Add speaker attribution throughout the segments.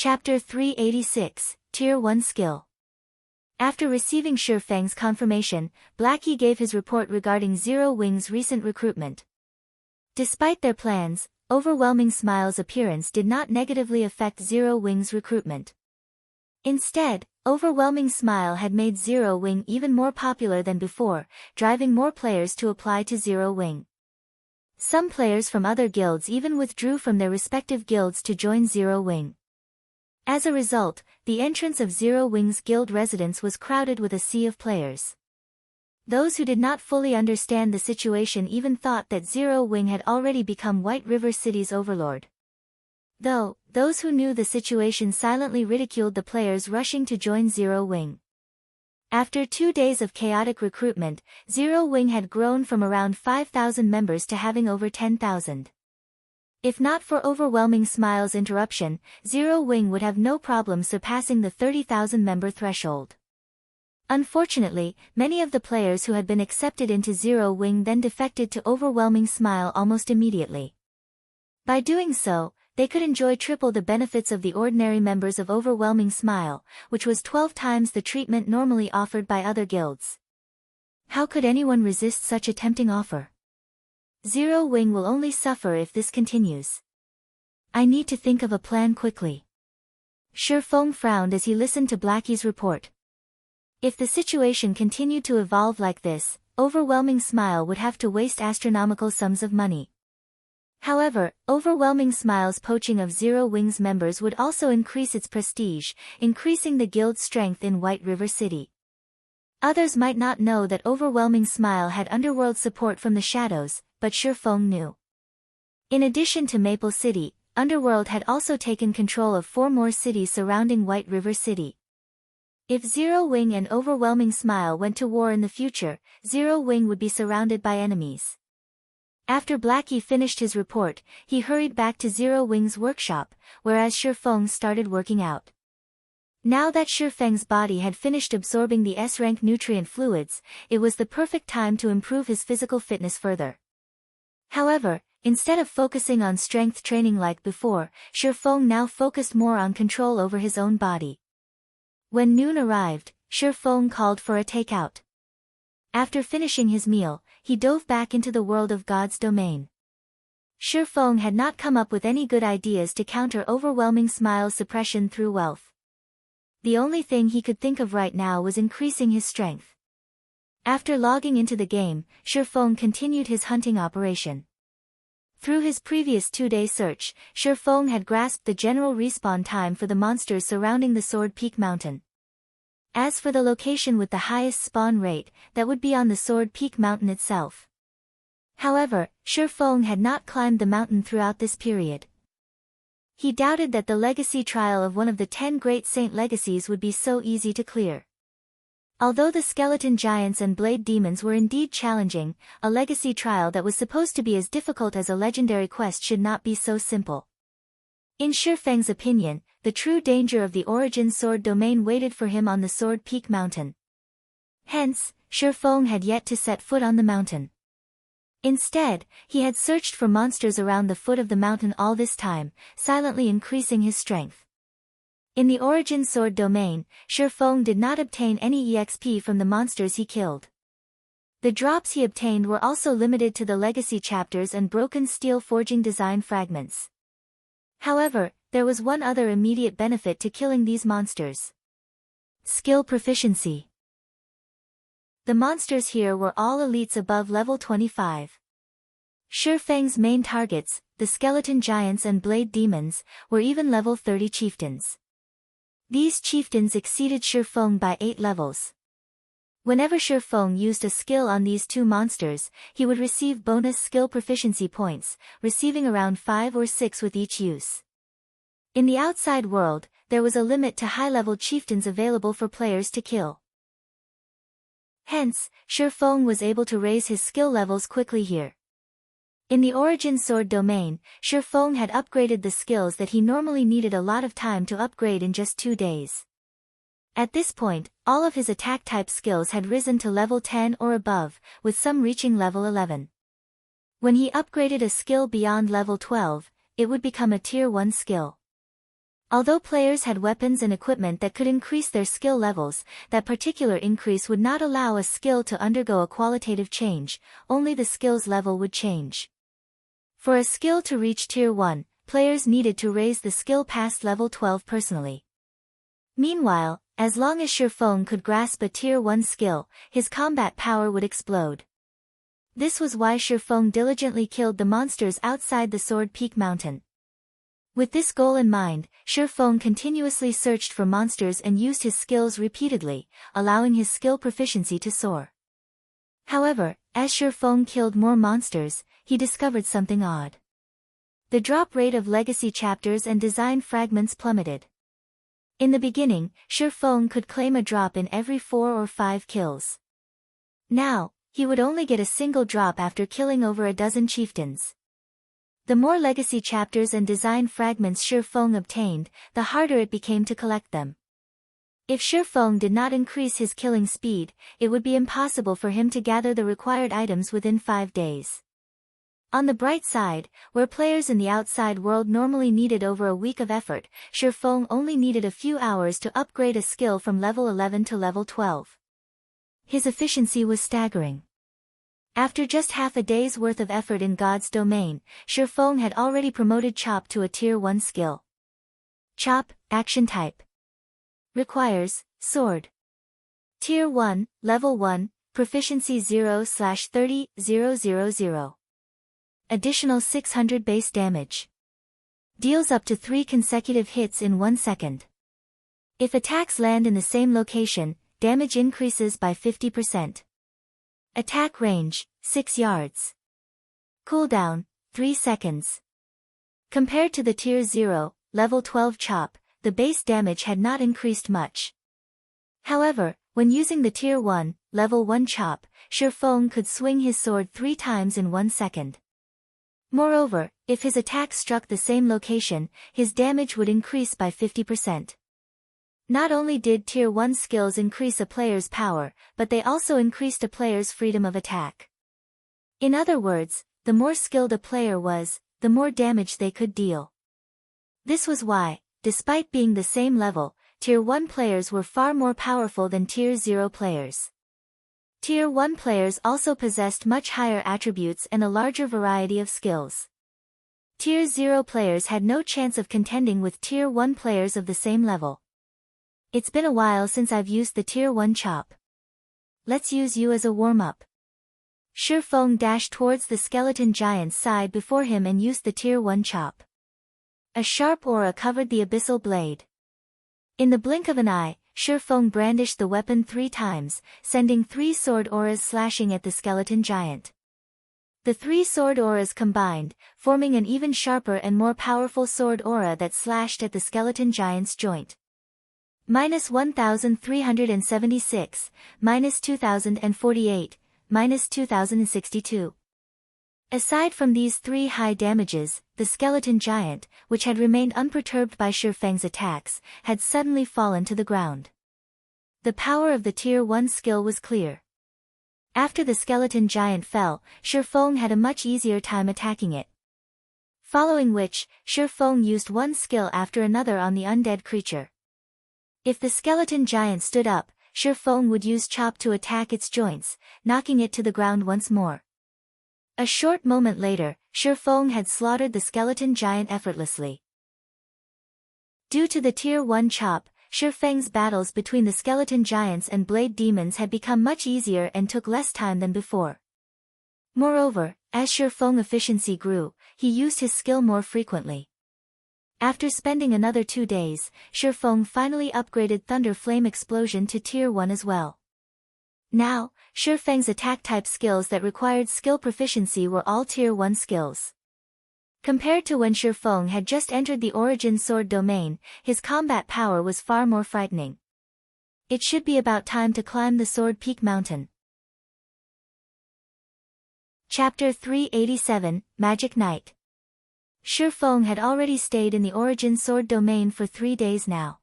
Speaker 1: Chapter 386, Tier 1 Skill. After receiving Shifeng's confirmation, Blackie gave his report regarding Zero Wing's recent recruitment. Despite their plans, Overwhelming Smile's appearance did not negatively affect Zero Wing's recruitment. Instead, Overwhelming Smile had made Zero Wing even more popular than before, driving more players to apply to Zero Wing. Some players from other guilds even withdrew from their respective guilds to join Zero Wing. As a result, the entrance of Zero Wing's guild residence was crowded with a sea of players. Those who did not fully understand the situation even thought that Zero Wing had already become White River City's overlord. Though, those who knew the situation silently ridiculed the players rushing to join Zero Wing. After 2 days of chaotic recruitment, Zero Wing had grown from around 5,000 members to having over 10,000. If not for Overwhelming Smile's interruption, Zero Wing would have no problem surpassing the 30,000 member threshold. Unfortunately, many of the players who had been accepted into Zero Wing then defected to Overwhelming Smile almost immediately. By doing so, they could enjoy triple the benefits of the ordinary members of Overwhelming Smile, which was 12 times the treatment normally offered by other guilds. How could anyone resist such a tempting offer? Zero Wing will only suffer if this continues. I need to think of a plan quickly. Shifeng frowned as he listened to Blackie's report. If the situation continued to evolve like this, Overwhelming Smile would have to waste astronomical sums of money. However, Overwhelming Smile's poaching of Zero Wing's members would also increase its prestige, increasing the guild's strength in White River City. Others might not know that Overwhelming Smile had underworld support from the shadows, but Shifeng knew. In addition to Maple City, Underworld had also taken control of 4 more cities surrounding White River City. If Zero Wing and Overwhelming Smile went to war in the future, Zero Wing would be surrounded by enemies. After Blackie finished his report, he hurried back to Zero Wing's workshop, whereas Shifeng started working out. Now that Shifeng's body had finished absorbing the S-rank nutrient fluids, it was the perfect time to improve his physical fitness further. However, instead of focusing on strength training like before, Shifeng now focused more on control over his own body. When noon arrived, Shifeng called for a takeout. After finishing his meal, he dove back into the world of God's domain. Shifeng had not come up with any good ideas to counter Overwhelming Smile's suppression through wealth. The only thing he could think of right now was increasing his strength. After logging into the game, Shifeng continued his hunting operation. Through his previous 2-day search, Shifeng had grasped the general respawn time for the monsters surrounding the Sword Peak Mountain. As for the location with the highest spawn rate, that would be on the Sword Peak Mountain itself. However, Shifeng had not climbed the mountain throughout this period. He doubted that the legacy trial of one of the 10 Great Saint legacies would be so easy to clear. Although the skeleton giants and blade demons were indeed challenging, a legacy trial that was supposed to be as difficult as a legendary quest should not be so simple. In Shifeng's opinion, the true danger of the Origin Sword domain waited for him on the Sword Peak Mountain. Hence, Shifeng had yet to set foot on the mountain. Instead, he had searched for monsters around the foot of the mountain all this time, silently increasing his strength. In the Origin Sword domain, Shifeng did not obtain any EXP from the monsters he killed. The drops he obtained were also limited to the legacy chapters and broken steel forging design fragments. However, there was one other immediate benefit to killing these monsters. Skill proficiency. The monsters here were all elites above level 25. Shifeng's main targets, the skeleton giants and blade demons, were even level 30 chieftains. These chieftains exceeded Shifeng by 8 levels. Whenever Shifeng used a skill on these 2 monsters, he would receive bonus skill proficiency points, receiving around 5 or 6 with each use. In the outside world, there was a limit to high-level chieftains available for players to kill. Hence, Shifeng was able to raise his skill levels quickly here. In the Origin Sword domain, Shifeng had upgraded the skills that he normally needed a lot of time to upgrade in just 2 days. At this point, all of his attack-type skills had risen to level 10 or above, with some reaching level 11. When he upgraded a skill beyond level 12, it would become a Tier 1 skill. Although players had weapons and equipment that could increase their skill levels, that particular increase would not allow a skill to undergo a qualitative change, only the skill's level would change. For a skill to reach Tier 1, players needed to raise the skill past level 12 personally. Meanwhile, as long as Shurfeng could grasp a Tier 1 skill, his combat power would explode. This was why Shurfeng diligently killed the monsters outside the Sword Peak Mountain. With this goal in mind, Shurfeng continuously searched for monsters and used his skills repeatedly, allowing his skill proficiency to soar. However, as Shurfeng killed more monsters, he discovered something odd. The drop rate of legacy chapters and design fragments plummeted. In the beginning, Shurfeng could claim a drop in every 4 or 5 kills. Now, he would only get a single drop after killing over a dozen chieftains. The more legacy chapters and design fragments Shurfeng obtained, the harder it became to collect them. If Shurfeng did not increase his killing speed, it would be impossible for him to gather the required items within 5 days. On the bright side, where players in the outside world normally needed over a week of effort, Shurfeng only needed a few hours to upgrade a skill from level 11 to level 12. His efficiency was staggering. After just half a day's worth of effort in God's domain, Shurfeng had already promoted Chop to a Tier 1 skill. Chop, action type. Requires, sword. Tier 1, level 1, proficiency 0/30,000. Additional 600 base damage. Deals up to 3 consecutive hits in 1 second. If attacks land in the same location, damage increases by 50%. Attack range, 6 yards. Cooldown, 3 seconds. Compared to the Tier 0, level 12 Chop, the base damage had not increased much. However, when using the Tier 1, level 1 Chop, Shurfeng could swing his sword 3 times in 1 second. Moreover, if his attack struck the same location, his damage would increase by 50%. Not only did Tier 1 skills increase a player's power, but they also increased a player's freedom of attack. In other words, the more skilled a player was, the more damage they could deal. This was why, despite being the same level, Tier 1 players were far more powerful than Tier 0 players. Tier 1 players also possessed much higher attributes and a larger variety of skills. Tier 0 players had no chance of contending with Tier 1 players of the same level. It's been a while since I've used the Tier 1 Chop. Let's use you as a warm-up. Shurfeng dashed towards the skeleton giant's side before him and used the Tier 1 Chop. A sharp aura covered the abyssal blade. In the blink of an eye, Shurfeng brandished the weapon 3 times, sending 3 sword auras slashing at the skeleton giant. The 3 sword auras combined, forming an even sharper and more powerful sword aura that slashed at the skeleton giant's joint. -1376, -2048, -2062. Aside from these 3 high damages, the skeleton giant, which had remained unperturbed by Shurfeng's attacks, had suddenly fallen to the ground. The power of the Tier 1 skill was clear. After the skeleton giant fell, Shurfeng had a much easier time attacking it. Following which, Shurfeng used one skill after another on the undead creature. If the skeleton giant stood up, Shurfeng would use Chop to attack its joints, knocking it to the ground once more. A short moment later, Shurfeng had slaughtered the skeleton giant effortlessly. Due to the Tier 1 Chop, Shurfeng's battles between the skeleton giants and blade demons had become much easier and took less time than before. Moreover, as Shurfeng's efficiency grew, he used his skill more frequently. After spending another 2 days, Shurfeng finally upgraded Thunder Flame Explosion to Tier 1 as well. Now, Shurfeng's attack-type skills that required skill proficiency were all Tier 1 skills. Compared to when Shurfeng had just entered the Origin Sword domain, his combat power was far more frightening. It should be about time to climb the Sword Peak Mountain. Chapter 387, Magic Night. Shurfeng had already stayed in the Origin Sword domain for 3 days now.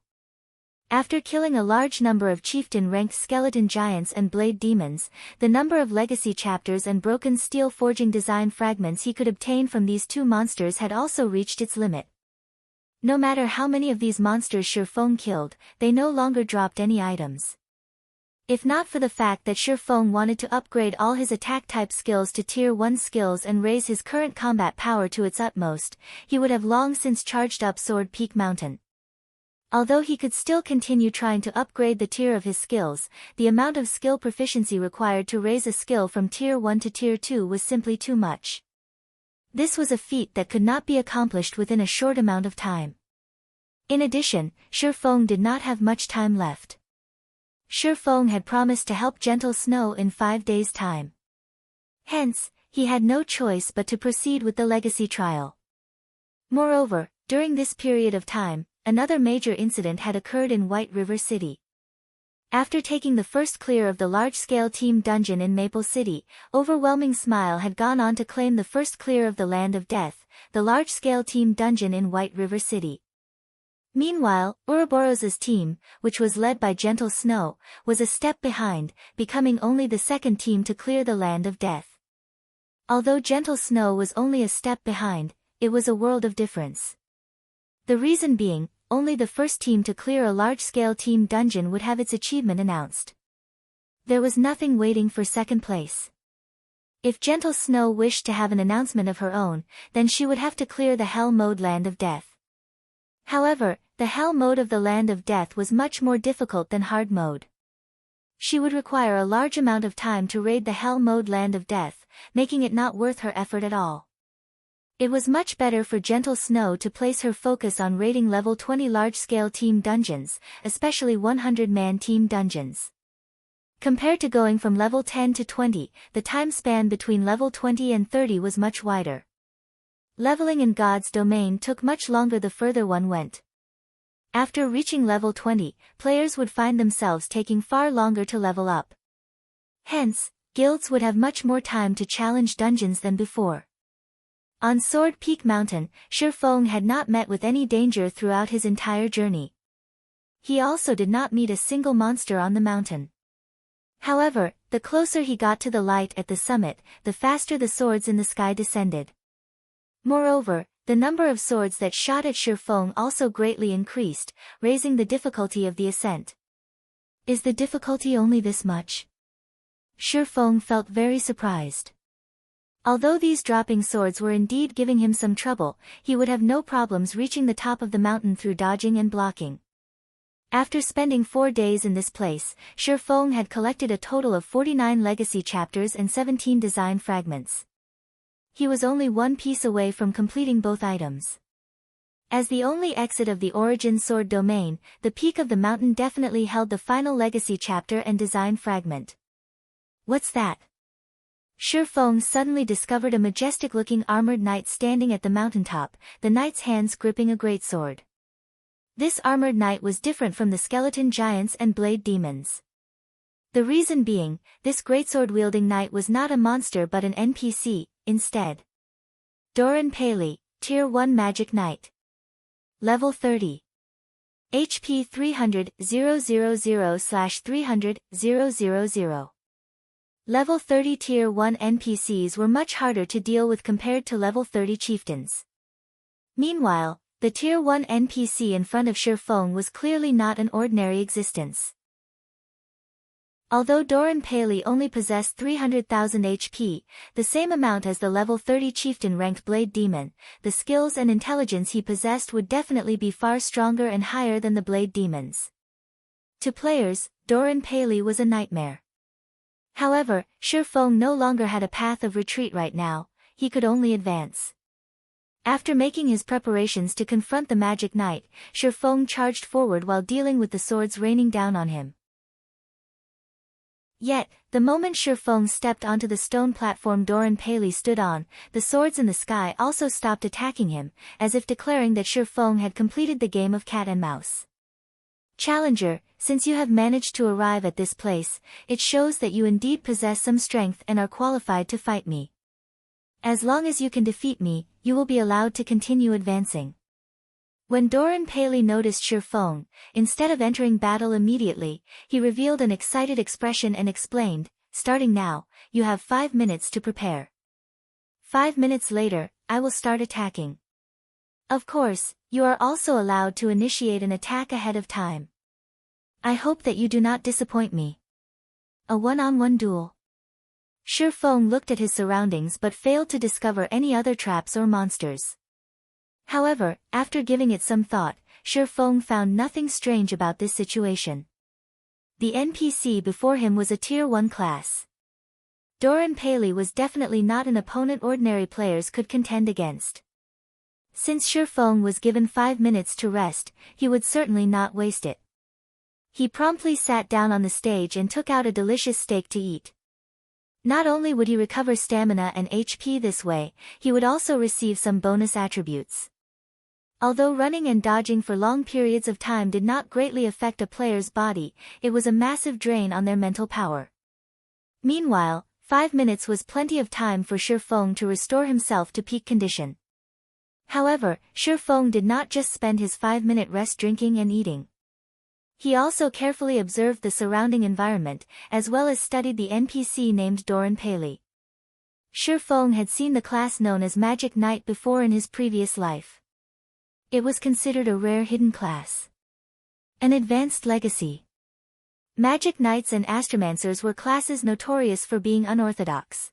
Speaker 1: After killing a large number of chieftain-ranked skeleton giants and blade demons, the number of legacy chapters and broken steel forging design fragments he could obtain from these 2 monsters had also reached its limit. No matter how many of these monsters Shifeng killed, they no longer dropped any items. If not for the fact that Shifeng wanted to upgrade all his attack type skills to tier 1 skills and raise his current combat power to its utmost, he would have long since charged up Sword Peak Mountain. Although he could still continue trying to upgrade the tier of his skills, the amount of skill proficiency required to raise a skill from tier 1 to tier 2 was simply too much. This was a feat that could not be accomplished within a short amount of time. In addition, Shifeng did not have much time left. Shifeng had promised to help Gentle Snow in 5 days' time. Hence, he had no choice but to proceed with the legacy trial. Moreover, during this period of time, another major incident had occurred in White River City. After taking the first clear of the large-scale team dungeon in Maple City, Overwhelming Smile had gone on to claim the first clear of the Land of Death, the large-scale team dungeon in White River City. Meanwhile, Ouroboros's team, which was led by Gentle Snow, was a step behind, becoming only the second team to clear the Land of Death. Although Gentle Snow was only a step behind, it was a world of difference. The reason being, only the first team to clear a large-scale team dungeon would have its achievement announced. There was nothing waiting for second place. If Gentle Snow wished to have an announcement of her own, then she would have to clear the Hell Mode Land of Death. However, the Hell Mode of the Land of Death was much more difficult than Hard Mode. She would require a large amount of time to raid the Hell Mode Land of Death, making it not worth her effort at all. It was much better for Gentle Snow to place her focus on raiding level 20 large-scale team dungeons, especially 100-man team dungeons. Compared to going from level 10 to 20, the time span between level 20 and 30 was much wider. Leveling in God's domain took much longer the further one went. After reaching level 20, players would find themselves taking far longer to level up. Hence, guilds would have much more time to challenge dungeons than before. On Sword Peak Mountain, Shifeng had not met with any danger throughout his entire journey. He also did not meet a single monster on the mountain. However, the closer he got to the light at the summit, the faster the swords in the sky descended. Moreover, the number of swords that shot at Shifeng also greatly increased, raising the difficulty of the ascent. Is the difficulty only this much? Shifeng felt very surprised. Although these dropping swords were indeed giving him some trouble, he would have no problems reaching the top of the mountain through dodging and blocking. After spending 4 days in this place, Shifeng had collected a total of 49 legacy chapters and 17 design fragments. He was only one piece away from completing both items. As the only exit of the Origin Sword domain, the peak of the mountain definitely held the final legacy chapter and design fragment. What's that? Shifeng suddenly discovered a majestic-looking armored knight standing at the mountaintop, the knight's hands gripping a greatsword. This armored knight was different from the skeleton giants and blade demons. The reason being, this greatsword-wielding knight was not a monster but an NPC, instead. Doran Paley, Tier 1 Magic Knight. Level 30. HP 300,000/300,000. Level 30 Tier 1 NPCs were much harder to deal with compared to level 30 chieftains. Meanwhile, the Tier 1 NPC in front of Shifeng was clearly not an ordinary existence. Although Doran Paley only possessed 300,000 HP, the same amount as the level 30 chieftain-ranked Blade Demon, the skills and intelligence he possessed would definitely be far stronger and higher than the Blade Demons. To players, Doran Paley was a nightmare. However, Shifeng no longer had a path of retreat right now, he could only advance. After making his preparations to confront the Magic Knight, Shifeng charged forward while dealing with the swords raining down on him. Yet, the moment Shifeng stepped onto the stone platform Doran Paley stood on, the swords in the sky also stopped attacking him, as if declaring that Shifeng had completed the game of cat and mouse. Challenger, since you have managed to arrive at this place, it shows that you indeed possess some strength and are qualified to fight me. As long as you can defeat me, you will be allowed to continue advancing. When Doran Paley noticed Shifeng, instead of entering battle immediately, he revealed an excited expression and explained, "Starting now, you have 5 minutes to prepare. 5 minutes later, I will start attacking." Of course, You are also allowed to initiate an attack ahead of time. I hope that you do not disappoint me. A one-on-one duel. Shi Feng looked at his surroundings but failed to discover any other traps or monsters. However, after giving it some thought, Shi Feng found nothing strange about this situation. The NPC before him was a Tier 1 class. Doran Paley was definitely not an opponent ordinary players could contend against. Since Shi Feng was given 5 minutes to rest, he would certainly not waste it. He promptly sat down on the stage and took out a delicious steak to eat. Not only would he recover stamina and HP this way, he would also receive some bonus attributes. Although running and dodging for long periods of time did not greatly affect a player's body, it was a massive drain on their mental power. Meanwhile, 5 minutes was plenty of time for Shi Feng to restore himself to peak condition. However, Shi Feng did not just spend his 5-minute rest drinking and eating. He also carefully observed the surrounding environment, as well as studied the NPC named Doran Paley. Shi Feng had seen the class known as Magic Knight before in his previous life. It was considered a rare hidden class. An advanced legacy. Magic Knights and Astromancers were classes notorious for being unorthodox.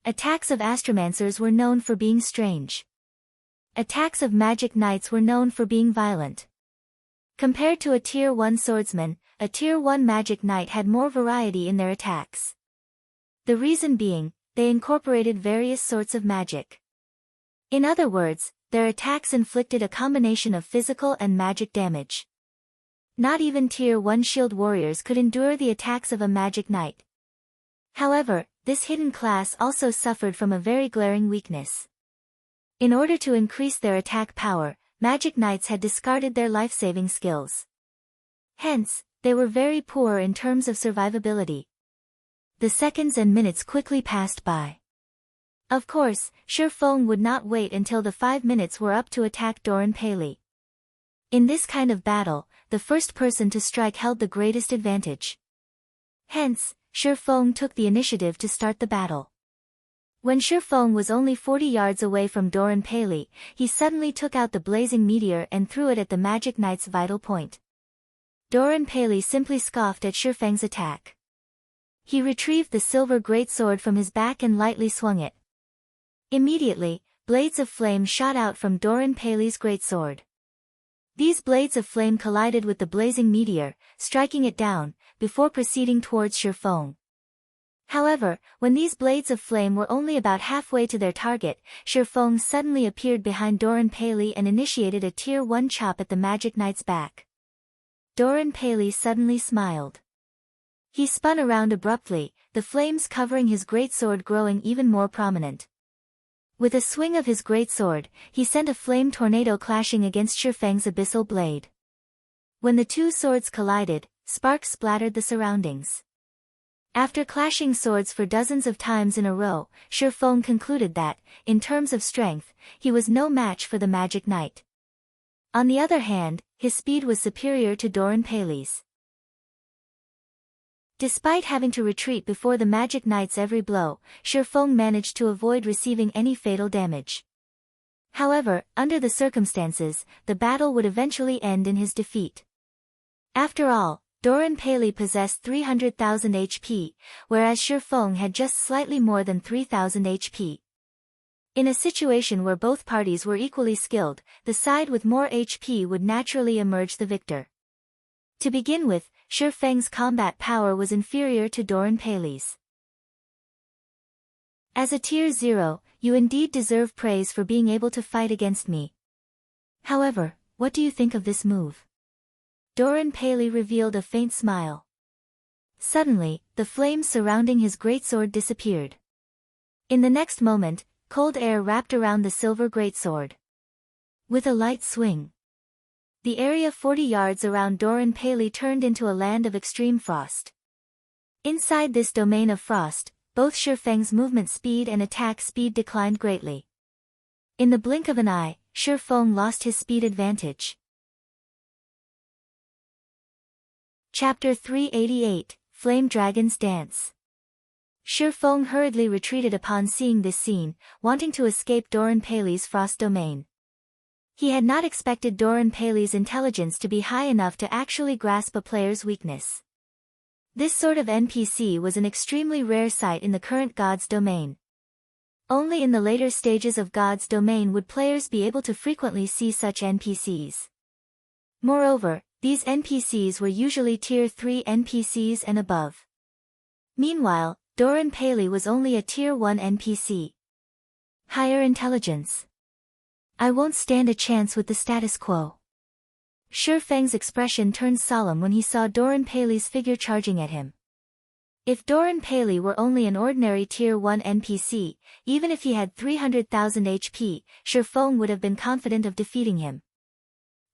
Speaker 1: Attacks of Astromancers were known for being strange. Attacks of Magic Knights were known for being violent. Compared to a Tier 1 swordsman, a Tier 1 Magic Knight had more variety in their attacks. The reason being, they incorporated various sorts of magic. In other words, their attacks inflicted a combination of physical and magic damage. Not even Tier 1 shield warriors could endure the attacks of a Magic Knight. However, this hidden class also suffered from a very glaring weakness. In order to increase their attack power, Magic Knights had discarded their life-saving skills. Hence, they were very poor in terms of survivability. The seconds and minutes quickly passed by. Of course, Shi Feng would not wait until the 5 minutes were up to attack Doran Paley. In this kind of battle, the first person to strike held the greatest advantage. Hence, Shi Feng took the initiative to start the battle. When Shi Feng was only 40 yards away from Doran Paley, he suddenly took out the blazing meteor and threw it at the Magic Knight's vital point. Doran Paley simply scoffed at Shi Feng's attack. He retrieved the silver greatsword from his back and lightly swung it. Immediately, blades of flame shot out from Doran Paley's greatsword. These blades of flame collided with the blazing meteor, striking it down, before proceeding towards Shi Feng. However, when these blades of flame were only about halfway to their target, Shi Feng suddenly appeared behind Doran Paley and initiated a Tier 1 chop at the Magic Knight's back. Doran Paley suddenly smiled. He spun around abruptly, the flames covering his greatsword growing even more prominent. With a swing of his greatsword, he sent a flame tornado clashing against Shi Feng's abyssal blade. When the two swords collided, sparks splattered the surroundings. After clashing swords for dozens of times in a row, Shi Feng concluded that, in terms of strength, he was no match for the Magic Knight. On the other hand, his speed was superior to Doran Paley's. Despite having to retreat before the Magic Knight's every blow, Shi Feng managed to avoid receiving any fatal damage. However, under the circumstances, the battle would eventually end in his defeat. After all, Doran Paley possessed 300,000 HP, whereas Shi Feng had just slightly more than 3,000 HP. In a situation where both parties were equally skilled, the side with more HP would naturally emerge the victor. To begin with, Shi Feng's combat power was inferior to Doran Paley's. As a Tier 0, you indeed deserve praise for being able to fight against me. However, what do you think of this move? Doran Paley revealed a faint smile. Suddenly, the flames surrounding his greatsword disappeared. In the next moment, cold air wrapped around the silver greatsword. With a light swing, the area 40 yards around Doran Paley turned into a land of extreme frost. Inside this domain of frost, both Shi Feng's movement speed and attack speed declined greatly. In the blink of an eye, Shi Feng lost his speed advantage. Chapter 388, Flame Dragon's Dance. Shi Feng hurriedly retreated upon seeing this scene, wanting to escape Doran Paley's frost domain. He had not expected Doran Paley's intelligence to be high enough to actually grasp a player's weakness. This sort of NPC was an extremely rare sight in the current God's Domain. Only in the later stages of God's Domain would players be able to frequently see such NPCs. Moreover, these NPCs were usually Tier 3 NPCs and above. Meanwhile, Doran Paley was only a Tier 1 NPC. Higher intelligence. I won't stand a chance with the status quo. Shi Feng's expression turned solemn when he saw Doran Paley's figure charging at him. If Doran Paley were only an ordinary Tier 1 NPC, even if he had 300,000 HP, Shi Feng would have been confident of defeating him.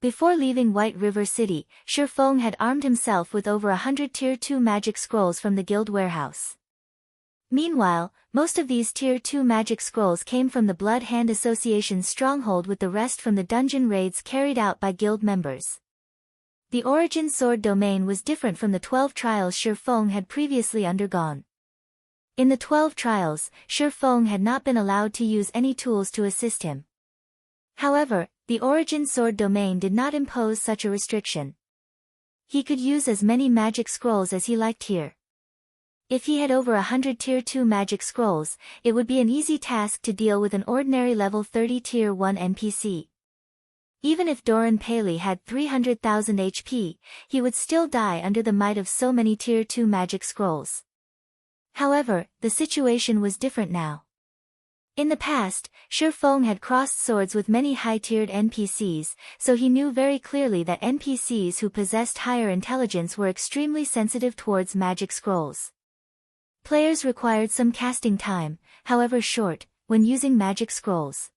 Speaker 1: Before leaving White River City, Shi Feng had armed himself with over 100 Tier 2 magic scrolls from the guild warehouse. Meanwhile, most of these Tier 2 magic scrolls came from the Blood Hand Association's stronghold, with the rest from the dungeon raids carried out by guild members. The Origin Sword domain was different from the 12 trials Shi Feng had previously undergone. In the 12 trials, Shi Feng had not been allowed to use any tools to assist him. However, the Origin Sword domain did not impose such a restriction. He could use as many magic scrolls as he liked here. If he had over 100 Tier 2 magic scrolls, it would be an easy task to deal with an ordinary level 30 Tier 1 NPC. Even if Doran Paley had 300,000 HP, he would still die under the might of so many Tier 2 magic scrolls. However, the situation was different now. In the past, Shi Feng had crossed swords with many high-tiered NPCs, so he knew very clearly that NPCs who possessed higher intelligence were extremely sensitive towards magic scrolls. Players required some casting time, however short, when using magic scrolls.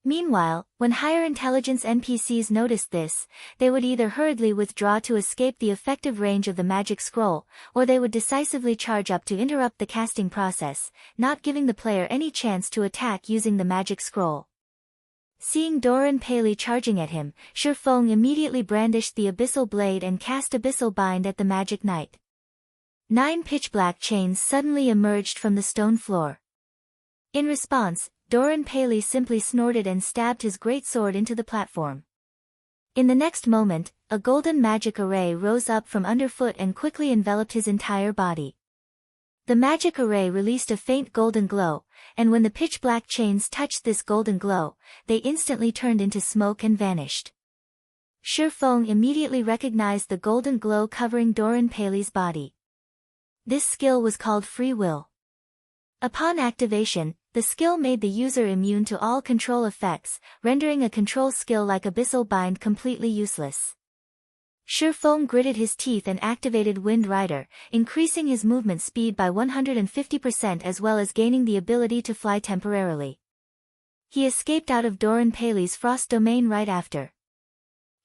Speaker 1: Meanwhile, when higher intelligence NPCs noticed this, they would either hurriedly withdraw to escape the effective range of the magic scroll, or they would decisively charge up to interrupt the casting process, not giving the player any chance to attack using the magic scroll. Seeing Doran Paley charging at him, Shi Feng immediately brandished the Abyssal Blade and cast Abyssal Bind at the Magic Knight. 9 pitch-black chains suddenly emerged from the stone floor. In response, Doran Paley simply snorted and stabbed his great sword into the platform. In the next moment, a golden magic array rose up from underfoot and quickly enveloped his entire body. The magic array released a faint golden glow, and when the pitch-black chains touched this golden glow, they instantly turned into smoke and vanished. Shi Feng immediately recognized the golden glow covering Doran Paley's body. This skill was called Free Will. Upon activation, the skill made the user immune to all control effects, rendering a control skill like Abyssal Bind completely useless. Shi Feng gritted his teeth and activated Wind Rider, increasing his movement speed by 150% as well as gaining the ability to fly temporarily. He escaped out of Doran Paley's Frost domain right after.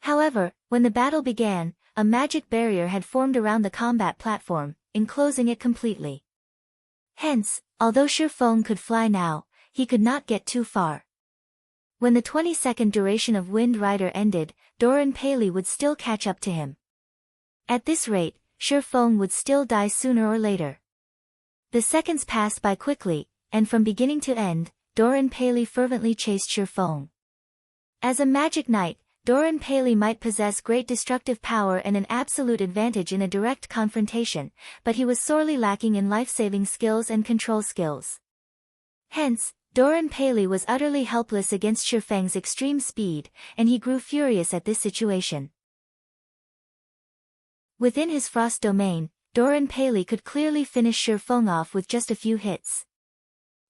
Speaker 1: However, when the battle began, a magic barrier had formed around the combat platform, enclosing it completely. Hence, although Shi Feng could fly now, he could not get too far. When the 20-second duration of Wind Rider ended, Doran Paley would still catch up to him. At this rate, Shi Feng would still die sooner or later. The seconds passed by quickly, and from beginning to end, Doran Paley fervently chased Shi Feng. As a magic knight, Doran Paley might possess great destructive power and an absolute advantage in a direct confrontation, but he was sorely lacking in life-saving skills and control skills. Hence, Doran Paley was utterly helpless against Shi Feng's extreme speed, and he grew furious at this situation. Within his Frost domain, Doran Paley could clearly finish Shi Feng off with just a few hits.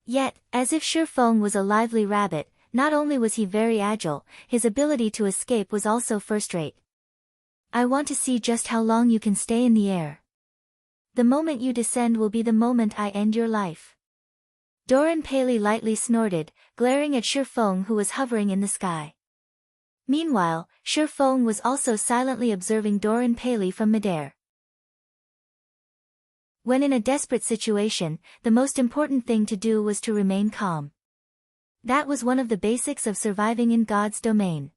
Speaker 1: Yet, as if Shi Feng was a lively rabbit, not only was he very agile, his ability to escape was also first-rate. I want to see just how long you can stay in the air. The moment you descend will be the moment I end your life. Doran Paley lightly snorted, glaring at Shi Feng who was hovering in the sky. Meanwhile, Shi Feng was also silently observing Doran Paley from midair. When in a desperate situation, the most important thing to do was to remain calm. That was one of the basics of surviving in God's domain.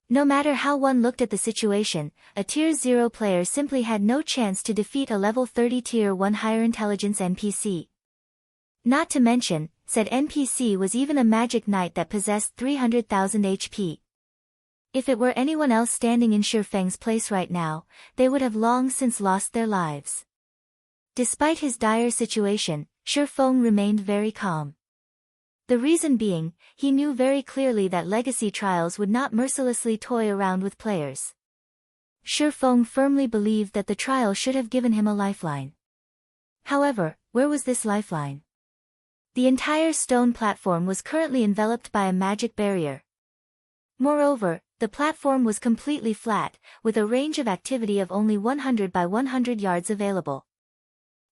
Speaker 1: No matter how one looked at the situation, a Tier 0 player simply had no chance to defeat a level 30 Tier 1 higher intelligence NPC. Not to mention, said NPC was even a magic knight that possessed 300,000 HP. If it were anyone else standing in Shifeng's place right now, they would have long since lost their lives. Despite his dire situation, Shifeng remained very calm. The reason being, he knew very clearly that legacy trials would not mercilessly toy around with players. Shifeng firmly believed that the trial should have given him a lifeline. However, where was this lifeline? The entire stone platform was currently enveloped by a magic barrier. Moreover, the platform was completely flat, with a range of activity of only 100 by 100 yards available.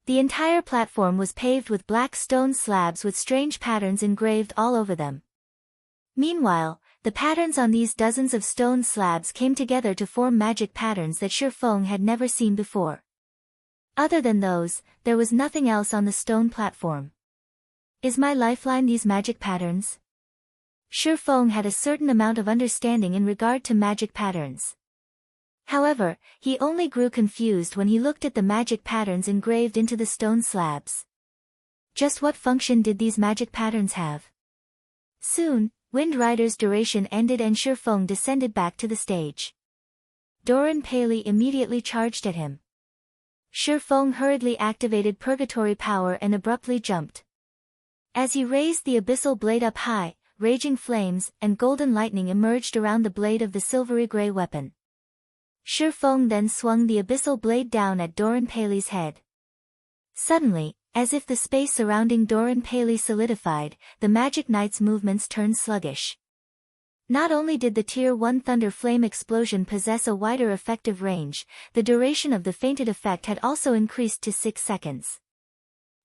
Speaker 1: The entire platform was paved with black stone slabs with strange patterns engraved all over them. Meanwhile, the patterns on these dozens of stone slabs came together to form magic patterns that Shifeng had never seen before. Other than those, there was nothing else on the stone platform. Is my lifeline these magic patterns? Shifeng had a certain amount of understanding in regard to magic patterns. However, he only grew confused when he looked at the magic patterns engraved into the stone slabs. Just what function did these magic patterns have? Soon, Wind Rider's duration ended and Shifeng descended back to the stage. Doran Paley immediately charged at him. Shifeng hurriedly activated Purgatory Power and abruptly jumped. As he raised the abyssal blade up high, raging flames and golden lightning emerged around the blade of the silvery gray weapon. Shifeng then swung the abyssal blade down at Doran Paley's head. Suddenly, as if the space surrounding Doran Paley solidified, the Magic Knight's movements turned sluggish. Not only did the Tier 1 Thunder Flame explosion possess a wider effective range, the duration of the fainted effect had also increased to 6 seconds.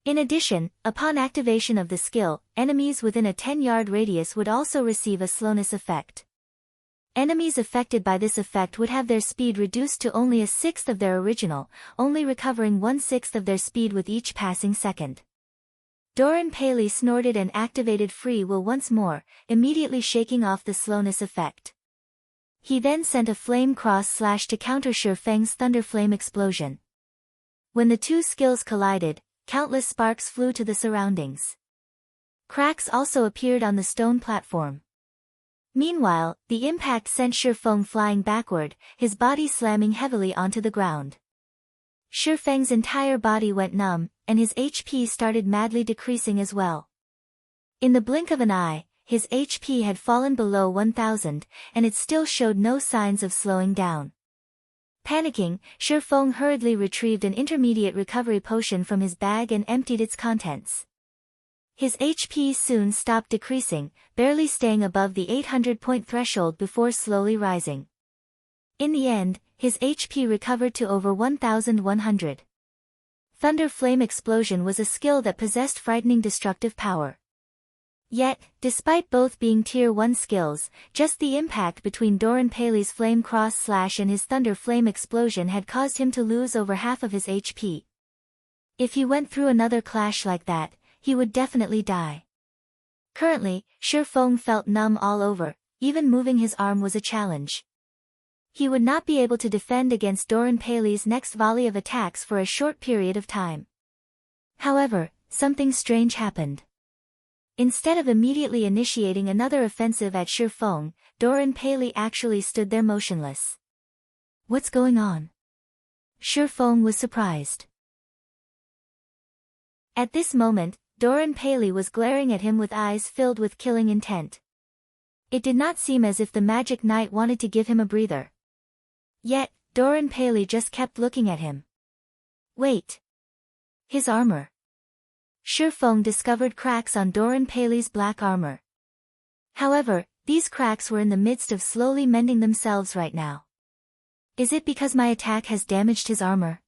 Speaker 1: In addition, upon activation of the skill, enemies within a 10-yard radius would also receive a slowness effect. Enemies affected by this effect would have their speed reduced to only a sixth of their original, only recovering 1/6 of their speed with each passing second. Doran Paley snorted and activated Free Will once more, immediately shaking off the slowness effect. He then sent a flame cross-slash to counter Shifeng's Thunder Flame explosion. When the two skills collided, countless sparks flew to the surroundings. Cracks also appeared on the stone platform. Meanwhile, the impact sent Shifeng flying backward, his body slamming heavily onto the ground. Shifeng's entire body went numb, and his HP started madly decreasing as well. In the blink of an eye, his HP had fallen below 1000, and it still showed no signs of slowing down. Panicking, Shifeng hurriedly retrieved an intermediate recovery potion from his bag and emptied its contents. His HP soon stopped decreasing, barely staying above the 800-point threshold before slowly rising. In the end, his HP recovered to over 1100. Thunder Flame Explosion was a skill that possessed frightening destructive power. Yet, despite both being Tier 1 skills, just the impact between Doran Paley's Flame Cross-Slash and his Thunder Flame Explosion had caused him to lose over half of his HP. If he went through another clash like that, he would definitely die. Currently, Shifeng felt numb all over, even moving his arm was a challenge. He would not be able to defend against Doran Paley's next volley of attacks for a short period of time. However, something strange happened. Instead of immediately initiating another offensive at Shifeng, Doran Paley actually stood there motionless. What's going on? Shifeng was surprised. At this moment, Doran Paley was glaring at him with eyes filled with killing intent. It did not seem as if the Magic Knight wanted to give him a breather. Yet, Doran Paley just kept looking at him. Wait. His armor. Shifeng discovered cracks on Doran Paley's black armor. However, these cracks were in the midst of slowly mending themselves right now. Is it because my attack has damaged his armor?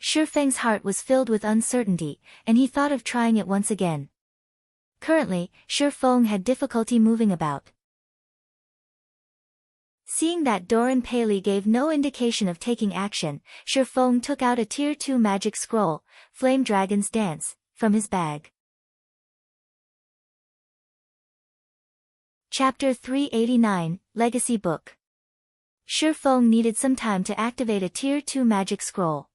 Speaker 1: Shifeng's heart was filled with uncertainty, and he thought of trying it once again. Currently, Shifeng had difficulty moving about. Seeing that Doran Paley gave no indication of taking action, Shifeng took out a Tier 2 magic scroll, Flame Dragon's Dance, from his bag. Chapter 389, Legacy Book. Shifeng needed some time to activate a Tier 2 magic scroll.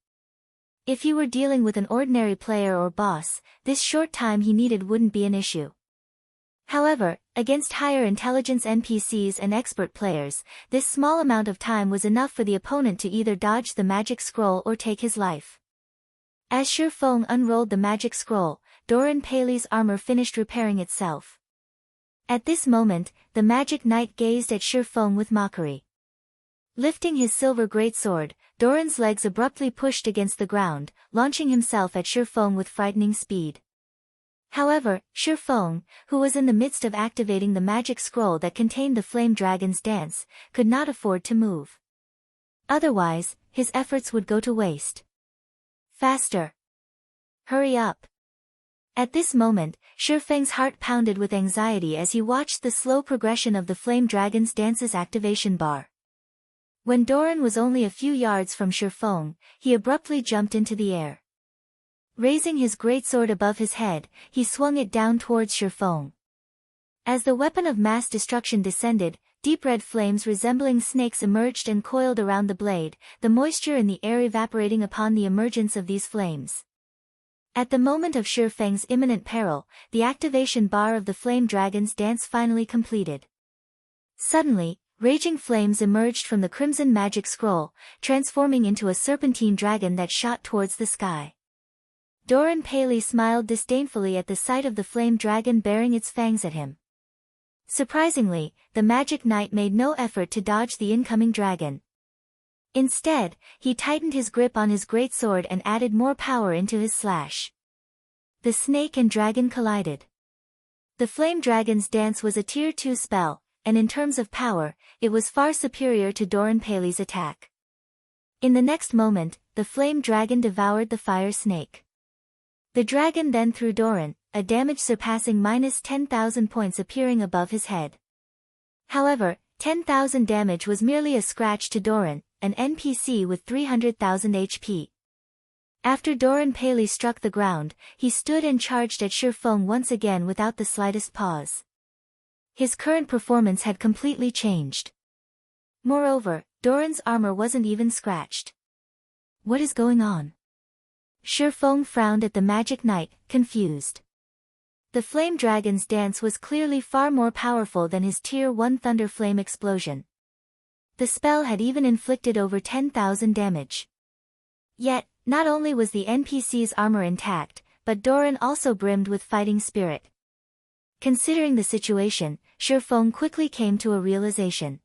Speaker 1: If he were dealing with an ordinary player or boss, this short time he needed wouldn't be an issue. However, against higher intelligence NPCs and expert players, this small amount of time was enough for the opponent to either dodge the magic scroll or take his life. As Shifeng unrolled the magic scroll, Doran Paley's armor finished repairing itself. At this moment, the magic knight gazed at Shifeng with mockery. Lifting his silver greatsword, Doran's legs abruptly pushed against the ground, launching himself at Shifeng with frightening speed. However, Shifeng, who was in the midst of activating the magic scroll that contained the flame dragon's dance, could not afford to move. Otherwise, his efforts would go to waste. Faster! Hurry up! At this moment, Shifeng's heart pounded with anxiety as he watched the slow progression of the flame dragon's dance's activation bar. When Doran was only a few yards from Shifeng, he abruptly jumped into the air. Raising his greatsword above his head, he swung it down towards Shifeng. As the weapon of mass destruction descended, deep red flames resembling snakes emerged and coiled around the blade, the moisture in the air evaporating upon the emergence of these flames. At the moment of Shifeng's imminent peril, the activation bar of the flame dragon's dance finally completed. Suddenly, raging flames emerged from the crimson magic scroll, transforming into a serpentine dragon that shot towards the sky. Doran Paley smiled disdainfully at the sight of the flame dragon baring its fangs at him. Surprisingly, the magic knight made no effort to dodge the incoming dragon. Instead, he tightened his grip on his greatsword and added more power into his slash. The snake and dragon collided. The flame dragon's dance was a tier 2 spell, and in terms of power, it was far superior to Doran Paley's attack. In the next moment, the flame dragon devoured the fire snake. The dragon then threw Doran, a damage surpassing -10,000 points appearing above his head. However, 10,000 damage was merely a scratch to Doran, an NPC with 300,000 HP. After Doran Paley struck the ground, he stood and charged at Shifeng once again without the slightest pause. His current performance had completely changed. Moreover, Doran's armor wasn't even scratched. What is going on? Shifeng frowned at the magic knight, confused. The flame dragon's dance was clearly far more powerful than his tier 1 thunder flame explosion. The spell had even inflicted over 10,000 damage. Yet, not only was the NPC's armor intact, but Doran also brimmed with fighting spirit. Considering the situation, Shifeng quickly came to a realization.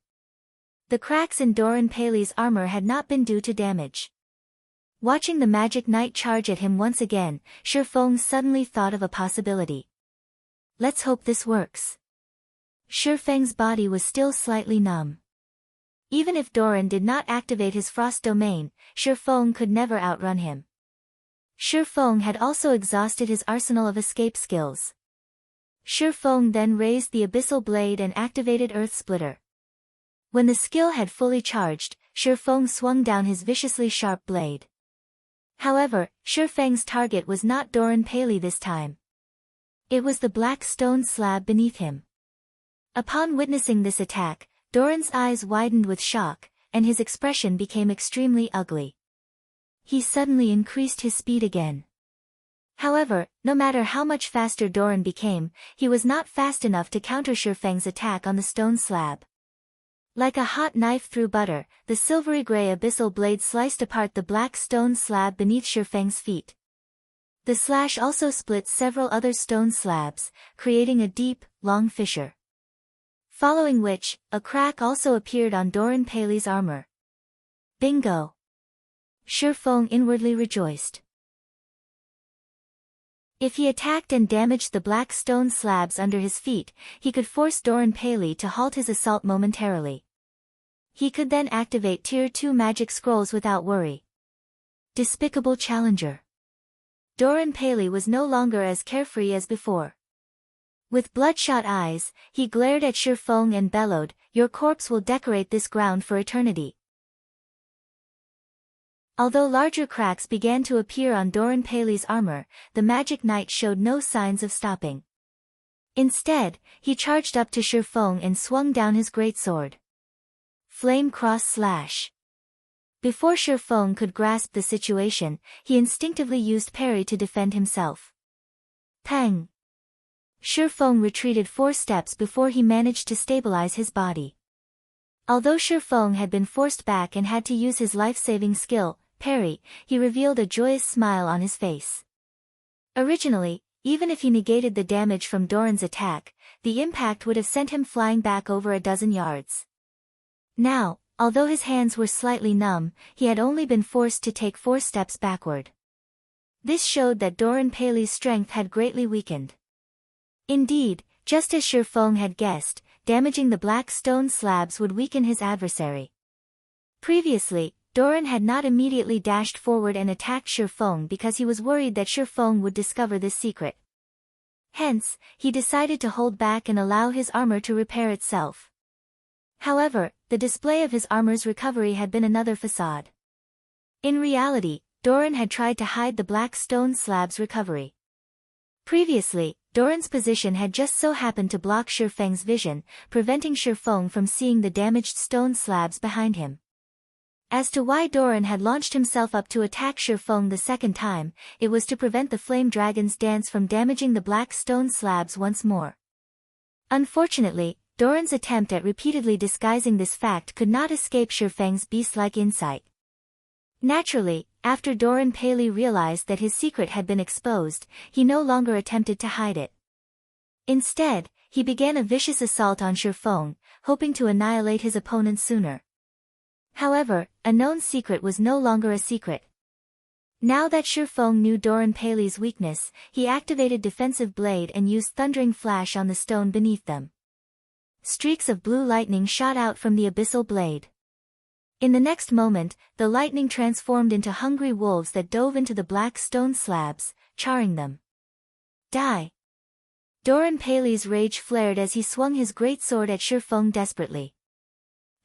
Speaker 1: The cracks in Doran Paley's armor had not been due to damage. Watching the magic knight charge at him once again, Shifeng suddenly thought of a possibility. Let's hope this works. Shifeng's body was still slightly numb. Even if Doran did not activate his frost domain, Shifeng could never outrun him. Shifeng had also exhausted his arsenal of escape skills. Shifeng then raised the abyssal blade and activated Earth Splitter. When the skill had fully charged, Shifeng swung down his viciously sharp blade. However, Shifeng's target was not Doran Paley this time. It was the black stone slab beneath him. Upon witnessing this attack, Doran's eyes widened with shock, and his expression became extremely ugly. He suddenly increased his speed again. However, no matter how much faster Doran became, he was not fast enough to counter Shifeng's attack on the stone slab. Like a hot knife through butter, the silvery gray abyssal blade sliced apart the black stone slab beneath Shifeng's feet. The slash also split several other stone slabs, creating a deep, long fissure. Following which, a crack also appeared on Doran Paley's armor. Bingo! Shifeng inwardly rejoiced. If he attacked and damaged the black stone slabs under his feet, he could force Doran Paley to halt his assault momentarily. He could then activate Tier 2 magic scrolls without worry. Despicable challenger. Doran Paley was no longer as carefree as before. With bloodshot eyes, he glared at Shifeng and bellowed, "Your corpse will decorate this ground for eternity." Although larger cracks began to appear on Doran Paley's armor, the magic knight showed no signs of stopping. Instead, he charged up to Shifeng and swung down his greatsword. Flame Cross Slash. Before Shifeng could grasp the situation, he instinctively used parry to defend himself. Pang! Shifeng retreated 4 steps before he managed to stabilize his body. Although Shifeng had been forced back and had to use his life-saving skill, parry, he revealed a joyous smile on his face. Originally, even if he negated the damage from Doran's attack, the impact would have sent him flying back over a dozen yards. Now, although his hands were slightly numb, he had only been forced to take 4 steps backward. This showed that Doran Paley's strength had greatly weakened. Indeed, just as Shifeng had guessed, damaging the black stone slabs would weaken his adversary. Previously, Doran had not immediately dashed forward and attacked Shifeng because he was worried that Shifeng would discover this secret. Hence, he decided to hold back and allow his armor to repair itself. However, the display of his armor's recovery had been another facade. In reality, Doran had tried to hide the black stone slab's recovery. Previously, Doran's position had just so happened to block Shifeng's vision, preventing Shifeng from seeing the damaged stone slabs behind him. As to why Doran had launched himself up to attack Shifeng the second time, it was to prevent the flame dragon's dance from damaging the black stone slabs once more. Unfortunately, Doran's attempt at repeatedly disguising this fact could not escape Shifeng's beast-like insight. Naturally, after Doran Paley realized that his secret had been exposed, he no longer attempted to hide it. Instead, he began a vicious assault on Shifeng, hoping to annihilate his opponent sooner. However, a known secret was no longer a secret. Now that Shifeng knew Doran Paley's weakness, he activated Defensive Blade and used Thundering Flash on the stone beneath them. Streaks of blue lightning shot out from the abyssal blade. In the next moment, the lightning transformed into hungry wolves that dove into the black stone slabs, charring them. Die! Doran Paley's rage flared as he swung his great sword at Shifeng desperately.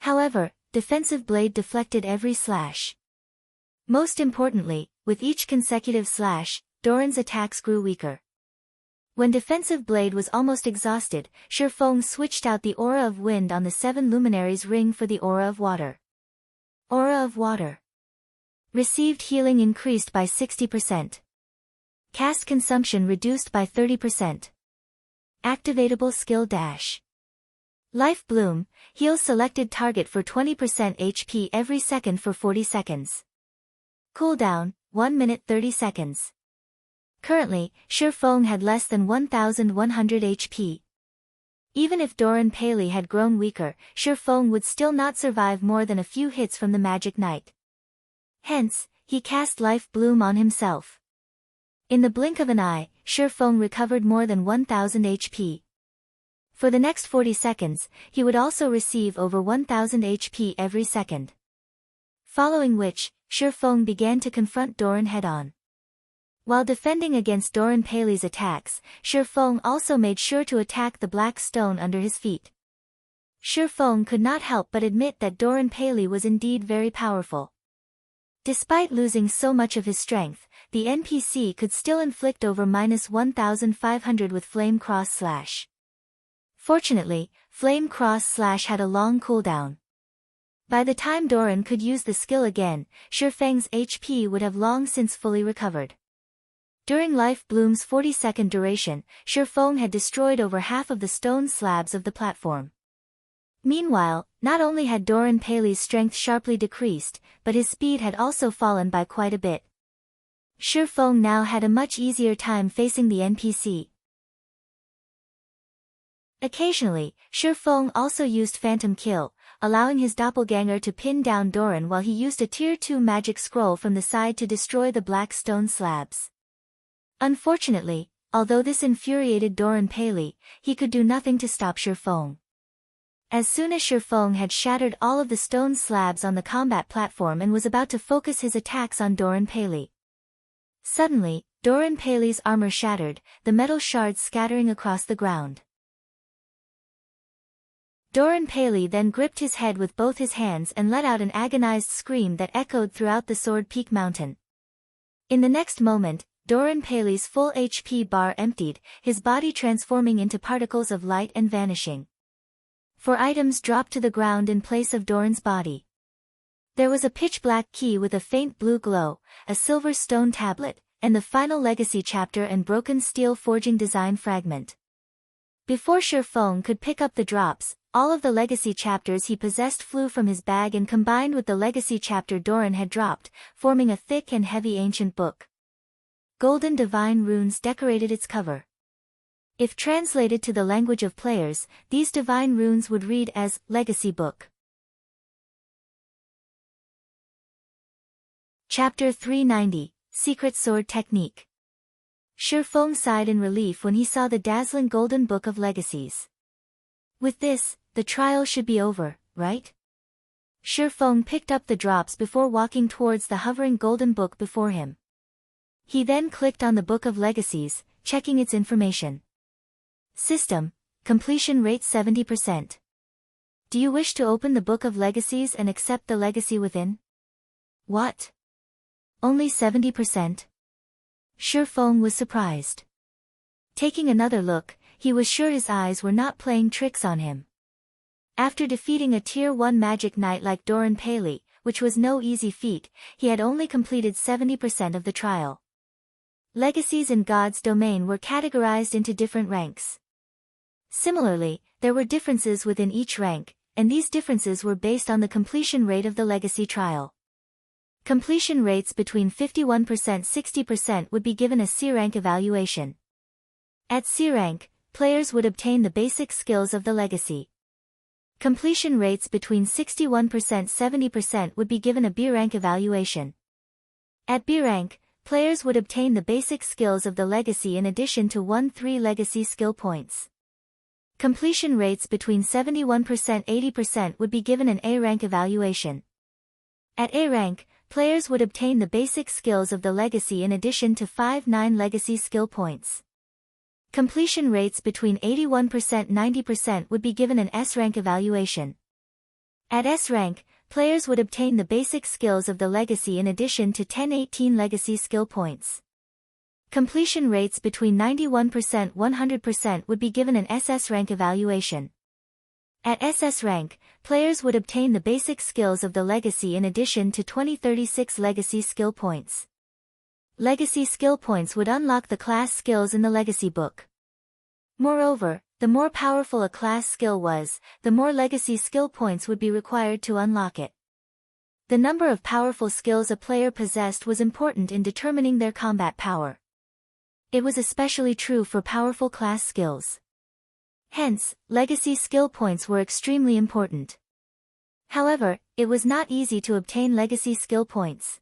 Speaker 1: However, Defensive Blade deflected every slash. Most importantly, with each consecutive slash, Doran's attacks grew weaker. When Defensive Blade was almost exhausted, Shifeng switched out the Aura of Wind on the 7 Luminaries ring for the Aura of Water. Aura of Water. Received healing increased by 60%. Cast consumption reduced by 30%. Activatable skill dash. Life Bloom, heals selected target for 20% HP every second for 40 seconds. Cooldown, 1 minute 30 seconds. Currently, Shifeng had less than 1100 HP. Even if Doran Paley had grown weaker, Shifeng would still not survive more than a few hits from the Magic Knight. Hence, he cast Life Bloom on himself. In the blink of an eye, Shifeng recovered more than 1000 HP. For the next 40 seconds, he would also receive over 1000 HP every second. Following which, Shifeng began to confront Doran head-on. While defending against Doran Paley's attacks, Shifeng also made sure to attack the black stone under his feet. Shifeng could not help but admit that Doran Paley was indeed very powerful. Despite losing so much of his strength, the NPC could still inflict over -1500 with Flame Cross Slash. Fortunately, Flame Cross Slash had a long cooldown. By the time Doran could use the skill again, Shifeng's HP would have long since fully recovered. During Life Bloom's 40-second duration, Shifeng had destroyed over half of the stone slabs of the platform. Meanwhile, not only had Doran Paley's strength sharply decreased, but his speed had also fallen by quite a bit. Shifeng now had a much easier time facing the NPC. Occasionally, Shifeng also used Phantom Kill, allowing his doppelganger to pin down Doran while he used a Tier 2 magic scroll from the side to destroy the black stone slabs. Unfortunately, although this infuriated Doran Paley, he could do nothing to stop Shifeng. As soon as Shifeng had shattered all of the stone slabs on the combat platform and was about to focus his attacks on Doran Paley. Suddenly, Doran Paley's armor shattered, the metal shards scattering across the ground. Doran Paley then gripped his head with both his hands and let out an agonized scream that echoed throughout the Sword Peak Mountain. In the next moment, Doran Paley's full HP bar emptied, his body transforming into particles of light and vanishing. 4 items dropped to the ground in place of Doran's body. There was a pitch-black key with a faint blue glow, a silver stone tablet, and the final legacy chapter and broken steel forging design fragment. Before Shurfeng could pick up the drops, all of the legacy chapters he possessed flew from his bag and combined with the legacy chapter Doran had dropped, forming a thick and heavy ancient book. Golden divine runes decorated its cover. If translated to the language of players, these divine runes would read as Legacy Book. Chapter 390, Secret Sword Technique. Shurfeng sighed in relief when he saw the dazzling golden book of legacies. With this, the trial should be over, right? Shurfeng picked up the drops before walking towards the hovering golden book before him. He then clicked on the Book of Legacies, checking its information. System, completion rate 70%. Do you wish to open the Book of Legacies and accept the legacy within? What? Only 70%? Shurfeng was surprised. Taking another look, he was sure his eyes were not playing tricks on him. After defeating a Tier 1 magic knight like Doran Paley, which was no easy feat, he had only completed 70% of the trial. Legacies in God's domain were categorized into different ranks. Similarly, there were differences within each rank, and these differences were based on the completion rate of the legacy trial. Completion rates between 51%–60% would be given a C rank evaluation. At C rank, players would obtain the basic skills of the legacy. Completion rates between 61%–70% would be given a B rank evaluation. At B rank, players would obtain the basic skills of the legacy in addition to 1-3 legacy skill points. Completion rates between 71%–80% would be given an A rank evaluation. At A rank, players would obtain the basic skills of the legacy in addition to 5-9 legacy skill points. Completion rates between 81%–90% would be given an S rank evaluation. At S rank, players would obtain the basic skills of the legacy in addition to 10-18 legacy skill points. Completion rates between 91%–100% would be given an SS rank evaluation. At SS rank, players would obtain the basic skills of the legacy in addition to 20-36 legacy skill points. Legacy skill points would unlock the class skills in the legacy book. Moreover, the more powerful a class skill was, the more legacy skill points would be required to unlock it. The number of powerful skills a player possessed was important in determining their combat power. It was especially true for powerful class skills. Hence, legacy skill points were extremely important. However, it was not easy to obtain legacy skill points.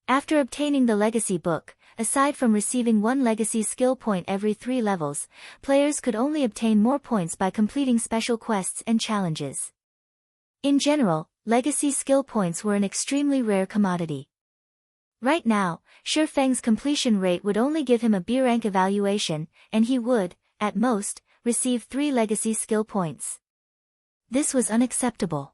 Speaker 1: After obtaining the legacy book, aside from receiving one legacy skill point every 3 levels, players could only obtain more points by completing special quests and challenges. In general, legacy skill points were an extremely rare commodity. Right now, Shurfeng's completion rate would only give him a B rank evaluation, and he would, at most, receive 3 legacy skill points. This was unacceptable.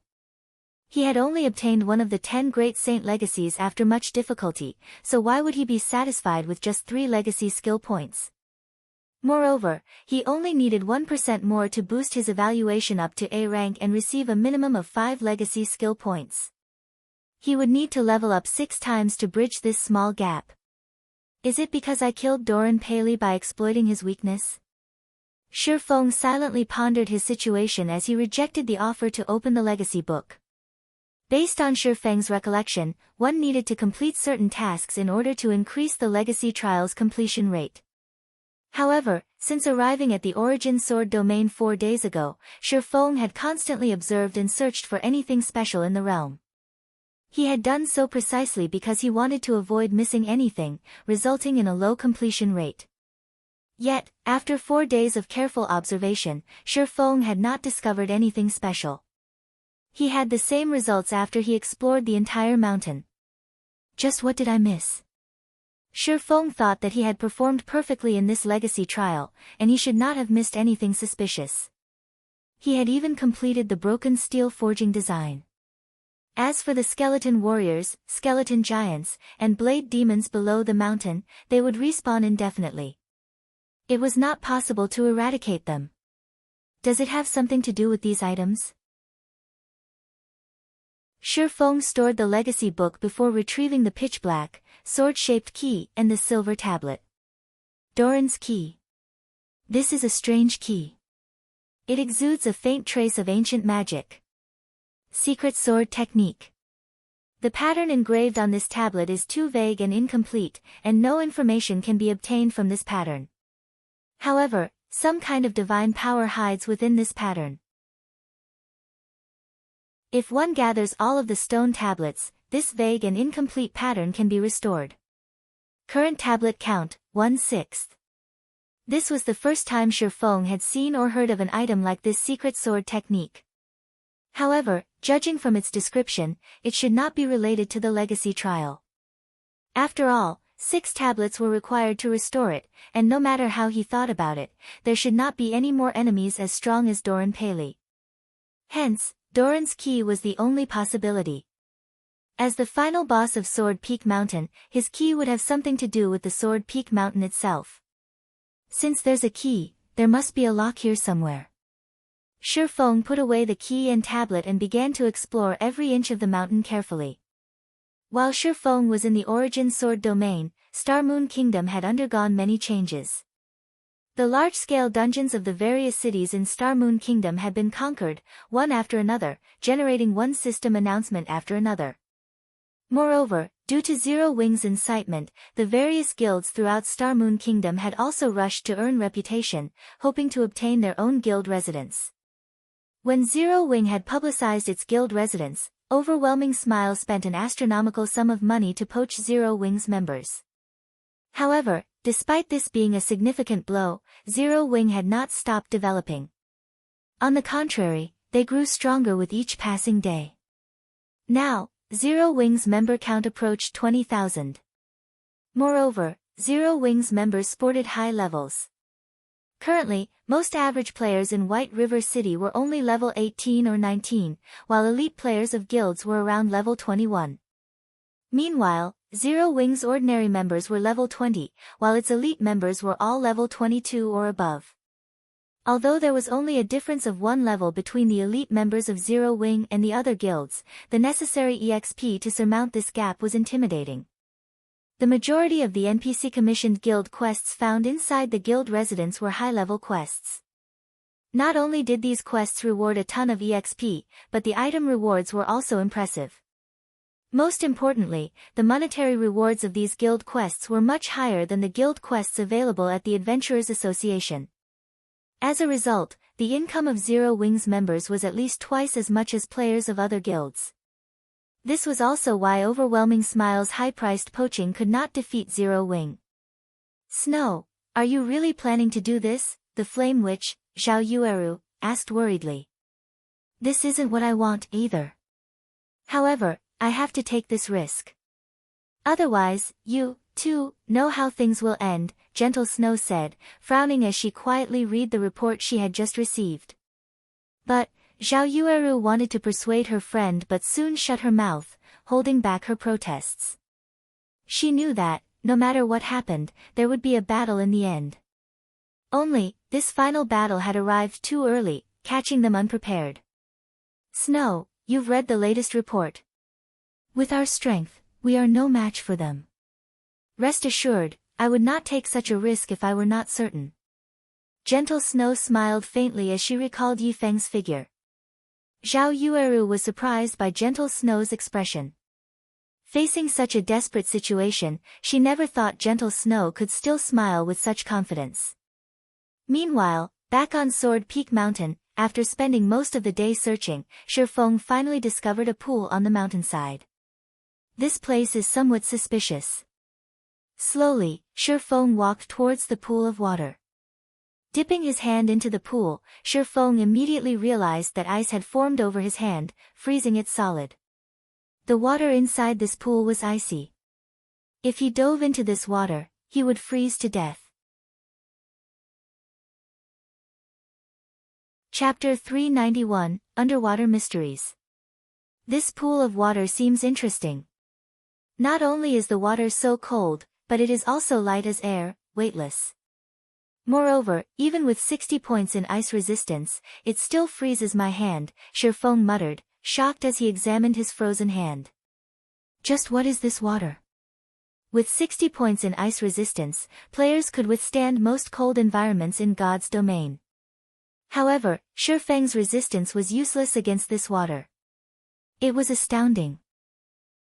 Speaker 1: He had only obtained one of the 10 Great Saint legacies after much difficulty, so why would he be satisfied with just 3 legacy skill points? Moreover, he only needed 1% more to boost his evaluation up to A rank and receive a minimum of 5 legacy skill points. He would need to level up 6 times to bridge this small gap. Is it because I killed Doran Paley by exploiting his weakness? Shurfeng silently pondered his situation as he rejected the offer to open the legacy book. Based on Shurfeng's recollection, one needed to complete certain tasks in order to increase the legacy trial's completion rate. However, since arriving at the Origin Sword domain 4 days ago, Shurfeng had constantly observed and searched for anything special in the realm. He had done so precisely because he wanted to avoid missing anything, resulting in a low completion rate. Yet, after 4 days of careful observation, Shurfeng had not discovered anything special. He had the same results after he explored the entire mountain. Just what did I miss? Shurfeng thought that he had performed perfectly in this legacy trial, and he should not have missed anything suspicious. He had even completed the broken steel forging design. As for the skeleton warriors, skeleton giants, and blade demons below the mountain, they would respawn indefinitely. It was not possible to eradicate them. Does it have something to do with these items? Shurfeng stored the legacy book before retrieving the pitch-black, sword-shaped key and the silver tablet. Doran's key. This is a strange key. It exudes a faint trace of ancient magic. Secret sword technique. The pattern engraved on this tablet is too vague and incomplete, and no information can be obtained from this pattern. However, some kind of divine power hides within this pattern. If one gathers all of the stone tablets, this vague and incomplete pattern can be restored. Current tablet count, 1/6. This was the first time Shifeng had seen or heard of an item like this secret sword technique. However, judging from its description, it should not be related to the legacy trial. After all, 6 tablets were required to restore it, and no matter how he thought about it, there should not be any more enemies as strong as Doran Paley. Hence, Doran's key was the only possibility. As the final boss of Sword Peak Mountain, his key would have something to do with the Sword Peak Mountain itself. Since there's a key, there must be a lock here somewhere. Shifeng put away the key and tablet and began to explore every inch of the mountain carefully. While Shifeng was in the Origin Sword domain, Star Moon Kingdom had undergone many changes. The large-scale dungeons of the various cities in Star Moon Kingdom had been conquered, one after another, generating one system announcement after another. Moreover, due to Zero Wing's incitement, the various guilds throughout Star Moon Kingdom had also rushed to earn reputation, hoping to obtain their own guild residence. When Zero Wing had publicized its guild residence, Overwhelming Smile spent an astronomical sum of money to poach Zero Wing's members. However, despite this being a significant blow, Zero Wing had not stopped developing. On the contrary, they grew stronger with each passing day. Now, Zero Wing's member count approached 20,000. Moreover, Zero Wing's members sported high levels. Currently, most average players in White River City were only level 18 or 19, while elite players of guilds were around level 21. Meanwhile, Zero Wing's ordinary members were level 20, while its elite members were all level 22 or above. Although there was only a difference of 1 level between the elite members of Zero Wing and the other guilds, the necessary EXP to surmount this gap was intimidating. The majority of the NPC-commissioned guild quests found inside the guild residence were high-level quests. Not only did these quests reward a ton of EXP, but the item rewards were also impressive. Most importantly, the monetary rewards of these guild quests were much higher than the guild quests available at the Adventurers Association. As a result, the income of Zero Wing's members was at least twice as much as players of other guilds. This was also why Overwhelming Smile's high-priced poaching could not defeat Zero Wing. "Snow, are you really planning to do this?" the Flame Witch, Zhao Yueru, asked worriedly. "This isn't what I want either. However, I have to take this risk. Otherwise, you, too, know how things will end," Gentle Snow said, frowning as she quietly read the report she had just received. But, Zhao Yueru wanted to persuade her friend but soon shut her mouth, holding back her protests. She knew that, no matter what happened, there would be a battle in the end. Only, this final battle had arrived too early, catching them unprepared. "Snow, you've read the latest report. With our strength, we are no match for them. Rest assured, I would not take such a risk if I were not certain." Gentle Snow smiled faintly as she recalled Yifeng's figure. Zhao Yueru was surprised by Gentle Snow's expression. Facing such a desperate situation, she never thought Gentle Snow could still smile with such confidence. Meanwhile, back on Sword Peak Mountain, after spending most of the day searching, Shifeng finally discovered a pool on the mountainside. This place is somewhat suspicious. Slowly, Shifeng walked towards the pool of water. Dipping his hand into the pool, Shifeng immediately realized that ice had formed over his hand, freezing it solid. The water inside this pool was icy. If he dove into this water, he would freeze to death. Chapter 391, Underwater Mysteries. This pool of water seems interesting. Not only is the water so cold, but it is also light as air, weightless. Moreover, even with 60 points in ice resistance, it still freezes my hand, Shifeng muttered, shocked as he examined his frozen hand. Just what is this water? With 60 points in ice resistance, players could withstand most cold environments in God's domain. However, Shifeng's resistance was useless against this water. It was astounding.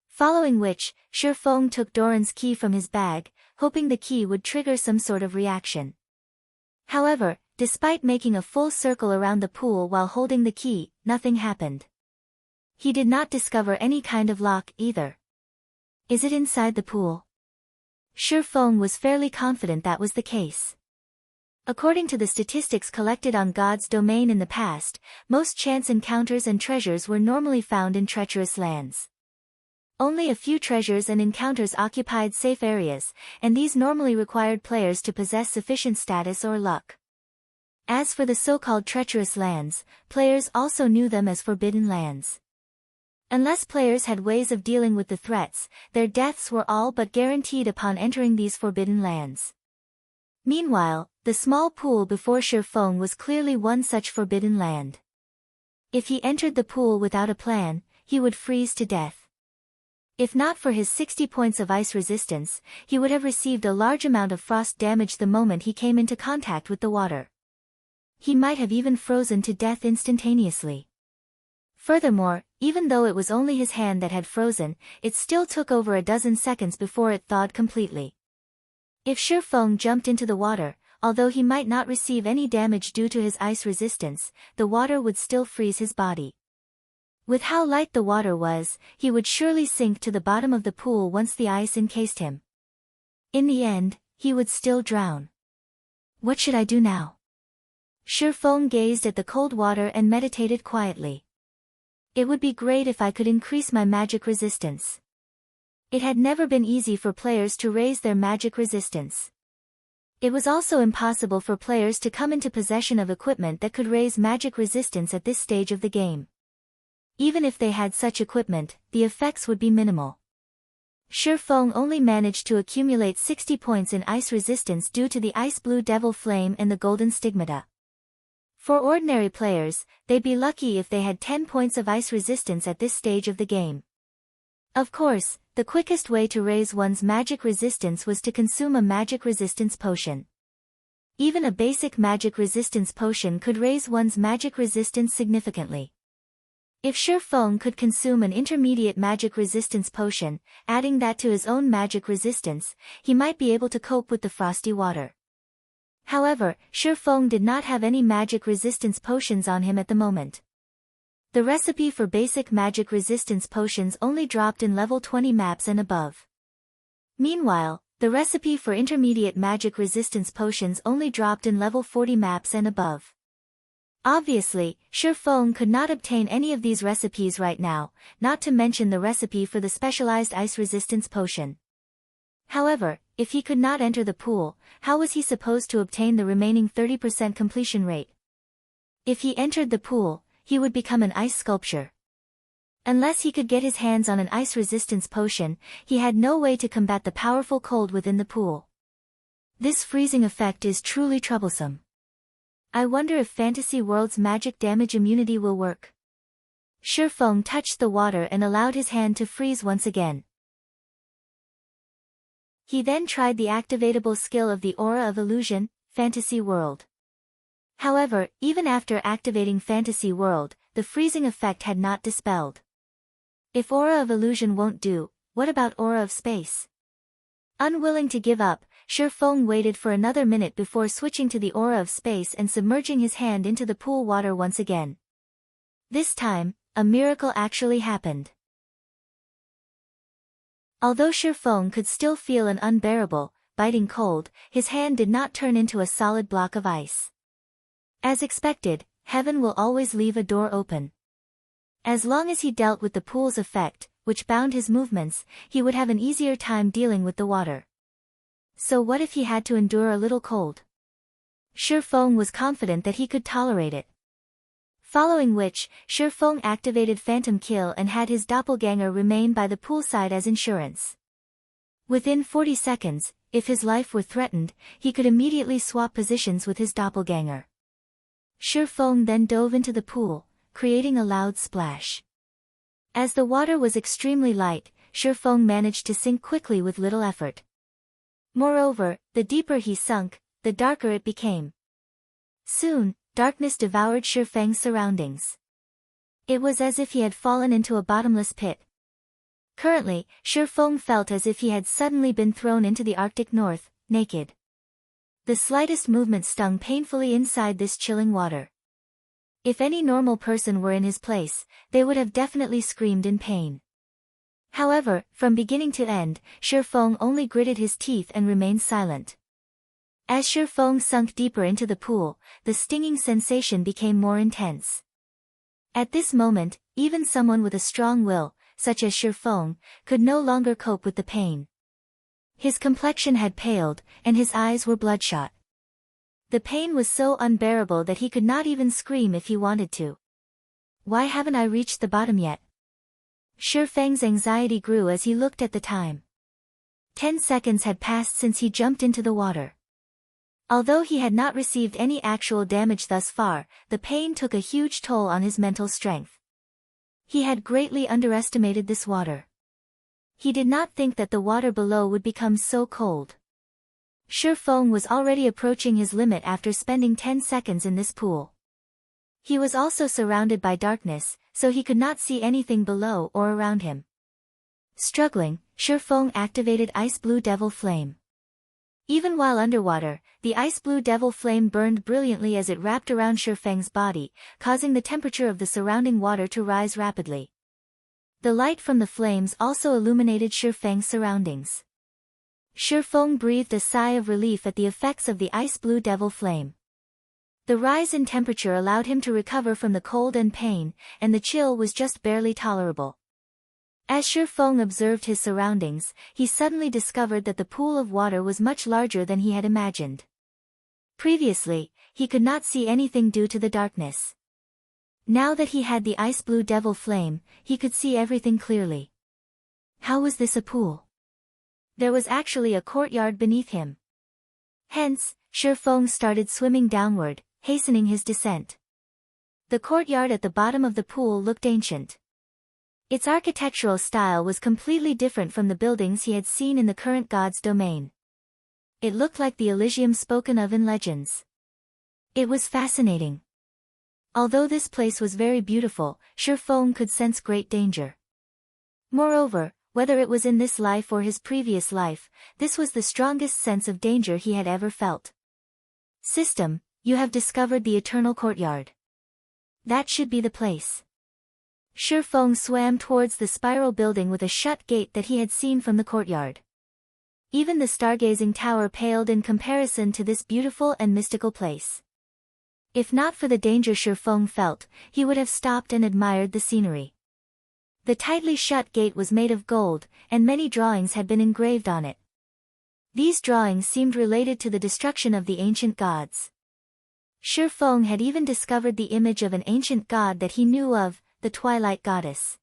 Speaker 1: Following which, Shifeng took Doran's key from his bag, hoping the key would trigger some sort of reaction. However, despite making a full circle around the pool while holding the key, nothing happened. He did not discover any kind of lock either. Is it inside the pool? Shifeng was fairly confident that was the case. According to the statistics collected on God's domain in the past, most chance encounters and treasures were normally found in treacherous lands. Only a few treasures and encounters occupied safe areas, and these normally required players to possess sufficient status or luck. As for the so-called treacherous lands, players also knew them as forbidden lands. Unless players had ways of dealing with the threats, their deaths were all but guaranteed upon entering these forbidden lands. Meanwhile, the small pool before Shifeng was clearly one such forbidden land. If he entered the pool without a plan, he would freeze to death. If not for his 60 points of ice resistance, he would have received a large amount of frost damage the moment he came into contact with the water. He might have even frozen to death instantaneously. Furthermore, even though it was only his hand that had frozen, it still took over a dozen seconds before it thawed completely. If Shifeng jumped into the water, although he might not receive any damage due to his ice resistance, the water would still freeze his body. With how light the water was, he would surely sink to the bottom of the pool once the ice encased him. In the end, he would still drown. What should I do now? Shifeng gazed at the cold water and meditated quietly. It would be great if I could increase my magic resistance. It had never been easy for players to raise their magic resistance. It was also impossible for players to come into possession of equipment that could raise magic resistance at this stage of the game. Even if they had such equipment, the effects would be minimal. Shifeng only managed to accumulate 60 points in ice resistance due to the ice blue devil flame and the golden stigmata. For ordinary players, they'd be lucky if they had 10 points of ice resistance at this stage of the game. Of course, the quickest way to raise one's magic resistance was to consume a magic resistance potion. Even a basic magic resistance potion could raise one's magic resistance significantly. If Shifeng could consume an intermediate magic resistance potion, adding that to his own magic resistance, he might be able to cope with the frosty water. However, Shifeng did not have any magic resistance potions on him at the moment. The recipe for basic magic resistance potions only dropped in level 20 maps and above. Meanwhile, the recipe for intermediate magic resistance potions only dropped in level 40 maps and above. Obviously, Shifeng could not obtain any of these recipes right now, not to mention the recipe for the specialized ice resistance potion. However, if he could not enter the pool, how was he supposed to obtain the remaining 30% completion rate? If he entered the pool, he would become an ice sculpture. Unless he could get his hands on an ice resistance potion, he had no way to combat the powerful cold within the pool. This freezing effect is truly troublesome. I wonder if Fantasy World's magic damage immunity will work. Shifeng touched the water and allowed his hand to freeze once again. He then tried the activatable skill of the Aura of Illusion, Fantasy World. However, even after activating Fantasy World, the freezing effect had not dispelled. If Aura of Illusion won't do, what about Aura of Space? Unwilling to give up, Shifeng waited for another minute before switching to the Aura of Space and submerging his hand into the pool water once again. This time, a miracle actually happened. Although Shifeng could still feel an unbearable, biting cold, his hand did not turn into a solid block of ice. As expected, heaven will always leave a door open. As long as he dealt with the pool's effect, which bound his movements, he would have an easier time dealing with the water. So what if he had to endure a little cold? Shifeng was confident that he could tolerate it. Following which, Shifeng activated Phantom Kill and had his doppelganger remain by the poolside as insurance. Within 40 seconds, if his life were threatened, he could immediately swap positions with his doppelganger. Shifeng then dove into the pool, creating a loud splash. As the water was extremely light, Shifeng managed to sink quickly with little effort. Moreover, the deeper he sunk, the darker it became. Soon, darkness devoured Shi Feng's surroundings. It was as if he had fallen into a bottomless pit. Currently, Shi Feng felt as if he had suddenly been thrown into the Arctic North, naked. The slightest movement stung painfully inside this chilling water. If any normal person were in his place, they would have definitely screamed in pain. However, from beginning to end, Shi Feng only gritted his teeth and remained silent. As Shi Feng sunk deeper into the pool, the stinging sensation became more intense. At this moment, even someone with a strong will, such as Shi Feng, could no longer cope with the pain. His complexion had paled, and his eyes were bloodshot. The pain was so unbearable that he could not even scream if he wanted to. Why haven't I reached the bottom yet? Shi Feng's anxiety grew as he looked at the time. 10 seconds had passed since he jumped into the water. Although he had not received any actual damage thus far, the pain took a huge toll on his mental strength. He had greatly underestimated this water. He did not think that the water below would become so cold. Shi Feng was already approaching his limit after spending 10 seconds in this pool. He was also surrounded by darkness, so he could not see anything below or around him. Struggling, Shi Feng activated Ice Blue Devil Flame. Even while underwater, the Ice Blue Devil Flame burned brilliantly as it wrapped around Shi Feng's body, causing the temperature of the surrounding water to rise rapidly. The light from the flames also illuminated Shi Feng's surroundings. Shi Feng breathed a sigh of relief at the effects of the Ice Blue Devil Flame. The rise in temperature allowed him to recover from the cold and pain, and the chill was just barely tolerable. As Shi Feng observed his surroundings, he suddenly discovered that the pool of water was much larger than he had imagined. Previously, he could not see anything due to the darkness. Now that he had the Ice Blue Devil Flame, he could see everything clearly. How was this a pool? There was actually a courtyard beneath him. Hence, Shi Feng started swimming downward, hastening his descent. The courtyard at the bottom of the pool looked ancient. Its architectural style was completely different from the buildings he had seen in the current god's domain. It looked like the Elysium spoken of in legends. It was fascinating. Although this place was very beautiful, Shi Feng could sense great danger. Moreover, whether it was in this life or his previous life, this was the strongest sense of danger he had ever felt. System, you have discovered the Eternal Courtyard. That should be the place. Shi Feng swam towards the spiral building with a shut gate that he had seen from the courtyard. Even the stargazing tower paled in comparison to this beautiful and mystical place. If not for the danger Shi Feng felt, he would have stopped and admired the scenery. The tightly shut gate was made of gold, and many drawings had been engraved on it. These drawings seemed related to the destruction of the ancient gods. Shi Feng had even discovered the image of an ancient god that he knew of, the Twilight Goddess.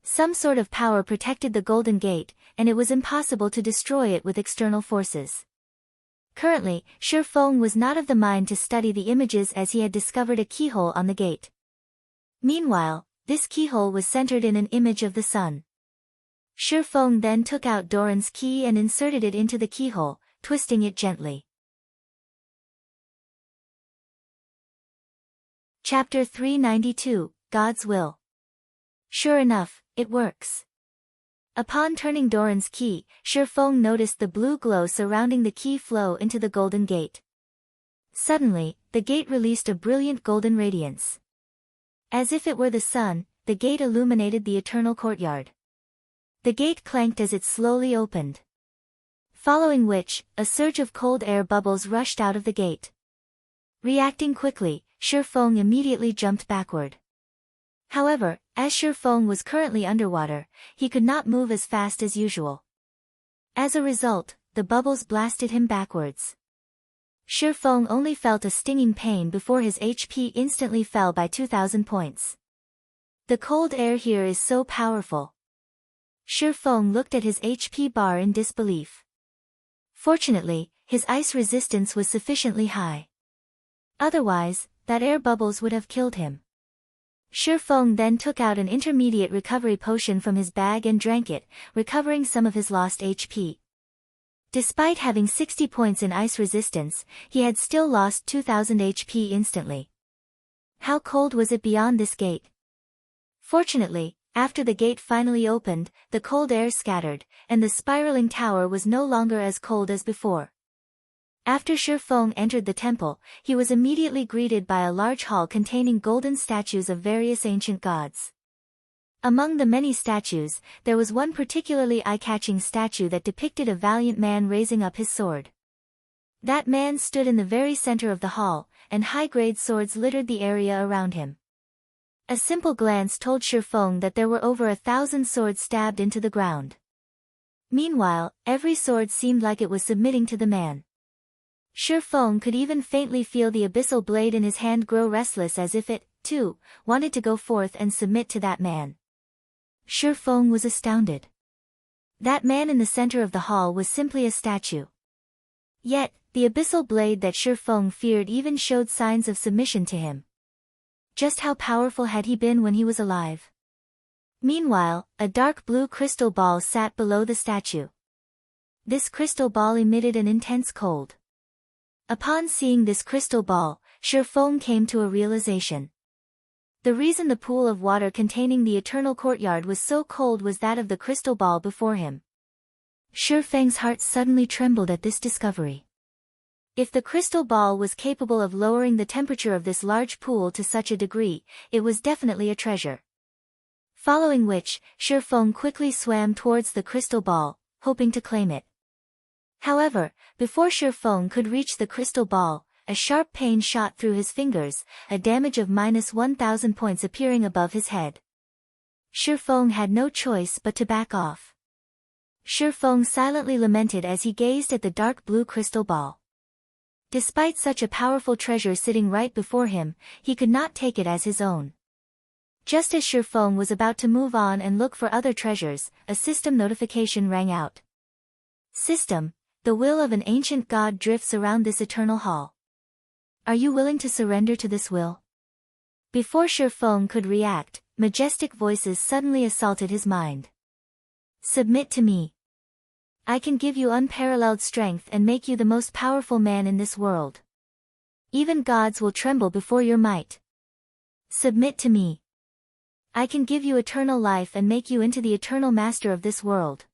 Speaker 1: Some sort of power protected the Golden Gate, and it was impossible to destroy it with external forces. Currently, Shi Feng was not of the mind to study the images as he had discovered a keyhole on the gate. Meanwhile, this keyhole was centered in an image of the sun. Shi Feng then took out Doran's key and inserted it into the keyhole, twisting it gently. Chapter 392, God's Will. Sure enough, it works. Upon turning Doran's key, Shi Feng noticed the blue glow surrounding the key flow into the Golden Gate. Suddenly, the gate released a brilliant golden radiance. As if it were the sun, the gate illuminated the Eternal Courtyard. The gate clanked as it slowly opened. Following which, a surge of cold air bubbles rushed out of the gate. Reacting quickly, Shi Feng immediately jumped backward. However, as Shi Feng was currently underwater, he could not move as fast as usual. As a result, the bubbles blasted him backwards. Shi Feng only felt a stinging pain before his HP instantly fell by 2,000 points. The cold air here is so powerful. Shi Feng looked at his HP bar in disbelief. Fortunately, his ice resistance was sufficiently high. Otherwise, that air bubbles would have killed him. Shi Feng then took out an intermediate recovery potion from his bag and drank it, recovering some of his lost HP. Despite having 60 points in ice resistance, he had still lost 2000 HP instantly. How cold was it beyond this gate? Fortunately, after the gate finally opened, the cold air scattered, and the spiraling tower was no longer as cold as before. After Shifeng entered the temple, he was immediately greeted by a large hall containing golden statues of various ancient gods. Among the many statues, there was one particularly eye-catching statue that depicted a valiant man raising up his sword. That man stood in the very center of the hall, and high-grade swords littered the area around him. A simple glance told Shifeng that there were over 1,000 swords stabbed into the ground. Meanwhile, every sword seemed like it was submitting to the man. Shifeng could even faintly feel the abyssal blade in his hand grow restless as if it, too, wanted to go forth and submit to that man. Shifeng was astounded. That man in the center of the hall was simply a statue. Yet, the abyssal blade that Shifeng feared even showed signs of submission to him. Just how powerful had he been when he was alive? Meanwhile, a dark blue crystal ball sat below the statue. This crystal ball emitted an intense cold. Upon seeing this crystal ball, Shifeng came to a realization. The reason the pool of water containing the eternal courtyard was so cold was that of the crystal ball before him. Shifeng's heart suddenly trembled at this discovery. If the crystal ball was capable of lowering the temperature of this large pool to such a degree, it was definitely a treasure. Following which, Shifeng quickly swam towards the crystal ball, hoping to claim it. However, before Shifeng could reach the crystal ball, a sharp pain shot through his fingers, a damage of -1,000 points appearing above his head. Shifeng had no choice but to back off. Shifeng silently lamented as he gazed at the dark blue crystal ball. Despite such a powerful treasure sitting right before him, he could not take it as his own. Just as Shifeng was about to move on and look for other treasures, a system notification rang out. System, the will of an ancient god drifts around this eternal hall. Are you willing to surrender to this will? Before Shifeng could react, majestic voices suddenly assaulted his mind. Submit to me. I can give you unparalleled strength and make you the most powerful man in this world. Even gods will tremble before your might. Submit to me. I can give you eternal life and make you into the eternal master of this world.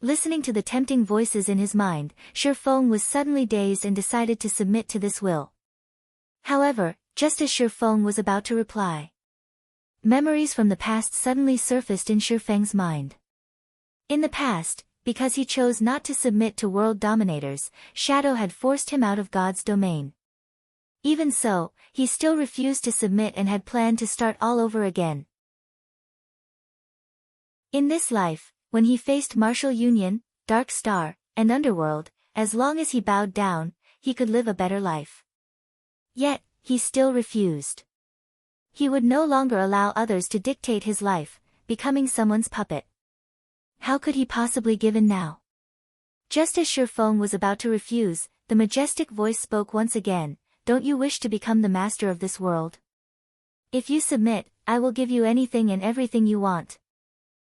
Speaker 1: Listening to the tempting voices in his mind, Shifeng was suddenly dazed and decided to submit to this will. However, just as Shifeng was about to reply, memories from the past suddenly surfaced in Shifeng's mind. In the past, because he chose not to submit to world dominators, Shadow had forced him out of God's domain. Even so, he still refused to submit and had planned to start all over again. In this life, when he faced Martial Union, Dark Star, and Underworld, as long as he bowed down, he could live a better life. Yet, he still refused. He would no longer allow others to dictate his life, becoming someone's puppet. How could he possibly give in now? Just as Shifeng was about to refuse, the majestic voice spoke once again, "Don't you wish to become the master of this world? If you submit, I will give you anything and everything you want.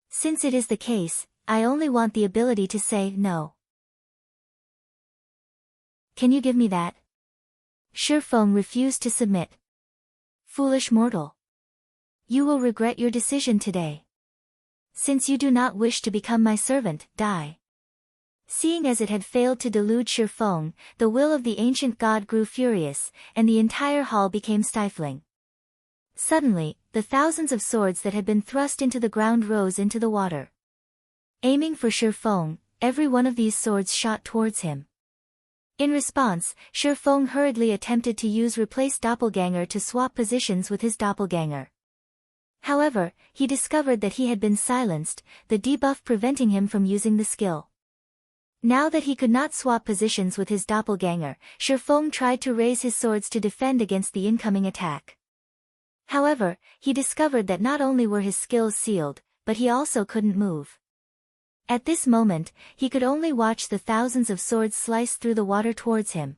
Speaker 1: Since it is the case, I only want the ability to say no. Can you give me that?" Shifeng refused to submit. Foolish mortal. You will regret your decision today. Since you do not wish to become my servant, die. Seeing as it had failed to delude Shifeng, the will of the ancient god grew furious, and the entire hall became stifling. Suddenly, the thousands of swords that had been thrust into the ground rose into the water. Aiming for Shifeng, every one of these swords shot towards him. In response, Shifeng hurriedly attempted to use Replace Doppelganger to swap positions with his doppelganger. However, he discovered that he had been silenced, the debuff preventing him from using the skill. Now that he could not swap positions with his doppelganger, Shifeng tried to raise his swords to defend against the incoming attack. However, he discovered that not only were his skills sealed, but he also couldn't move. At this moment, he could only watch the thousands of swords slice through the water towards him.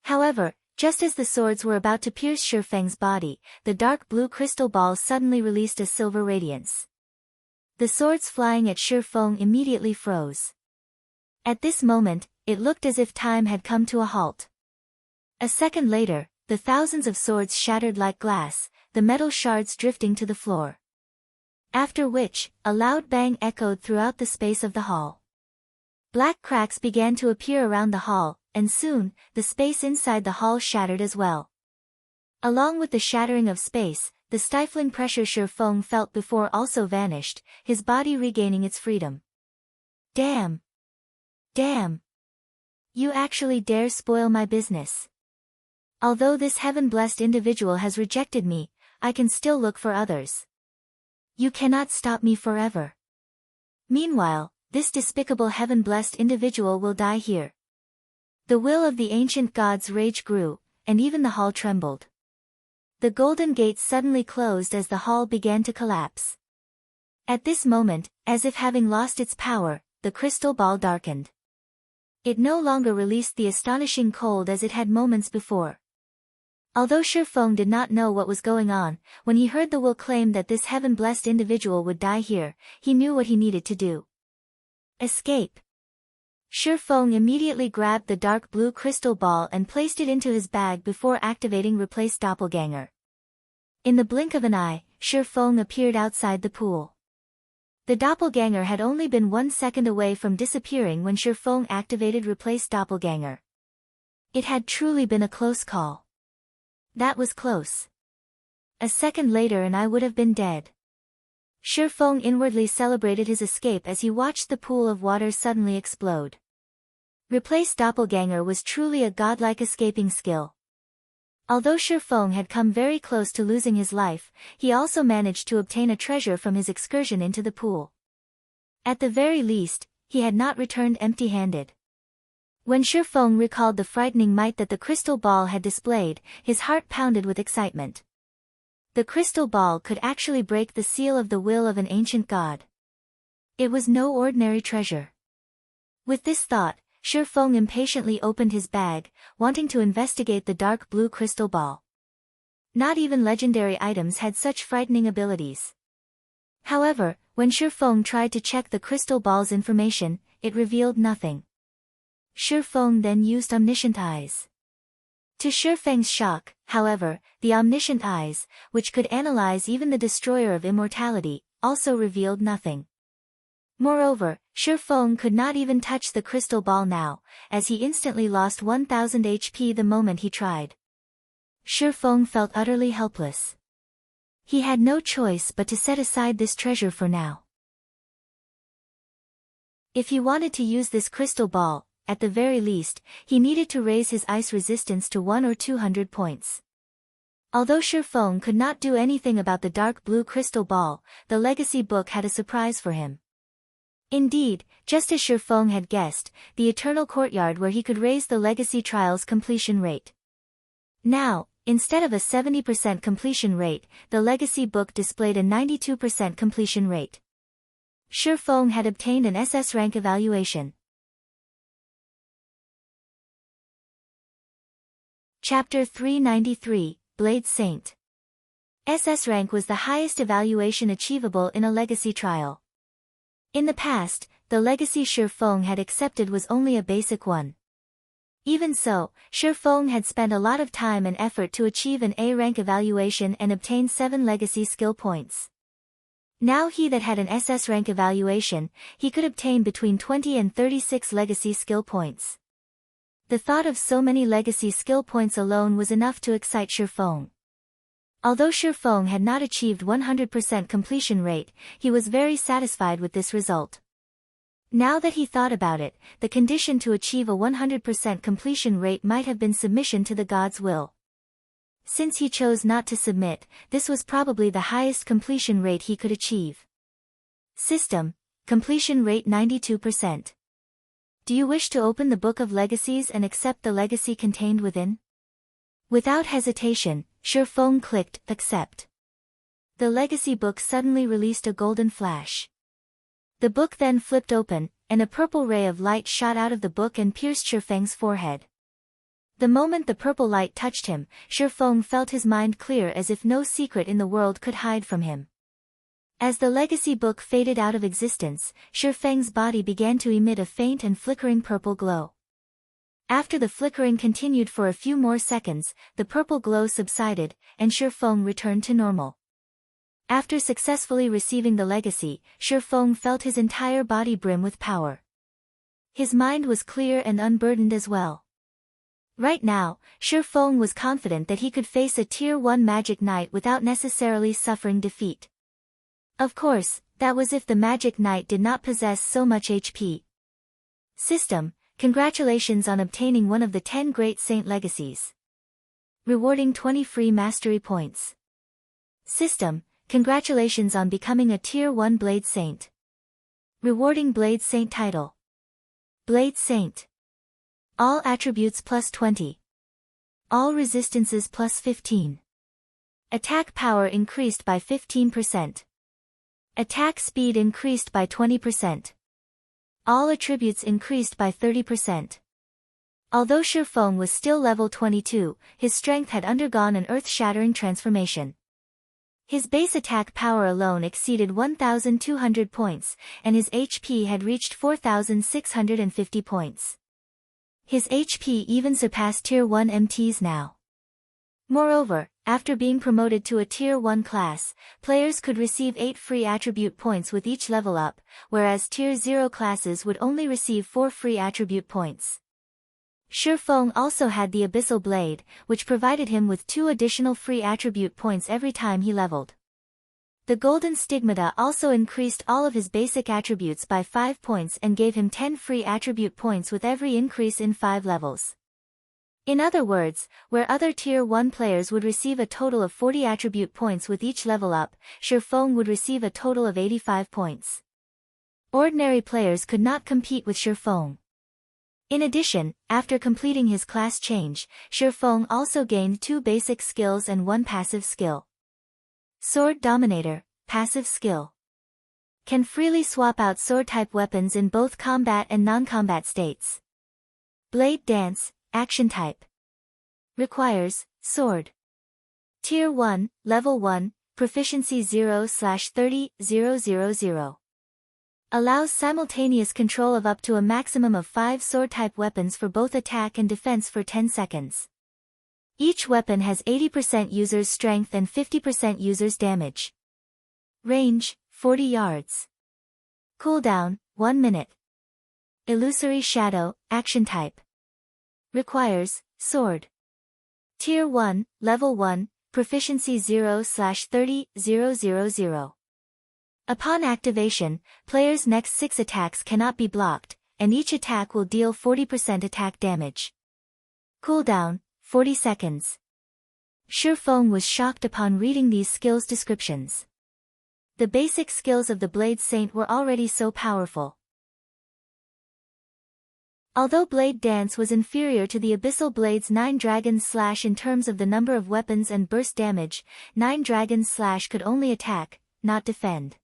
Speaker 1: However, just as the swords were about to pierce Shifeng's body, the dark blue crystal ball suddenly released a silver radiance. The swords flying at Shifeng immediately froze. At this moment, it looked as if time had come to a halt. A second later, the thousands of swords shattered like glass, the metal shards drifting to the floor. After which, a loud bang echoed throughout the space of the hall. Black cracks began to appear around the hall, and soon, the space inside the hall shattered as well. Along with the shattering of space, the stifling pressure Shifeng felt before also vanished, his body regaining its freedom. Damn! Damn! You actually dare spoil my business. Although this heaven-blessed individual has rejected me, I can still look for others. You cannot stop me forever. Meanwhile, this despicable heaven-blessed individual will die here. The will of the ancient god's rage grew, and even the hall trembled. The golden gates suddenly closed as the hall began to collapse. At this moment, as if having lost its power, the crystal ball darkened. It no longer released the astonishing cold as it had moments before. Although Shifeng did not know what was going on, when he heard the will claim that this heaven-blessed individual would die here, he knew what he needed to do. Escape. Shifeng immediately grabbed the dark blue crystal ball and placed it into his bag before activating Replace Doppelganger. In the blink of an eye, Shifeng appeared outside the pool. The doppelganger had only been 1 second away from disappearing when Shifeng activated Replace Doppelganger. It had truly been a close call. That was close. A second later and I would have been dead. Shifeng inwardly celebrated his escape as he watched the pool of water suddenly explode. Replace Doppelganger was truly a godlike escaping skill. Although Shifeng had come very close to losing his life, he also managed to obtain a treasure from his excursion into the pool. At the very least, he had not returned empty-handed. When Shifeng recalled the frightening might that the crystal ball had displayed, his heart pounded with excitement. The crystal ball could actually break the seal of the will of an ancient god. It was no ordinary treasure. With this thought, Shifeng impatiently opened his bag, wanting to investigate the dark blue crystal ball. Not even legendary items had such frightening abilities. However, when Shifeng tried to check the crystal ball's information, it revealed nothing. Shifeng then used Omniscient Eyes. To Shifeng's shock, however, the Omniscient Eyes, which could analyze even the destroyer of immortality, also revealed nothing. Moreover, Shifeng could not even touch the crystal ball now, as he instantly lost 1000 HP the moment he tried. Shifeng felt utterly helpless. He had no choice but to set aside this treasure for now. If he wanted to use this crystal ball, at the very least, he needed to raise his ice resistance to 100 or 200 points. Although Shifeng could not do anything about the dark blue crystal ball, the legacy book had a surprise for him. Indeed, just as Shifeng had guessed, the eternal courtyard where he could raise the legacy trial's completion rate. Now, instead of a 70% completion rate, the legacy book displayed a 92% completion rate. Shifeng had obtained an SS rank evaluation. Chapter 393, Blade Saint. SS rank was the highest evaluation achievable in a legacy trial. In the past, the legacy Shifeng had accepted was only a basic one. Even so, Shifeng had spent a lot of time and effort to achieve an A rank evaluation and obtain 7 legacy skill points. Now he that had an SS rank evaluation, he could obtain between 20 and 36 legacy skill points. The thought of so many legacy skill points alone was enough to excite Shifeng. Although Shifeng had not achieved 100% completion rate, he was very satisfied with this result. Now that he thought about it, the condition to achieve a 100% completion rate might have been submission to the god's will. Since he chose not to submit, this was probably the highest completion rate he could achieve. System, completion rate 92%. Do you wish to open the Book of Legacies and accept the legacy contained within? Without hesitation, Shifeng clicked Accept. The legacy book suddenly released a golden flash. The book then flipped open, and a purple ray of light shot out of the book and pierced Shifeng's forehead. The moment the purple light touched him, Shifeng felt his mind clear as if no secret in the world could hide from him. As the legacy book faded out of existence, Shifeng's body began to emit a faint and flickering purple glow. After the flickering continued for a few more seconds, the purple glow subsided, and Shifeng returned to normal. After successfully receiving the legacy, Shifeng felt his entire body brim with power. His mind was clear and unburdened as well. Right now, Shifeng was confident that he could face a Tier 1 Magic Knight without necessarily suffering defeat. Of course, that was if the Magic Knight did not possess so much HP. System: congratulations on obtaining one of the 10 Great Saint Legacies. Rewarding 20 free mastery points. System: congratulations on becoming a Tier 1 Blade Saint. Rewarding Blade Saint title. Blade Saint. All attributes plus 20. All resistances plus 15. Attack power increased by 15%. Attack speed increased by 20%. All attributes increased by 30%. Although Shifeng was still level 22, his strength had undergone an earth-shattering transformation. His base attack power alone exceeded 1,200 points, and his HP had reached 4,650 points. His HP even surpassed Tier 1 MTs now. Moreover, after being promoted to a Tier 1 class, players could receive 8 free attribute points with each level up, whereas Tier 0 classes would only receive 4 free attribute points. Shifeng also had the Abyssal Blade, which provided him with 2 additional free attribute points every time he leveled. The Golden Stigmata also increased all of his basic attributes by 5 points and gave him 10 free attribute points with every increase in 5 levels. In other words, where other Tier 1 players would receive a total of 40 attribute points with each level up, Shifeng would receive a total of 85 points. Ordinary players could not compete with Shifeng. In addition, after completing his class change, Shifeng also gained 2 basic skills and 1 passive skill. Sword Dominator, passive skill. Can freely swap out sword-type weapons in both combat and non-combat states. Blade Dance, action type. Requires, sword. Tier 1, Level 1, Proficiency 0/30,000. Allows simultaneous control of up to a maximum of 5 sword-type weapons for both attack and defense for 10 seconds. Each weapon has 80% user's strength and 50% user's damage. Range, 40 yards. Cooldown, 1 minute. Illusory Shadow, action type. Requires, sword. Tier 1, Level 1, Proficiency 0/30,000. Upon activation, players' next 6 attacks cannot be blocked, and each attack will deal 40% attack damage. Cooldown, 40 seconds. Shifeng was shocked upon reading these skills descriptions. The basic skills of the Blade Saint were already so powerful. Although Blade Dance was inferior to the Abyssal Blade's 9 Dragon Slash in terms of the number of weapons and burst damage, 9 Dragon Slash could only attack, not defend.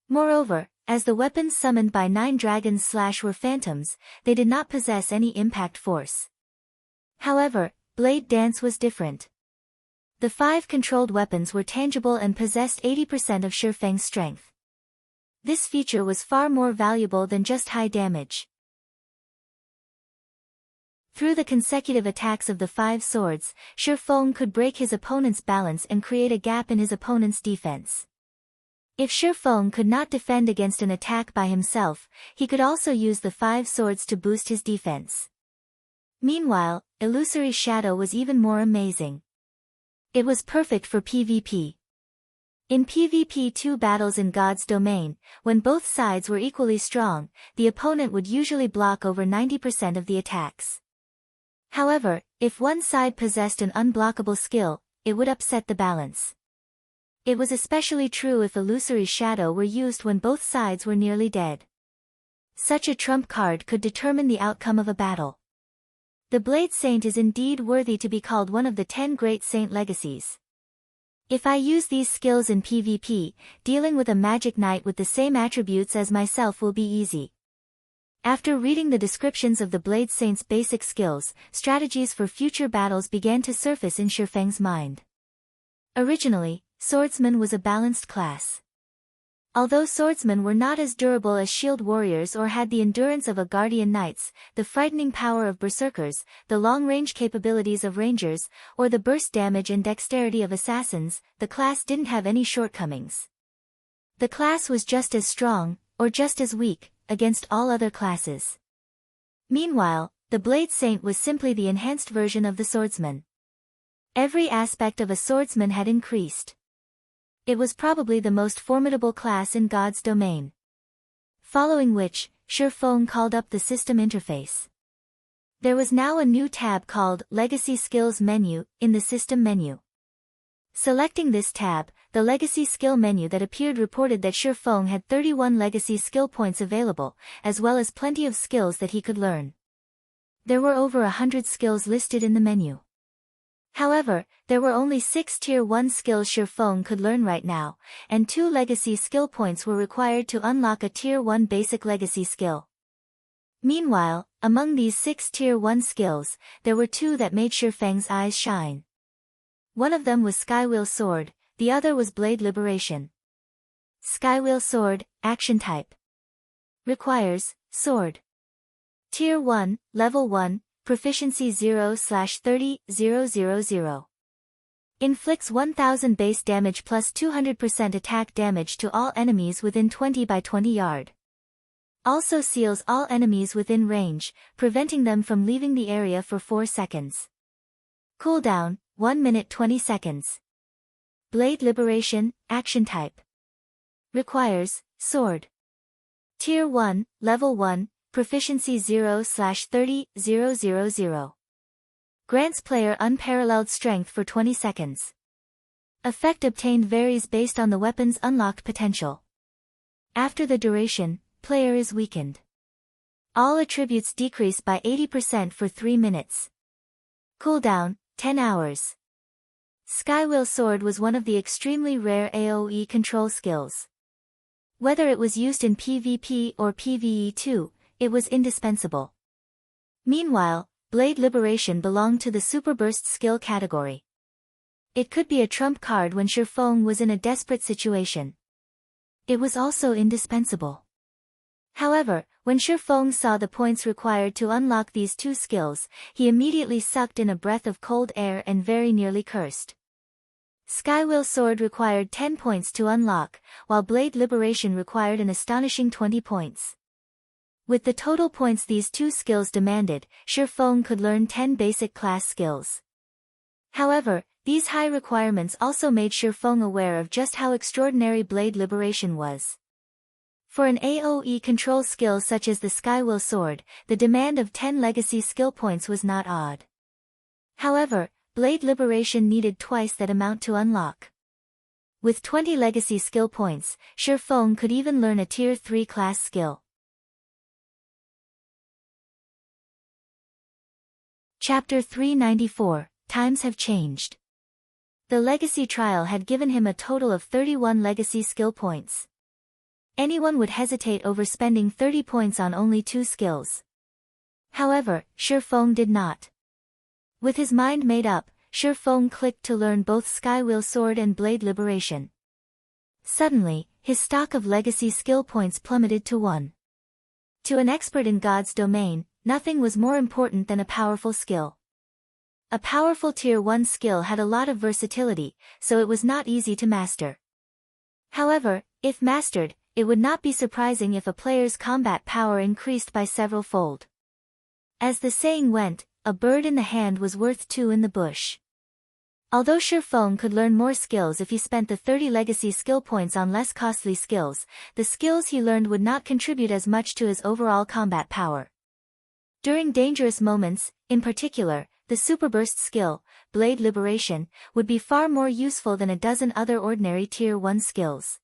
Speaker 1: Moreover, as the weapons summoned by 9 Dragon Slash were phantoms, they did not possess any impact force. However, Blade Dance was different. The 5 controlled weapons were tangible and possessed 80% of Shifeng's strength. This feature was far more valuable than just high damage. Through the consecutive attacks of the 5 swords, Shifeng could break his opponent's balance and create a gap in his opponent's defense. If Shifeng could not defend against an attack by himself, he could also use the 5 swords to boost his defense. Meanwhile, Illusory Shadow was even more amazing. It was perfect for PvP. In PvP 2 battles in God's domain, when both sides were equally strong, the opponent would usually block over 90% of the attacks. However, if one side possessed an unblockable skill, it would upset the balance. It was especially true if Illusory Shadow were used when both sides were nearly dead. Such a trump card could determine the outcome of a battle. The Blade Saint is indeed worthy to be called one of the 10 Great Saint Legacies. If I use these skills in PvP, dealing with a Magic Knight with the same attributes as myself will be easy. After reading the descriptions of the Blade Saint's basic skills, strategies for future battles began to surface in Shifeng's mind. Originally, Swordsman was a balanced class. Although swordsmen were not as durable as shield warriors or had the endurance of a guardian knights, the frightening power of berserkers, the long-range capabilities of rangers, or the burst damage and dexterity of assassins, the class didn't have any shortcomings. The class was just as strong, or just as weak, against all other classes. Meanwhile, the Blade Saint was simply the enhanced version of the swordsman. Every aspect of a swordsman had increased. It was probably the most formidable class in God's domain. Following which, Shurfeng called up the system interface. There was now a new tab called Legacy Skills Menu in the system menu. Selecting this tab, the Legacy Skill menu that appeared reported that Shurfeng had 31 legacy skill points available, as well as plenty of skills that he could learn. There were over 100 skills listed in the menu. However, there were only 6 Tier 1 skills Shurfeng could learn right now, and 2 legacy skill points were required to unlock a Tier 1 basic legacy skill. Meanwhile, among these 6 Tier 1 skills, there were 2 that made Shurfeng's eyes shine. One of them was Skywheel Sword, the other was Blade Liberation. Skywheel Sword, Action Type. Requires, Sword. Tier 1, Level 1, Proficiency 0/30,000. Inflicts 1000 base damage plus 200% attack damage to all enemies within 20 by 20 yard. Also seals all enemies within range, preventing them from leaving the area for 4 seconds. Cooldown, 1 minute 20 seconds. Blade Liberation, Action Type. Requires, Sword. Tier 1, Level 1, Proficiency 0/30,000. Grants player unparalleled strength for 20 seconds. Effect obtained varies based on the weapon's unlocked potential. After the duration, player is weakened. All attributes decrease by 80% for 3 minutes. Cooldown, 10 hours. Skywheel Sword was one of the extremely rare AoE control skills. Whether it was used in PvP or PvE too, it was indispensable. Meanwhile, Blade Liberation belonged to the Super Burst skill category. It could be a trump card when Shurfeng was in a desperate situation. It was also indispensable. However, when Shurfeng saw the points required to unlock these 2 skills, he immediately sucked in a breath of cold air and very nearly cursed. Skywheel Sword required 10 points to unlock, while Blade Liberation required an astonishing 20 points. With the total points these 2 skills demanded, Shurfeng could learn 10 basic class skills. However, these high requirements also made Shurfeng aware of just how extraordinary Blade Liberation was. For an AoE control skill such as the Skywheel Sword, the demand of 10 legacy skill points was not odd. However, Blade Liberation needed twice that amount to unlock. With 20 legacy skill points, Shurfeng could even learn a Tier 3 class skill. Chapter 394, Times Have Changed. The Legacy Trial had given him a total of 31 legacy skill points. Anyone would hesitate over spending 30 points on only 2 skills. However, Shurfeng did not. With his mind made up, Shurfeng clicked to learn both Skywheel Sword and Blade Liberation. Suddenly, his stock of legacy skill points plummeted to 1. To an expert in God's domain, nothing was more important than a powerful skill. A powerful Tier 1 skill had a lot of versatility, so it was not easy to master. However, if mastered, it would not be surprising if a player's combat power increased by several fold. As the saying went, a bird in the hand was worth 2 in the bush. Although Shurfeng could learn more skills if he spent the 30 legacy skill points on less costly skills, the skills he learned would not contribute as much to his overall combat power. During dangerous moments, in particular, the Super Burst skill, Blade Liberation, would be far more useful than a dozen other ordinary Tier 1 skills.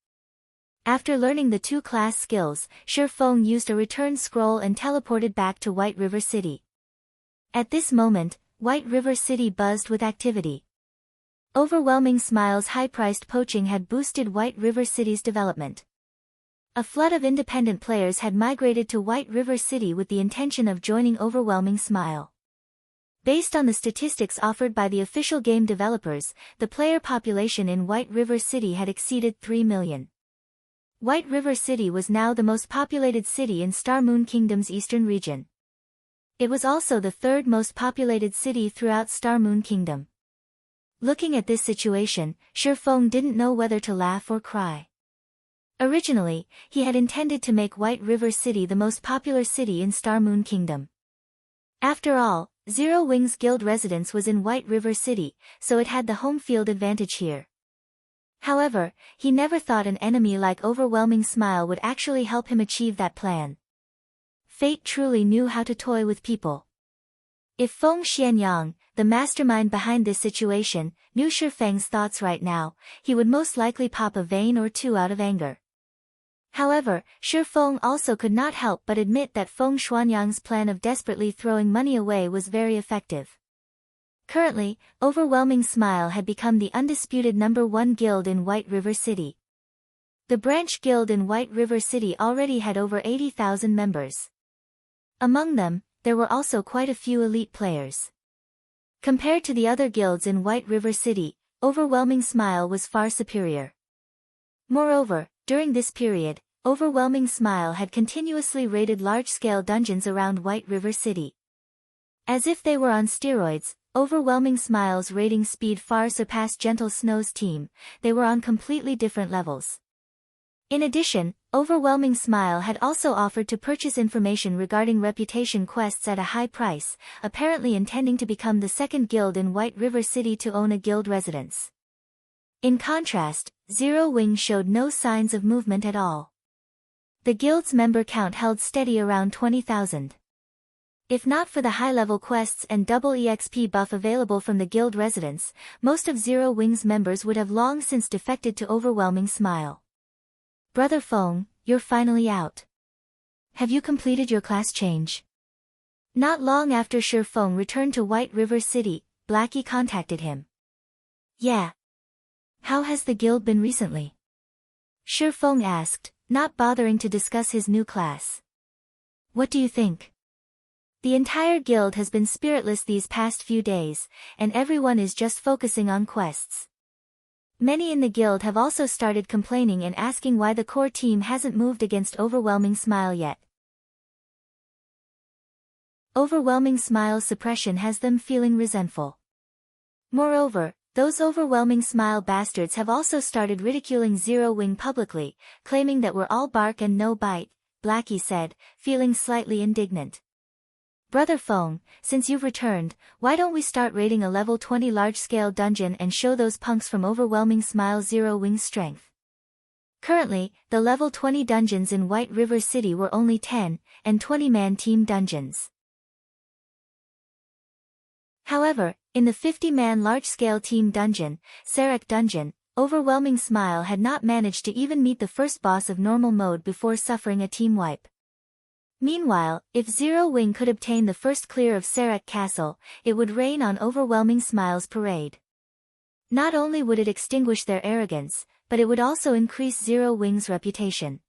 Speaker 1: After learning the 2 class skills, Shurfeng used a return scroll and teleported back to White River City. At this moment, White River City buzzed with activity. Overwhelming Smile's high-priced poaching had boosted White River City's development. A flood of independent players had migrated to White River City with the intention of joining Overwhelming Smile. Based on the statistics offered by the official game developers, the player population in White River City had exceeded 3 million. White River City was now the most populated city in Star Moon Kingdom's eastern region. It was also the third most populated city throughout Star Moon Kingdom. Looking at this situation, Shifeng didn't know whether to laugh or cry. Originally, he had intended to make White River City the most popular city in Star Moon Kingdom. After all, Zero Wings Guild residence was in White River City, so it had the home field advantage here. However, he never thought an enemy like Overwhelming Smile would actually help him achieve that plan. Fate truly knew how to toy with people. If Feng Xianyang, the mastermind behind this situation, knew Shifeng's thoughts right now, he would most likely pop a vein or two out of anger. However, Shifeng also could not help but admit that Feng Xuanyang's plan of desperately throwing money away was very effective. Currently, Overwhelming Smile had become the undisputed #1 guild in White River City. The branch guild in White River City already had over 80,000 members. Among them, there were also quite a few elite players. Compared to the other guilds in White River City, Overwhelming Smile was far superior. Moreover, during this period, Overwhelming Smile had continuously raided large-scale dungeons around White River City. As if they were on steroids, Overwhelming Smile's raiding speed far surpassed Gentle Snow's team. They were on completely different levels. In addition, Overwhelming Smile had also offered to purchase information regarding reputation quests at a high price, apparently intending to become the second guild in White River City to own a guild residence. In contrast, Zero Wing showed no signs of movement at all. The guild's member count held steady around 20,000. If not for the high-level quests and double EXP buff available from the guild residence, most of Zero Wing's members would have long since defected to Overwhelming Smile. Brother Feng, you're finally out. Have you completed your class change? Not long after Shifeng returned to White River City, Blackie contacted him. Yeah. How has the guild been recently? Shifeng asked, not bothering to discuss his new class. What do you think? The entire guild has been spiritless these past few days, and everyone is just focusing on quests. Many in the guild have also started complaining and asking why the core team hasn't moved against Overwhelming Smile yet. Overwhelming Smile's suppression has them feeling resentful. Moreover, those Overwhelming Smile bastards have also started ridiculing Zero Wing publicly, claiming that we're all bark and no bite, Blackie said, feeling slightly indignant. Brother Feng, since you've returned, why don't we start raiding a level 20 large-scale dungeon and show those punks from Overwhelming Smile Zero Wing's strength? Currently, the level 20 dungeons in White River City were only 10 and 20-man team dungeons. However, in the 50-man large-scale team dungeon, Sarek Dungeon, Overwhelming Smile had not managed to even meet the first boss of normal mode before suffering a team wipe. Meanwhile, if Zero Wing could obtain the first clear of Sarek Castle, it would rain on Overwhelming Smile's parade. Not only would it extinguish their arrogance, but it would also increase Zero Wing's reputation.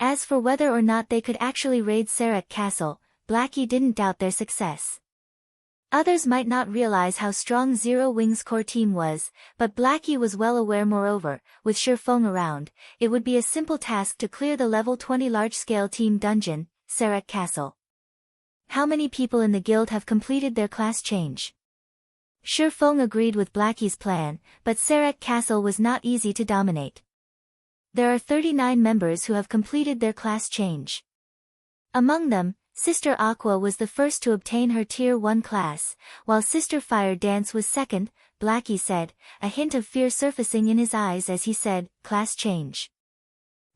Speaker 1: As for whether or not they could actually raid Sarek Castle, Blackie didn't doubt their success. Others might not realize how strong Zero Wing's core team was, but Blackie was well aware. Moreover, with Shifeng around, it would be a simple task to clear the level 20 large-scale team dungeon, Sarek Castle. How many people in the guild have completed their class change? Shifeng agreed with Blackie's plan, but Sarek Castle was not easy to dominate. There are 39 members who have completed their class change. Among them, Sister Aqua was the first to obtain her Tier 1 class, while Sister Fire Dance was second, Blackie said, a hint of fear surfacing in his eyes as he said, class change.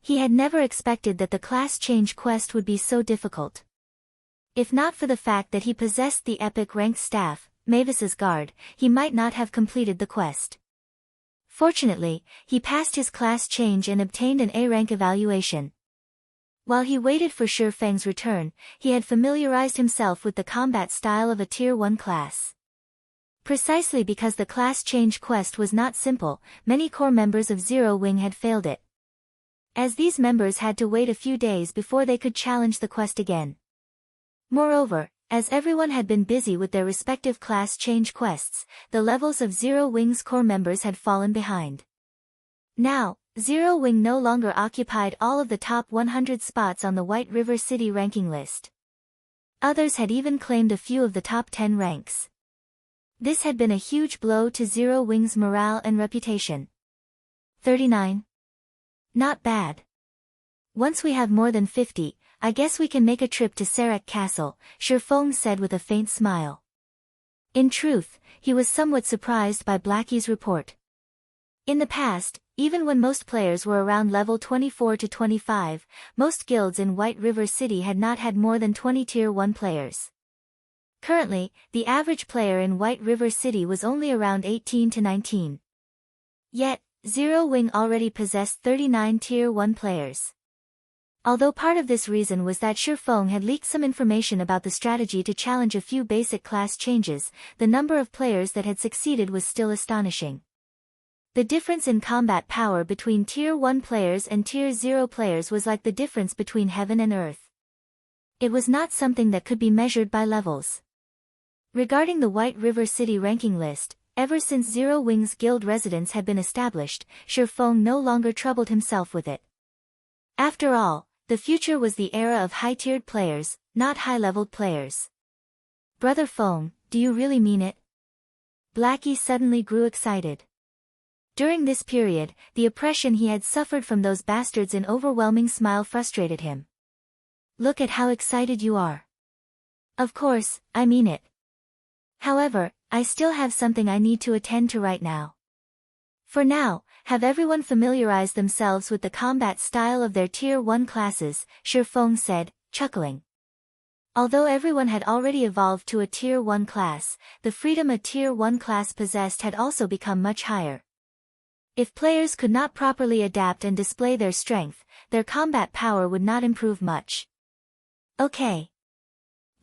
Speaker 1: He had never expected that the class change quest would be so difficult. If not for the fact that he possessed the epic ranked staff, Mavis's Guard, he might not have completed the quest. Fortunately, he passed his class change and obtained an A-rank evaluation. While he waited for Shifeng's return, he had familiarized himself with the combat style of a Tier 1 class. Precisely because the class change quest was not simple, many core members of Zero Wing had failed it. As these members had to wait a few days before they could challenge the quest again. Moreover, as everyone had been busy with their respective class change quests, the levels of Zero Wing's core members had fallen behind. Now, Zero Wing no longer occupied all of the top 100 spots on the White River City ranking list. Others had even claimed a few of the top 10 ranks. This had been a huge blow to Zero Wing's morale and reputation. 39. Not bad. Once we have more than 50, I guess we can make a trip to Sarek Castle, Shifeng said with a faint smile. In truth, he was somewhat surprised by Blackie's report. In the past, even when most players were around level 24 to 25, most guilds in White River City had not had more than 20 Tier 1 players. Currently, the average player in White River City was only around 18 to 19. Yet, Zero Wing already possessed 39 Tier 1 players. Although part of this reason was that Shifeng had leaked some information about the strategy to challenge a few basic class changes, the number of players that had succeeded was still astonishing. The difference in combat power between Tier 1 players and Tier 0 players was like the difference between heaven and earth. It was not something that could be measured by levels. Regarding the White River City ranking list, ever since Zero Wing's guild residence had been established, Shifeng no longer troubled himself with it. After all, the future was the era of high-tiered players, not high-leveled players. Brother Feng, do you really mean it? Blackie suddenly grew excited. During this period, the oppression he had suffered from those bastards in overwhelming smile frustrated him. Look at how excited you are. Of course, I mean it. However, I still have something I need to attend to right now. For now, have everyone familiarized themselves with the combat style of their Tier 1 classes, Shifeng said, chuckling. Although everyone had already evolved to a Tier 1 class, the freedom a Tier 1 class possessed had also become much higher. If players could not properly adapt and display their strength, their combat power would not improve much. Okay.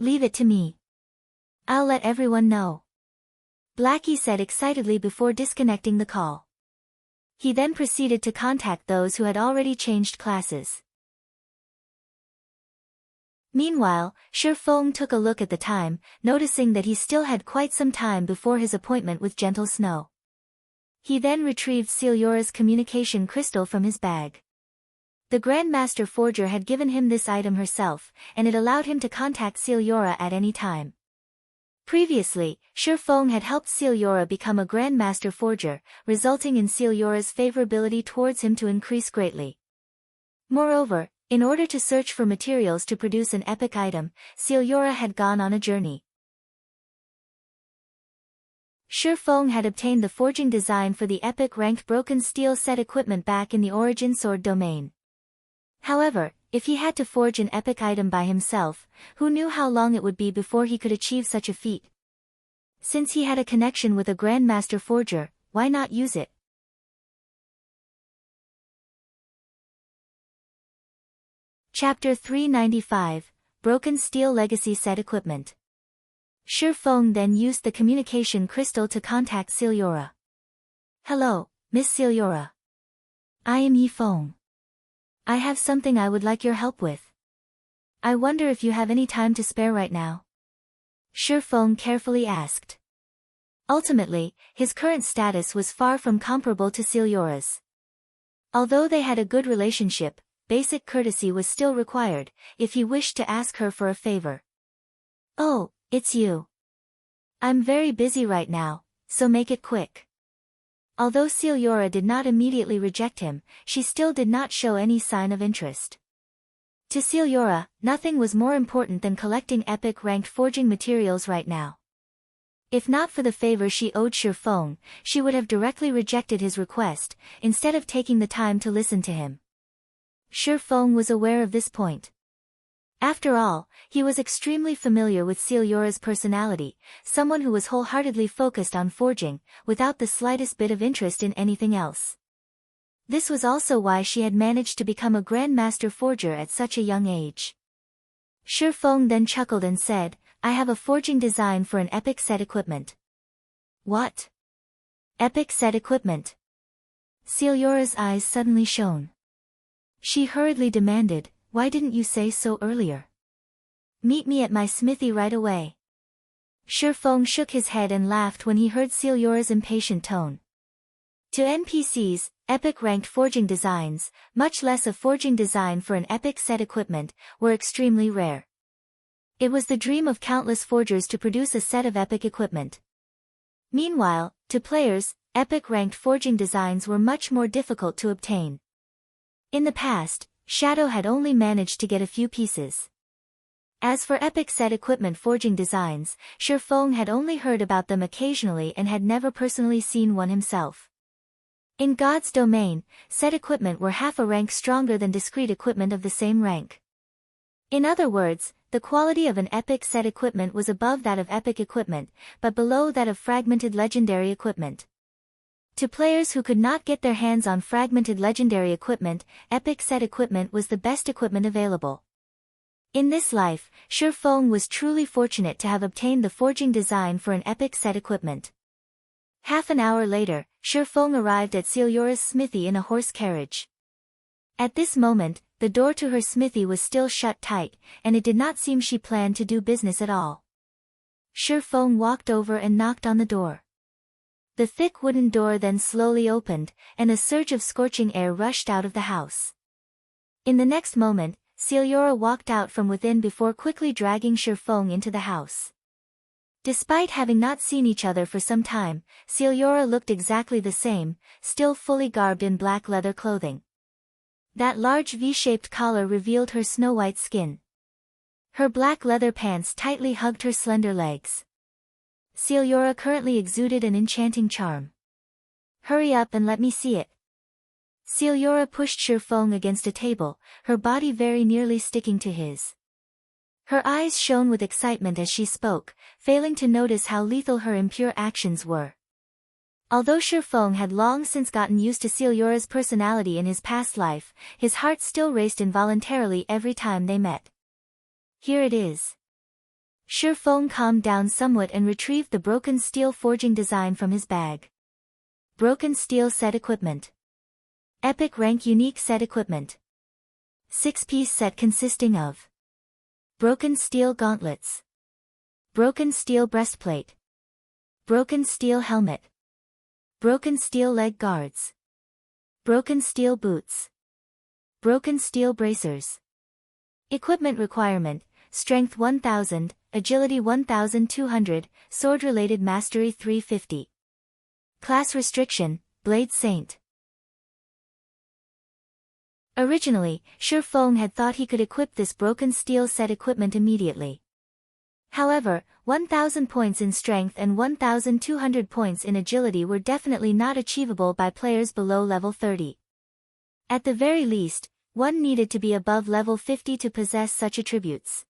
Speaker 1: Leave it to me. I'll let everyone know. Blackie said excitedly before disconnecting the call. He then proceeded to contact those who had already changed classes. Meanwhile, Shifeng took a look at the time, noticing that he still had quite some time before his appointment with Gentle Snow. He then retrieved Ciliora's communication crystal from his bag. The Grandmaster Forger had given him this item herself, and it allowed him to contact Ciliora at any time. Previously, Shifeng had helped Ciliora become a Grandmaster Forger, resulting in Ciliora's favorability towards him to increase greatly. Moreover, in order to search for materials to produce an epic item, Ciliora had gone on a journey. Shifeng had obtained the forging design for the epic ranked broken steel set equipment back in the Origin Sword domain. However, if he had to forge an epic item by himself, who knew how long it would be before he could achieve such a feat? Since he had a connection with a Grandmaster Forger, why not use it? Chapter 395, Broken Steel Legacy Set Equipment. Shifeng then used the communication crystal to contact Ciliora. Hello, Miss Ciliora. I am Yifeng. I have something I would like your help with. I wonder if you have any time to spare right now? Shifeng carefully asked. Ultimately, his current status was far from comparable to Ciliora's. Although they had a good relationship, basic courtesy was still required, if he wished to ask her for a favor. Oh, it's you. I'm very busy right now, so make it quick. Although Ciliora did not immediately reject him, she still did not show any sign of interest. To Ciliora, nothing was more important than collecting epic-ranked forging materials right now. If not for the favor she owed Shifeng, she would have directly rejected his request, instead of taking the time to listen to him. Shifeng was aware of this point. After all, he was extremely familiar with Ciliora's personality, someone who was wholeheartedly focused on forging, without the slightest bit of interest in anything else. This was also why she had managed to become a Grandmaster Forger at such a young age. Shifeng then chuckled and said, I have a forging design for an epic set equipment. What? Epic set equipment? Ciliora's eyes suddenly shone. She hurriedly demanded, why didn't you say so earlier? Meet me at my smithy right away. Shifeng shook his head and laughed when he heard Ciliora's impatient tone. To NPCs, epic-ranked forging designs, much less a forging design for an epic set equipment, were extremely rare. It was the dream of countless forgers to produce a set of epic equipment. Meanwhile, to players, epic-ranked forging designs were much more difficult to obtain. In the past, Shadow had only managed to get a few pieces. As for epic set equipment forging designs, Shifeng had only heard about them occasionally and had never personally seen one himself. In God's domain, set equipment were half a rank stronger than discrete equipment of the same rank. In other words, the quality of an epic set equipment was above that of epic equipment, but below that of fragmented legendary equipment. To players who could not get their hands on fragmented legendary equipment, epic set equipment was the best equipment available. In this life, Shifeng was truly fortunate to have obtained the forging design for an epic set equipment. Half an hour later, Shifeng arrived at Celiura's smithy in a horse carriage. At this moment, the door to her smithy was still shut tight, and it did not seem she planned to do business at all. Shifeng walked over and knocked on the door. The thick wooden door then slowly opened, and a surge of scorching air rushed out of the house. In the next moment, Celiura walked out from within before quickly dragging Shifeng into the house. Despite having not seen each other for some time, Celiura looked exactly the same, still fully garbed in black leather clothing. That large V-shaped collar revealed her snow-white skin. Her black leather pants tightly hugged her slender legs. Celiura currently exuded an enchanting charm. "Hurry up and let me see it." Celiura pushed Shifeng against a table, her body very nearly sticking to his. Her eyes shone with excitement as she spoke, failing to notice how lethal her impure actions were. Although Shifeng had long since gotten used to Celiura's personality in his past life, his heart still raced involuntarily every time they met. "Here it is." Shifeng calmed down somewhat and retrieved the broken steel forging design from his bag. Broken steel set equipment. Epic rank unique set equipment. 6-piece set consisting of broken steel gauntlets, broken steel breastplate, broken steel helmet, broken steel leg guards, broken steel boots, broken steel bracers. Equipment requirement: Strength 1000, Agility 1200, Sword-related Mastery 350. Class restriction: Blade Saint. Originally, Shifeng had thought he could equip this broken steel set equipment immediately. However, 1000 points in strength and 1200 points in agility were definitely not achievable by players below level 30. At the very least, one needed to be above level 50 to possess such attributes.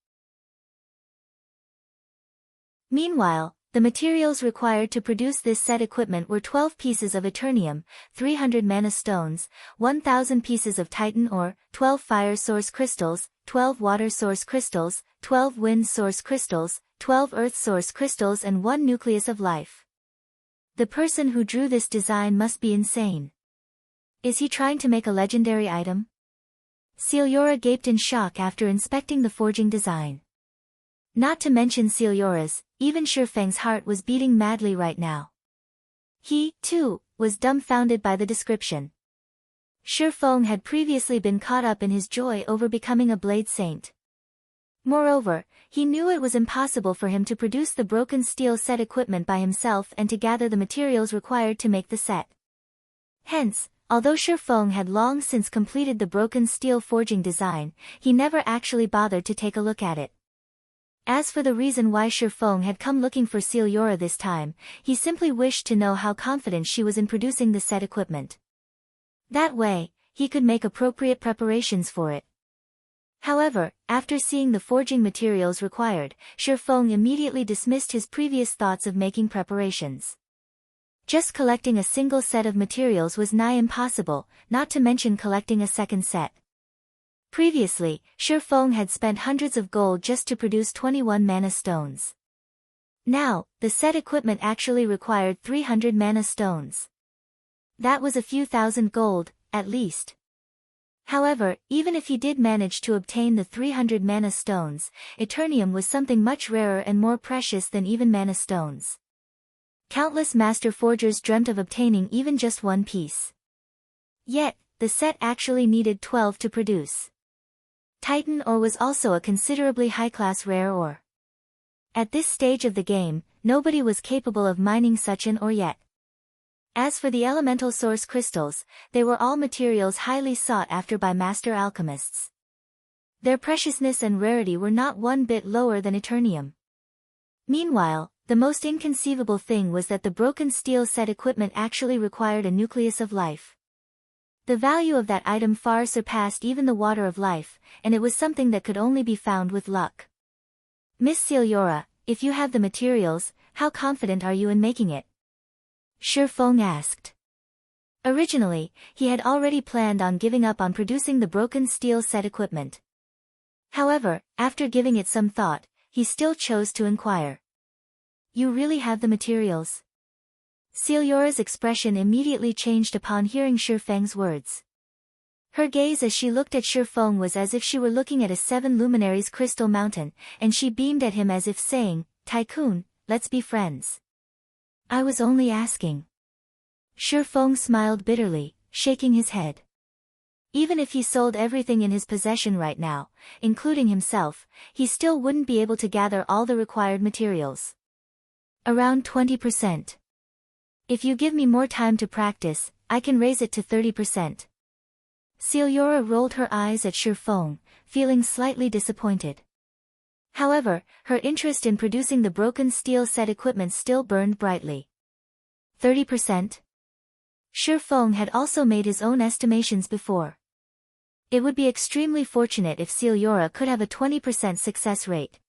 Speaker 1: Meanwhile, the materials required to produce this set equipment were 12 pieces of Eternium, 300 mana stones, 1000 pieces of Titan ore, 12 fire source crystals, 12 water source crystals, 12 wind source crystals, 12 earth source crystals and 1 nucleus of life. The person who drew this design must be insane. Is he trying to make a legendary item? Celiura gaped in shock after inspecting the forging design. Not to mention Celiura's, even Shifeng's heart was beating madly right now. He, too, was dumbfounded by the description. Shifeng had previously been caught up in his joy over becoming a Blade Saint. Moreover, he knew it was impossible for him to produce the broken steel set equipment by himself and to gather the materials required to make the set. Hence, although Shifeng had long since completed the broken steel forging design, he never actually bothered to take a look at it. As for the reason why Shifeng had come looking for Celiura this time, he simply wished to know how confident she was in producing the set equipment. That way, he could make appropriate preparations for it. However, after seeing the forging materials required, Shifeng immediately dismissed his previous thoughts of making preparations. Just collecting a single set of materials was nigh impossible, not to mention collecting a second set. Previously, Shifeng had spent hundreds of gold just to produce 21 mana stones. Now, the set equipment actually required 300 mana stones. That was a few thousand gold, at least. However, even if he did manage to obtain the 300 mana stones, Eternium was something much rarer and more precious than even mana stones. Countless master forgers dreamt of obtaining even just one piece. Yet, the set actually needed 12 to produce. Titan ore was also a considerably high-class rare ore. At this stage of the game, nobody was capable of mining such an ore yet. As for the elemental source crystals, they were all materials highly sought after by master alchemists. Their preciousness and rarity were not one bit lower than Eternium. Meanwhile, the most inconceivable thing was that the broken steel set equipment actually required a nucleus of life. The value of that item far surpassed even the water of life, and it was something that could only be found with luck. Miss Celiora, if you have the materials, how confident are you in making it? Shi Feng asked. Originally, he had already planned on giving up on producing the broken steel set equipment. However, after giving it some thought, he still chose to inquire. You really have the materials? Celiora's expression immediately changed upon hearing Shi Feng's words. Her gaze as she looked at Shi Feng was as if she were looking at a 7 luminaries crystal mountain, and she beamed at him as if saying, Tycoon, let's be friends. I was only asking. Shi Feng smiled bitterly, shaking his head. Even if he sold everything in his possession right now, including himself, he still wouldn't be able to gather all the required materials. Around 20%. If you give me more time to practice, I can raise it to 30%. Celiora rolled her eyes at Shi Feng, feeling slightly disappointed. However, her interest in producing the broken steel set equipment still burned brightly. 30%? Shi Feng had also made his own estimations before. It would be extremely fortunate if Celiora could have a 20% success rate.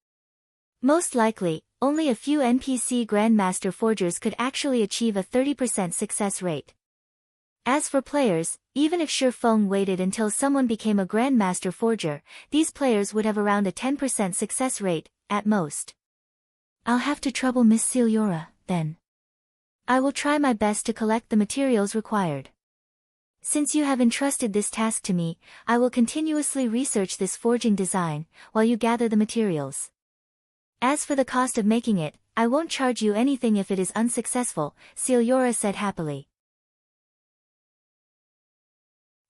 Speaker 1: Most likely, only a few NPC Grandmaster Forgers could actually achieve a 30% success rate. As for players, even if Shi Feng waited until someone became a Grandmaster Forger, these players would have around a 10% success rate, at most. I'll have to trouble Miss Celiora, then. I will try my best to collect the materials required. Since you have entrusted this task to me, I will continuously research this forging design, while you gather the materials. As for the cost of making it, I won't charge you anything if it is unsuccessful, Celiora said happily.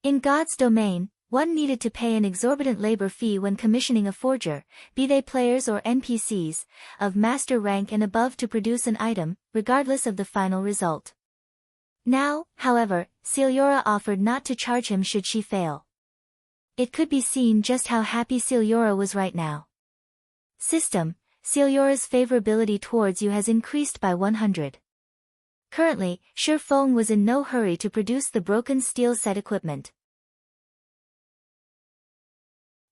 Speaker 1: In God's domain, one needed to pay an exorbitant labor fee when commissioning a forger, be they players or NPCs, of master rank and above to produce an item, regardless of the final result. Now, however, Celiora offered not to charge him should she fail. It could be seen just how happy Celiora was right now. System, Celiora's favorability towards you has increased by 100. Currently, Shi Feng was in no hurry to produce the broken steel set equipment.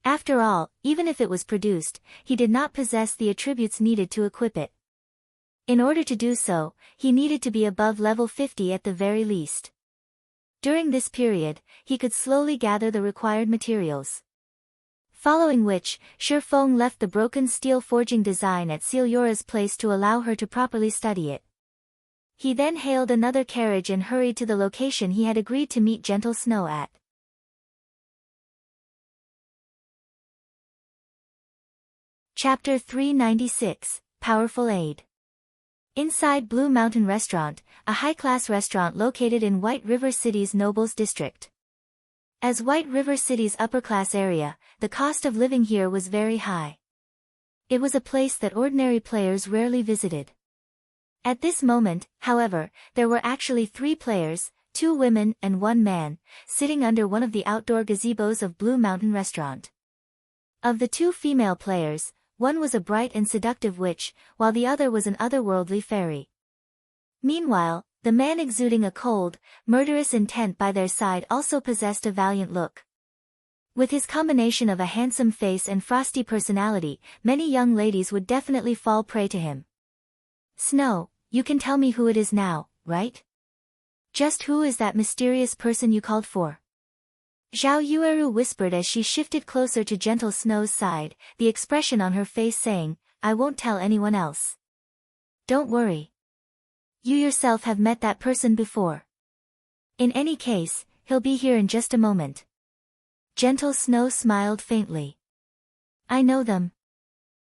Speaker 1: After all, even if it was produced, he did not possess the attributes needed to equip it. In order to do so, he needed to be above level 50 at the very least. During this period, he could slowly gather the required materials. Following which, Shi Feng left the broken steel forging design at Celiora's place to allow her to properly study it. He then hailed another carriage and hurried to the location he had agreed to meet Gentle Snow at. Chapter 396, Powerful Aid. Inside Blue Mountain Restaurant, a high-class restaurant located in White River City's Nobles District. As White River City's upper-class area, the cost of living here was very high. It was a place that ordinary players rarely visited. At this moment, however, there were actually 3 players, 2 women and 1 man, sitting under one of the outdoor gazebos of Blue Mountain Restaurant. Of the 2 female players, one was a bright and seductive witch, while the other was an otherworldly fairy. Meanwhile, the man exuding a cold, murderous intent by their side also possessed a valiant look. With his combination of a handsome face and frosty personality, many young ladies would definitely fall prey to him. Snow, you can tell me who it is now, right? Just who is that mysterious person you called for? Zhao Yueru whispered as she shifted closer to Gentle Snow's side, the expression on her face saying, I won't tell anyone else. Don't worry. You yourself have met that person before. In any case, he'll be here in just a moment. Gentle Snow smiled faintly. I know them.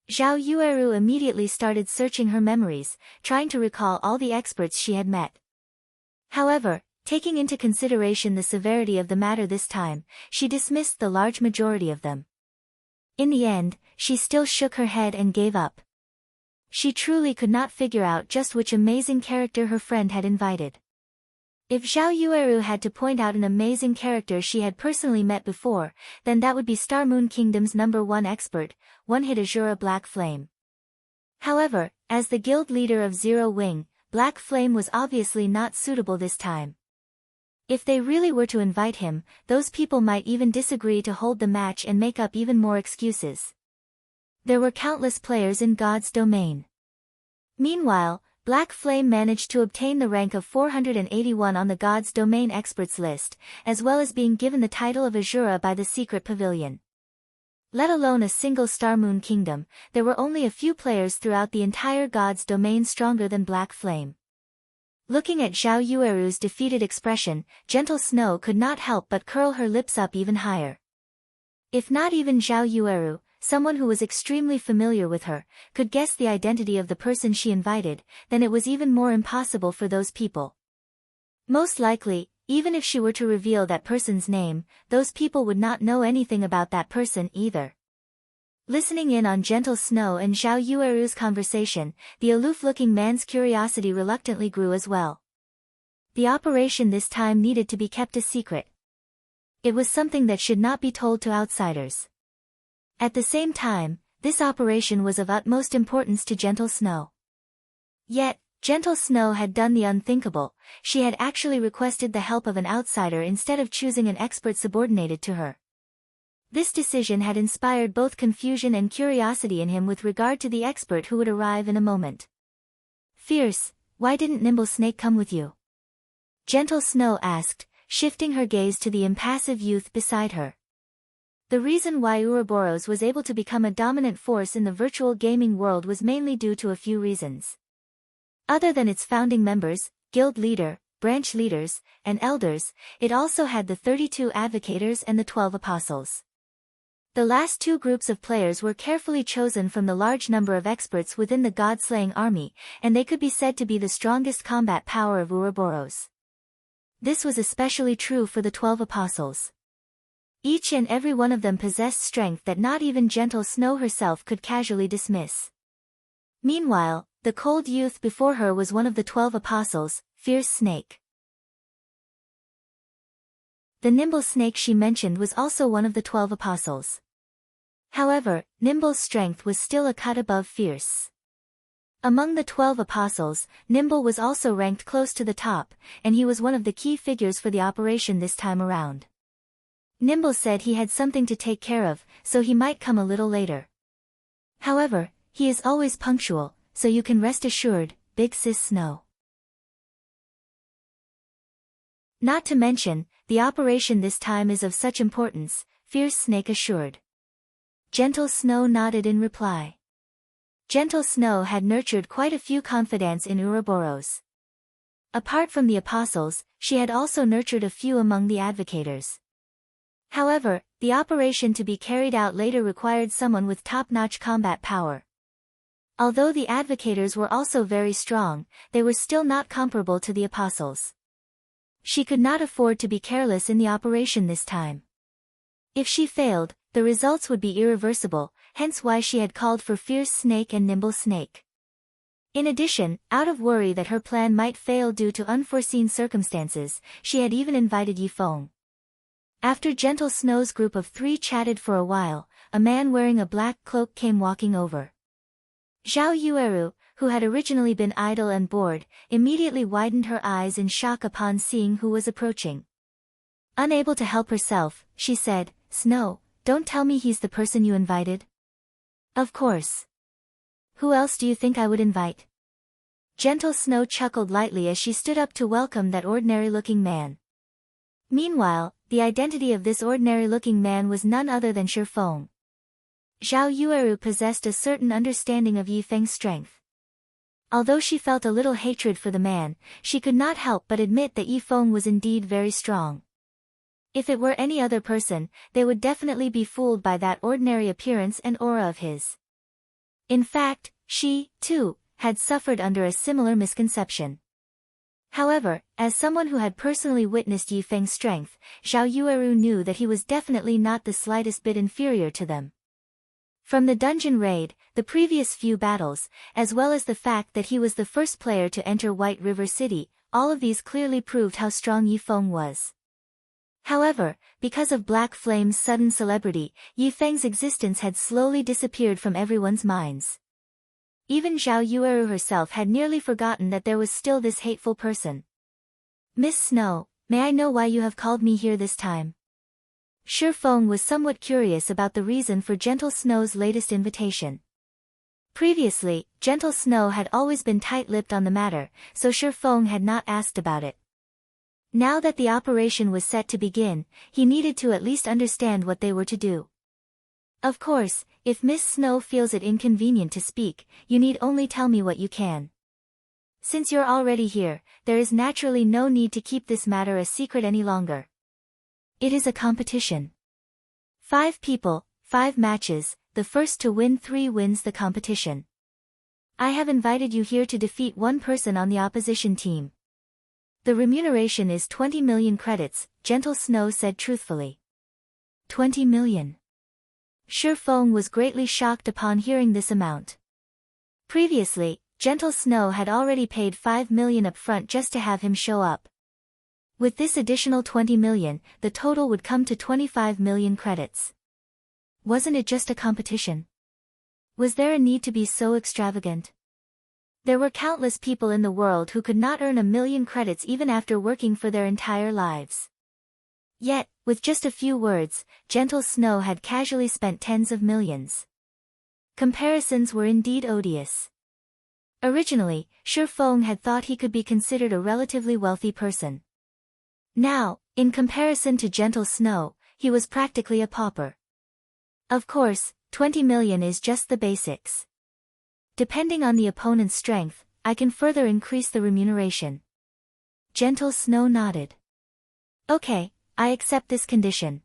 Speaker 1: Zhao Yueru immediately started searching her memories, trying to recall all the experts she had met. However, taking into consideration the severity of the matter this time, she dismissed the large majority of them. In the end, she still shook her head and gave up. She truly could not figure out just which amazing character her friend had invited. If Zhao Yueru had to point out an amazing character she had personally met before, then that would be Star Moon Kingdom's #1 expert, One-Hit Azura Black Flame. However, as the guild leader of Zero Wing, Black Flame was obviously not suitable this time. If they really were to invite him, those people might even disagree to hold the match and make up even more excuses. There were countless players in God's domain. Meanwhile, Black Flame managed to obtain the rank of 481 on the God's Domain experts list, as well as being given the title of Azura by the Secret Pavilion. Let alone a single Star Moon Kingdom, there were only a few players throughout the entire God's Domain stronger than Black Flame. Looking at Zhao Yueru's defeated expression, Gentle Snow could not help but curl her lips up even higher. If not even Zhao Yueru, someone who was extremely familiar with her, could guess the identity of the person she invited, then it was even more impossible for those people. Most likely, even if she were to reveal that person's name, those people would not know anything about that person either. Listening in on Gentle Snow and Zhao Yueru's conversation, the aloof-looking man's curiosity reluctantly grew as well. The operation this time needed to be kept a secret. It was something that should not be told to outsiders. At the same time, this operation was of utmost importance to Gentle Snow. Yet, Gentle Snow had done the unthinkable. She had actually requested the help of an outsider instead of choosing an expert subordinated to her. This decision had inspired both confusion and curiosity in him with regard to the expert who would arrive in a moment. Fierce, why didn't Nimble Snake come with you? Gentle Snow asked, shifting her gaze to the impassive youth beside her. The reason why Ouroboros was able to become a dominant force in the virtual gaming world was mainly due to a few reasons. Other than its founding members, guild leader, branch leaders, and elders, it also had the 32 advocators and the 12 apostles. The last two groups of players were carefully chosen from the large number of experts within the god-slaying army, and they could be said to be the strongest combat power of Ouroboros. This was especially true for the 12 apostles. Each and every one of them possessed strength that not even Gentle Snow herself could casually dismiss. Meanwhile, the cold youth before her was one of the 12 apostles, Fierce Snake. The Nimble Snake she mentioned was also one of the 12 apostles. However, Nimble's strength was still a cut above Fierce. Among the 12 apostles, Nimble was also ranked close to the top, and he was one of the key figures for the operation this time around. Nimble said he had something to take care of, so he might come a little later. However, he is always punctual, so you can rest assured, Big Sis Snow. Not to mention, the operation this time is of such importance, Fierce Snake assured. Gentle Snow nodded in reply. Gentle Snow had nurtured quite a few confidants in Ouroboros. Apart from the apostles, she had also nurtured a few among the advocators. However, the operation to be carried out later required someone with top-notch combat power. Although the advocators were also very strong, they were still not comparable to the apostles. She could not afford to be careless in the operation this time. If she failed, the results would be irreversible, hence why she had called for Fierce Snake and Nimble Snake. In addition, out of worry that her plan might fail due to unforeseen circumstances, she had even invited Yifeng. After Gentle Snow's group of 3 chatted for a while, a man wearing a black cloak came walking over. Zhao Yueru, who had originally been idle and bored, immediately widened her eyes in shock upon seeing who was approaching. Unable to help herself, she said, Snow, don't tell me he's the person you invited. Of course. Who else do you think I would invite? Gentle Snow chuckled lightly as she stood up to welcome that ordinary-looking man. Meanwhile, the identity of this ordinary-looking man was none other than Shifeng. Zhao Yueru possessed a certain understanding of Yifeng's strength. Although she felt a little hatred for the man, she could not help but admit that Yifeng was indeed very strong. If it were any other person, they would definitely be fooled by that ordinary appearance and aura of his. In fact, she, too, had suffered under a similar misconception. However, as someone who had personally witnessed Yifeng's strength, Zhao Yueru knew that he was definitely not the slightest bit inferior to them. From the dungeon raid, the previous few battles, as well as the fact that he was the first player to enter White River City, all of these clearly proved how strong Yifeng was. However, because of Black Flame's sudden celebrity, Yifeng's existence had slowly disappeared from everyone's minds. Even Zhao Yueru herself had nearly forgotten that there was still this hateful person. "Miss Snow, may I know why you have called me here this time?" Shi Feng was somewhat curious about the reason for Gentle Snow's latest invitation. Previously, Gentle Snow had always been tight-lipped on the matter, so Shi Feng had not asked about it. Now that the operation was set to begin, he needed to at least understand what they were to do. "Of course, if Miss Snow feels it inconvenient to speak, you need only tell me what you can. Since you're already here, there is naturally no need to keep this matter a secret any longer. It is a competition. 5 people, 5 matches, the first to win 3 wins the competition. I have invited you here to defeat 1 person on the opposition team. The remuneration is 20 million credits, Gentle Snow said truthfully." 20 million. Shi Feng was greatly shocked upon hearing this amount. Previously, Gentle Snow had already paid 5 million up front just to have him show up. With this additional 20 million, the total would come to 25 million credits. Wasn't it just a competition? Was there a need to be so extravagant? There were countless people in the world who could not earn 1 million credits even after working for their entire lives. Yet, with just a few words, Gentle Snow had casually spent tens of millions. Comparisons were indeed odious. Originally, Shi Feng had thought he could be considered a relatively wealthy person. Now, in comparison to Gentle Snow, he was practically a pauper. Of course, 20 million is just the basics. Depending on the opponent's strength, I can further increase the remuneration. Gentle Snow nodded. "Okay, I accept this condition."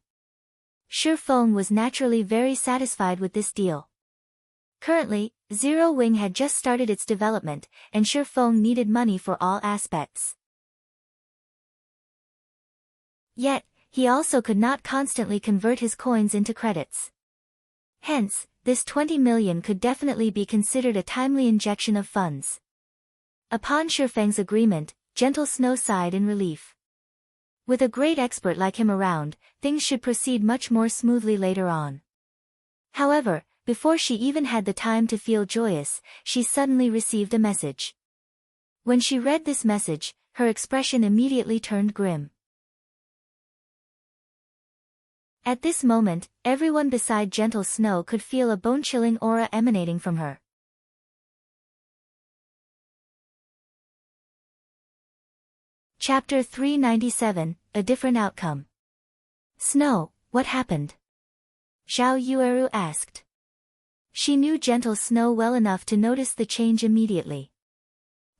Speaker 1: Shi Feng was naturally very satisfied with this deal. Currently, Zero Wing had just started its development, and Shi Feng needed money for all aspects. Yet, he also could not constantly convert his coins into credits. Hence, this 20 million could definitely be considered a timely injection of funds. Upon Shi Feng's agreement, Gentle Snow sighed in relief. With a great expert like him around, things should proceed much more smoothly later on. However, before she even had the time to feel joyous, she suddenly received a message. When she read this message, her expression immediately turned grim. At this moment, everyone beside Gentle Snow could feel a bone-chilling aura emanating from her. Chapter 397, A Different Outcome. "Snow, what happened?" Zhao Yueru asked. She knew Gentle Snow well enough to notice the change immediately.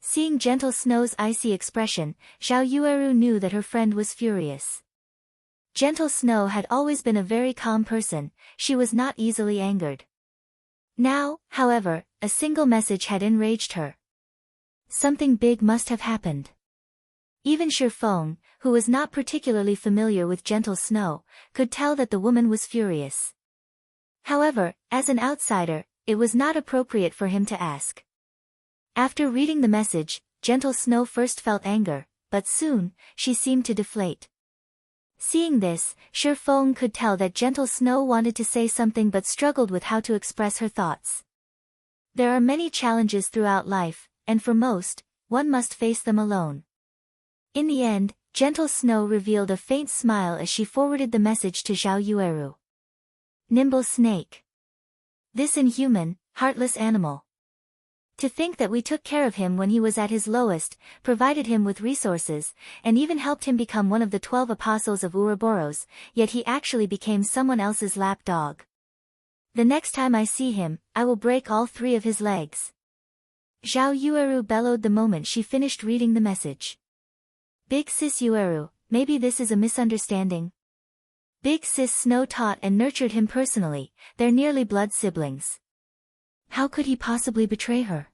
Speaker 1: Seeing Gentle Snow's icy expression, Zhao Yueru knew that her friend was furious. Gentle Snow had always been a very calm person, she was not easily angered. Now, however, a single message had enraged her. Something big must have happened. Even Shi Feng, who was not particularly familiar with Gentle Snow, could tell that the woman was furious. However, as an outsider, it was not appropriate for him to ask. After reading the message, Gentle Snow first felt anger, but soon, she seemed to deflate. Seeing this, Shi Feng could tell that Gentle Snow wanted to say something but struggled with how to express her thoughts. There are many challenges throughout life, and for most, one must face them alone. In the end, Gentle Snow revealed a faint smile as she forwarded the message to Zhao Yueru. "Nimble snake. This inhuman, heartless animal. To think that we took care of him when he was at his lowest, provided him with resources, and even helped him become one of the 12 apostles of Ouroboros, yet he actually became someone else's lapdog. The next time I see him, I will break all 3 of his legs." Zhao Yueru bellowed the moment she finished reading the message. "Big Sis Yueru, maybe this is a misunderstanding." Big Sis Snow taught and nurtured him personally, they're nearly blood siblings. How could he possibly betray her?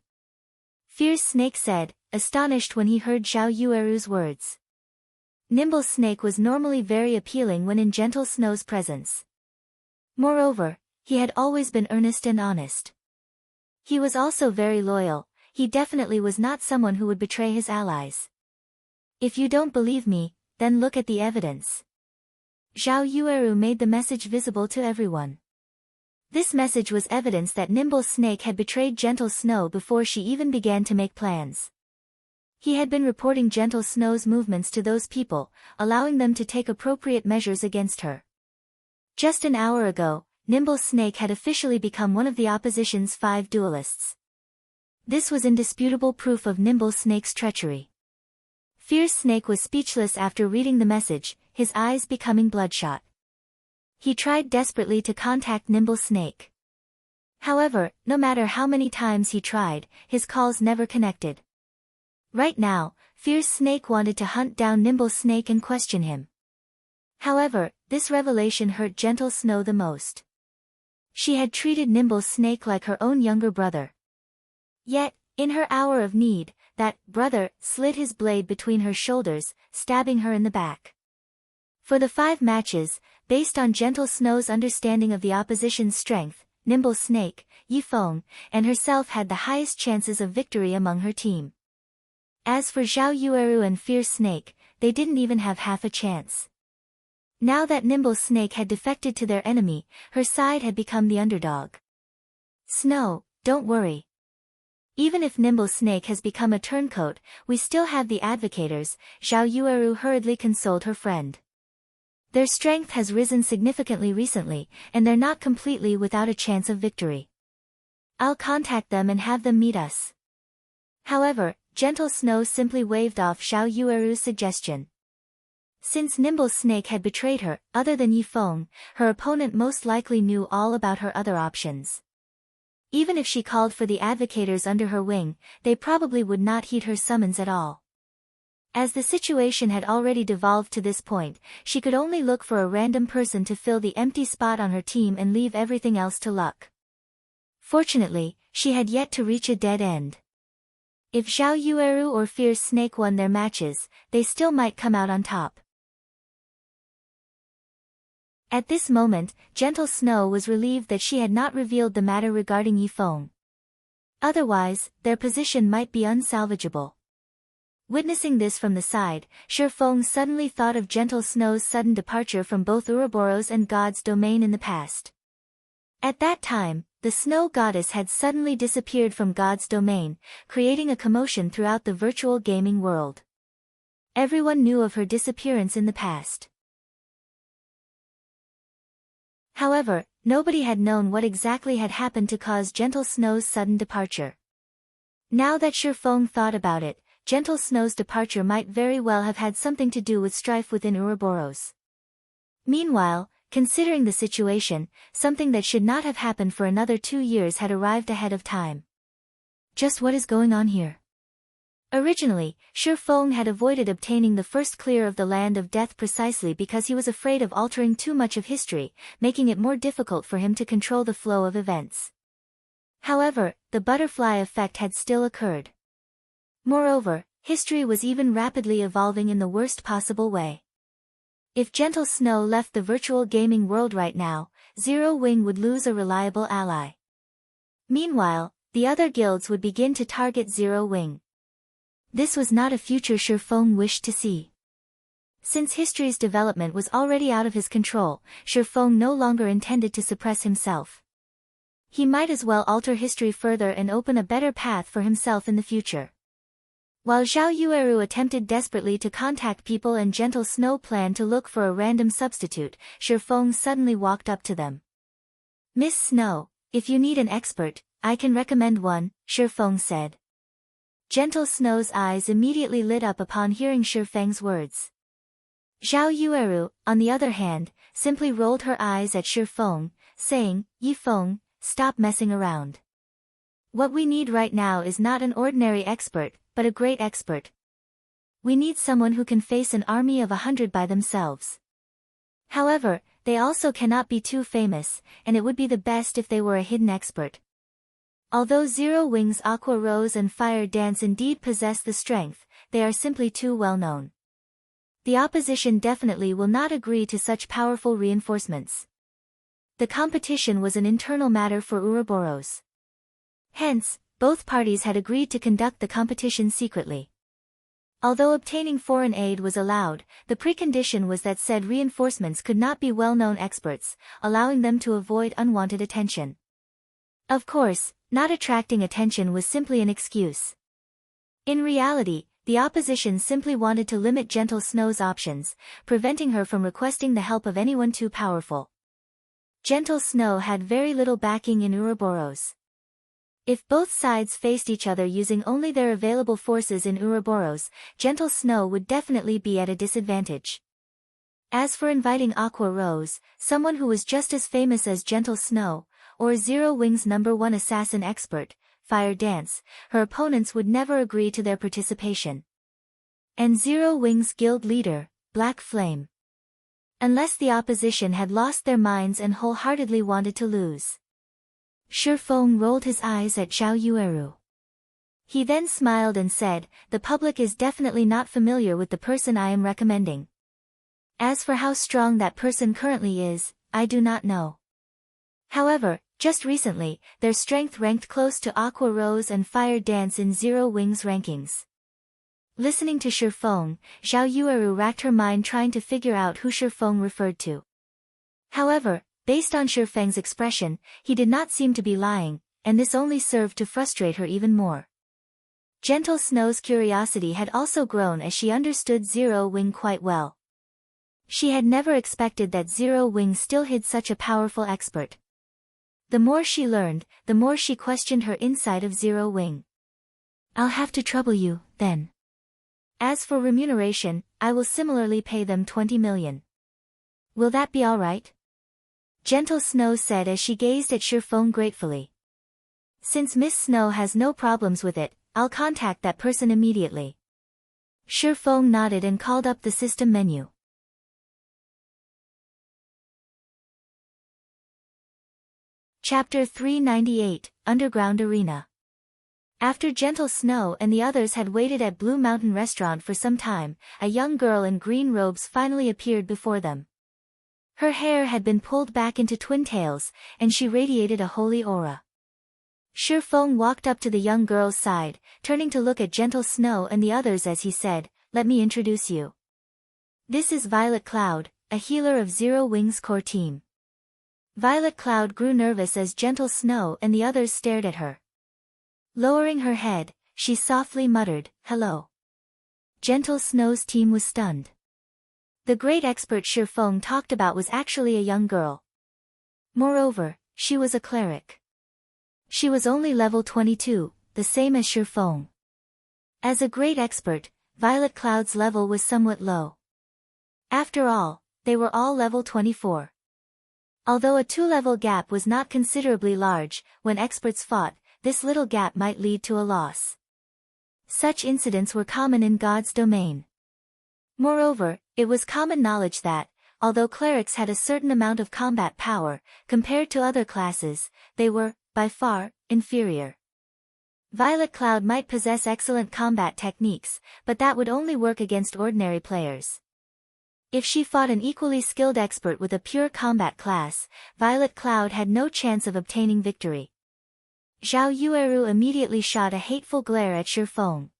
Speaker 1: Fierce Snake said, astonished when he heard Zhao Yueru's words. Nimble Snake was normally very appealing when in Gentle Snow's presence. Moreover, he had always been earnest and honest. He was also very loyal. He definitely was not someone who would betray his allies. If you don't believe me, then look at the evidence. Zhao Yueru made the message visible to everyone. This message was evidence that Nimble Snake had betrayed Gentle Snow before she even began to make plans. He had been reporting Gentle Snow's movements to those people, allowing them to take appropriate measures against her. Just an hour ago, Nimble Snake had officially become one of the opposition's 5 duelists. This was indisputable proof of Nimble Snake's treachery. Fierce Snake was speechless after reading the message, his eyes becoming bloodshot. He tried desperately to contact Nimble Snake. However, no matter how many times he tried, his calls never connected. Right now, Fierce Snake wanted to hunt down Nimble Snake and question him. However, this revelation hurt Gentle Snow the most. She had treated Nimble Snake like her own younger brother. Yet, in her hour of need, that brother slid his blade between her shoulders, stabbing her in the back. For the 5 matches, based on Gentle Snow's understanding of the opposition's strength, Nimble Snake, Yifeng, and herself had the highest chances of victory among her team. As for Zhao Yueru and Fierce Snake, they didn't even have half a chance. Now that Nimble Snake had defected to their enemy, her side had become the underdog. Snow, don't worry. Even if Nimble Snake has become a turncoat, we still have the Advocators, Zhao Yueru hurriedly consoled her friend. Their strength has risen significantly recently, and they're not completely without a chance of victory. I'll contact them and have them meet us. However, Gentle Snow simply waved off Zhao Yueru's suggestion. Since Nimble Snake had betrayed her, other than Yifeng, her opponent most likely knew all about her other options. Even if she called for the Advocators under her wing, they probably would not heed her summons at all. As the situation had already devolved to this point, she could only look for a random person to fill the empty spot on her team and leave everything else to luck. Fortunately, she had yet to reach a dead end. If Zhao Yueru or Fierce Snake won their matches, they still might come out on top. At this moment, Gentle Snow was relieved that she had not revealed the matter regarding Yifeng. Otherwise, their position might be unsalvageable. Witnessing this from the side, Shifeng suddenly thought of Gentle Snow's sudden departure from both Ouroboros and God's domain in the past. At that time, the Snow Goddess had suddenly disappeared from God's domain, creating a commotion throughout the virtual gaming world. Everyone knew of her disappearance in the past. However, nobody had known what exactly had happened to cause Gentle Snow's sudden departure. Now that Shifeng thought about it, Gentle Snow's departure might very well have had something to do with strife within Ouroboros. Meanwhile, considering the situation, something that should not have happened for another 2 years had arrived ahead of time. Just what is going on here? Originally, Shifeng had avoided obtaining the first clear of the Land of Death precisely because he was afraid of altering too much of history, making it more difficult for him to control the flow of events. However, the butterfly effect had still occurred. Moreover, history was even rapidly evolving in the worst possible way. If Gentle Snow left the virtual gaming world right now, Zero Wing would lose a reliable ally. Meanwhile, the other guilds would begin to target Zero Wing. This was not a future Shifeng wished to see. Since history's development was already out of his control, Shifeng no longer intended to suppress himself. He might as well alter history further and open a better path for himself in the future. While Zhao Yueru attempted desperately to contact people and Gentle Snow planned to look for a random substitute, Shifeng suddenly walked up to them. "Miss Snow, if you need an expert, I can recommend one," Shifeng said. Gentle Snow's eyes immediately lit up upon hearing Shifeng's words. Zhao Yueru, on the other hand, simply rolled her eyes at Shifeng, saying, "Yifeng, stop messing around. What we need right now is not an ordinary expert, but a great expert. We need someone who can face an army of 100 by themselves. However, they also cannot be too famous, and it would be the best if they were a hidden expert. Although Zero Wings Aqua Rose and Fire Dance indeed possess the strength, they are simply too well known. The opposition definitely will not agree to such powerful reinforcements. The competition was an internal matter for Ouroboros. Hence, both parties had agreed to conduct the competition secretly. Although obtaining foreign aid was allowed, the precondition was that said reinforcements could not be well-known experts, allowing them to avoid unwanted attention. Of course, not attracting attention was simply an excuse. In reality, the opposition simply wanted to limit Gentle Snow's options, preventing her from requesting the help of anyone too powerful. Gentle Snow had very little backing in Ouroboros. If both sides faced each other using only their available forces in Ouroboros, Gentle Snow would definitely be at a disadvantage. As for inviting Aqua Rose, someone who was just as famous as Gentle Snow, or Zero Wings #1 assassin expert, Fire Dance, her opponents would never agree to their participation. And Zero Wings guild leader, Black Flame. Unless the opposition had lost their minds and wholeheartedly wanted to lose. Shifeng rolled his eyes at Zhao Yueru. He then smiled and said, "The public is definitely not familiar with the person I am recommending. As for how strong that person currently is, I do not know. However, just recently, their strength ranked close to Aqua Rose and Fire Dance in Zero Wings rankings." Listening to Shifeng, Zhao Yueru racked her mind trying to figure out who Shifeng referred to. However, based on Shifeng's expression, he did not seem to be lying, and this only served to frustrate her even more. Gentle Snow's curiosity had also grown as she understood Zero Wing quite well. She had never expected that Zero Wing still hid such a powerful expert. The more she learned, the more she questioned her insight of Zero Wing. "I'll have to trouble you, then. As for remuneration, I will similarly pay them 20 million. Will that be all right?" Gentle Snow said as she gazed at Shifeng gratefully. "Since Miss Snow has no problems with it, I'll contact that person immediately." Shifeng nodded and called up the system menu. Chapter 398, Underground Arena. After Gentle Snow and the others had waited at Blue Mountain Restaurant for some time, a young girl in green robes finally appeared before them. Her hair had been pulled back into twin tails, and she radiated a holy aura. Shifeng walked up to the young girl's side, turning to look at Gentle Snow and the others as he said, "Let me introduce you. This is Violet Cloud, a healer of Zero Wings core team." Violet Cloud grew nervous as Gentle Snow and the others stared at her. Lowering her head, she softly muttered, "Hello." Gentle Snow's team was stunned. The great expert Shifeng talked about was actually a young girl. Moreover, she was a cleric. She was only level 22, the same as Shifeng. As a great expert, Violet Cloud's level was somewhat low. After all, they were all level 24. Although a 2-level gap was not considerably large, when experts fought, this little gap might lead to a loss. Such incidents were common in God's domain. Moreover, it was common knowledge that, although clerics had a certain amount of combat power, compared to other classes, they were, by far, inferior. Violet Cloud might possess excellent combat techniques, but that would only work against ordinary players. If she fought an equally skilled expert with a pure combat class, Violet Cloud had no chance of obtaining victory. Zhao Yueru immediately shot a hateful glare at Shifeng.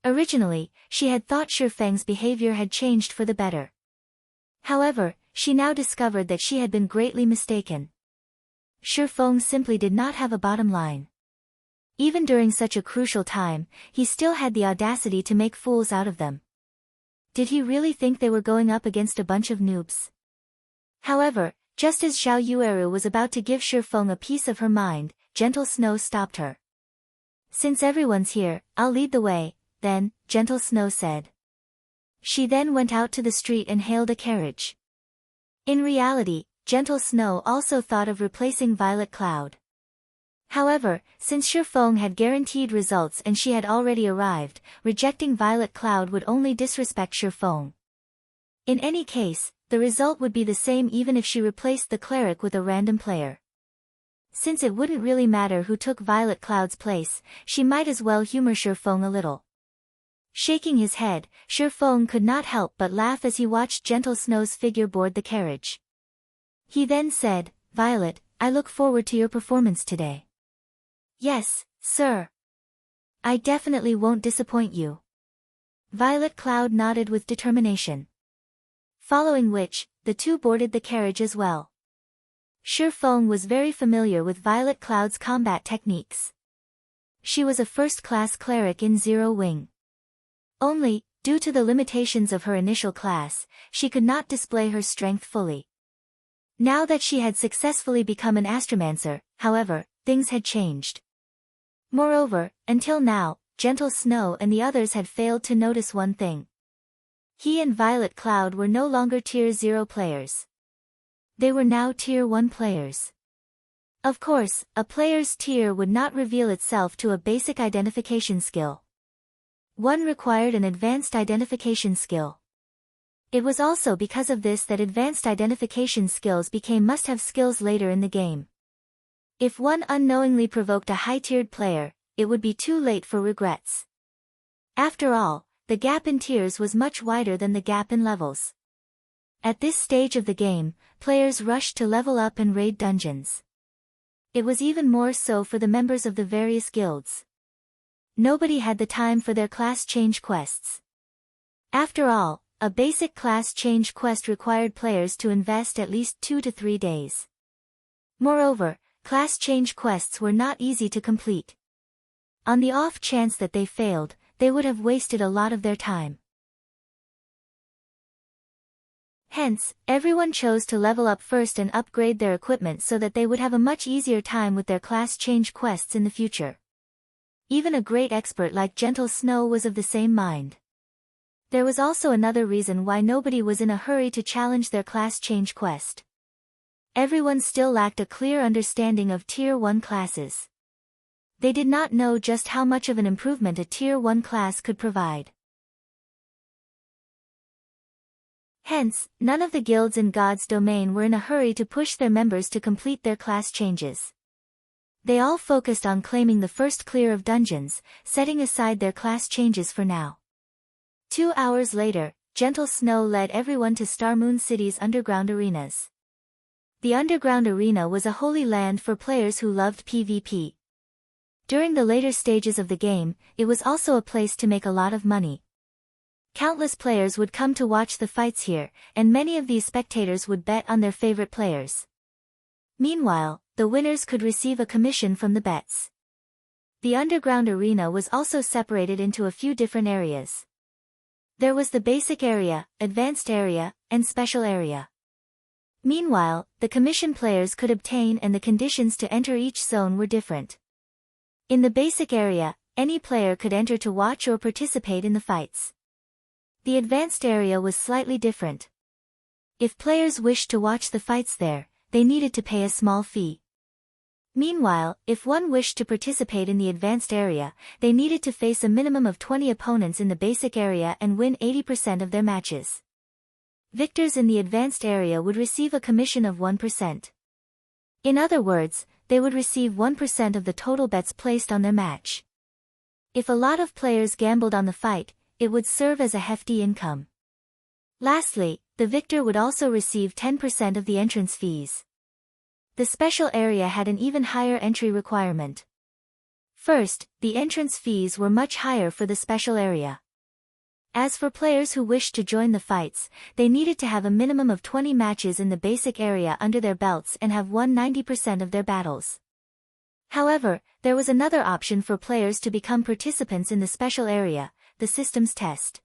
Speaker 1: Originally, she had thought Shifeng's behavior had changed for the better. However, she now discovered that she had been greatly mistaken. Shifeng simply did not have a bottom line. Even during such a crucial time, he still had the audacity to make fools out of them. Did he really think they were going up against a bunch of noobs? However, just as Zhao Yueru was about to give Shifeng a piece of her mind, Gentle Snow stopped her. "Since everyone's here, I'll lead the way, then," Gentle Snow said. She then went out to the street and hailed a carriage. In reality, Gentle Snow also thought of replacing Violet Cloud. However, since Shifeng had guaranteed results and she had already arrived, rejecting Violet Cloud would only disrespect Shifeng. In any case, the result would be the same even if she replaced the cleric with a random player. since it wouldn't really matter who took Violet Cloud's place, she might as well humor Shurfeng a little. Shaking his head, Shurfeng could not help but laugh as he watched Gentle Snow's figure board the carriage. He then said, "Violet, I look forward to your performance today." "Yes, sir. I definitely won't disappoint you." Violet Cloud nodded with determination. Following which, the two boarded the carriage as well. Shurfeng was very familiar with Violet Cloud's combat techniques. She was a first-class cleric in Zero Wing. Only, due to the limitations of her initial class, she could not display her strength fully. Now that she had successfully become an Astromancer, however, things had changed. Moreover, until now, Gentle Snow and the others had failed to notice one thing. He and Violet Cloud were no longer Tier 0 players. They were now Tier 1 players. Of course, a player's tier would not reveal itself to a basic identification skill. One required an advanced identification skill. It was also because of this that advanced identification skills became must-have skills later in the game. If one unknowingly provoked a high-tiered player, it would be too late for regrets. After all, the gap in tiers was much wider than the gap in levels. At this stage of the game, players rushed to level up and raid dungeons. It was even more so for the members of the various guilds. Nobody had the time for their class change quests. After all, a basic class change quest required players to invest at least 2 to 3 days. Moreover, class change quests were not easy to complete. On the off chance that they failed, they would have wasted a lot of their time. Hence, everyone chose to level up first and upgrade their equipment so that they would have a much easier time with their class change quests in the future. Even a great expert like Gentle Snow was of the same mind. There was also another reason why nobody was in a hurry to challenge their class change quest. Everyone still lacked a clear understanding of Tier 1 classes. They did not know just how much of an improvement a Tier 1 class could provide. Hence, none of the guilds in God's domain were in a hurry to push their members to complete their class changes. They all focused on claiming the first clear of dungeons, setting aside their class changes for now. 2 hours later, Gentle Snow led everyone to Star Moon City's underground arenas. The underground arena was a holy land for players who loved PvP. During the later stages of the game, it was also a place to make a lot of money. Countless players would come to watch the fights here, and many of these spectators would bet on their favorite players. Meanwhile, the winners could receive a commission from the bets. The underground arena was also separated into a few different areas. There was the basic area, advanced area, and special area. Meanwhile, the commission players could obtain and the conditions to enter each zone were different. In the basic area, any player could enter to watch or participate in the fights. The advanced area was slightly different. If players wished to watch the fights there, they needed to pay a small fee. Meanwhile, if one wished to participate in the advanced area, they needed to face a minimum of 20 opponents in the basic area and win 80% of their matches. Victors in the advanced area would receive a commission of 1%. In other words, they would receive 1% of the total bets placed on their match. If a lot of players gambled on the fight, it would serve as a hefty income. Lastly, the victor would also receive 10% of the entrance fees. The special area had an even higher entry requirement. First, the entrance fees were much higher for the special area. As for players who wished to join the fights, they needed to have a minimum of 20 matches in the basic area under their belts and have won 90% of their battles. However, there was another option for players to become participants in the special area, the system's test.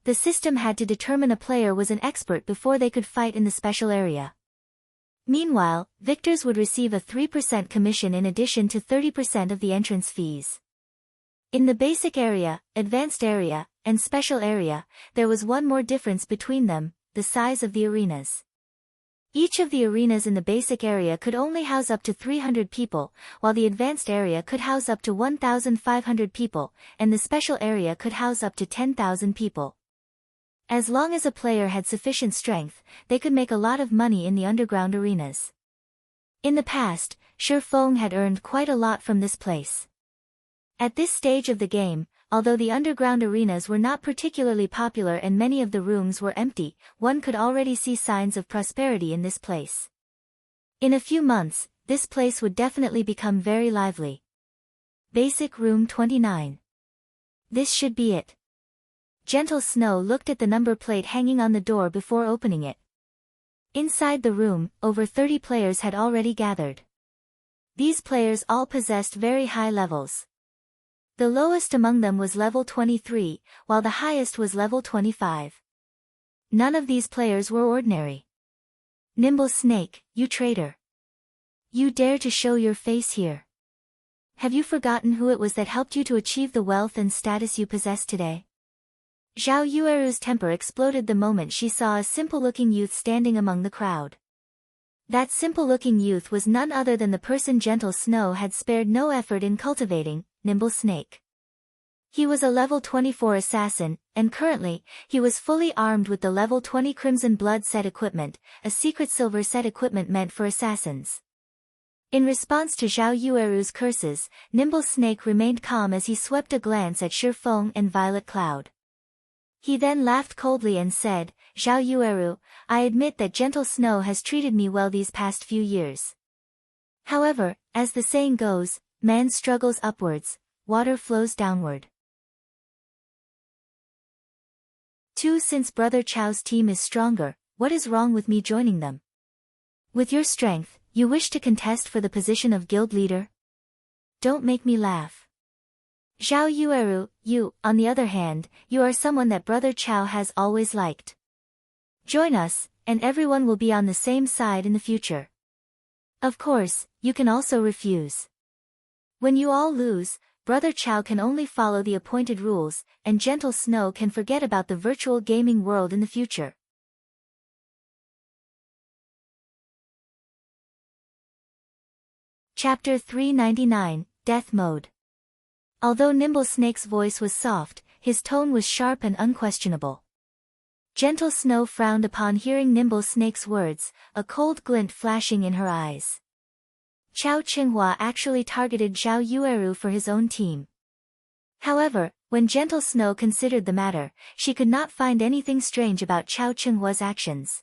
Speaker 1: The system had to determine a player was an expert before they could fight in the special area. Meanwhile, victors would receive a 3% commission in addition to 30% of the entrance fees. In the basic area, advanced area, and special area, there was one more difference between them, the size of the arenas. Each of the arenas in the basic area could only house up to 300 people, while the advanced area could house up to 1,500 people, and the special area could house up to 10,000 people. As long as a player had sufficient strength, they could make a lot of money in the underground arenas. In the past, Shurfeng had earned quite a lot from this place. At this stage of the game, although the underground arenas were not particularly popular and many of the rooms were empty, one could already see signs of prosperity in this place. In a few months, this place would definitely become very lively. Basic Room 29. This should be it. Gentle Snow looked at the number plate hanging on the door before opening it. Inside the room, over 30 players had already gathered. These players all possessed very high levels. The lowest among them was level 23, while the highest was level 25. None of these players were ordinary. Nimble Snake, you traitor. You dare to show your face here. Have you forgotten who it was that helped you to achieve the wealth and status you possess today? Zhao Yueru's temper exploded the moment she saw a simple-looking youth standing among the crowd. That simple-looking youth was none other than the person Gentle Snow had spared no effort in cultivating, Nimble Snake. He was a level 24 assassin, and currently, he was fully armed with the level 20 Crimson Blood set equipment, a secret silver set equipment meant for assassins. In response to Zhao Yueru's curses, Nimble Snake remained calm as he swept a glance at Shurfeng and Violet Cloud. He then laughed coldly and said, Zhao Yueru, I admit that Gentle Snow has treated me well these past few years. However, as the saying goes, man struggles upwards, water flows downward. 2. Since Brother Chao's team is stronger, what is wrong with me joining them? With your strength, you wish to contest for the position of guild leader? Don't make me laugh. Zhao Yueru, you, on the other hand, you are someone that Brother Chao has always liked. Join us, and everyone will be on the same side in the future. Of course, you can also refuse. When you all lose, Brother Chao can only follow the appointed rules, and Gentle Snow can forget about the virtual gaming world in the future. Chapter 399, Death Mode. Although Nimble Snake's voice was soft, his tone was sharp and unquestionable. Gentle Snow frowned upon hearing Nimble Snake's words, a cold glint flashing in her eyes. Chao Qinghua actually targeted Zhao Yueru for his own team. However, when Gentle Snow considered the matter, she could not find anything strange about Chao Qinghua's actions.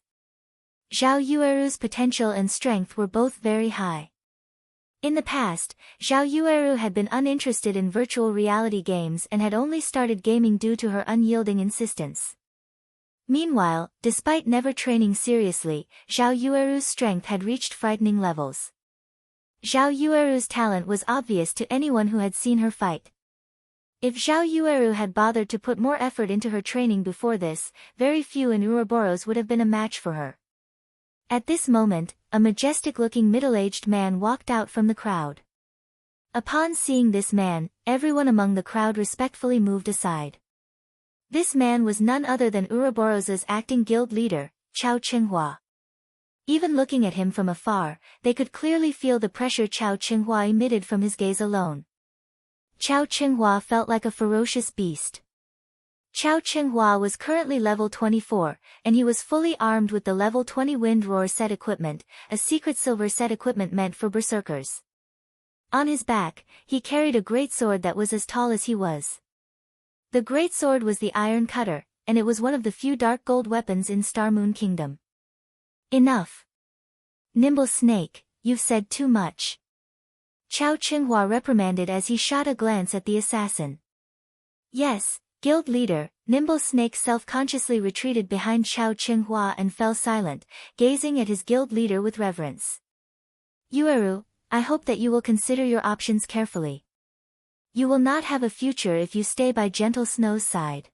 Speaker 1: Zhao Yueru's potential and strength were both very high. In the past, Zhao Yueru had been uninterested in virtual reality games and had only started gaming due to her unyielding insistence. Meanwhile, despite never training seriously, Zhao Yueru's strength had reached frightening levels. Zhao Yueru's talent was obvious to anyone who had seen her fight. If Zhao Yueru had bothered to put more effort into her training before this, very few in Ouroboros would have been a match for her. At this moment, a majestic-looking middle-aged man walked out from the crowd. Upon seeing this man, everyone among the crowd respectfully moved aside. This man was none other than Ouroboros' acting guild leader, Chao Qinghua. Even looking at him from afar, they could clearly feel the pressure Chao Qinghua emitted from his gaze alone. Chao Qinghua felt like a ferocious beast. Chao Qinghua was currently level 24, and he was fully armed with the level 20 Wind Roar set equipment, a secret silver set equipment meant for berserkers. On his back, he carried a greatsword that was as tall as he was. The greatsword was the Iron Cutter, and it was one of the few dark gold weapons in Star Moon Kingdom. Enough. Nimble Snake, you've said too much. Chao Qinghua reprimanded as he shot a glance at the assassin. Yes, guild leader, Nimble Snake self-consciously retreated behind Chao Qinghua and fell silent, gazing at his guild leader with reverence. Yueru, I hope that you will consider your options carefully. You will not have a future if you stay by Gentle Snow's side.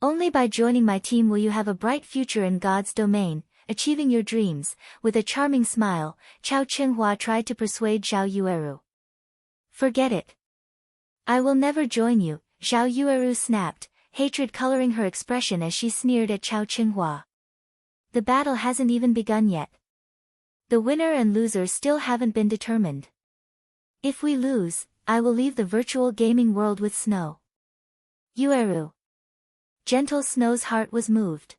Speaker 1: Only by joining my team will you have a bright future in God's domain, achieving your dreams. With a charming smile, Chao Qinghua tried to persuade Zhao Yueru. Forget it. I will never join you, Zhao Yueru snapped, hatred coloring her expression as she sneered at Chao Qinghua. The battle hasn't even begun yet. The winner and loser still haven't been determined. If we lose, I will leave the virtual gaming world with Snow. Yueru. Gentle Snow's heart was moved.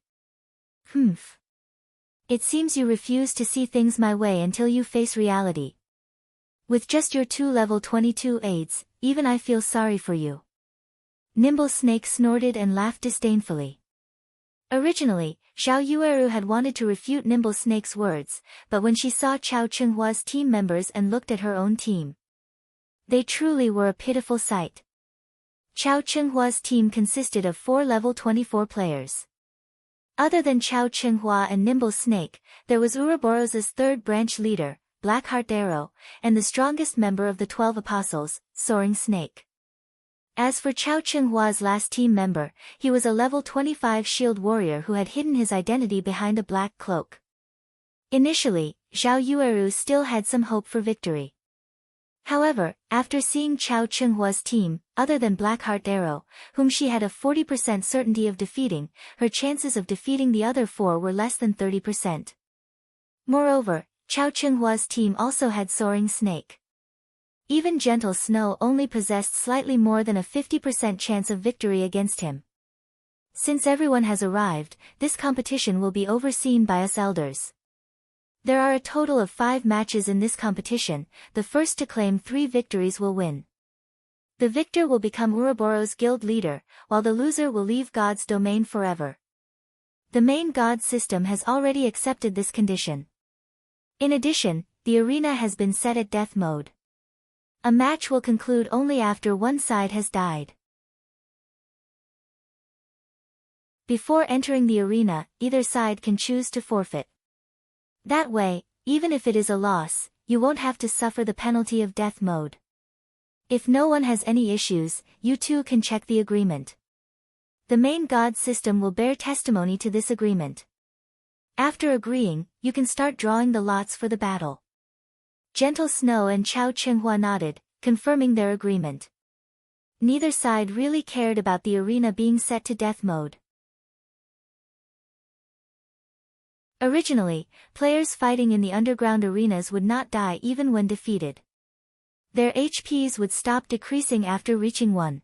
Speaker 1: Humph. It seems you refuse to see things my way until you face reality. With just your 2 level 22 aids, even I feel sorry for you. Nimble Snake snorted and laughed disdainfully. Originally, Xiao Yueru had wanted to refute Nimble Snake's words, but when she saw Chao Chenghua's team members and looked at her own team, they truly were a pitiful sight. Chao Chenghua's team consisted of 4 level 24 players. Other than Chao Chenghua and Nimble Snake, there was Ouroboros's third branch leader, Blackheart Arrow, and the strongest member of the 12 Apostles, Soaring Snake. As for Chao Chenghua's last team member, he was a level 25 shield warrior who had hidden his identity behind a black cloak. Initially, Xiao Yueru still had some hope for victory. However, after seeing Chao Chenghua's team, other than Blackheart Arrow, whom she had a 40% certainty of defeating, her chances of defeating the other 4 were less than 30%. Moreover, Chao Chenghua's team also had Soaring Snake. Even Gentle Snow only possessed slightly more than a 50% chance of victory against him. Since everyone has arrived, this competition will be overseen by us elders. There are a total of 5 matches in this competition. The first to claim 3 victories will win. The victor will become Ouroboros guild leader, while the loser will leave God's domain forever. The main God system has already accepted this condition. In addition, the arena has been set at death mode. A match will conclude only after one side has died. Before entering the arena, either side can choose to forfeit. That way, even if it is a loss, you won't have to suffer the penalty of death mode. If no one has any issues, you too can check the agreement. The main God system will bear testimony to this agreement. After agreeing, you can start drawing the lots for the battle. Gentle Snow and Chao Chenghua nodded, confirming their agreement. Neither side really cared about the arena being set to death mode. Originally, players fighting in the underground arenas would not die even when defeated. Their HPs would stop decreasing after reaching 1.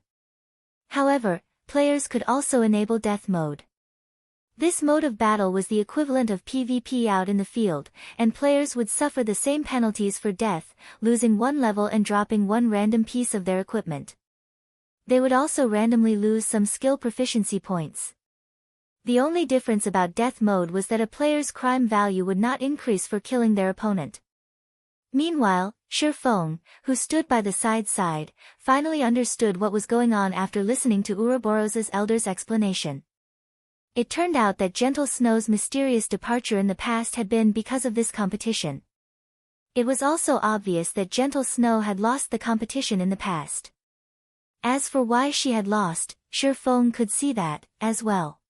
Speaker 1: However, players could also enable death mode. This mode of battle was the equivalent of PvP out in the field, and players would suffer the same penalties for death, losing 1 level and dropping 1 random piece of their equipment. They would also randomly lose some skill proficiency points. The only difference about death mode was that a player's crime value would not increase for killing their opponent. Meanwhile, Shifeng, who stood by the side, finally understood what was going on after listening to Ouroboros's elder's explanation. It turned out that Gentle Snow's mysterious departure in the past had been because of this competition. It was also obvious that Gentle Snow had lost the competition in the past. As for why she had lost, Shifeng could see that, as well.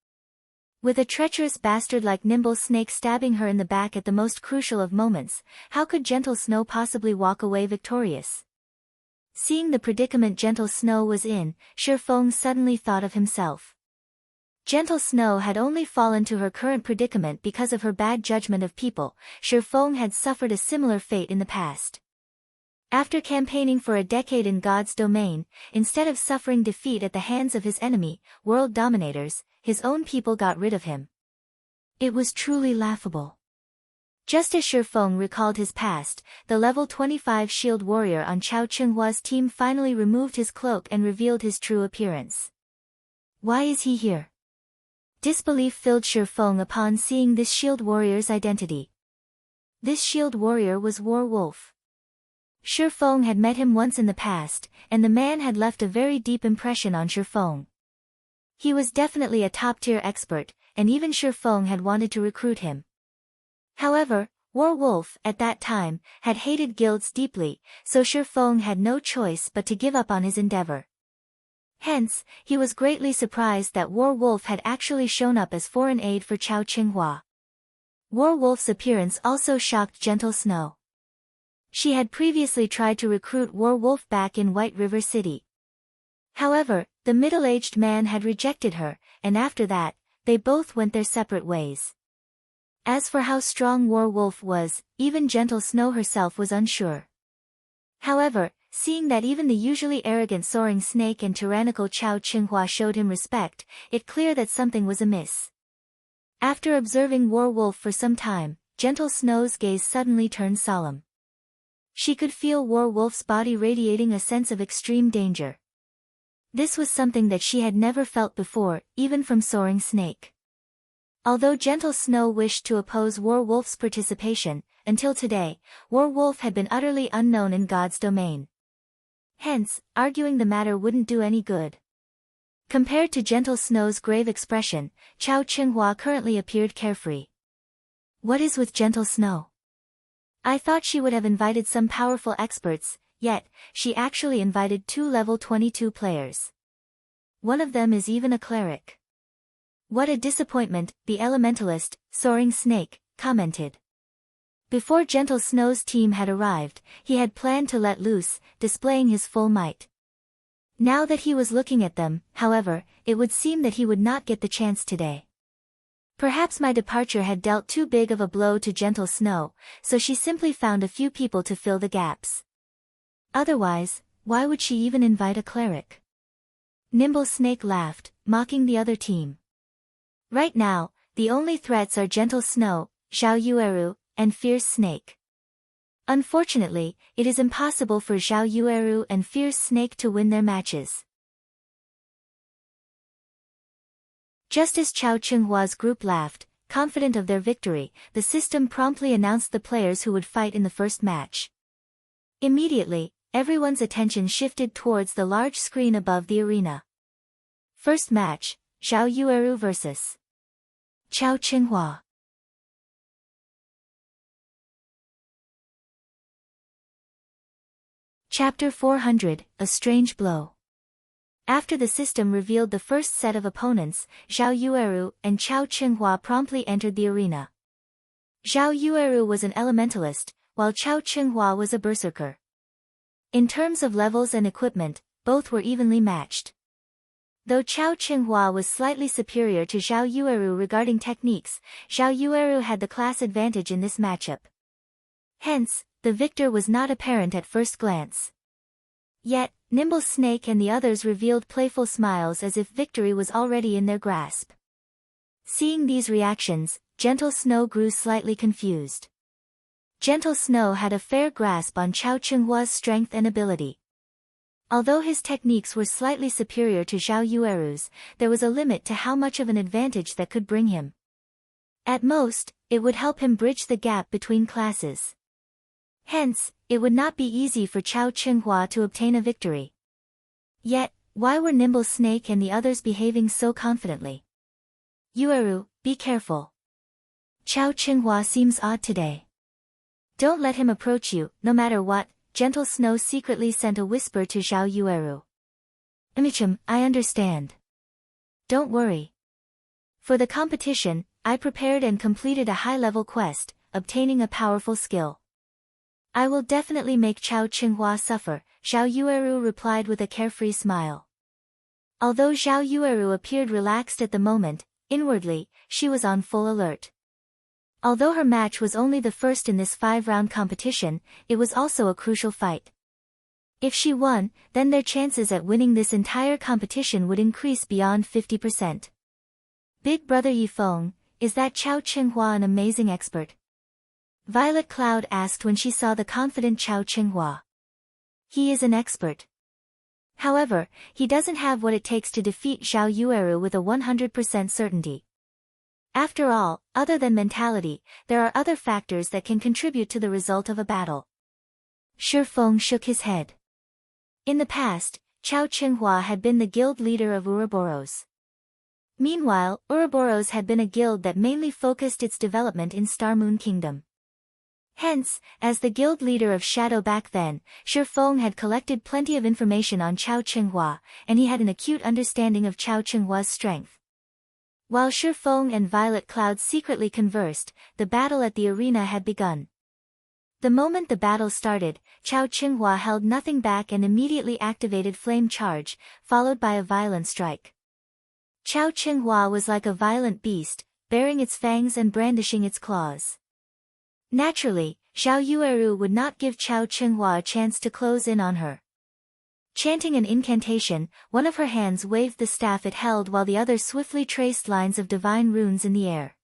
Speaker 1: With a treacherous bastard like Nimble Snake stabbing her in the back at the most crucial of moments, how could Gentle Snow possibly walk away victorious? Seeing the predicament Gentle Snow was in, Shifeng suddenly thought of himself. Gentle Snow had only fallen to her current predicament because of her bad judgment of people. Shifeng had suffered a similar fate in the past. After campaigning for a decade in God's domain, instead of suffering defeat at the hands of his enemy, world dominators, his own people got rid of him. It was truly laughable. Just as Shifeng recalled his past, the level 25 shield warrior on Chao Chenghua's team finally removed his cloak and revealed his true appearance. Why is he here? Disbelief filled Shifeng upon seeing this shield warrior's identity. This shield warrior was War Wolf. Shifeng had met him once in the past, and the man had left a very deep impression on Shifeng. He was definitely a top-tier expert, and even Shifeng had wanted to recruit him. However, War Wolf, at that time, had hated guilds deeply, so Shifeng had no choice but to give up on his endeavor. Hence, he was greatly surprised that War Wolf had actually shown up as foreign aid for Chao Chenghua. War Wolf's appearance also shocked Gentle Snow. She had previously tried to recruit War Wolf back in White River City. However, the middle-aged man had rejected her, and after that, they both went their separate ways. As for how strong War Wolf was, even Gentle Snow herself was unsure. However, seeing that even the usually arrogant Soaring Snake and tyrannical Chao Chenghua showed him respect, it clear that something was amiss. After observing War Wolf for some time, Gentle Snow's gaze suddenly turned solemn. She could feel War Wolf's body radiating a sense of extreme danger. This was something that she had never felt before, even from Soaring Snake. Although Gentle Snow wished to oppose War Wolf's participation, until today, War Wolf had been utterly unknown in God's domain. Hence, arguing the matter wouldn't do any good. Compared to Gentle Snow's grave expression, Chao Qinghua currently appeared carefree. What is with Gentle Snow? I thought she would have invited some powerful experts, yet, she actually invited 2 level 22 players. One of them is even a cleric. What a disappointment, the elementalist, Soaring Snake, commented. Before Gentle Snow's team had arrived, he had planned to let loose, displaying his full might. Now that he was looking at them, however, it would seem that he would not get the chance today. Perhaps my departure had dealt too big of a blow to Gentle Snow, so she simply found a few people to fill the gaps. Otherwise, why would she even invite a cleric? Nimble Snake laughed, mocking the other team. Right now, the only threats are Gentle Snow, Zhao Yueru, and Fierce Snake. Unfortunately, it is impossible for Zhao Yueru and Fierce Snake to win their matches. Just as Chao Qinghua's group laughed, confident of their victory, the system promptly announced the players who would fight in the first match. Immediately, everyone's attention shifted towards the large screen above the arena. First match, Zhao Yueru vs. Chao Qinghua. Chapter 400, A Strange Blow. After the system revealed the first set of opponents, Zhao Yueru and Chao Qinghua promptly entered the arena. Zhao Yueru was an elementalist, while Chao Qinghua was a berserker. In terms of levels and equipment, both were evenly matched. Though Chao Qinghua was slightly superior to Zhao Yueru regarding techniques, Zhao Yueru had the class advantage in this matchup. Hence, the victor was not apparent at first glance. Yet, Nimble Snake and the others revealed playful smiles as if victory was already in their grasp. Seeing these reactions, Gentle Snow grew slightly confused. Gentle Snow had a fair grasp on Chao Qinghua's strength and ability. Although his techniques were slightly superior to Zhao Yueru's, there was a limit to how much of an advantage that could bring him. At most, it would help him bridge the gap between classes. Hence, it would not be easy for Chao Qinghua to obtain a victory. Yet, why were Nimble Snake and the others behaving so confidently? Yueru, be careful. Chao Qinghua seems odd today. Don't let him approach you, no matter what. Gentle Snow secretly sent a whisper to Zhao Yueru. Amichum, I understand. Don't worry. For the competition, I prepared and completed a high-level quest, obtaining a powerful skill. I will definitely make Chao Qinghua suffer, Zhao Yueru replied with a carefree smile. Although Zhao Yueru appeared relaxed at the moment, inwardly, she was on full alert. Although her match was only the first in this 5-round competition, it was also a crucial fight. If she won, then their chances at winning this entire competition would increase beyond 50%. Big Brother Yifeng, is that Chao Qinghua an amazing expert? Violet Cloud asked when she saw the confident Chao Qinghua. He is an expert. However, he doesn't have what it takes to defeat Zhao Yueru with a 100% certainty. After all, other than mentality, there are other factors that can contribute to the result of a battle. Shifeng shook his head. In the past, Chao Qinghua had been the guild leader of Ouroboros. Meanwhile, Ouroboros had been a guild that mainly focused its development in Star Moon Kingdom. Hence, as the guild leader of Shadow back then, Shifeng had collected plenty of information on Chao Qinghua, and he had an acute understanding of Chao Qinghua's strength. While Shifeng and Violet Cloud secretly conversed, the battle at the arena had begun. The moment the battle started, Chao Qinghua held nothing back and immediately activated Flame Charge, followed by a violent strike. Chao Qinghua was like a violent beast, baring its fangs and brandishing its claws. Naturally, Zhao Yueru would not give Chao Qinghua a chance to close in on her. Chanting an incantation, one of her hands waved the staff it held while the other swiftly traced lines of divine runes in the air.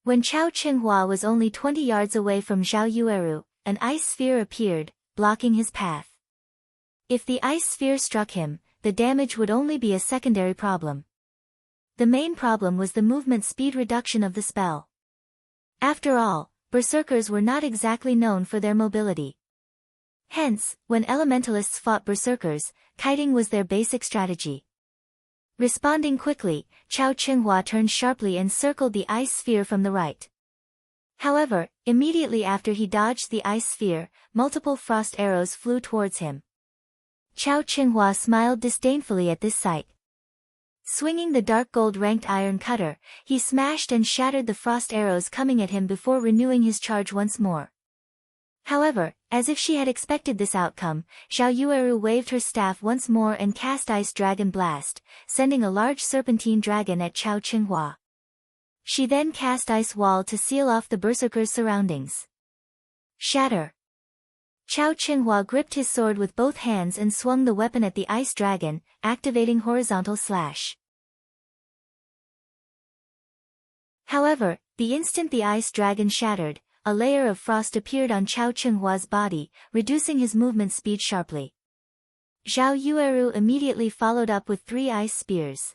Speaker 1: When Chao Qinghua was only 20 yards away from Zhao Yueru, an ice sphere appeared, blocking his path. If the ice sphere struck him, the damage would only be a secondary problem. The main problem was the movement speed reduction of the spell. After all, berserkers were not exactly known for their mobility. Hence, when elementalists fought berserkers, kiting was their basic strategy. Responding quickly, Chao Qinghua turned sharply and circled the ice sphere from the right. However, immediately after he dodged the ice sphere, multiple frost arrows flew towards him. Chao Qinghua smiled disdainfully at this sight. Swinging the dark gold-ranked iron cutter, he smashed and shattered the frost arrows coming at him before renewing his charge once more. However, as if she had expected this outcome, Zhao Yueru waved her staff once more and cast Ice Dragon Blast, sending a large serpentine dragon at Chao Qinghua. She then cast Ice Wall to seal off the berserker's surroundings. Shatter! Chao Qinghua gripped his sword with both hands and swung the weapon at the ice dragon, activating Horizontal Slash. However, the instant the ice dragon shattered, a layer of frost appeared on Chao Qinghua's body, reducing his movement speed sharply. Zhao Yueru immediately followed up with 3 ice spears.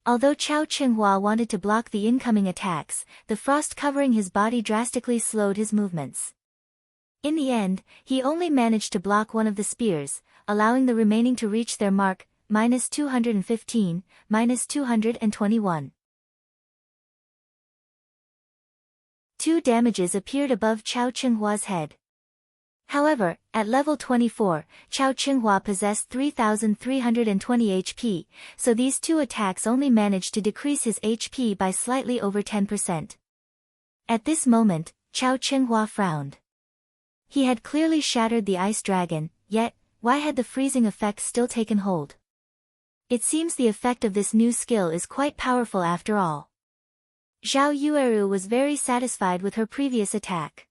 Speaker 1: Although Chao Qinghua wanted to block the incoming attacks, the frost covering his body drastically slowed his movements. In the end, he only managed to block one of the spears, allowing the remaining to reach their mark, -215, -221. 2 damages appeared above Chao Qinghua's head. However, at level 24, Chao Qinghua possessed 3,320 HP, so these 2 attacks only managed to decrease his HP by slightly over 10%. At this moment, Chao Qinghua frowned. He had clearly shattered the ice dragon, yet, why had the freezing effect still taken hold? It seems the effect of this new skill is quite powerful after all. Zhao Yueru was very satisfied with her previous attack.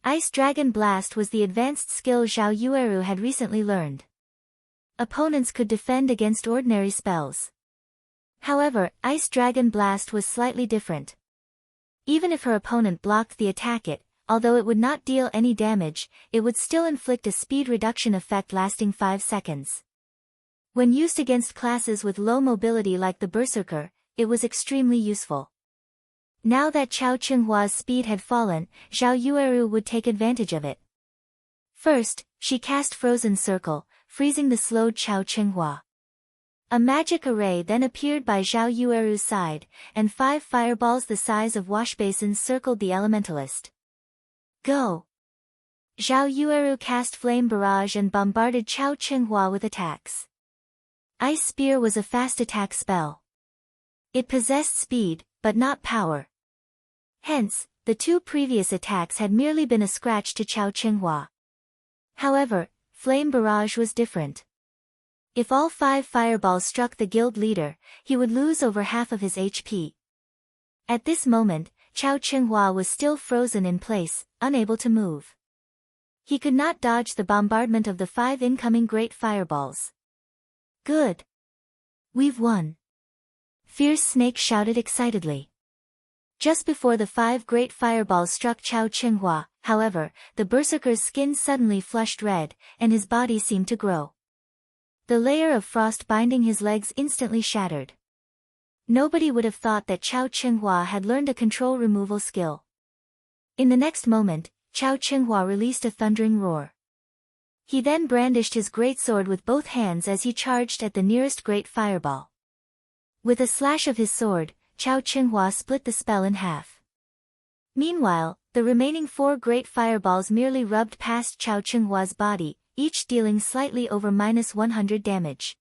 Speaker 1: Ice Dragon Blast was the advanced skill Zhao Yueru had recently learned. Opponents could defend against ordinary spells. However, Ice Dragon Blast was slightly different. Even if her opponent blocked the attack, although it would not deal any damage, it would still inflict a speed reduction effect lasting 5 seconds. When used against classes with low mobility like the Berserker, it was extremely useful. Now that Chao Qinghua's speed had fallen, Zhao Yueru would take advantage of it. First, she cast Frozen Circle, freezing the slowed Chao Qinghua. A magic array then appeared by Zhao Yueru's side, and 5 fireballs the size of washbasins circled the elementalist. Go! Zhao Yueru cast Flame Barrage and bombarded Chao Qinghua with attacks. Ice Spear was a fast attack spell. It possessed speed, but not power. Hence, the 2 previous attacks had merely been a scratch to Chao Qinghua. However, Flame Barrage was different. If all 5 fireballs struck the guild leader, he would lose over half of his HP. At this moment, Chao Qinghua was still frozen in place, unable to move. He could not dodge the bombardment of the 5 incoming great fireballs. Good! We've won! Fierce Snake shouted excitedly. Just before the 5 great fireballs struck Chao Qinghua, however, the berserker's skin suddenly flushed red, and his body seemed to grow. The layer of frost binding his legs instantly shattered. Nobody would have thought that Chao Qinghua had learned a control removal skill. In the next moment, Chao Qinghua released a thundering roar. He then brandished his great sword with both hands as he charged at the nearest great fireball. With a slash of his sword, Chao Qinghua split the spell in half. Meanwhile, the remaining 4 great fireballs merely rubbed past Chao Qinghua's body, each dealing slightly over -100 damage.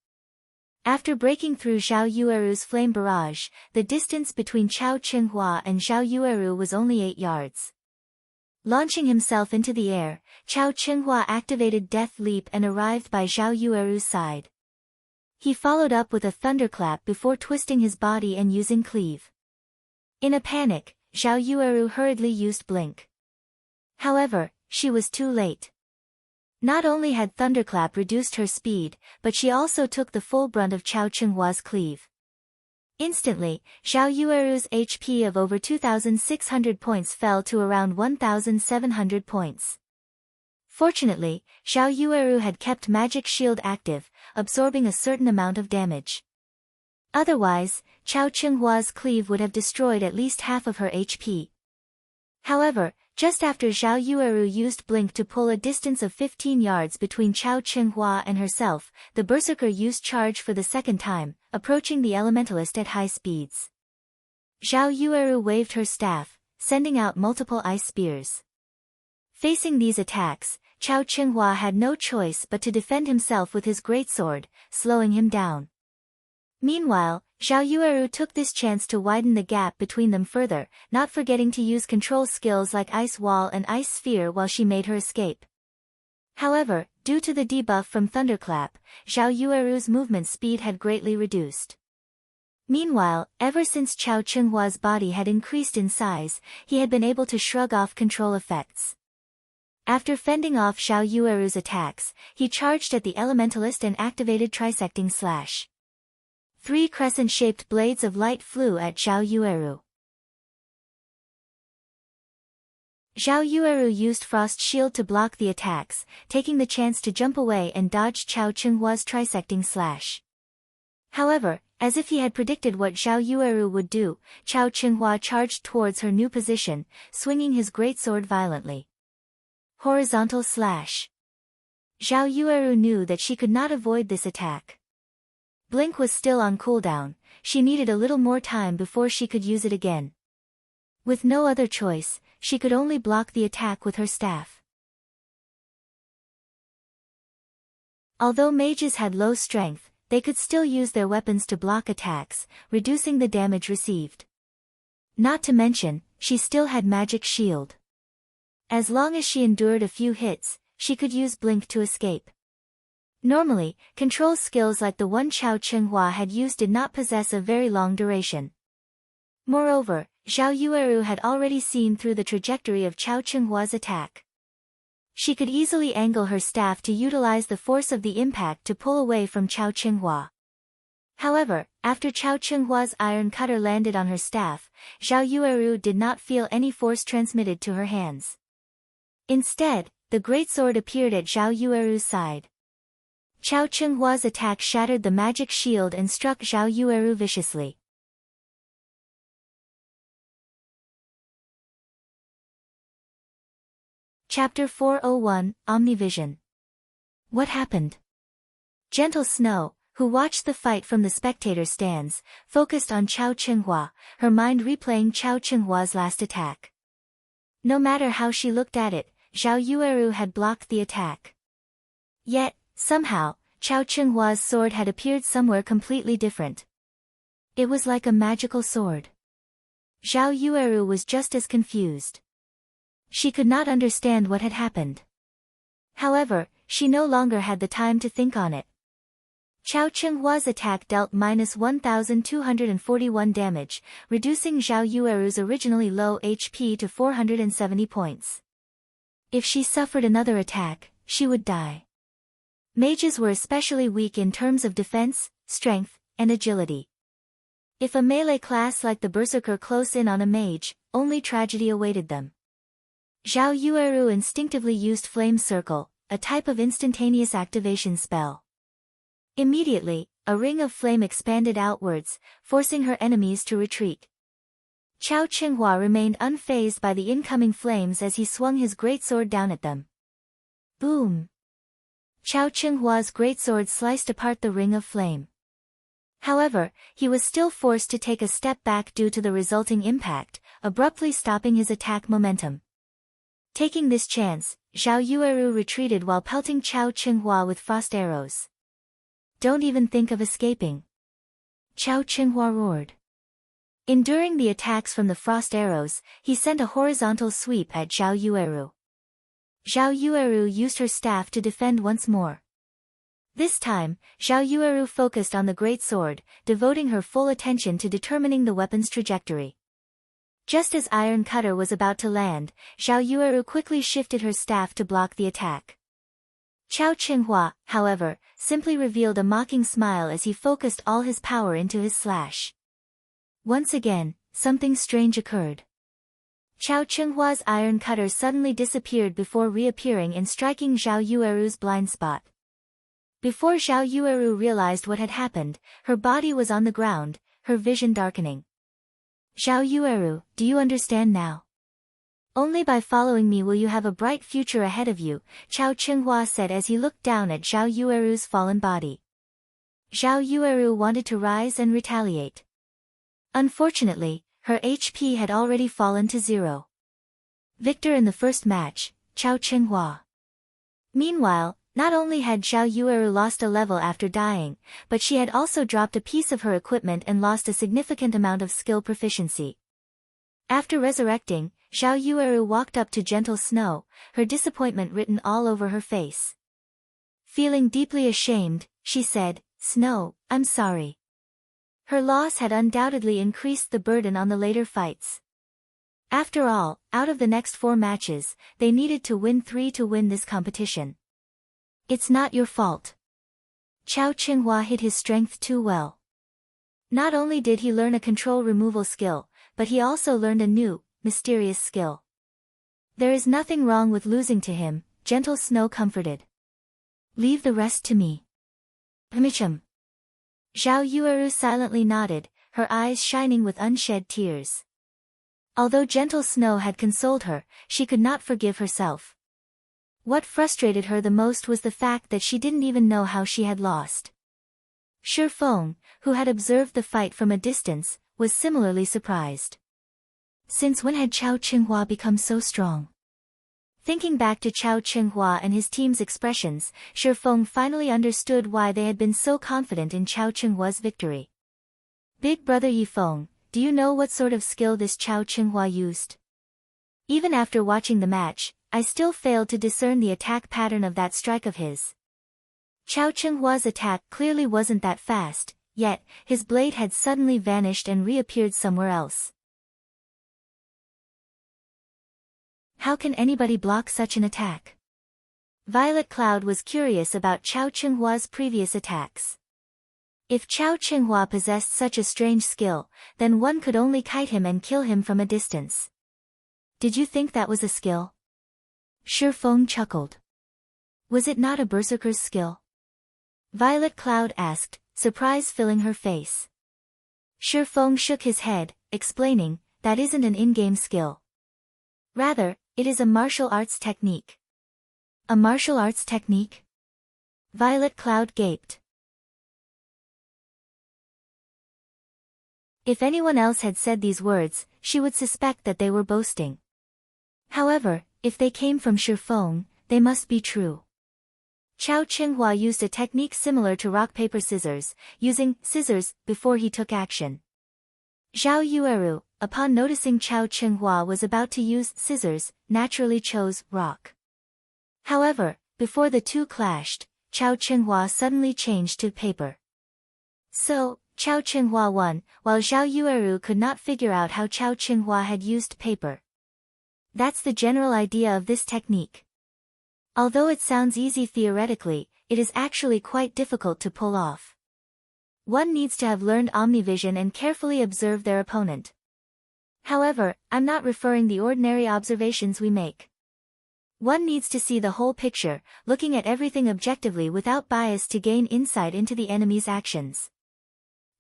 Speaker 1: After breaking through Zhao Yueru's Flame Barrage, the distance between Chao Qinghua and Zhao Yueru was only 8 yards. Launching himself into the air, Chao Qinghua activated Death Leap and arrived by Zhao Yueru's side. He followed up with a thunderclap before twisting his body and using Cleave. In a panic, Zhao Yueru hurriedly used Blink. However, she was too late. Not only had Thunderclap reduced her speed, but she also took the full brunt of Chao Qinghua's Cleave. Instantly, Zhao Yueru's HP of over 2,600 points fell to around 1,700 points. Fortunately, Zhao Yueru had kept Magic Shield active, absorbing a certain amount of damage. Otherwise, Chao Qinghua's cleave would have destroyed at least half of her HP. However, just after Zhao Yueru used Blink to pull a distance of 15 yards between Chao Qinghua and herself, the Berserker used Charge for the second time, approaching the Elementalist at high speeds. Zhao Yueru waved her staff, sending out multiple ice spears. Facing these attacks, Chao Qinghua had no choice but to defend himself with his greatsword, slowing him down. Meanwhile, Zhao Yueru took this chance to widen the gap between them further, not forgetting to use control skills like Ice Wall and Ice Sphere while she made her escape. However, due to the debuff from Thunderclap, Zhao Yueru's movement speed had greatly reduced. Meanwhile, ever since Chao Qinghua's body had increased in size, he had been able to shrug off control effects. After fending off Zhao Yueru's attacks, he charged at the Elementalist and activated Trisecting Slash. 3 crescent-shaped blades of light flew at Zhao Yueru. Zhao Yueru used Frost Shield to block the attacks, taking the chance to jump away and dodge Chao Qinghua's Trisecting Slash. However, as if he had predicted what Zhao Yueru would do, Chao Qinghua charged towards her new position, swinging his greatsword violently. Horizontal Slash. Zhao Yueru knew that she could not avoid this attack. Blink was still on cooldown, she needed a little more time before she could use it again. With no other choice, she could only block the attack with her staff. Although mages had low strength, they could still use their weapons to block attacks, reducing the damage received. Not to mention, she still had Magic Shield. As long as she endured a few hits, she could use Blink to escape. Normally, control skills like the one Chao Qinghua had used did not possess a very long duration. Moreover, Zhao Yueru had already seen through the trajectory of Chao Qinghua's attack. She could easily angle her staff to utilize the force of the impact to pull away from Chao Qinghua. However, after Chao Qinghua's iron cutter landed on her staff, Zhao Yueru did not feel any force transmitted to her hands. Instead, the greatsword appeared at Zhao Yueru's side. Chao Qinghua's attack shattered the magic shield and struck Zhao Yueru viciously. Chapter 401, Omnivision. What happened? Gentle Snow, who watched the fight from the spectator stands, focused on Chao Qinghua, her mind replaying Chao Qinghua's last attack. No matter how she looked at it, Zhao Yueru had blocked the attack. Yet, somehow, Chao Qinghua's sword had appeared somewhere completely different. It was like a magical sword. Zhao Yueru was just as confused. She could not understand what had happened. However, she no longer had the time to think on it. Chao Qinghua's attack dealt -1,241 damage, reducing Zhao Yueru's originally low HP to 470 points. If she suffered another attack, she would die. Mages were especially weak in terms of defense, strength, and agility. If a melee class like the Berserker close in on a mage, only tragedy awaited them. Zhao Yueru instinctively used Flame Circle, a type of instantaneous activation spell. Immediately, a ring of flame expanded outwards, forcing her enemies to retreat. Chao Qinghua remained unfazed by the incoming flames as he swung his greatsword down at them. Boom! Chao Qinghua's greatsword sliced apart the ring of flame. However, he was still forced to take a step back due to the resulting impact, abruptly stopping his attack momentum. Taking this chance, Zhao Yueru retreated while pelting Chao Qinghua with frost arrows. Don't even think of escaping. Chao Qinghua roared. Enduring the attacks from the frost arrows, he sent a horizontal sweep at Zhao Yueru. Zhao Yueru used her staff to defend once more. This time, Zhao Yueru focused on the great sword, devoting her full attention to determining the weapon's trajectory. Just as Iron Cutter was about to land, Zhao Yueru quickly shifted her staff to block the attack. Chao Qinghua, however, simply revealed a mocking smile as he focused all his power into his slash. Once again, something strange occurred. Chao Chenghua's iron cutter suddenly disappeared before reappearing and striking Zhao Yueru's blind spot. Before Zhao Yueru realized what had happened, her body was on the ground, her vision darkening. Zhao Yueru, do you understand now? Only by following me will you have a bright future ahead of you, Chao Chenghua said as he looked down at Zhao Yueru's fallen body. Zhao Yueru wanted to rise and retaliate. Unfortunately, her HP had already fallen to 0. Victor in the first match, Chao Chenghua. Meanwhile, not only had Zhao Yueru lost a level after dying, but she had also dropped a piece of her equipment and lost a significant amount of skill proficiency. After resurrecting, Zhao Yueru walked up to Gentle Snow, her disappointment written all over her face. Feeling deeply ashamed, she said, "Snow, I'm sorry." Her loss had undoubtedly increased the burden on the later fights. After all, out of the next 4 matches, they needed to win 3 to win this competition. It's not your fault. Chao Chenghua hid his strength too well. Not only did he learn a control removal skill, but he also learned a new, mysterious skill. There is nothing wrong with losing to him, Gentle Snow comforted. Leave the rest to me. Pmichum. Zhao Yueru silently nodded, her eyes shining with unshed tears. Although Gentle Snow had consoled her, she could not forgive herself. What frustrated her the most was the fact that she didn't even know how she had lost. Shi Feng, who had observed the fight from a distance, was similarly surprised. Since when had Chao Chenghua become so strong? Thinking back to Chao Chenghua and his team's expressions, Shi Feng finally understood why they had been so confident in Chao Chenghua's victory. Big brother Yifeng, do you know what sort of skill this Chao Chenghua used? Even after watching the match, I still failed to discern the attack pattern of that strike of his. Chao Chenghua's attack clearly wasn't that fast, yet, his blade had suddenly vanished and reappeared somewhere else. How can anybody block such an attack? Violet Cloud was curious about Chao Chenghua's previous attacks. If Chao Chenghua possessed such a strange skill, then one could only kite him and kill him from a distance. Did you think that was a skill? Shi Feng chuckled. Was it not a berserker's skill? Violet Cloud asked, surprise filling her face. Shi Feng shook his head, explaining, that isn't an in-game skill. Rather, it is a martial arts technique. A martial arts technique? Violet Cloud gaped. If anyone else had said these words, she would suspect that they were boasting. However, if they came from Shi Feng, they must be true. Chao Chenghua used a technique similar to rock-paper-scissors, using scissors before he took action. Zhao Yueru, upon noticing Chao Chenghua was about to use scissors, naturally chose rock. However, before the two clashed, Chao Chenghua suddenly changed to paper. So, Chao Chenghua won, while Zhao Yueru could not figure out how Chao Chenghua had used paper. That's the general idea of this technique. Although it sounds easy theoretically, it is actually quite difficult to pull off. One needs to have learned Omnivision and carefully observe their opponent. However, I'm not referring the ordinary observations we make. One needs to see the whole picture, looking at everything objectively without bias to gain insight into the enemy's actions.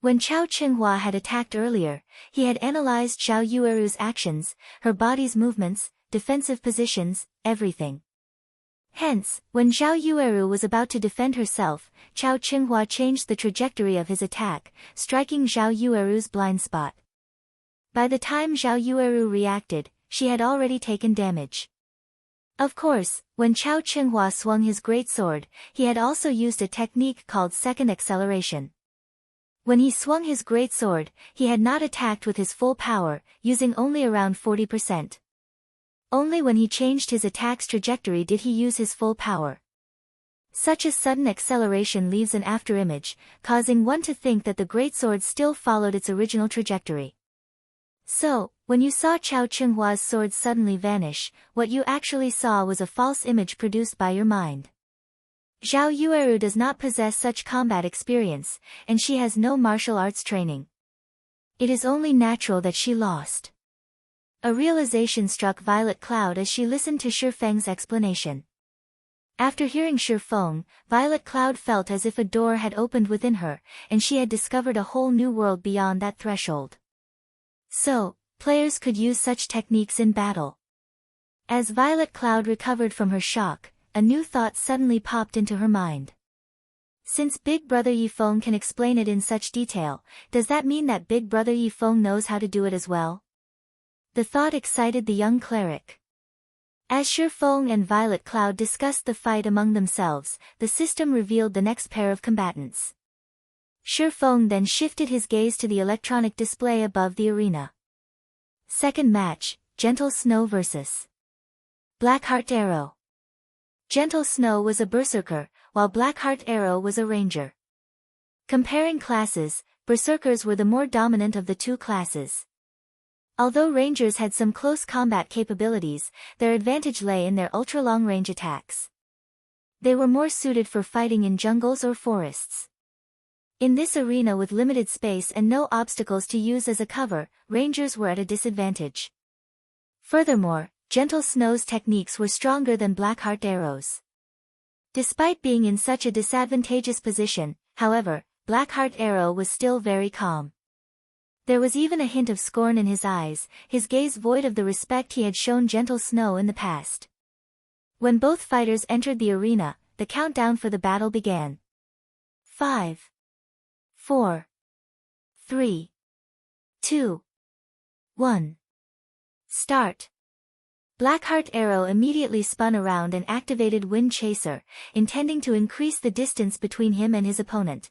Speaker 1: When Chao Chenghua had attacked earlier, he had analyzed Zhao Yueru's actions, her body's movements, defensive positions, everything. Hence, when Zhao Yueru was about to defend herself, Chao Chenghua changed the trajectory of his attack, striking Zhao Yueru's blind spot. By the time Zhao Yueru reacted, she had already taken damage. Of course, when Chao Chenghua swung his greatsword, he had also used a technique called second acceleration. When he swung his greatsword, he had not attacked with his full power, using only around 40%. Only when he changed his attack's trajectory did he use his full power. Such a sudden acceleration leaves an afterimage, causing one to think that the greatsword still followed its original trajectory. So, when you saw Chao Chenghua's sword suddenly vanish, what you actually saw was a false image produced by your mind. Zhao Yueru does not possess such combat experience, and she has no martial arts training. It is only natural that she lost. A realization struck Violet Cloud as she listened to Shifeng's explanation. After hearing Shifeng, Violet Cloud felt as if a door had opened within her, and she had discovered a whole new world beyond that threshold. So, players could use such techniques in battle. As Violet Cloud recovered from her shock, a new thought suddenly popped into her mind. Since Big Brother Yifeng can explain it in such detail, does that mean that Big Brother Yifeng knows how to do it as well? The thought excited the young cleric. As Shifeng and Violet Cloud discussed the fight among themselves, the system revealed the next pair of combatants. Shifeng then shifted his gaze to the electronic display above the arena. Second match, Gentle Snow vs. Blackheart Arrow. Gentle Snow was a berserker, while Blackheart Arrow was a ranger. Comparing classes, berserkers were the more dominant of the two classes. Although rangers had some close combat capabilities, their advantage lay in their ultra-long-range attacks. They were more suited for fighting in jungles or forests. In this arena with limited space and no obstacles to use as a cover, rangers were at a disadvantage. Furthermore, Gentle Snow's techniques were stronger than Blackheart Arrow's. Despite being in such a disadvantageous position, however, Blackheart Arrow was still very calm. There was even a hint of scorn in his eyes, his gaze void of the respect he had shown Gentle Snow in the past. When both fighters entered the arena, the countdown for the battle began. 5, 4, 3, 2, 1. Start. Blackheart Arrow immediately spun around and activated Wind Chaser, intending to increase the distance between him and his opponent.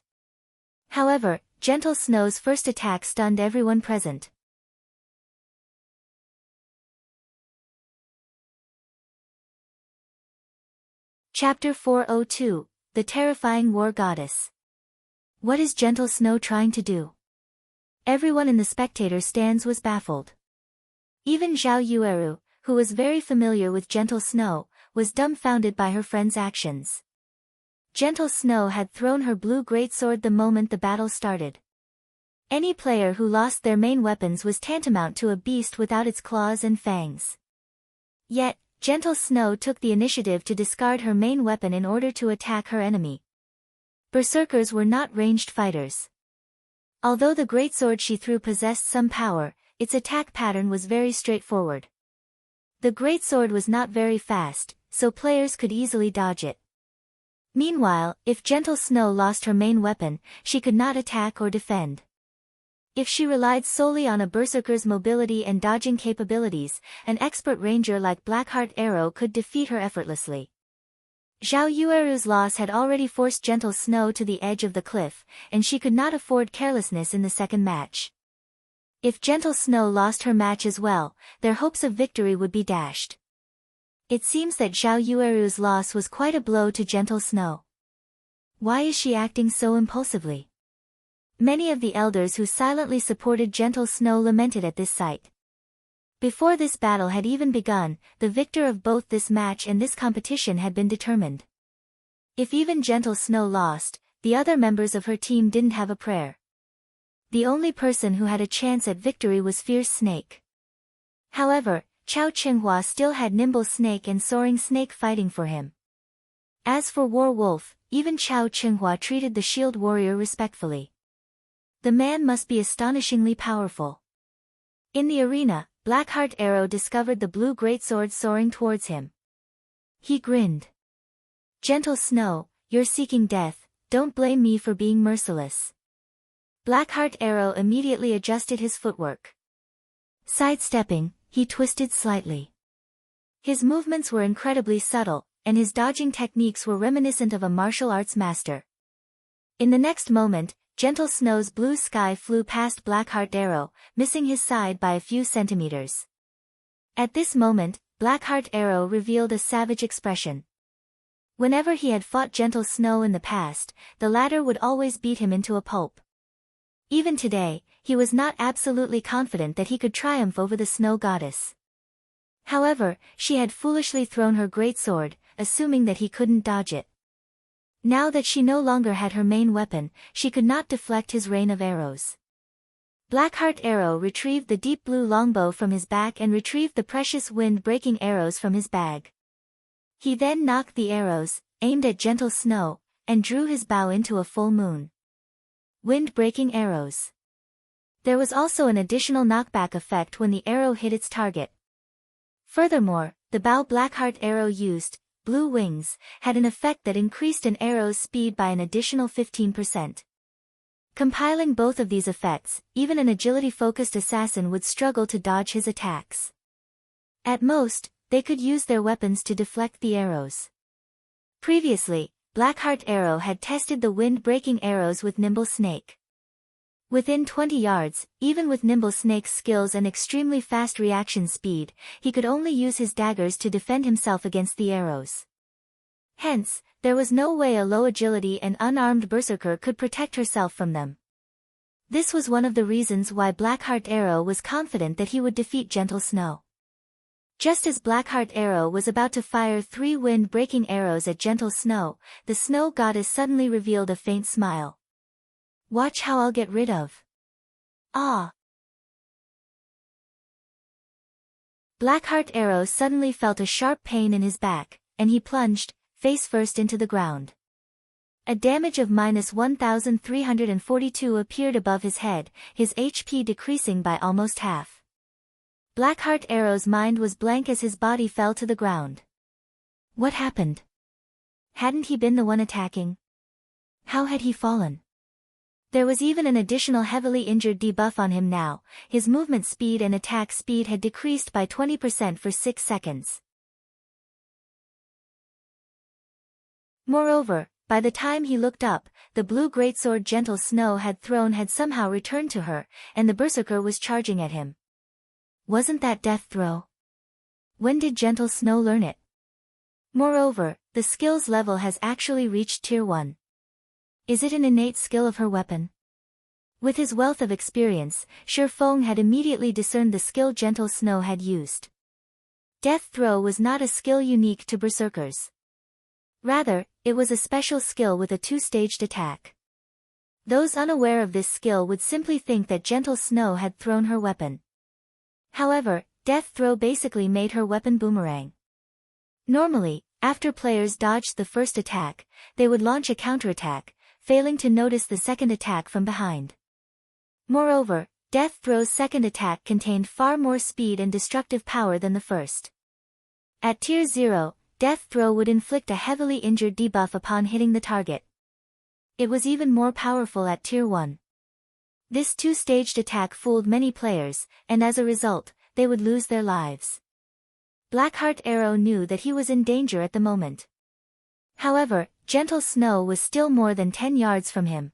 Speaker 1: However, Gentle Snow's first attack stunned everyone present. Chapter 402, The Terrifying War Goddess. What is Gentle Snow trying to do? Everyone in the spectator stands was baffled. Even Zhao Yueru, who was very familiar with Gentle Snow, was dumbfounded by her friend's actions. Gentle Snow had thrown her blue greatsword the moment the battle started. Any player who lost their main weapons was tantamount to a beast without its claws and fangs. Yet, Gentle Snow took the initiative to discard her main weapon in order to attack her enemy. Berserkers were not ranged fighters. Although the greatsword she threw possessed some power, its attack pattern was very straightforward. The greatsword was not very fast, so players could easily dodge it. Meanwhile, if Gentle Snow lost her main weapon, she could not attack or defend. If she relied solely on a berserker's mobility and dodging capabilities, an expert ranger like Blackheart Arrow could defeat her effortlessly. Zhao Yueru's loss had already forced Gentle Snow to the edge of the cliff, and she could not afford carelessness in the second match. If Gentle Snow lost her match as well, their hopes of victory would be dashed. It seems that Zhao Yueru's loss was quite a blow to Gentle Snow. Why is she acting so impulsively? Many of the elders who silently supported Gentle Snow lamented at this sight. Before this battle had even begun, the victor of both this match and this competition had been determined. If even Gentle Snow lost, the other members of her team didn't have a prayer. The only person who had a chance at victory was Fierce Snake. However, Chao Qinghua still had Nimble Snake and Soaring Snake fighting for him. As for War Wolf, even Chao Qinghua treated the shield warrior respectfully. The man must be astonishingly powerful. In the arena, Blackheart Arrow discovered the blue greatsword soaring towards him. He grinned. Gentle Snow, you're seeking death, don't blame me for being merciless. Blackheart Arrow immediately adjusted his footwork. Sidestepping, he twisted slightly. His movements were incredibly subtle, and his dodging techniques were reminiscent of a martial arts master. In the next moment, Gentle Snow's blue sky flew past Blackheart Arrow, missing his side by a few centimeters. At this moment, Blackheart Arrow revealed a savage expression. Whenever he had fought Gentle Snow in the past, the latter would always beat him into a pulp. Even today, he was not absolutely confident that he could triumph over the Snow Goddess. However, she had foolishly thrown her greatsword, assuming that he couldn't dodge it. Now that she no longer had her main weapon, she could not deflect his rain of arrows. Blackheart Arrow retrieved the deep blue longbow from his back and retrieved the precious wind-breaking arrows from his bag. He then knocked the arrows, aimed at gentle snow, and drew his bow into a full moon. Wind-breaking arrows. There was also an additional knockback effect when the arrow hit its target. Furthermore, the bow Blackheart Arrow used, Blue Wings, had an effect that increased an arrow's speed by an additional 15%. Compiling both of these effects, even an agility-focused assassin would struggle to dodge his attacks. At most, they could use their weapons to deflect the arrows. Previously, Blackheart Arrow had tested the wind-breaking arrows with Nimble Snake. Within 20 yards, even with Nimble Snake's skills and extremely fast reaction speed, he could only use his daggers to defend himself against the arrows. Hence, there was no way a low agility and unarmed berserker could protect herself from them. This was one of the reasons why Blackheart Arrow was confident that he would defeat Gentle Snow. Just as Blackheart Arrow was about to fire 3 wind-breaking arrows at Gentle Snow, the Snow Goddess suddenly revealed a faint smile. "Watch how I'll get rid of." Ah! Blackheart Arrow suddenly felt a sharp pain in his back, and he plunged, face first into the ground. A damage of -1,342 appeared above his head, his HP decreasing by almost half. Blackheart Arrow's mind was blank as his body fell to the ground. What happened? Hadn't he been the one attacking? How had he fallen? There was even an additional heavily injured debuff on him now. His movement speed and attack speed had decreased by 20% for 6 seconds. Moreover, by the time he looked up, the blue greatsword Gentle Snow had thrown had somehow returned to her, and the berserker was charging at him. Wasn't that death throw? When did Gentle Snow learn it? Moreover, the skills level has actually reached Tier 1. Is it an innate skill of her weapon? With his wealth of experience, Shi Feng had immediately discerned the skill Gentle Snow had used. Death Throw was not a skill unique to berserkers. Rather, it was a special skill with a 2-staged attack. Those unaware of this skill would simply think that Gentle Snow had thrown her weapon. However, Death Throw basically made her weapon boomerang. Normally, after players dodged the first attack, they would launch a counterattack, failing to notice the second attack from behind. Moreover, Death Throw's second attack contained far more speed and destructive power than the first. At Tier 0, Death Throw would inflict a heavily injured debuff upon hitting the target. It was even more powerful at Tier 1. This 2-staged attack fooled many players, and as a result, they would lose their lives. Blackheart Arrow knew that he was in danger at the moment. However, Gentle Snow was still more than 10 yards from him.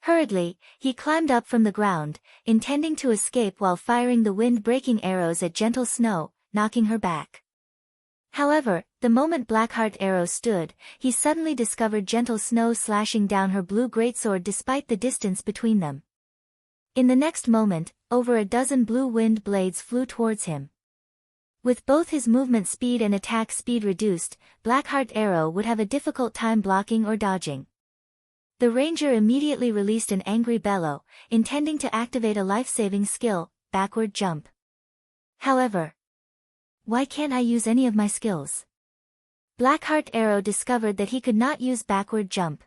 Speaker 1: Hurriedly, he climbed up from the ground, intending to escape while firing the wind-breaking arrows at Gentle Snow, knocking her back. However, the moment Blackheart Arrow stood, he suddenly discovered Gentle Snow slashing down her blue greatsword despite the distance between them. In the next moment, over a dozen blue wind blades flew towards him. With both his movement speed and attack speed reduced, Blackheart Arrow would have a difficult time blocking or dodging. The ranger immediately released an angry bellow, intending to activate a life-saving skill, Backward Jump. However, why can't I use any of my skills? Blackheart Arrow discovered that he could not use Backward Jump.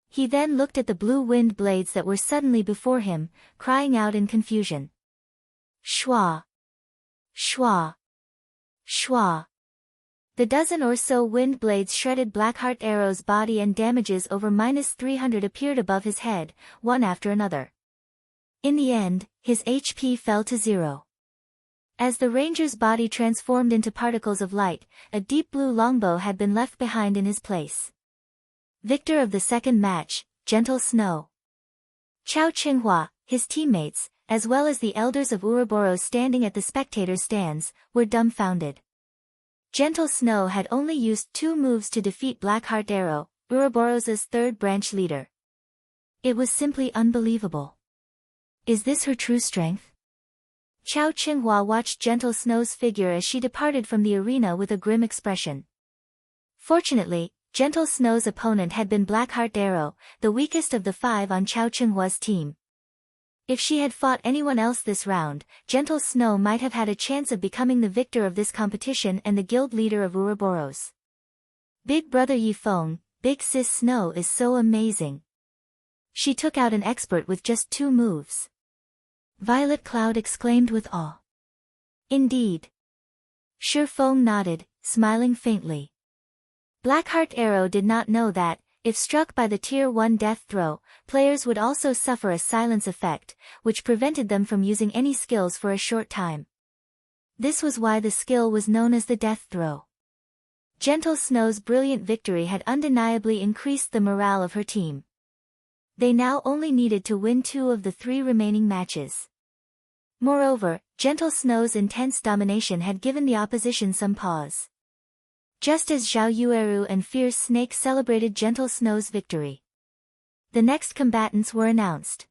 Speaker 1: He then looked at the blue wind blades that were suddenly before him, crying out in confusion. Shwa! Shwa! Shwa! The dozen or so wind blades shredded Blackheart Arrow's body and damages over -300 appeared above his head, one after another. In the end, his HP fell to 0. As the ranger's body transformed into particles of light, a deep blue longbow had been left behind in his place. Victor of the second match, Gentle Snow. Chao Qinghua, his teammates, as well as the elders of Ouroboros standing at the spectator stands, were dumbfounded. Gentle Snow had only used 2 moves to defeat Blackheart Arrow, Ouroboros' third branch leader. It was simply unbelievable. Is this her true strength? Chao Qinghua watched Gentle Snow's figure as she departed from the arena with a grim expression. Fortunately, Gentle Snow's opponent had been Blackheart Arrow, the weakest of the 5 on Chao Qinghua's team. If she had fought anyone else this round, Gentle Snow might have had a chance of becoming the victor of this competition and the guild leader of Ouroboros. Big brother Yifeng, Big sis Snow is so amazing. She took out an expert with just 2 moves. Violet Cloud exclaimed with awe. Indeed. Shifeng nodded, smiling faintly. Blackheart Arrow did not know that, if struck by the Tier 1 death throw, players would also suffer a silence effect, which prevented them from using any skills for a short time. This was why the skill was known as the death throw. Gentle Snow's brilliant victory had undeniably increased the morale of her team. They now only needed to win 2 of the 3 remaining matches. Moreover, Gentle Snow's intense domination had given the opposition some pause. Just as Zhao Yueru and Fierce Snake celebrated Gentle Snow's victory, the next combatants were announced.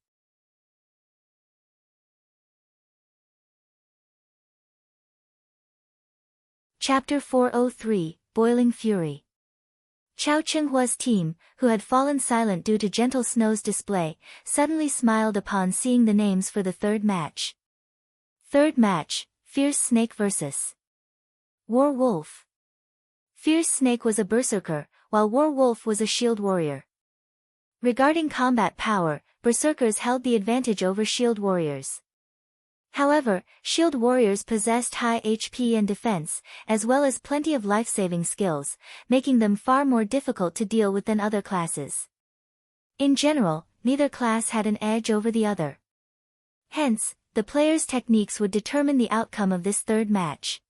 Speaker 1: Chapter 403, Boiling Fury. Chao Chenghua's team, who had fallen silent due to Gentle Snow's display, suddenly smiled upon seeing the names for the 3rd match. 3rd match, Fierce Snake vs. War Wolf. Fierce Snake was a berserker, while War Wolf was a shield warrior. Regarding combat power, berserkers held the advantage over shield warriors. However, shield warriors possessed high HP and defense, as well as plenty of life-saving skills, making them far more difficult to deal with than other classes. In general, neither class had an edge over the other. Hence, the players' techniques would determine the outcome of this 3rd match.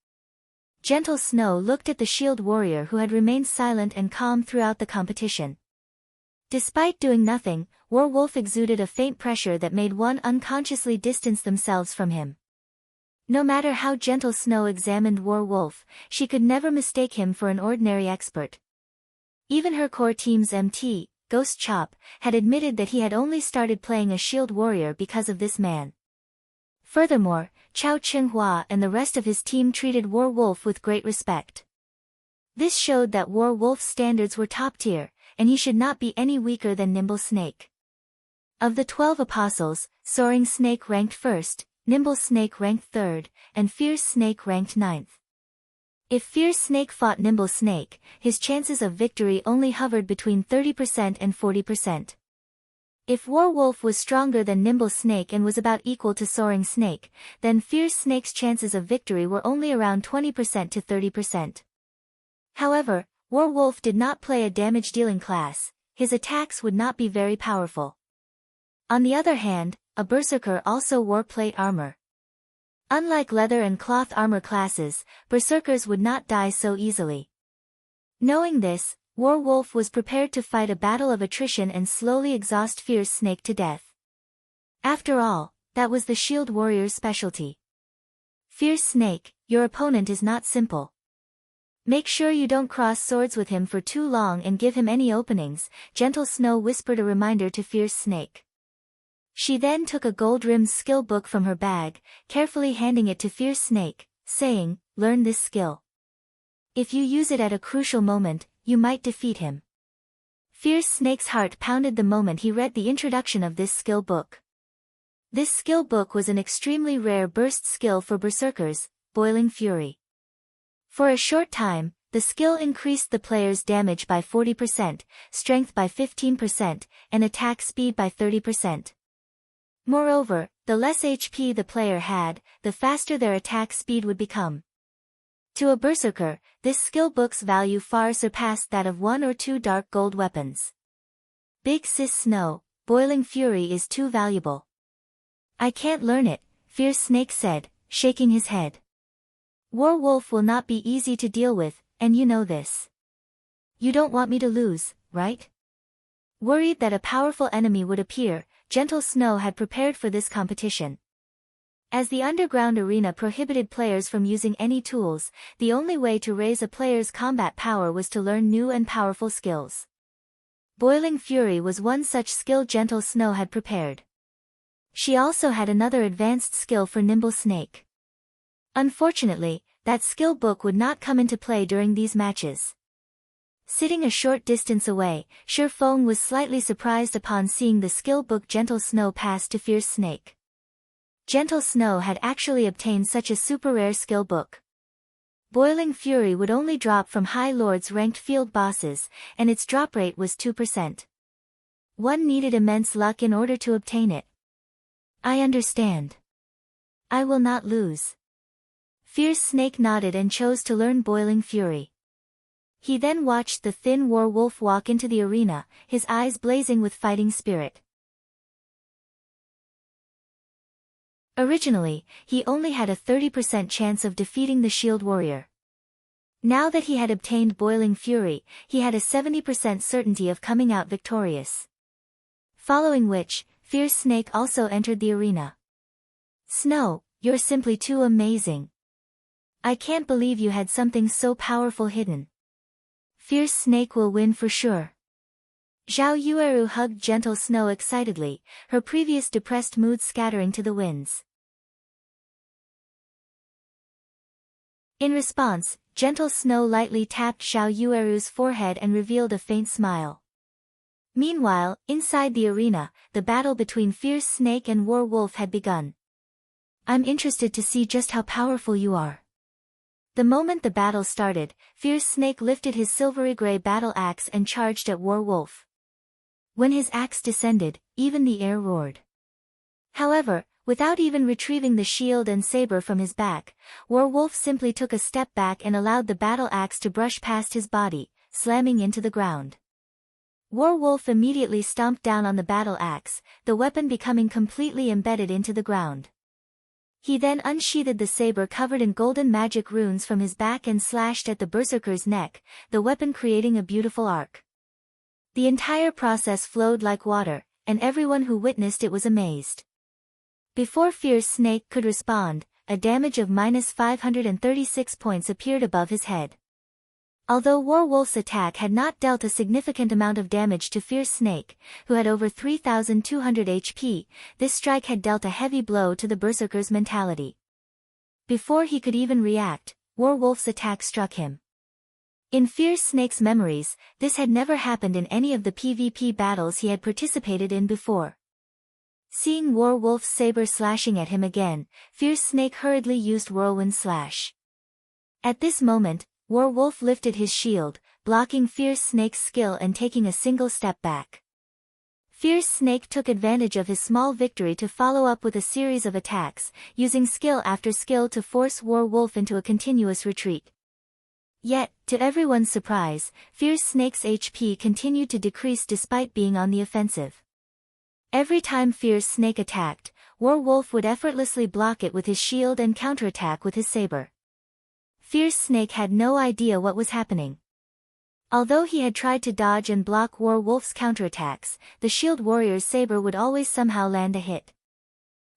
Speaker 1: Gentle Snow looked at the shield warrior who had remained silent and calm throughout the competition. Despite doing nothing, War Wolf exuded a faint pressure that made one unconsciously distance themselves from him. No matter how Gentle Snow examined War Wolf, she could never mistake him for an ordinary expert. Even her core team's MT, Ghost Chop, had admitted that he had only started playing a shield warrior because of this man. Furthermore, Chao Chenghua and the rest of his team treated War Wolf with great respect. This showed that War Wolf's standards were top tier, and he should not be any weaker than Nimble Snake. Of the 12 apostles, Soaring Snake ranked 1st, Nimble Snake ranked 3rd, and Fierce Snake ranked 9th. If Fierce Snake fought Nimble Snake, his chances of victory only hovered between 30% and 40%. If War Wolf was stronger than Nimble Snake and was about equal to Soaring Snake, then Fierce Snake's chances of victory were only around 20% to 30%. However, War Wolf did not play a damage-dealing class, his attacks would not be very powerful. On the other hand, a berserker also wore plate armor. Unlike leather and cloth armor classes, berserkers would not die so easily. Knowing this, War Wolf was prepared to fight a battle of attrition and slowly exhaust Fierce Snake to death. After all, that was the shield warrior's specialty. Fierce Snake, your opponent is not simple. Make sure you don't cross swords with him for too long and give him any openings, Gentle Snow whispered a reminder to Fierce Snake. She then took a gold-rimmed skill book from her bag, carefully handing it to Fierce Snake, saying, "Learn this skill. If you use it at a crucial moment, you might defeat him." Fierce Snake's heart pounded the moment he read the introduction of this skill book. This skill book was an extremely rare burst skill for berserkers, Boiling Fury. For a short time, the skill increased the player's damage by 40%, strength by 15%, and attack speed by 30%. Moreover, the less HP the player had, the faster their attack speed would become. To a berserker, this skill book's value far surpassed that of 1 or 2 dark gold weapons. Big sis Snow, Boiling Fury is too valuable. I can't learn it, Fierce Snake said, shaking his head. War Wolf will not be easy to deal with, and you know this. You don't want me to lose, right? Worried that a powerful enemy would appear, Gentle Snow had prepared for this competition. As the underground arena prohibited players from using any tools, the only way to raise a player's combat power was to learn new and powerful skills. Boiling Fury was one such skill Gentle Snow had prepared. She also had another advanced skill for Nimble Snake. Unfortunately, that skill book would not come into play during these matches. Sitting a short distance away, Shifeng was slightly surprised upon seeing the skill book Gentle Snow pass to Fierce Snake. Gentle Snow had actually obtained such a super rare skill book. Boiling Fury would only drop from High Lords ranked field bosses, and its drop rate was 2%. One needed immense luck in order to obtain it. I understand. I will not lose. Fierce Snake nodded and chose to learn Boiling Fury. He then watched the thin werewolf walk into the arena, his eyes blazing with fighting spirit. Originally, he only had a 30% chance of defeating the Shield Warrior. Now that he had obtained Boiling Fury, he had a 70% certainty of coming out victorious. Following which, Fierce Snake also entered the arena. Snow, you're simply too amazing. I can't believe you had something so powerful hidden. Fierce Snake will win for sure. Zhao Yueru hugged Gentle Snow excitedly, her previous depressed mood scattering to the winds. In response, Gentle Snow lightly tapped Zhao Yueru's forehead and revealed a faint smile. Meanwhile, inside the arena, the battle between Fierce Snake and Werewolf had begun. I'm interested to see just how powerful you are. The moment the battle started, Fierce Snake lifted his silvery gray battle axe and charged at Werewolf. When his axe descended, even the air roared. However, without even retrieving the shield and saber from his back, Werewolf simply took a step back and allowed the battle axe to brush past his body, slamming into the ground. Werewolf immediately stomped down on the battle axe, the weapon becoming completely embedded into the ground. He then unsheathed the saber covered in golden magic runes from his back and slashed at the berserker's neck, the weapon creating a beautiful arc. The entire process flowed like water, and everyone who witnessed it was amazed. Before Fierce Snake could respond, a damage of -536 points appeared above his head. Although Werewolf's attack had not dealt a significant amount of damage to Fierce Snake, who had over 3,200 HP, this strike had dealt a heavy blow to the berserker's mentality. Before he could even react, Werewolf's attack struck him. In Fierce Snake's memories, this had never happened in any of the PvP battles he had participated in before. Seeing Werewolf's saber slashing at him again, Fierce Snake hurriedly used Whirlwind Slash. At this moment, Werewolf lifted his shield, blocking Fierce Snake's skill and taking a single step back. Fierce Snake took advantage of his small victory to follow up with a series of attacks, using skill after skill to force Werewolf into a continuous retreat. Yet, to everyone's surprise, Fierce Snake's HP continued to decrease despite being on the offensive. Every time Fierce Snake attacked, Werewolf would effortlessly block it with his shield and counterattack with his saber. Fierce Snake had no idea what was happening. Although he had tried to dodge and block Werewolf's counterattacks, the Shield Warrior's saber would always somehow land a hit.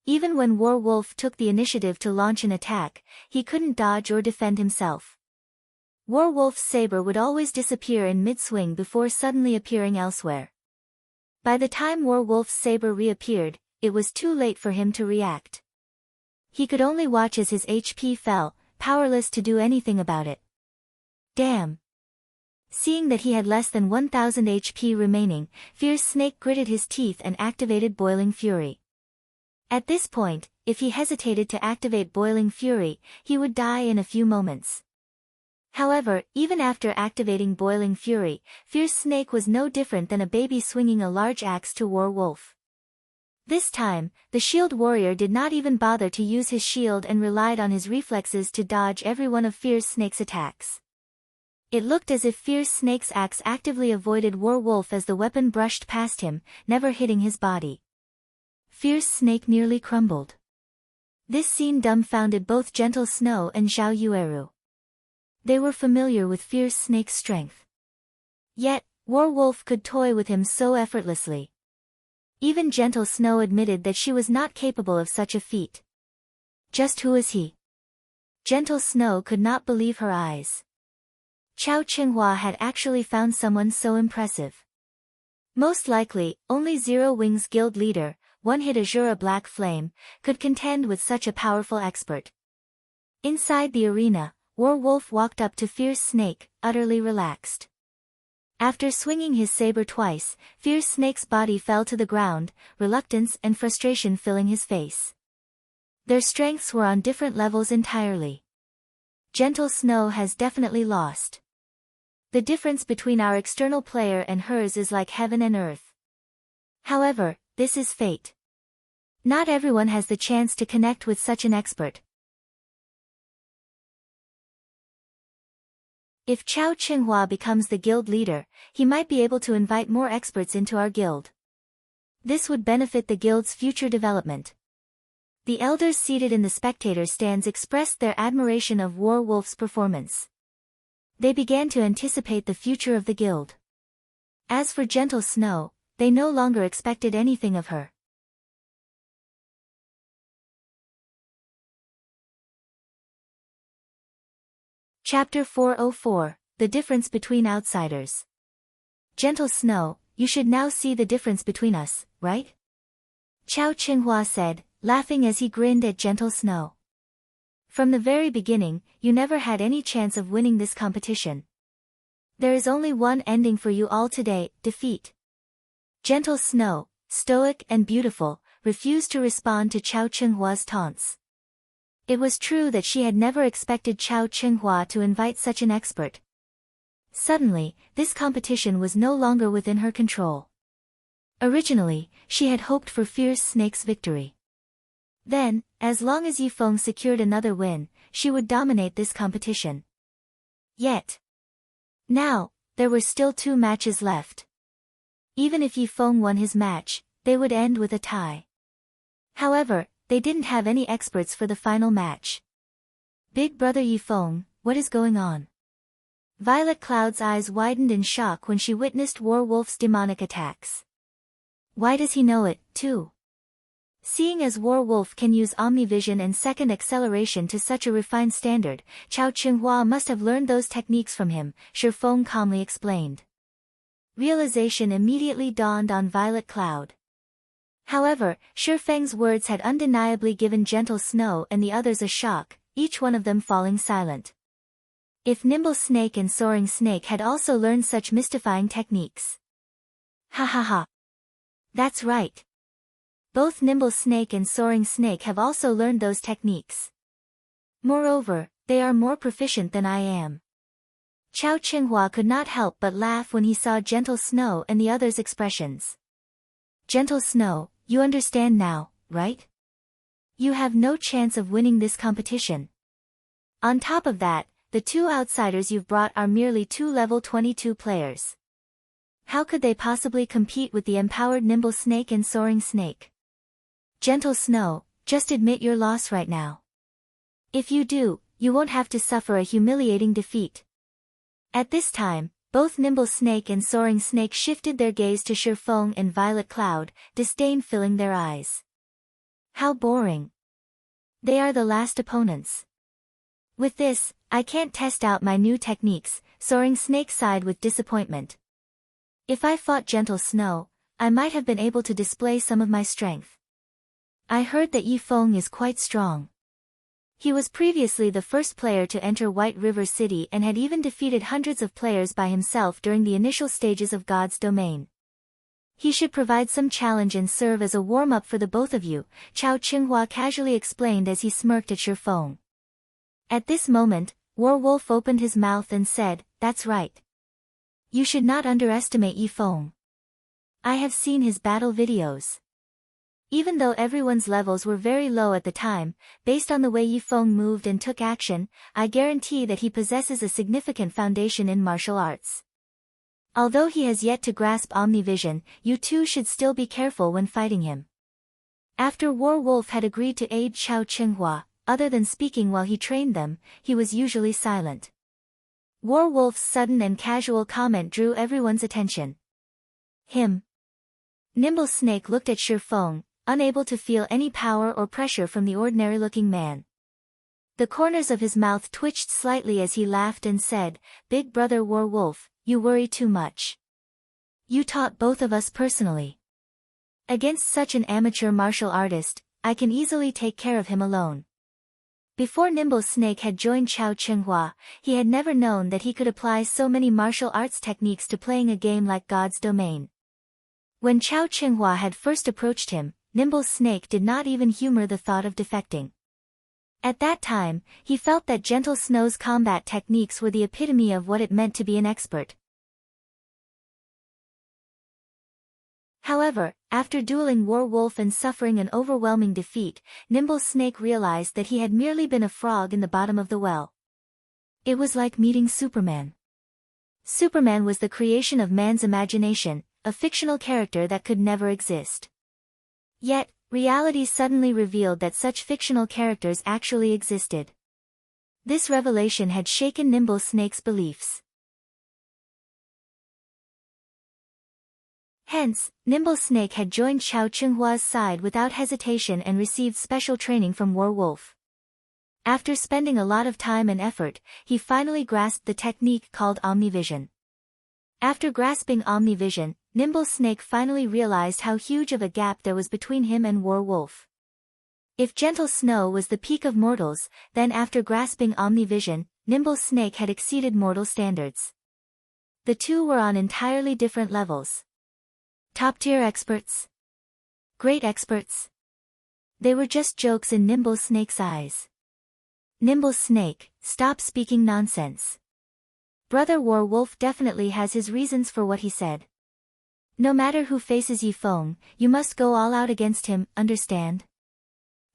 Speaker 1: Even when Werewolf took the initiative to launch an attack, he couldn't dodge or defend himself. Werewolf's saber would always disappear in mid-swing before suddenly appearing elsewhere. By the time Werewolf's saber reappeared, it was too late for him to react. He could only watch as his HP fell, powerless to do anything about it. Damn! Seeing that he had less than 1,000 HP remaining, Fierce Snake gritted his teeth and activated Boiling Fury. At this point, if he hesitated to activate Boiling Fury, he would die in a few moments. However, even after activating Boiling Fury, Fierce Snake was no different than a baby swinging a large axe to Werewolf. This time, the Shield Warrior did not even bother to use his shield and relied on his reflexes to dodge every one of Fierce Snake's attacks. It looked as if Fierce Snake's axe actively avoided Werewolf as the weapon brushed past him, never hitting his body. Fierce Snake nearly crumbled. This scene dumbfounded both Gentle Snow and Zhao Yueru. They were familiar with Fierce Snake's strength. Yet, Werewolf could toy with him so effortlessly. Even Gentle Snow admitted that she was not capable of such a feat. Just who is he? Gentle Snow could not believe her eyes. Chao Qinghua had actually found someone so impressive. Most likely, only Zero Wings Guild leader, One-Hit Azura Black Flame, could contend with such a powerful expert. Inside the arena, Werewolf walked up to Fierce Snake, utterly relaxed. After swinging his saber twice, Fierce Snake's body fell to the ground, reluctance and frustration filling his face. Their strengths were on different levels entirely. Gentle Snow has definitely lost. The difference between our external player and hers is like heaven and earth. However, this is fate. Not everyone has the chance to connect with such an expert. If Chao Qinghua becomes the guild leader, he might be able to invite more experts into our guild. This would benefit the guild's future development. The elders seated in the spectator stands expressed their admiration of War Wolf's performance. They began to anticipate the future of the guild. As for Gentle Snow, they no longer expected anything of her. Chapter 404, The Difference Between Outsiders. Gentle Snow, you should now see the difference between us, right? Chao Qinghua said, laughing as he grinned at Gentle Snow. From the very beginning, you never had any chance of winning this competition. There is only one ending for you all today, defeat. Gentle Snow, stoic and beautiful, refused to respond to Chao Qinghua's taunts. It was true that she had never expected Chao Qinghua to invite such an expert. Suddenly, this competition was no longer within her control. Originally, she had hoped for Fierce Snake's victory. Then, as long as Yifeng secured another win, she would dominate this competition. Yet, now, there were still 2 matches left. Even if Yifeng won his match, they would end with a tie. However, they didn't have any experts for the final match. Big brother Yifeng, what is going on? Violet Cloud's eyes widened in shock when she witnessed War Wolf's demonic attacks. Why does he know it, too? Seeing as War Wolf can use Omnivision and second acceleration to such a refined standard, Chao Qinghua must have learned those techniques from him, Shifeng calmly explained. Realization immediately dawned on Violet Cloud. However, Shifeng's words had undeniably given Gentle Snow and the others a shock, each one of them falling silent. If Nimble Snake and Soaring Snake had also learned such mystifying techniques. Ha ha ha. That's right. Both Nimble Snake and Soaring Snake have also learned those techniques. Moreover, they are more proficient than I am. Chao Qinghua could not help but laugh when he saw Gentle Snow and the others' expressions. Gentle Snow, you understand now, right? You have no chance of winning this competition. On top of that, the 2 outsiders you've brought are merely 2 level 22 players. How could they possibly compete with the empowered Nimble Snake and Soaring Snake? Gentle Snow, just admit your loss right now. If you do, you won't have to suffer a humiliating defeat. At this time, both Nimble Snake and Soaring Snake shifted their gaze to Shifeng and Violet Cloud, disdain filling their eyes. How boring. They are the last opponents. With this, I can't test out my new techniques, Soaring Snake sighed with disappointment. If I fought Gentle Snow, I might have been able to display some of my strength. I heard that Yifeng is quite strong. He was previously the first player to enter White River City and had even defeated hundreds of players by himself during the initial stages of God's domain. He should provide some challenge and serve as a warm-up for the both of you, Chao Qinghua casually explained as he smirked at Shifeng. At this moment, War Wolf opened his mouth and said, that's right. You should not underestimate Yifeng. I have seen his battle videos. Even though everyone's levels were very low at the time, based on the way Yifeng moved and took action, I guarantee that he possesses a significant foundation in martial arts. Although he has yet to grasp Omnivision, you two should still be careful when fighting him. After War Wolf had agreed to aid Chao Qinghua, other than speaking while he trained them, he was usually silent. War Wolf's sudden and casual comment drew everyone's attention. Him. Nimble Snake looked at Shifeng, unable to feel any power or pressure from the ordinary-looking man. The corners of his mouth twitched slightly as he laughed and said, Big brother War Wolf, you worry too much. You taught both of us personally. Against such an amateur martial artist, I can easily take care of him alone. Before Nimble Snake had joined Chao Qinghua, he had never known that he could apply so many martial arts techniques to playing a game like God's Domain. When Chao Qinghua had first approached him, Nimble Snake did not even humor the thought of defecting. At that time, he felt that Gentle Snow's combat techniques were the epitome of what it meant to be an expert. However, after dueling War Wolf and suffering an overwhelming defeat, Nimble Snake realized that he had merely been a frog in the bottom of the well. It was like meeting Superman. Superman was the creation of man's imagination, a fictional character that could never exist. Yet, reality suddenly revealed that such fictional characters actually existed. This revelation had shaken Nimble Snake's beliefs. Hence, Nimble Snake had joined Xiao Qinghua's side without hesitation and received special training from War Wolf. After spending a lot of time and effort, he finally grasped the technique called Omnivision. After grasping Omnivision, Nimble Snake finally realized how huge of a gap there was between him and War Wolf. If Gentle Snow was the peak of mortals, then after grasping Omnivision, Nimble Snake had exceeded mortal standards. The two were on entirely different levels. Top-tier experts? Great experts? They were just jokes in Nimble Snake's eyes. Nimble Snake, stop speaking nonsense. Brother War Wolf definitely has his reasons for what he said. No matter who faces Yifeng, you must go all out against him, understand?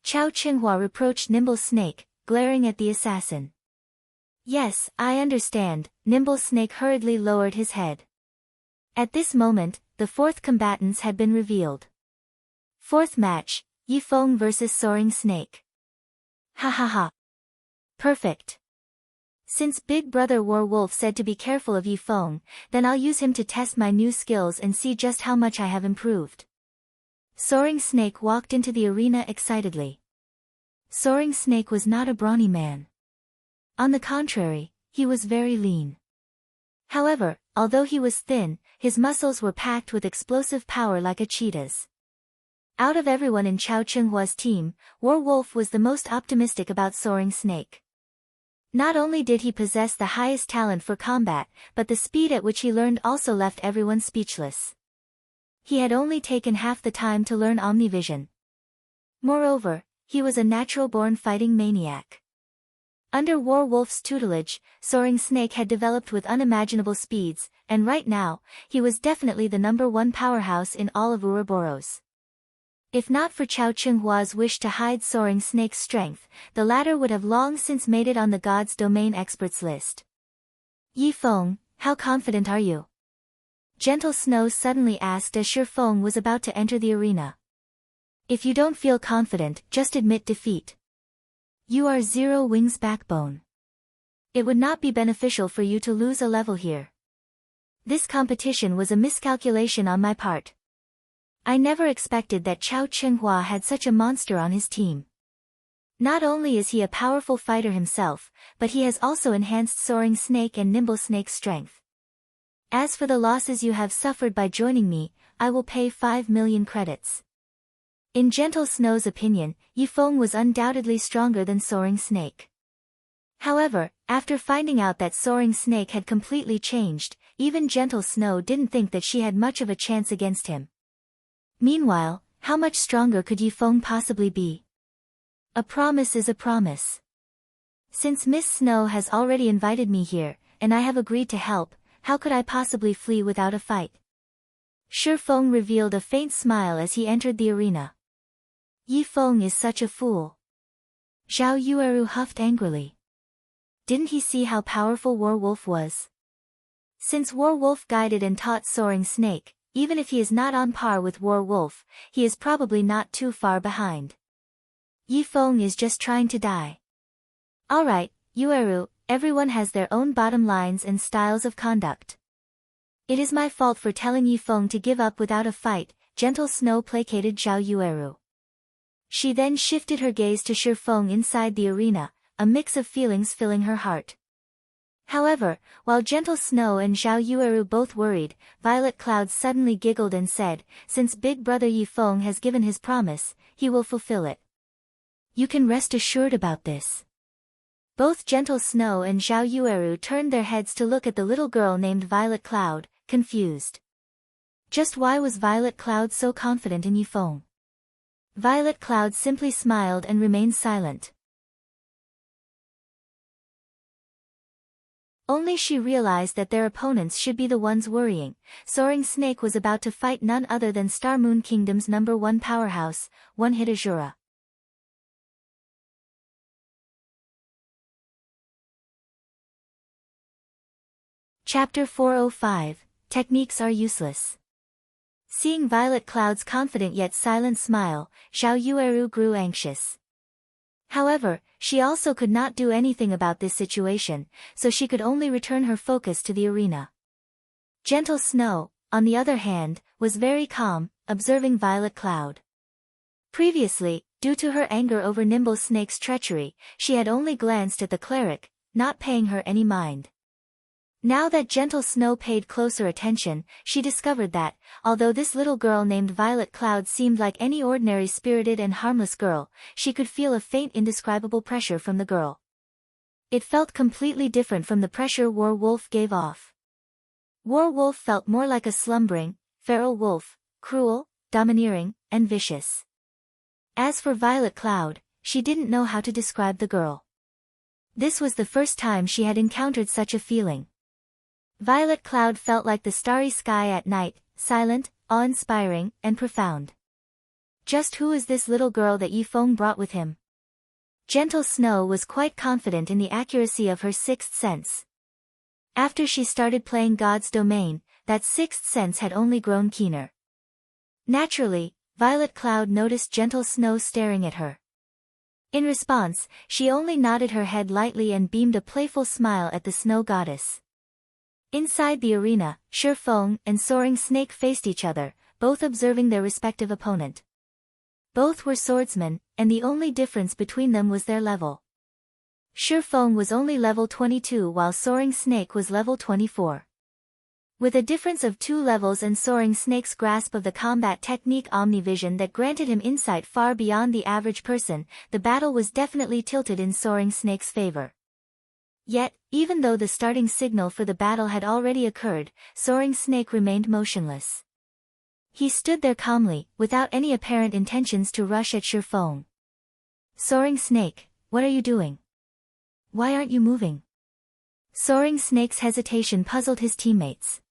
Speaker 1: Xiao Qinghua reproached Nimble Snake, glaring at the assassin. Yes, I understand, Nimble Snake hurriedly lowered his head. At this moment, the fourth combatants had been revealed. Fourth match, Yifeng vs Soaring Snake. Ha ha ha. Perfect. Since Big Brother War Wolf said to be careful of Yifeng, then I'll use him to test my new skills and see just how much I have improved. Soaring Snake walked into the arena excitedly. Soaring Snake was not a brawny man. On the contrary, he was very lean. However, although he was thin, his muscles were packed with explosive power like a cheetah's. Out of everyone in Xiao Qinghua's team, War Wolf was the most optimistic about Soaring Snake. Not only did he possess the highest talent for combat, but the speed at which he learned also left everyone speechless. He had only taken half the time to learn Omnivision. Moreover, he was a natural-born fighting maniac. Under War Wolf's tutelage, Soaring Snake had developed with unimaginable speeds, and right now, he was definitely the #1 powerhouse in all of Ouroboros. If not for Xiao Qinghua's wish to hide Soaring Snake's strength, the latter would have long since made it on the God's Domain experts list. Yifeng, how confident are you? Gentle Snow suddenly asked as Shifeng was about to enter the arena. If you don't feel confident, just admit defeat. You are Zero Wings' backbone. It would not be beneficial for you to lose a level here. This competition was a miscalculation on my part. I never expected that Xiao Qinghua had such a monster on his team. Not only is he a powerful fighter himself, but he has also enhanced Soaring Snake and Nimble Snake's strength. As for the losses you have suffered by joining me, I will pay 5 million credits. In Gentle Snow's opinion, Yifeng was undoubtedly stronger than Soaring Snake. However, after finding out that Soaring Snake had completely changed, even Gentle Snow didn't think that she had much of a chance against him. Meanwhile, how much stronger could Yifeng possibly be? A promise is a promise. Since Miss Snow has already invited me here, and I have agreed to help, how could I possibly flee without a fight? Shifeng revealed a faint smile as he entered the arena. Yifeng is such a fool. Zhao Yueru huffed angrily. Didn't he see how powerful War Wolf was? Since War Wolf guided and taught Soaring Snake, even if he is not on par with War Wolf, he is probably not too far behind. Yifeng is just trying to die. Alright, Yueru, everyone has their own bottom lines and styles of conduct. It is my fault for telling Yifeng to give up without a fight, Gentle Snow placated Zhao Yueru. She then shifted her gaze to Shifeng inside the arena, a mix of feelings filling her heart. However, while Gentle Snow and Zhao Yueru both worried, Violet Cloud suddenly giggled and said, since Big Brother Yifeng has given his promise, he will fulfill it. You can rest assured about this. Both Gentle Snow and Zhao Yueru turned their heads to look at the little girl named Violet Cloud, confused. Just why was Violet Cloud so confident in Yifeng? Violet Cloud simply smiled and remained silent. Only she realized that their opponents should be the ones worrying. Soaring Snake was about to fight none other than Star Moon Kingdom's #1 powerhouse, One-Hit Azura. Chapter 405, Techniques Are Useless. Seeing Violet Cloud's confident yet silent smile, Xiao Yueru grew anxious. However, she also could not do anything about this situation, so she could only return her focus to the arena. Gentle Snow, on the other hand, was very calm, observing Violet Cloud. Previously, due to her anger over Nimble Snake's treachery, she had only glanced at the cleric, not paying her any mind. Now that Gentle Snow paid closer attention, she discovered that, although this little girl named Violet Cloud seemed like any ordinary spirited and harmless girl, she could feel a faint indescribable pressure from the girl. It felt completely different from the pressure War Wolf gave off. War Wolf felt more like a slumbering, feral wolf, cruel, domineering, and vicious. As for Violet Cloud, she didn't know how to describe the girl. This was the first time she had encountered such a feeling. Violet Cloud felt like the starry sky at night, silent, awe-inspiring, and profound. Just who is this little girl that Yifeng brought with him? Gentle Snow was quite confident in the accuracy of her sixth sense. After she started playing God's Domain, that sixth sense had only grown keener. Naturally, Violet Cloud noticed Gentle Snow staring at her. In response, she only nodded her head lightly and beamed a playful smile at the snow goddess. Inside the arena, Shifeng and Soaring Snake faced each other, both observing their respective opponent. Both were swordsmen, and the only difference between them was their level. Shifeng was only level 22 while Soaring Snake was level 24. With a difference of 2 levels and Soaring Snake's grasp of the combat technique Omnivision that granted him insight far beyond the average person, the battle was definitely tilted in Soaring Snake's favor. Yet, even though the starting signal for the battle had already occurred, Soaring Snake remained motionless. He stood there calmly, without any apparent intentions to rush at Shifeng. Soaring Snake, what are you doing? Why aren't you moving? Soaring Snake's hesitation puzzled his teammates.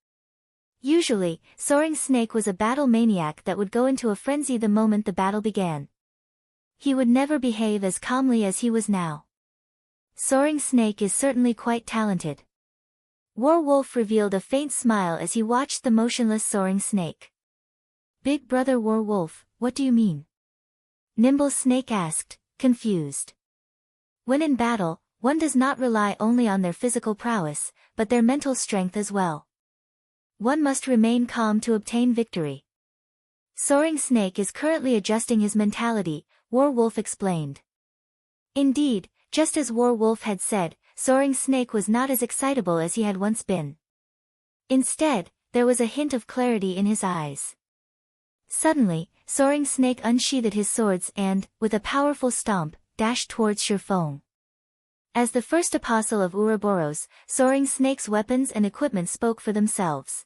Speaker 1: Usually, Soaring Snake was a battle maniac that would go into a frenzy the moment the battle began. He would never behave as calmly as he was now. Soaring Snake is certainly quite talented. War Wolf revealed a faint smile as he watched the motionless Soaring Snake. Big brother War Wolf, what do you mean? Nimble Snake asked, confused. When in battle, one does not rely only on their physical prowess, but their mental strength as well. One must remain calm to obtain victory. Soaring Snake is currently adjusting his mentality, War Wolf explained. Indeed, just as War Wolf had said, Soaring Snake was not as excitable as he had once been. Instead, there was a hint of clarity in his eyes. Suddenly, Soaring Snake unsheathed his swords and, with a powerful stomp, dashed towards Shifeng. As the first apostle of Ouroboros, Soaring Snake's weapons and equipment spoke for themselves.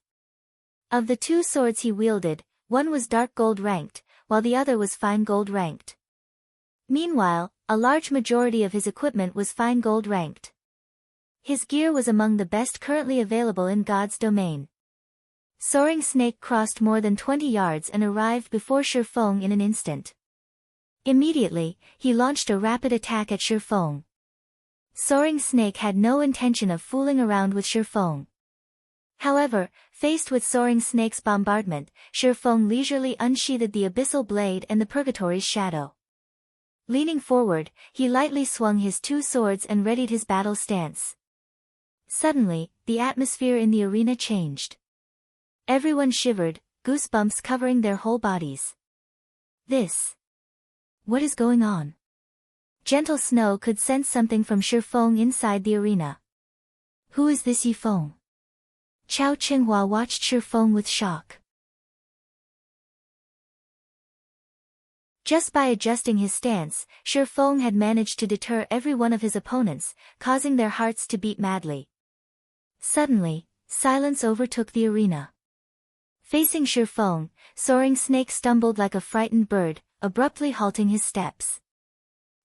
Speaker 1: Of the 2 swords he wielded, one was dark gold ranked, while the other was fine gold ranked. Meanwhile, a large majority of his equipment was fine gold ranked. His gear was among the best currently available in God's Domain. Soaring Snake crossed more than 20 yards and arrived before Shifeng in an instant. Immediately, he launched a rapid attack at Shifeng. Soaring Snake had no intention of fooling around with Shifeng. However, faced with Soaring Snake's bombardment, Shifeng leisurely unsheathed the abyssal blade and the Purgatory's shadow. Leaning forward, he lightly swung his 2 swords and readied his battle stance. Suddenly, the atmosphere in the arena changed. Everyone shivered, goosebumps covering their whole bodies. What is going on? Gentle Snow could sense something from Shifeng inside the arena. Who is this Yifeng? Chao Qinghua watched Shifeng with shock. Just by adjusting his stance, Shifeng had managed to deter every one of his opponents, causing their hearts to beat madly. Suddenly, silence overtook the arena. Facing Shifeng, Soaring Snake stumbled like a frightened bird, abruptly halting his steps.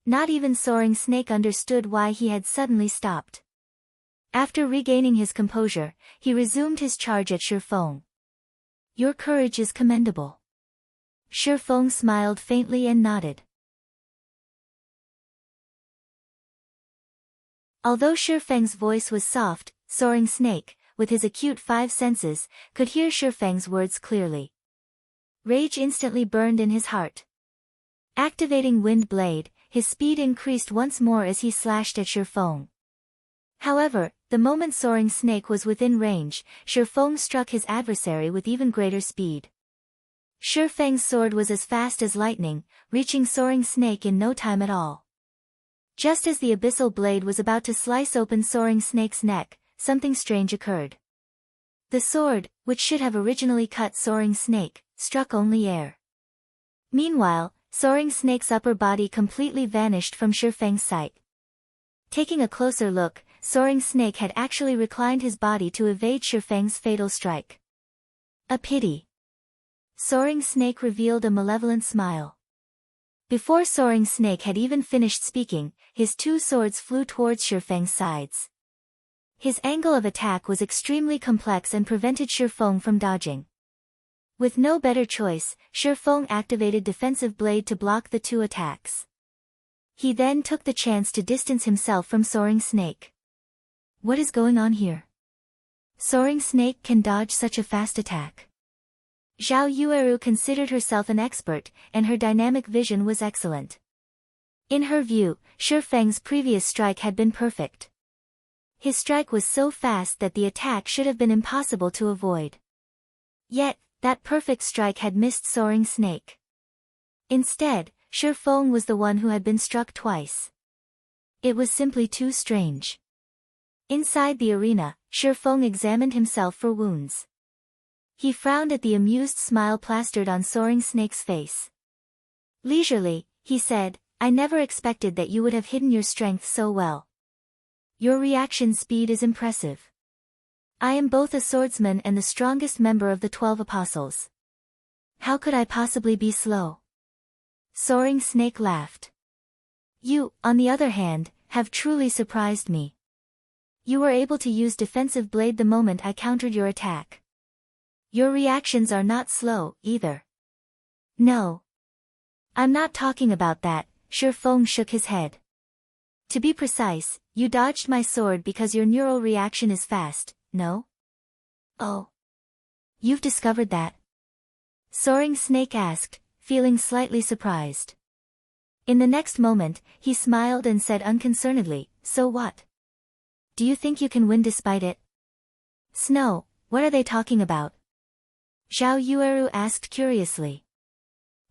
Speaker 1: Not even Soaring Snake understood why he had suddenly stopped. After regaining his composure, he resumed his charge at Shifeng. Your courage is commendable. Shifeng smiled faintly and nodded. Although Shifeng's voice was soft, Soaring Snake, with his acute five senses, could hear Shifeng's words clearly. Rage instantly burned in his heart. Activating Wind Blade, his speed increased once more as he slashed at Shifeng. However, the moment Soaring Snake was within range, Shifeng struck his adversary with even greater speed. Shifeng's sword was as fast as lightning, reaching Soaring Snake in no time at all. Just as the abyssal blade was about to slice open Soaring Snake's neck, something strange occurred. The sword, which should have originally cut Soaring Snake, struck only air. Meanwhile, Soaring Snake's upper body completely vanished from Shifeng's sight. Taking a closer look, Soaring Snake had actually reclined his body to evade Shifeng's fatal strike. A pity. Soaring Snake revealed a malevolent smile. Before Soaring Snake had even finished speaking, his two swords flew towards Shifeng's sides. His angle of attack was extremely complex and prevented Shifeng from dodging. With no better choice, Shifeng activated Defensive Blade to block the two attacks. He then took the chance to distance himself from Soaring Snake. What is going on here? Soaring Snake can dodge such a fast attack. Zhao Yueru considered herself an expert, and her dynamic vision was excellent. In her view, Shifeng's previous strike had been perfect. His strike was so fast that the attack should have been impossible to avoid. Yet, that perfect strike had missed Soaring Snake. Instead, Shifeng was the one who had been struck twice. It was simply too strange. Inside the arena, Shifeng examined himself for wounds. He frowned at the amused smile plastered on Soaring Snake's face. Leisurely, he said, I never expected that you would have hidden your strength so well. Your reaction speed is impressive. I am both a swordsman and the strongest member of the 12 Apostles. How could I possibly be slow? Soaring Snake laughed. You, on the other hand, have truly surprised me. You were able to use Defensive Blade the moment I countered your attack. Your reactions are not slow, either. No. I'm not talking about that, Shifeng shook his head. To be precise, you dodged my sword because your neural reaction is fast, no? Oh. You've discovered that? Soaring Snake asked, feeling slightly surprised. In the next moment, he smiled and said unconcernedly, so what? Do you think you can win despite it? Snow, what are they talking about? Zhao Yueru asked curiously.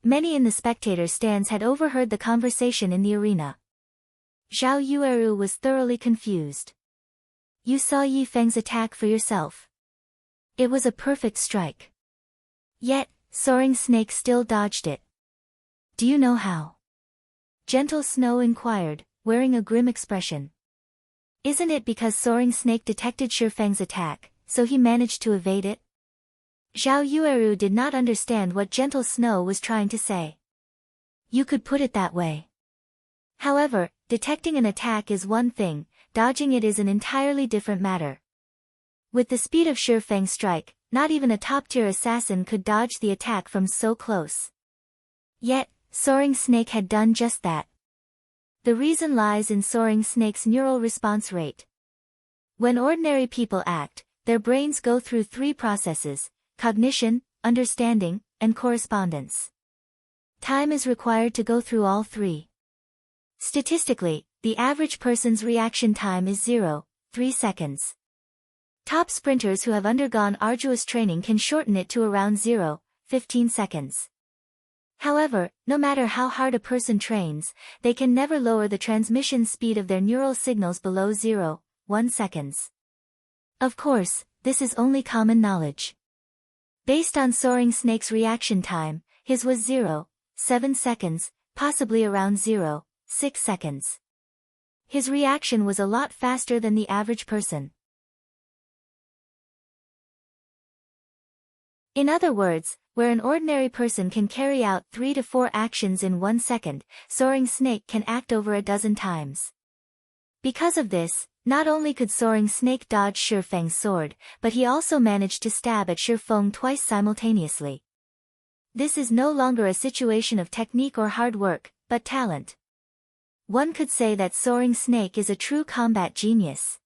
Speaker 1: Many in the spectator stands had overheard the conversation in the arena. Zhao Yueru was thoroughly confused. You saw Yi Feng's attack for yourself. It was a perfect strike. Yet, Soaring Snake still dodged it. Do you know how? Gentle Snow inquired, wearing a grim expression. Isn't it because Soaring Snake detected Shifeng's attack, so he managed to evade it? Zhao Yueru did not understand what Gentle Snow was trying to say. You could put it that way. However, detecting an attack is one thing, dodging it is an entirely different matter. With the speed of Shifeng's strike, not even a top-tier assassin could dodge the attack from so close. Yet, Soaring Snake had done just that. The reason lies in Soaring Snake's neural response rate. When ordinary people act, their brains go through three processes: cognition, understanding, and correspondence. Time is required to go through all three. Statistically, the average person's reaction time is 0.3 seconds. Top sprinters who have undergone arduous training can shorten it to around 0.15 seconds. However, no matter how hard a person trains, they can never lower the transmission speed of their neural signals below 0.1 seconds. Of course, this is only common knowledge. Based on Soaring Snake's reaction time, his was 0.7 seconds, possibly around 0.6 seconds. His reaction was a lot faster than the average person. In other words, where an ordinary person can carry out 3 to 4 actions in 1 second, Soaring Snake can act over a dozen times. Because of this, not only could Soaring Snake dodge Shi Feng's sword, but he also managed to stab at Shi Feng twice simultaneously. This is no longer a situation of technique or hard work, but talent. One could say that Soaring Snake is a true combat genius.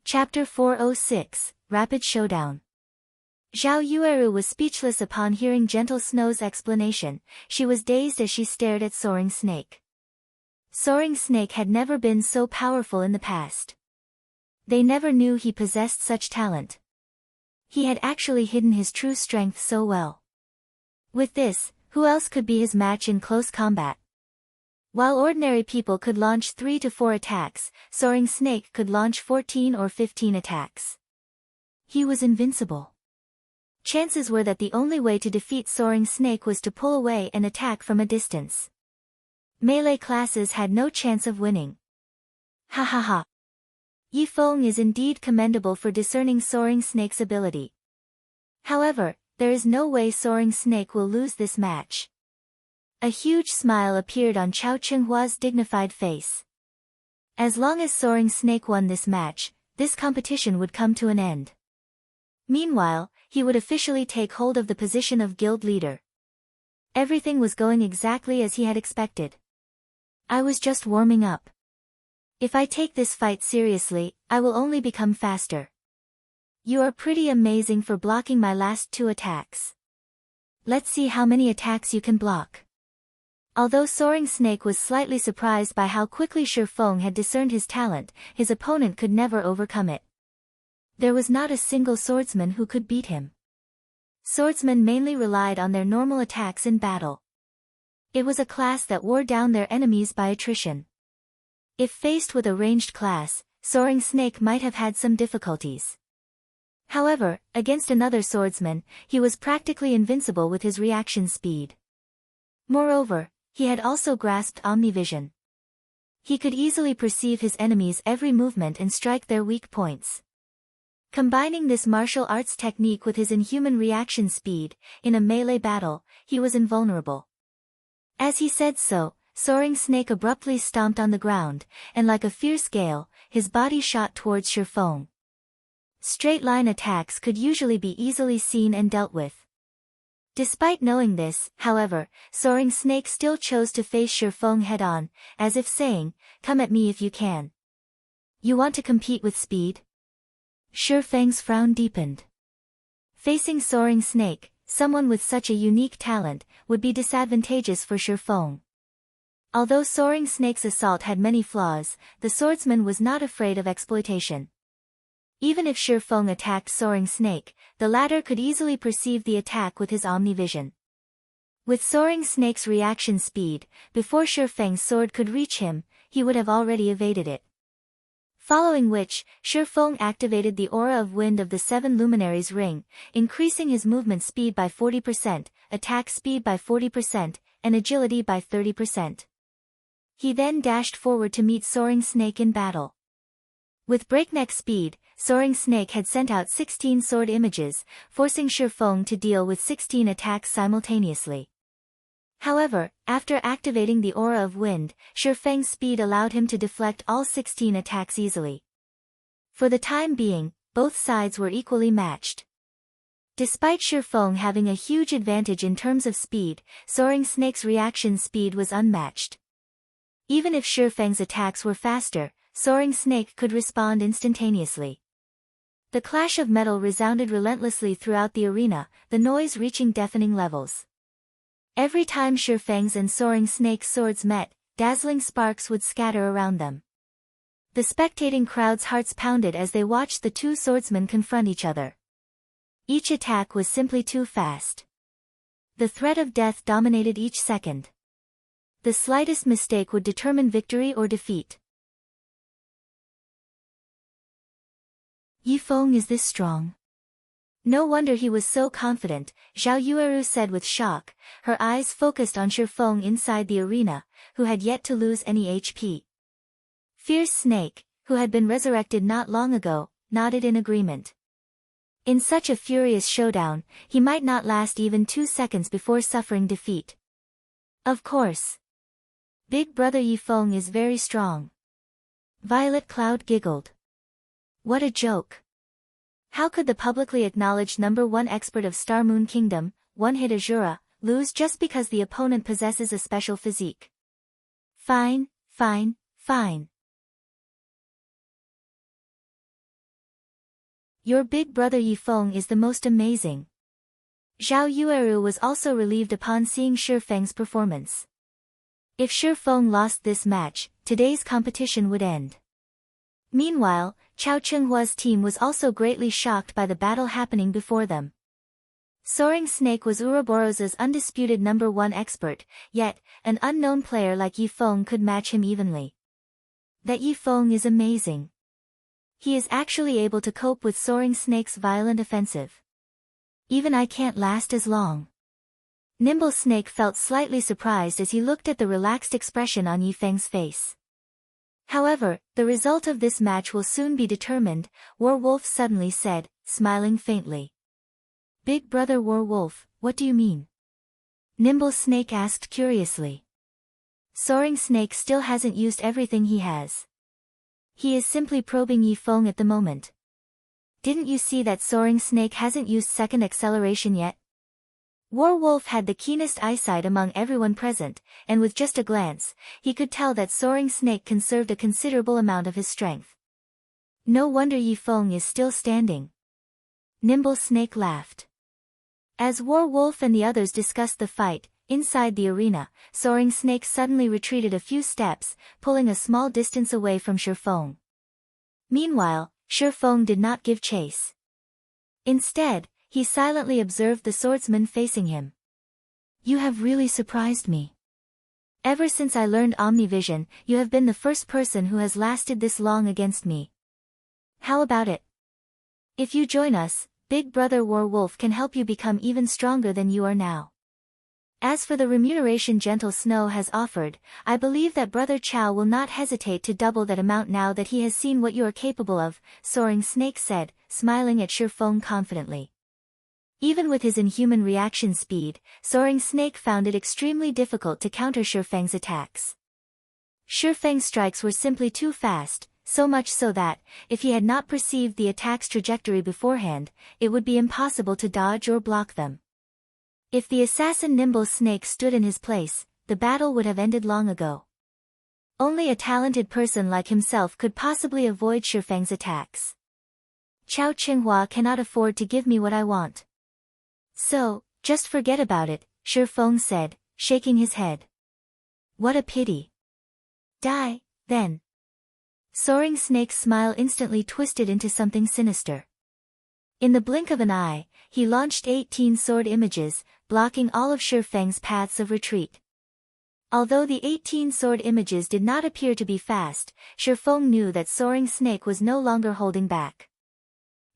Speaker 1: Chapter 406, Rapid Showdown. Zhao Yueru was speechless upon hearing Gentle Snow's explanation. She was dazed as she stared at Soaring Snake. Soaring Snake had never been so powerful in the past. They never knew he possessed such talent. He had actually hidden his true strength so well. With this, who else could be his match in close combat? While ordinary people could launch 3 to 4 attacks, Soaring Snake could launch 14 or 15 attacks. He was invincible. Chances were that the only way to defeat Soaring Snake was to pull away and attack from a distance. Melee classes had no chance of winning. Ha ha ha. Yi Feng is indeed commendable for discerning Soaring Snake's ability. However, there is no way Soaring Snake will lose this match. A huge smile appeared on Chao Chenghua's dignified face. As long as Soaring Snake won this match, this competition would come to an end. Meanwhile, he would officially take hold of the position of guild leader. Everything was going exactly as he had expected. I was just warming up. If I take this fight seriously, I will only become faster. You are pretty amazing for blocking my last 2 attacks. Let's see how many attacks you can block. Although Soaring Snake was slightly surprised by how quickly Shi Feng had discerned his talent, his opponent could never overcome it. There was not a single swordsman who could beat him. Swordsmen mainly relied on their normal attacks in battle. It was a class that wore down their enemies by attrition. If faced with a ranged class, Soaring Snake might have had some difficulties. However, against another swordsman, he was practically invincible with his reaction speed. Moreover, he had also grasped Omnivision. He could easily perceive his enemies' every movement and strike their weak points. Combining this martial arts technique with his inhuman reaction speed, in a melee battle, he was invulnerable. As he said so, Soaring Snake abruptly stomped on the ground, and like a fierce gale, his body shot towards Shi Feng. Straight-line attacks could usually be easily seen and dealt with. Despite knowing this, however, Soaring Snake still chose to face Shi Feng head-on, as if saying, "Come at me if you can. You want to compete with speed?" Shi Feng's frown deepened. Facing Soaring Snake, someone with such a unique talent, would be disadvantageous for Shi Feng. Although Soaring Snake's assault had many flaws, the swordsman was not afraid of exploitation. Even if Shi Feng attacked Soaring Snake, the latter could easily perceive the attack with his Omnivision. With Soaring Snake's reaction speed, before Shi Feng's sword could reach him, he would have already evaded it. Following which, Shi Feng activated the aura of wind of the 7 luminaries ring, increasing his movement speed by 40%, attack speed by 40%, and agility by 30%. He then dashed forward to meet Soaring Snake in battle. With breakneck speed, Soaring Snake had sent out 16 sword images, forcing Shi Feng to deal with 16 attacks simultaneously. However, after activating the aura of wind, Shi Feng's speed allowed him to deflect all 16 attacks easily. For the time being, both sides were equally matched. Despite Shi Feng having a huge advantage in terms of speed, Soaring Snake's reaction speed was unmatched. Even if Shi Feng's attacks were faster, Soaring Snake could respond instantaneously. The clash of metal resounded relentlessly throughout the arena, the noise reaching deafening levels. Every time Shi Feng's and Soaring Snake's swords met, dazzling sparks would scatter around them. The spectating crowd's hearts pounded as they watched the 2 swordsmen confront each other. Each attack was simply too fast. The threat of death dominated each second. The slightest mistake would determine victory or defeat. Yi Feng is this strong? No wonder he was so confident, Zhao Yueru said with shock, her eyes focused on Shi Feng inside the arena, who had yet to lose any HP. Fierce Snake, who had been resurrected not long ago, nodded in agreement. In such a furious showdown, he might not last even 2 seconds before suffering defeat. Of course. Big Brother Yifeng is very strong. Violet Cloud giggled. What a joke. How could the publicly acknowledged #1 expert of Star Moon Kingdom, one-hit Azura, lose just because the opponent possesses a special physique? Fine, fine, fine. Your big brother Yifeng is the most amazing. Zhao Yueru was also relieved upon seeing Shifeng's performance. If Shifeng lost this match, today's competition would end. Meanwhile, Chao Chenghua's team was also greatly shocked by the battle happening before them. Soaring Snake was Ouroboros's undisputed #1 expert, yet, an unknown player like Yifeng could match him evenly. That Yifeng is amazing. He is actually able to cope with Soaring Snake's violent offensive. Even I can't last as long. Nimble Snake felt slightly surprised as he looked at the relaxed expression on Yifeng's face. However, the result of this match will soon be determined, Warwolf suddenly said, smiling faintly. Big Brother Warwolf, what do you mean? Nimble Snake asked curiously. Soaring Snake still hasn't used everything he has. He is simply probing Yifeng at the moment. Didn't you see that Soaring Snake hasn't used second acceleration yet? Warwolf had the keenest eyesight among everyone present, and with just a glance, he could tell that Soaring Snake conserved a considerable amount of his strength. No wonder Yifeng is still standing. Nimble Snake laughed. As Warwolf and the others discussed the fight, inside the arena, Soaring Snake suddenly retreated a few steps, pulling a small distance away from Shifeng. Meanwhile, Shifeng did not give chase. Instead, he silently observed the swordsman facing him. You have really surprised me. Ever since I learned Omnivision, you have been the first person who has lasted this long against me. How about it? If you join us, Big Brother Warwolf can help you become even stronger than you are now. As for the remuneration Gentle Snow has offered, I believe that Brother Chao will not hesitate to double that amount now that he has seen what you are capable of, Soaring Snake said, smiling at Shifeng confidently. Even with his inhuman reaction speed, Soaring Snake found it extremely difficult to counter Shifeng's attacks. Shifeng's strikes were simply too fast, so much so that, if he had not perceived the attack's trajectory beforehand, it would be impossible to dodge or block them. If the assassin Nimble Snake stood in his place, the battle would have ended long ago. Only a talented person like himself could possibly avoid Shifeng's attacks. Chao Chenghua cannot afford to give me what I want. So, just forget about it, Shifeng said, shaking his head. What a pity. Die, then. Soaring Snake's smile instantly twisted into something sinister. In the blink of an eye, he launched 18 sword images, blocking all of Shifeng's paths of retreat. Although the 18 sword images did not appear to be fast, Shifeng knew that Soaring Snake was no longer holding back.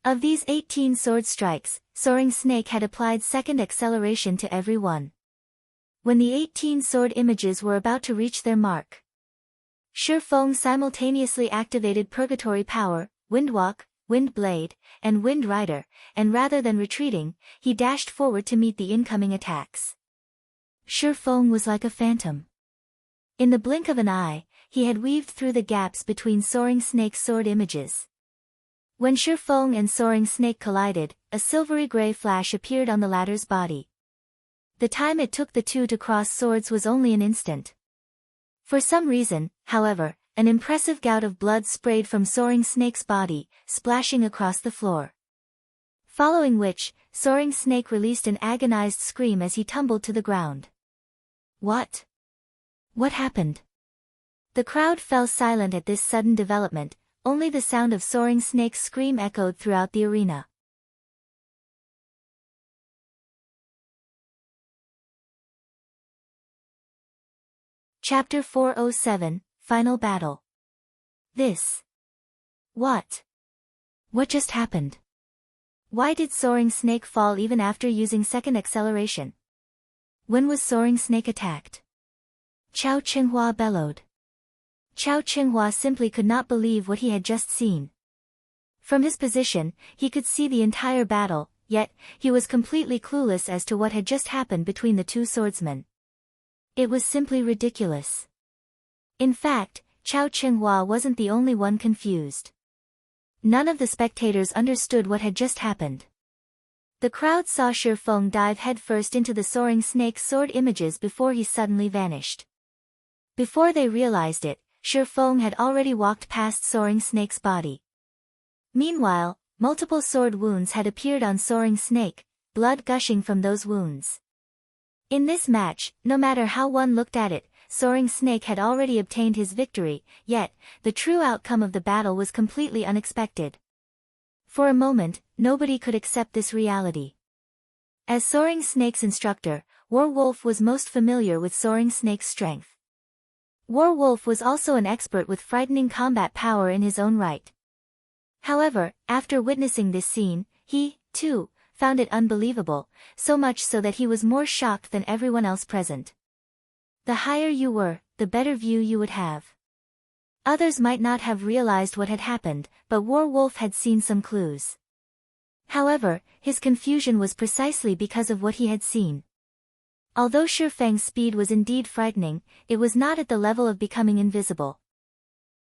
Speaker 1: Of these 18 sword strikes, Soaring Snake had applied second acceleration to every one. When the 18 sword images were about to reach their mark, Shifeng simultaneously activated Purgatory Power, Windwalk, Wind Blade, and Wind Rider, and rather than retreating, he dashed forward to meet the incoming attacks. Shifeng was like a phantom. In the blink of an eye, he had weaved through the gaps between Soaring Snake's sword images. When Shifeng and Soaring Snake collided, a silvery gray flash appeared on the latter's body. The time it took the two to cross swords was only an instant. For some reason, however, an impressive gout of blood sprayed from Soaring Snake's body, splashing across the floor. Following which, Soaring Snake released an agonized scream as he tumbled to the ground. What? What happened? The crowd fell silent at this sudden development, only the sound of Soaring Snake's scream echoed throughout the arena. Chapter 407, Final Battle. This. What? What just happened? Why did Soaring Snake fall even after using second acceleration? When was Soaring Snake attacked? Chao Chenghua bellowed. Chao Qinghua simply could not believe what he had just seen. From his position, he could see the entire battle, yet, he was completely clueless as to what had just happened between the two swordsmen. It was simply ridiculous. In fact, Chao Qinghua wasn't the only one confused. None of the spectators understood what had just happened. The crowd saw Shi Feng dive headfirst into the soaring snake's sword images before he suddenly vanished. Before they realized it, Shi Feng had already walked past soaring snake's body. Meanwhile, multiple sword wounds had appeared on soaring snake, blood gushing from those wounds. In this match, no matter how one looked at it, soaring snake had already obtained his victory, yet, the true outcome of the battle was completely unexpected. For a moment, nobody could accept this reality. As soaring snake's instructor, Werewolf was most familiar with soaring snake's strength. Werewolf was also an expert with frightening combat power in his own right. However, after witnessing this scene, he, too, found it unbelievable, so much so that he was more shocked than everyone else present. The higher you were, the better view you would have. Others might not have realized what had happened, but Werewolf had seen some clues. However, his confusion was precisely because of what he had seen. Although Shi Feng's speed was indeed frightening, it was not at the level of becoming invisible.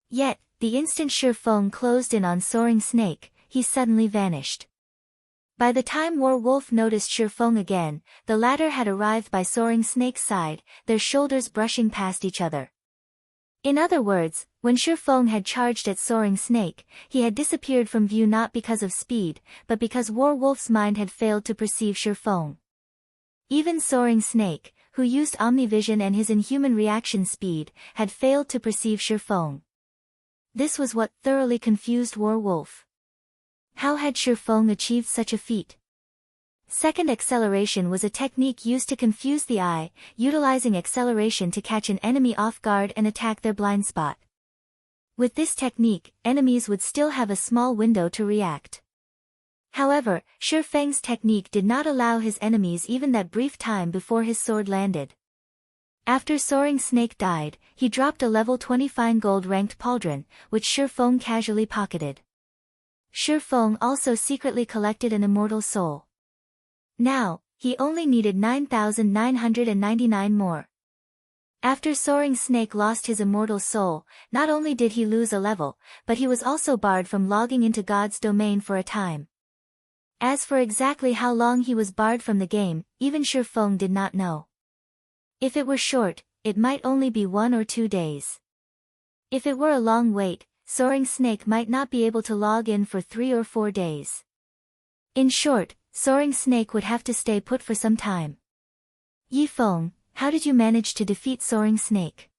Speaker 1: Yet, the instant Shi Feng closed in on soaring snake, he suddenly vanished. By the time Werewolf noticed Shi Feng again, the latter had arrived by soaring snake's side, their shoulders brushing past each other. In other words, when Shi Feng had charged at soaring snake, he had disappeared from view not because of speed, but because Werewolf's mind had failed to perceive Shi Feng. Even soaring snake, who used Omnivision and his inhuman reaction speed, had failed to perceive Shi Feng. This was what thoroughly confused Werewolf. How had Shi Feng achieved such a feat? Second acceleration was a technique used to confuse the eye, utilizing acceleration to catch an enemy off guard and attack their blind spot. With this technique, enemies would still have a small window to react. However, Shi Feng's technique did not allow his enemies even that brief time before his sword landed. After soaring snake died, he dropped a level 20 fine gold ranked pauldron, which Shi Feng casually pocketed. Shi Feng also secretly collected an immortal soul. Now, he only needed 9,999 more. After soaring snake lost his immortal soul, not only did he lose a level, but he was also barred from logging into God's domain for a time. As for exactly how long he was barred from the game, even Shi Feng did not know. If it were short, it might only be 1 or 2 days. If it were a long wait, soaring snake might not be able to log in for 3 or 4 days. In short, soaring snake would have to stay put for some time. Yi Feng, how did you manage to defeat soaring snake?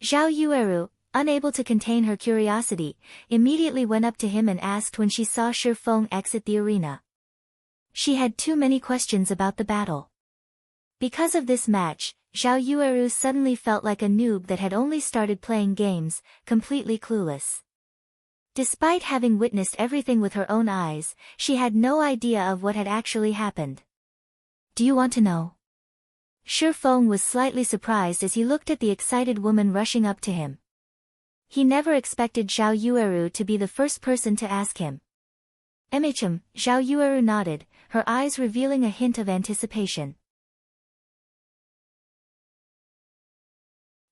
Speaker 1: Zhao Yueru, unable to contain her curiosity, immediately went up to him and asked when she saw Shi Feng exit the arena. She had too many questions about the battle. Because of this match, Zhao Yueru suddenly felt like a noob that had only started playing games, completely clueless. Despite having witnessed everything with her own eyes, she had no idea of what had actually happened. Do you want to know? Shi Feng was slightly surprised as he looked at the excited woman rushing up to him. He never expected Zhao Yueru to be the first person to ask him. Zhao Yueru nodded, her eyes revealing a hint of anticipation.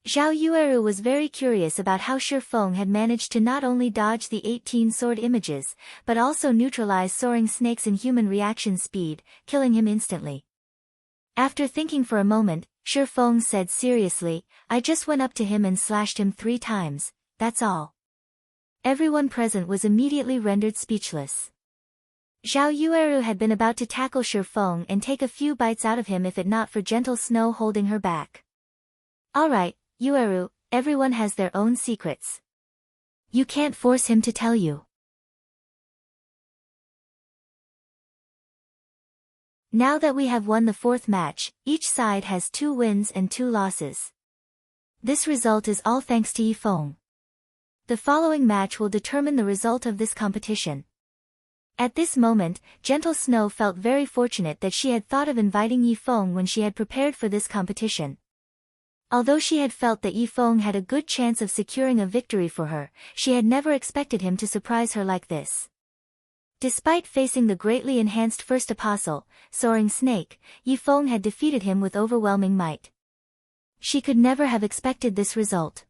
Speaker 1: Zhao Yueru was very curious about how Shi Feng had managed to not only dodge the 18 sword images, but also neutralize soaring snake's inhuman reaction speed, killing him instantly. After thinking for a moment, Shi Feng said seriously, I just went up to him and slashed him 3 times, that's all. Everyone present was immediately rendered speechless. Zhao Yueru had been about to tackle Shi Feng and take a few bites out of him if it not for gentle Snow holding her back. Alright, Yueru, everyone has their own secrets. You can't force him to tell you. Now that we have won the 4th match, each side has 2 wins and 2 losses. This result is all thanks to Yi Feng. The following match will determine the result of this competition. At this moment, Gentle Snow felt very fortunate that she had thought of inviting Yi Feng when she had prepared for this competition. Although she had felt that Yifeng had a good chance of securing a victory for her, she had never expected him to surprise her like this. Despite facing the greatly enhanced First Apostle, Soaring Snake, Yifeng had defeated him with overwhelming might. She could never have expected this result.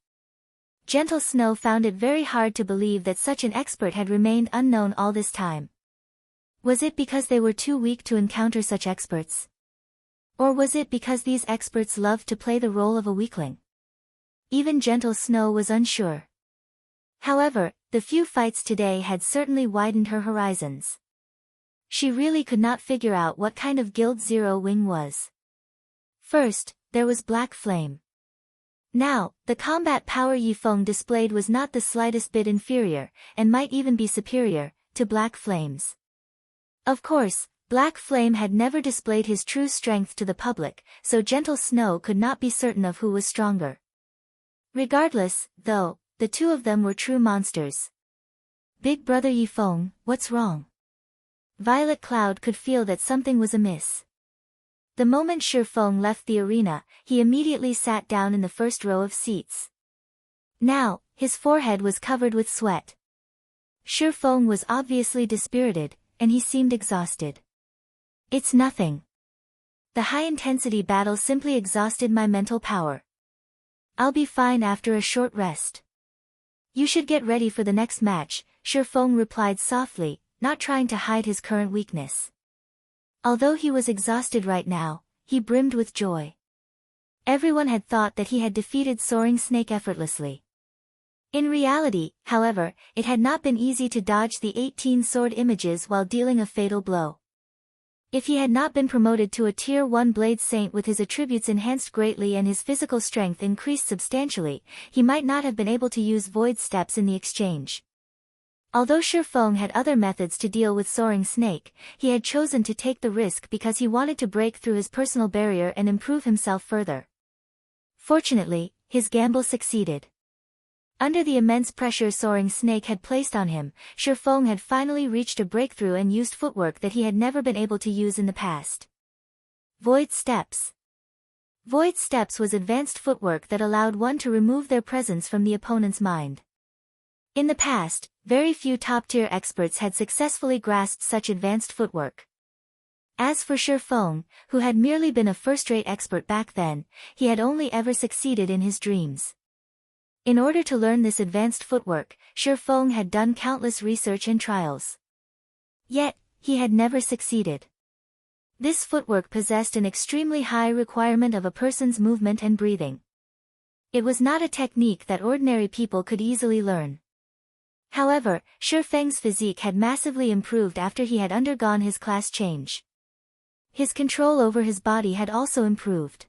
Speaker 1: Gentle Snow found it very hard to believe that such an expert had remained unknown all this time. Was it because they were too weak to encounter such experts? Or was it because these experts loved to play the role of a weakling? Even Gentle Snow was unsure. However, the few fights today had certainly widened her horizons. She really could not figure out what kind of Guild Zero Wing was. First, there was Black Flame. Now, the combat power Yifeng displayed was not the slightest bit inferior, and might even be superior, to Black Flame's. Of course, Black Flame had never displayed his true strength to the public, so Gentle Snow could not be certain of who was stronger. Regardless, though, the two of them were true monsters. Big Brother Yifeng, what's wrong? Violet Cloud could feel that something was amiss. The moment Shifeng left the arena, he immediately sat down in the first row of seats. Now, his forehead was covered with sweat. Shifeng was obviously dispirited, and he seemed exhausted. It's nothing. The high-intensity battle simply exhausted my mental power. I'll be fine after a short rest. You should get ready for the next match, Shifeng replied softly, not trying to hide his current weakness. Although he was exhausted right now, he brimmed with joy. Everyone had thought that he had defeated Soaring Snake effortlessly. In reality, however, it had not been easy to dodge the 18 sword images while dealing a fatal blow. If he had not been promoted to a Tier 1 Blade Saint with his attributes enhanced greatly and his physical strength increased substantially, he might not have been able to use Void Steps in the exchange. Although Shifeng had other methods to deal with Soaring Snake, he had chosen to take the risk because he wanted to break through his personal barrier and improve himself further. Fortunately, his gamble succeeded. Under the immense pressure Soaring Snake had placed on him, Shifeng had finally reached a breakthrough and used footwork that he had never been able to use in the past. Void Steps. Void Steps was advanced footwork that allowed one to remove their presence from the opponent's mind. In the past, very few top-tier experts had successfully grasped such advanced footwork. As for Shifeng, who had merely been a first-rate expert back then, he had only ever succeeded in his dreams. In order to learn this advanced footwork, Shifeng had done countless research and trials. Yet, he had never succeeded. This footwork possessed an extremely high requirement of a person's movement and breathing. It was not a technique that ordinary people could easily learn. However, Shifeng's physique had massively improved after he had undergone his class change. His control over his body had also improved.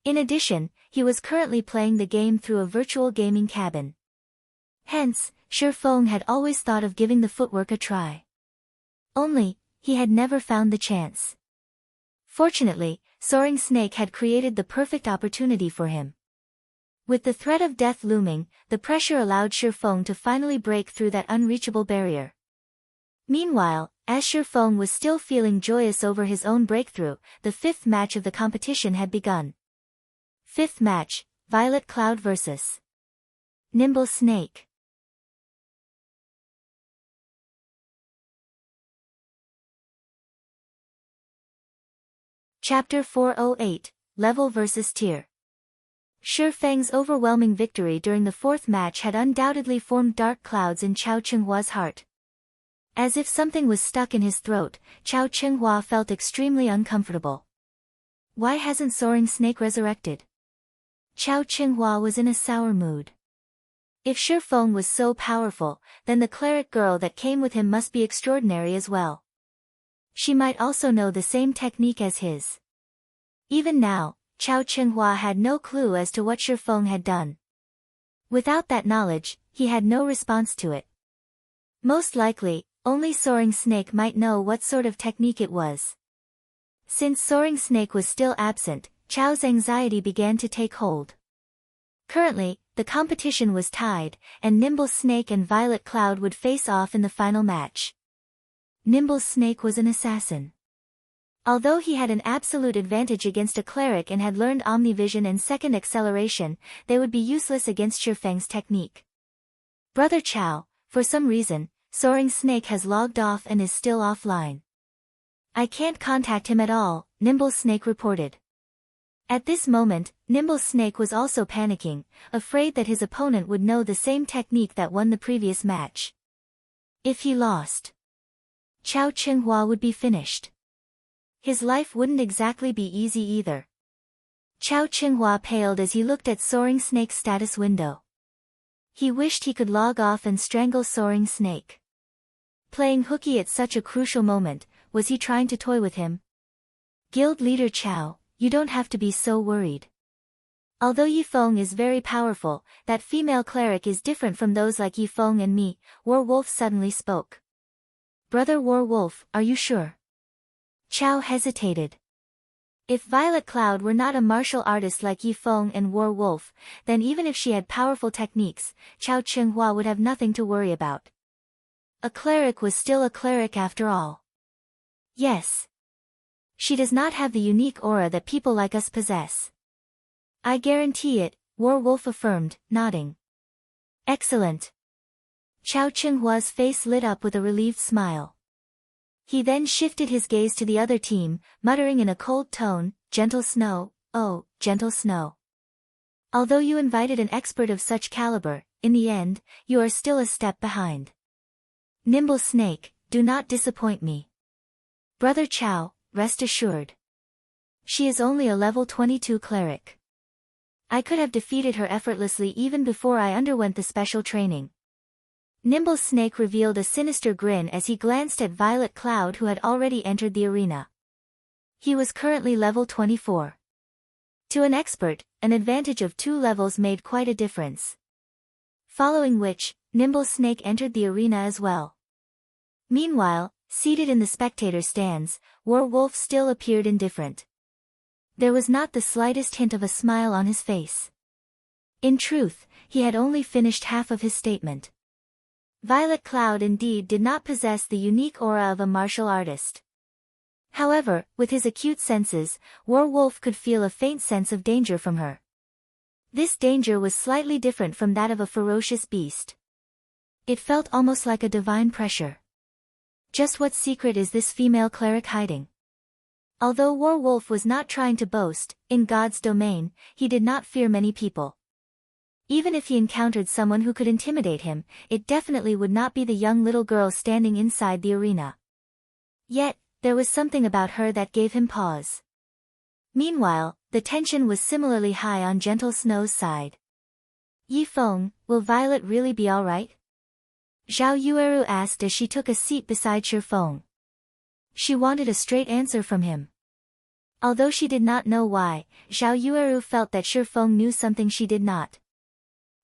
Speaker 1: In addition, he was currently playing the game through a virtual gaming cabin. Hence, Shifeng had always thought of giving the footwork a try. Only, he had never found the chance. Fortunately, Soaring Snake had created the perfect opportunity for him. With the threat of death looming, the pressure allowed Shifeng to finally break through that unreachable barrier. Meanwhile, as Shifeng was still feeling joyous over his own breakthrough, the fifth match of the competition had begun. Fifth match, Violet Cloud vs. Nimble Snake. Chapter 408, Level vs Tier. Shifeng's overwhelming victory during the fourth match had undoubtedly formed dark clouds in Chao Chenghua's heart. As if something was stuck in his throat, Chao Chenghua felt extremely uncomfortable. Why hasn't Soaring Snake resurrected? Chao Chenghua was in a sour mood. If Shifeng was so powerful, then the cleric girl that came with him must be extraordinary as well. She might also know the same technique as his. Even now, Chao Chenghua had no clue as to what Shifeng had done. Without that knowledge, he had no response to it. Most likely, only Soaring Snake might know what sort of technique it was. Since Soaring Snake was still absent, Chao's anxiety began to take hold. Currently, the competition was tied, and Nimble Snake and Violet Cloud would face off in the final match. Nimble Snake was an assassin. Although he had an absolute advantage against a cleric and had learned Omnivision and second acceleration, they would be useless against Shifeng's technique. Brother Chow, for some reason, Soaring Snake has logged off and is still offline. I can't contact him at all, Nimble Snake reported. At this moment, Nimble Snake was also panicking, afraid that his opponent would know the same technique that won the previous match. If he lost, Chao Qinghua would be finished. His life wouldn't exactly be easy either. Chao Qinghua paled as he looked at Soaring Snake's status window. He wished he could log off and strangle Soaring Snake. Playing hooky at such a crucial moment, was he trying to toy with him? Guild leader Chao, you don't have to be so worried. Although Yifeng is very powerful, that female cleric is different from those like Yifeng and me, War Wolf suddenly spoke. Brother War Wolf, are you sure? Chao hesitated. If Violet Cloud were not a martial artist like Yifeng and War Wolf, then even if she had powerful techniques, Chao Qinghua would have nothing to worry about. A cleric was still a cleric after all. Yes. She does not have the unique aura that people like us possess. I guarantee it, War Wolf affirmed, nodding. Excellent. Chao Qinghua's face lit up with a relieved smile. He then shifted his gaze to the other team, muttering in a cold tone, Gentle Snow, oh, Gentle Snow. Although you invited an expert of such caliber, in the end, you are still a step behind. Nimble Snake, do not disappoint me. Brother Chao, rest assured. She is only a level 22 cleric. I could have defeated her effortlessly even before I underwent the special training. Nimble Snake revealed a sinister grin as he glanced at Violet Cloud who had already entered the arena. He was currently level 24. To an expert, an advantage of 2 levels made quite a difference. Following which, Nimble Snake entered the arena as well. Meanwhile, seated in the spectator stands, War Wolf still appeared indifferent. There was not the slightest hint of a smile on his face. In truth, he had only finished half of his statement. Violet Cloud indeed did not possess the unique aura of a martial artist. However, with his acute senses, War Wolf could feel a faint sense of danger from her. This danger was slightly different from that of a ferocious beast. It felt almost like a divine pressure. Just what secret is this female cleric hiding? Although War Wolf was not trying to boast, in God's domain, he did not fear many people. Even if he encountered someone who could intimidate him, it definitely would not be the young little girl standing inside the arena. Yet, there was something about her that gave him pause. Meanwhile, the tension was similarly high on Gentle Snow's side. Yifeng, will Violet really be alright? Zhao Yueru asked as she took a seat beside Shifeng. She wanted a straight answer from him. Although she did not know why, Zhao Yueru felt that Shifeng knew something she did not.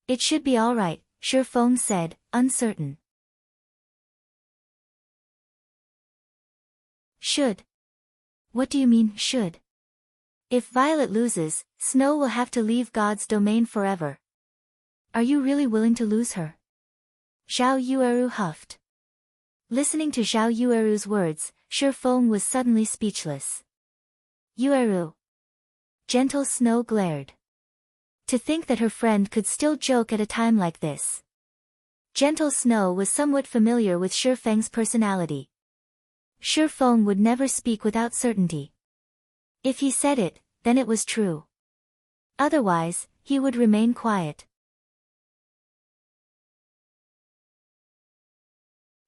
Speaker 1: It should be alright, Shifeng said, uncertain. Should? What do you mean, should? If Violet loses, Snow will have to leave God's domain forever. Are you really willing to lose her? Zhao Yueru huffed. Listening to Zhao Yueru's words, Shifeng was suddenly speechless. Yueru. Gentle Snow glared. To think that her friend could still joke at a time like this. Gentle Snow was somewhat familiar with Shifeng's personality. Shifeng would never speak without certainty. If he said it, then it was true. Otherwise, he would remain quiet.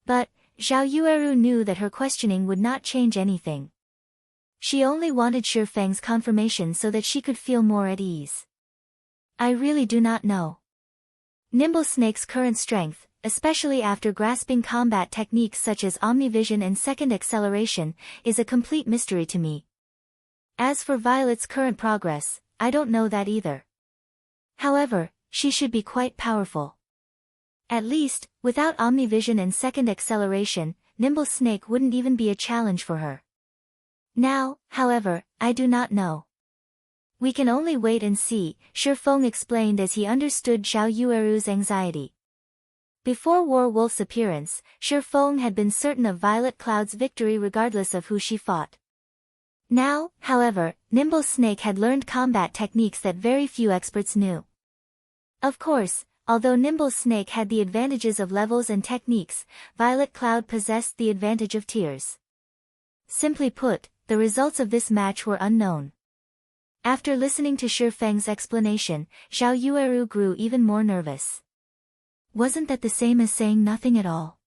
Speaker 1: But, Zhao Yueru knew that her questioning would not change anything. She only wanted Shifeng's confirmation so that she could feel more at ease. I really do not know. Nimble Snake's current strength, especially after grasping combat techniques such as Omnivision and second acceleration, is a complete mystery to me. As for Violet's current progress, I don't know that either. However, she should be quite powerful. At least, without Omnivision and second acceleration, Nimble Snake wouldn't even be a challenge for her. Now, however, I do not know. We can only wait and see, Shifeng explained as he understood Zhao Yueru's anxiety. Before War Wolf's appearance, Shifeng had been certain of Violet Cloud's victory regardless of who she fought. Now, however, Nimble Snake had learned combat techniques that very few experts knew. Of course, although Nimble Snake had the advantages of levels and techniques, Violet Cloud possessed the advantage of tears. Simply put, the results of this match were unknown. After listening to Shifeng's explanation, Zhao Yueru grew even more nervous. Wasn't that the same as saying nothing at all?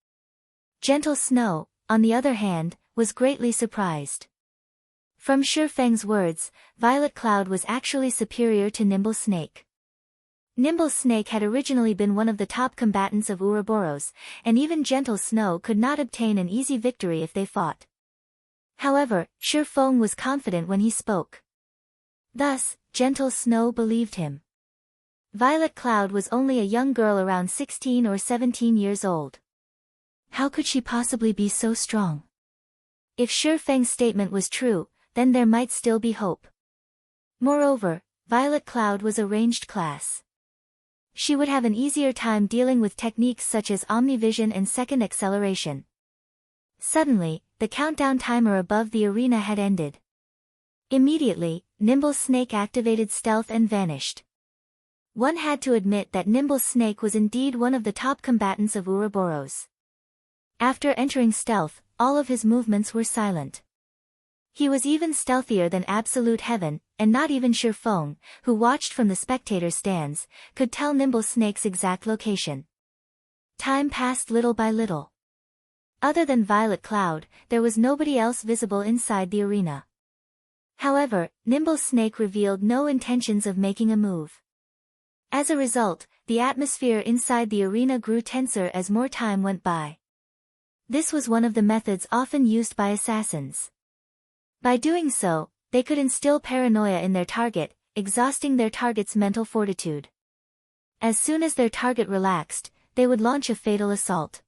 Speaker 1: Gentle Snow, on the other hand, was greatly surprised. From Shifeng's words, Violet Cloud was actually superior to Nimble Snake. Nimble Snake had originally been one of the top combatants of Ouroboros, and even Gentle Snow could not obtain an easy victory if they fought. However, Shifeng was confident when he spoke. Thus, Gentle Snow believed him. Violet Cloud was only a young girl around 16 or 17 years old. How could she possibly be so strong? If Shifeng's statement was true, then there might still be hope. Moreover, Violet Cloud was a ranged class. She would have an easier time dealing with techniques such as Omnivision and second acceleration. Suddenly, the countdown timer above the arena had ended. Immediately, Nimble Snake activated stealth and vanished. One had to admit that Nimble Snake was indeed one of the top combatants of Ouroboros. After entering stealth, all of his movements were silent. He was even stealthier than Absolute Heaven, and not even Shifeng, who watched from the spectator stands, could tell Nimble Snake's exact location. Time passed little by little. Other than Violet Cloud, there was nobody else visible inside the arena. However, Nimble Snake revealed no intentions of making a move. As a result, the atmosphere inside the arena grew tenser as more time went by. This was one of the methods often used by assassins. By doing so, they could instill paranoia in their target, exhausting their target's mental fortitude. As soon as their target relaxed, they would launch a fatal assault.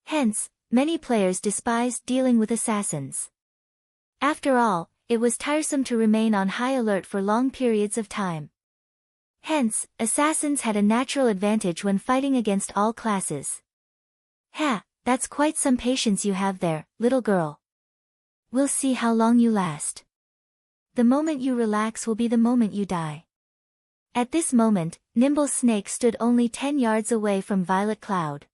Speaker 1: Hence, many players despised dealing with assassins. After all, it was tiresome to remain on high alert for long periods of time. Hence, assassins had a natural advantage when fighting against all classes. Ha, that's quite some patience you have there, little girl. We'll see how long you last. The moment you relax will be the moment you die. At this moment, Nimble Snake stood only 10 yards away from Violet Cloud.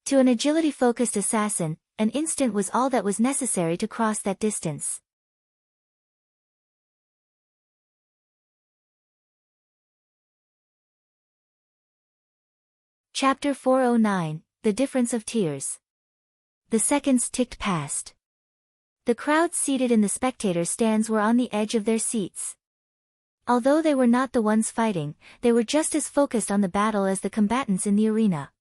Speaker 1: To an agility-focused assassin, an instant was all that was necessary to cross that distance. Chapter 409, The Difference of Tears. The seconds ticked past. The crowds seated in the spectator stands were on the edge of their seats. Although they were not the ones fighting, they were just as focused on the battle as the combatants in the arena.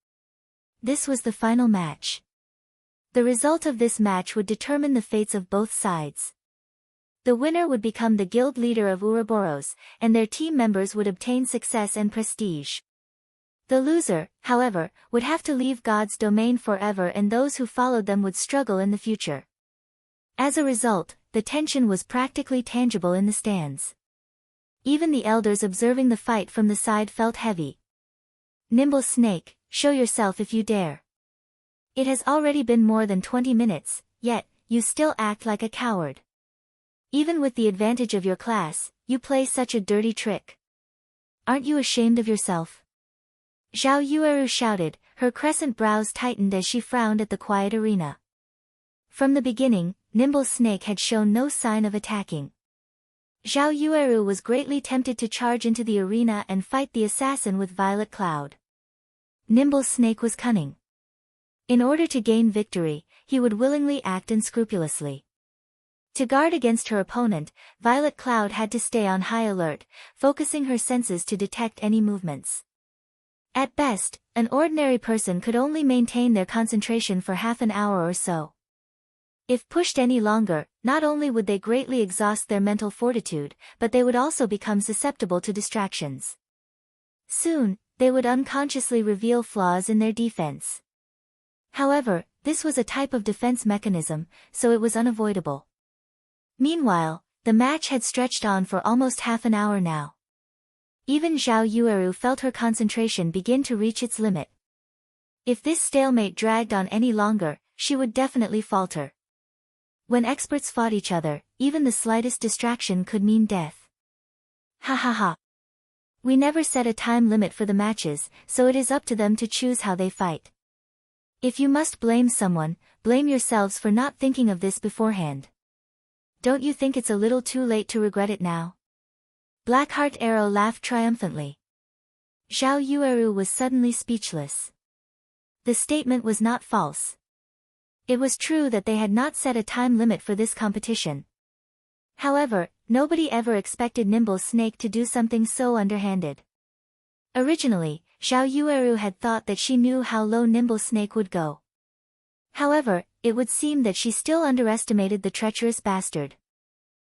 Speaker 1: This was the final match. The result of this match would determine the fates of both sides. The winner would become the guild leader of Ouroboros, and their team members would obtain success and prestige. The loser, however, would have to leave God's domain forever, and those who followed them would struggle in the future. As a result, the tension was practically tangible in the stands. Even the elders observing the fight from the side felt heavy. Nimble Snake, show yourself if you dare. It has already been more than 20 minutes, yet, you still act like a coward. Even with the advantage of your class, you play such a dirty trick. Aren't you ashamed of yourself? Zhao Yueru shouted, her crescent brows tightened as she frowned at the quiet arena. From the beginning, Nimble Snake had shown no sign of attacking. Zhao Yueru was greatly tempted to charge into the arena and fight the assassin with Violet Cloud. Nimble Snake was cunning. In order to gain victory, he would willingly act unscrupulously. To guard against her opponent, Violet Cloud had to stay on high alert, focusing her senses to detect any movements. At best, an ordinary person could only maintain their concentration for half an hour or so. If pushed any longer, not only would they greatly exhaust their mental fortitude, but they would also become susceptible to distractions. Soon, they would unconsciously reveal flaws in their defense. However, this was a type of defense mechanism, so it was unavoidable. Meanwhile, the match had stretched on for almost half an hour now. Even Zhao Yueru felt her concentration begin to reach its limit. If this stalemate dragged on any longer, she would definitely falter. When experts fought each other, even the slightest distraction could mean death. Ha ha ha. We never set a time limit for the matches, so it is up to them to choose how they fight. If you must blame someone, blame yourselves for not thinking of this beforehand. Don't you think it's a little too late to regret it now? Blackheart Arrow laughed triumphantly. Zhao Yueru was suddenly speechless. The statement was not false. It was true that they had not set a time limit for this competition. However, nobody ever expected Nimble Snake to do something so underhanded. Originally, Zhao Yueru had thought that she knew how low Nimble Snake would go. However, it would seem that she still underestimated the treacherous bastard.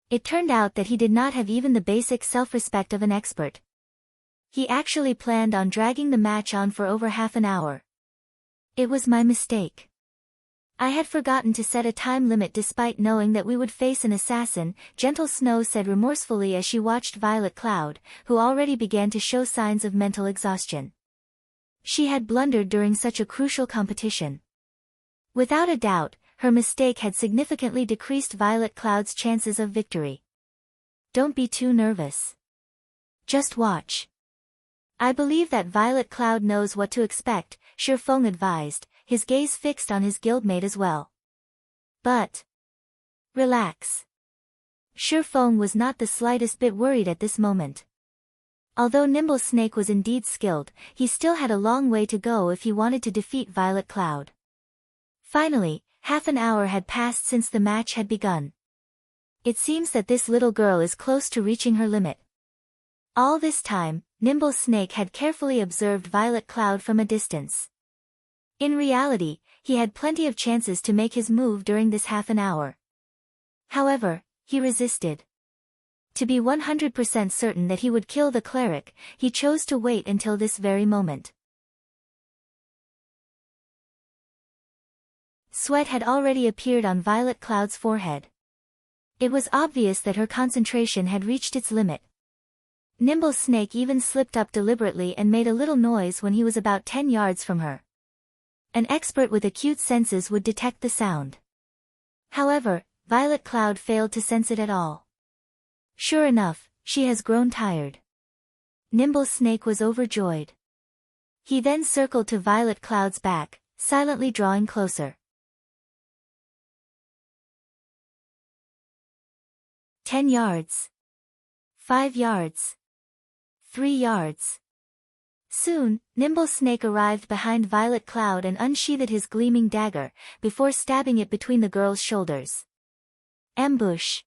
Speaker 1: It turned out that he did not have even the basic self-respect of an expert. He actually planned on dragging the match on for over half an hour. It was my mistake. I had forgotten to set a time limit despite knowing that we would face an assassin, Gentle Snow said remorsefully as she watched Violet Cloud, who already began to show signs of mental exhaustion. She had blundered during such a crucial competition. Without a doubt, her mistake had significantly decreased Violet Cloud's chances of victory. Don't be too nervous. Just watch. I believe that Violet Cloud knows what to expect, Shifeng advised, his gaze fixed on his guildmate as well. But relax. Shifeng was not the slightest bit worried at this moment. Although Nimble Snake was indeed skilled, he still had a long way to go if he wanted to defeat Violet Cloud. Finally, half an hour had passed since the match had begun. It seems that this little girl is close to reaching her limit. All this time, Nimble Snake had carefully observed Violet Cloud from a distance. In reality, he had plenty of chances to make his move during this half an hour. However, he resisted. To be 100% certain that he would kill the cleric, he chose to wait until this very moment. Sweat had already appeared on Violet Cloud's forehead. It was obvious that her concentration had reached its limit. Nimble Snake even slipped up deliberately and made a little noise when he was about 10 yards from her. An expert with acute senses would detect the sound. However, Violet Cloud failed to sense it at all. Sure enough, she has grown tired. Nimble Snake was overjoyed. He then circled to Violet Cloud's back, silently drawing closer. 10 yards. 5 yards. 3 yards. Soon, Nimble Snake arrived behind Violet Cloud and unsheathed his gleaming dagger, before stabbing it between the girl's shoulders. Ambush.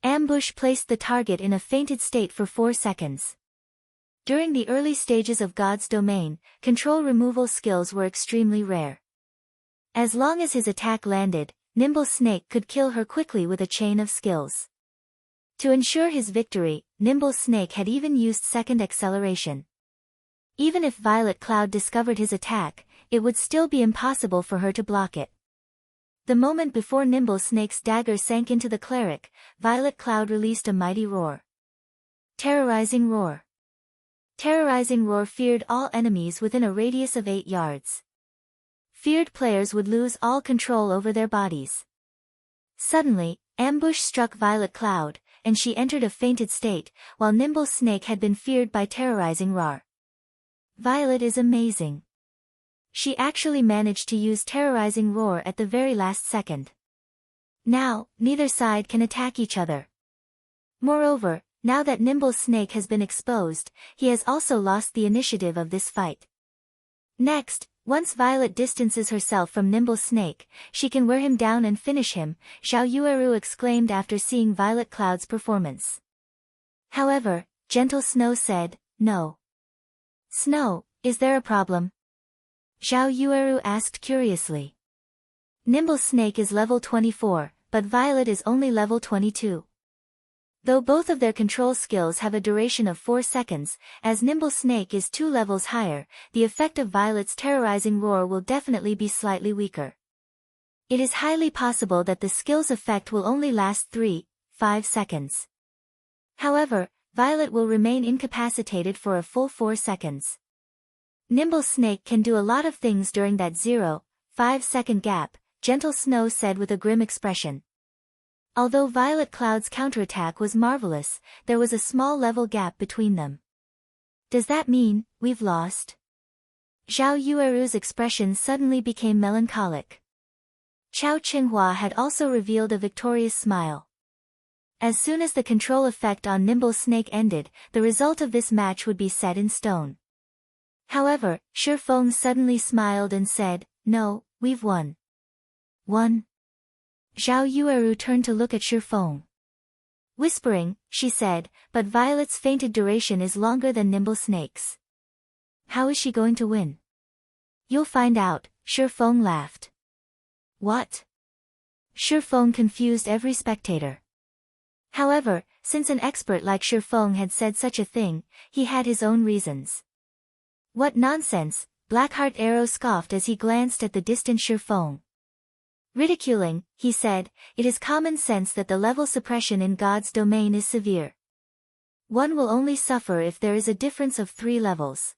Speaker 1: Ambush placed the target in a fainted state for 4 seconds. During the early stages of God's domain, control removal skills were extremely rare. As long as his attack landed, Nimble Snake could kill her quickly with a chain of skills. To ensure his victory, Nimble Snake had even used second acceleration. Even if Violet Cloud discovered his attack, it would still be impossible for her to block it. The moment before Nimble Snake's dagger sank into the cleric, Violet Cloud released a mighty roar. Terrorizing Roar. Terrorizing Roar feared all enemies within a radius of 8 yards. Feared players would lose all control over their bodies. Suddenly, ambush struck Violet Cloud, and she entered a fainted state, while Nimble Snake had been feared by Terrorizing Roar. Violet is amazing. She actually managed to use Terrorizing Roar at the very last second. Now, neither side can attack each other. Moreover, now that Nimble Snake has been exposed, he has also lost the initiative of this fight. Next, once Violet distances herself from Nimble Snake, she can wear him down and finish him, Zhao Yueru exclaimed after seeing Violet Cloud's performance. However, Gentle Snow said, "No." "Snow, is there a problem?" Zhao Yueru asked curiously. Nimble Snake is level 24, but Violet is only level 22. Though both of their control skills have a duration of 4 seconds, as Nimble Snake is 2 levels higher, the effect of Violet's Terrorizing Roar will definitely be slightly weaker. It is highly possible that the skill's effect will only last 3-5 seconds. However, Violet will remain incapacitated for a full 4 seconds. Nimble Snake can do a lot of things during that 0.5 second gap, Gentle Snow said with a grim expression. Although Violet Cloud's counterattack was marvelous, there was a small level gap between them. Does that mean we've lost? Zhao Yueru's expression suddenly became melancholic. Chao Qinghua had also revealed a victorious smile. As soon as the control effect on Nimble Snake ended, the result of this match would be set in stone. However, Shifeng suddenly smiled and said, "No, we've won." Won? Zhao Yueru turned to look at Shifeng. Whispering, she said, "But Violet's fainted duration is longer than Nimble Snake's. How is she going to win?" "You'll find out," Shifeng laughed. What? Shifeng confused every spectator. However, since an expert like Shifeng had said such a thing, he had his own reasons. "What nonsense," Blackheart Arrow scoffed as he glanced at the distant Shifeng. Ridiculing, he said, "It is common sense that the level suppression in God's domain is severe. One will only suffer if there is a difference of 3 levels.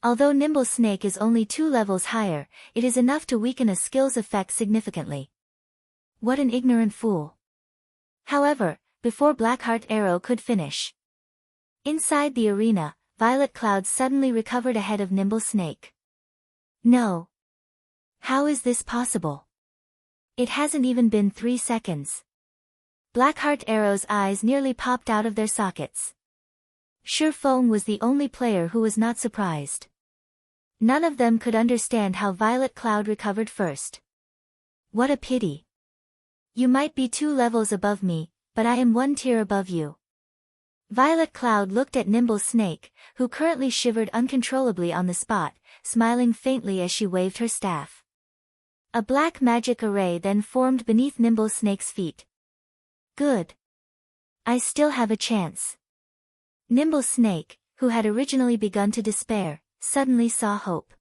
Speaker 1: Although Nimble Snake is only 2 levels higher, it is enough to weaken a skill's effect significantly." What an ignorant fool. However, before Blackheart Arrow could finish. Inside the arena, Violet Cloud suddenly recovered ahead of Nimble Snake. No. How is this possible? It hasn't even been 3 seconds. Blackheart Arrow's eyes nearly popped out of their sockets. Shifeng was the only player who was not surprised. None of them could understand how Violet Cloud recovered first. What a pity. You might be 2 levels above me, but I am 1 tier above you. Violet Cloud looked at Nimble Snake, who currently shivered uncontrollably on the spot, smiling faintly as she waved her staff. A black magic array then formed beneath Nimble Snake's feet. Good. I still have a chance. Nimble Snake, who had originally begun to despair, suddenly saw hope.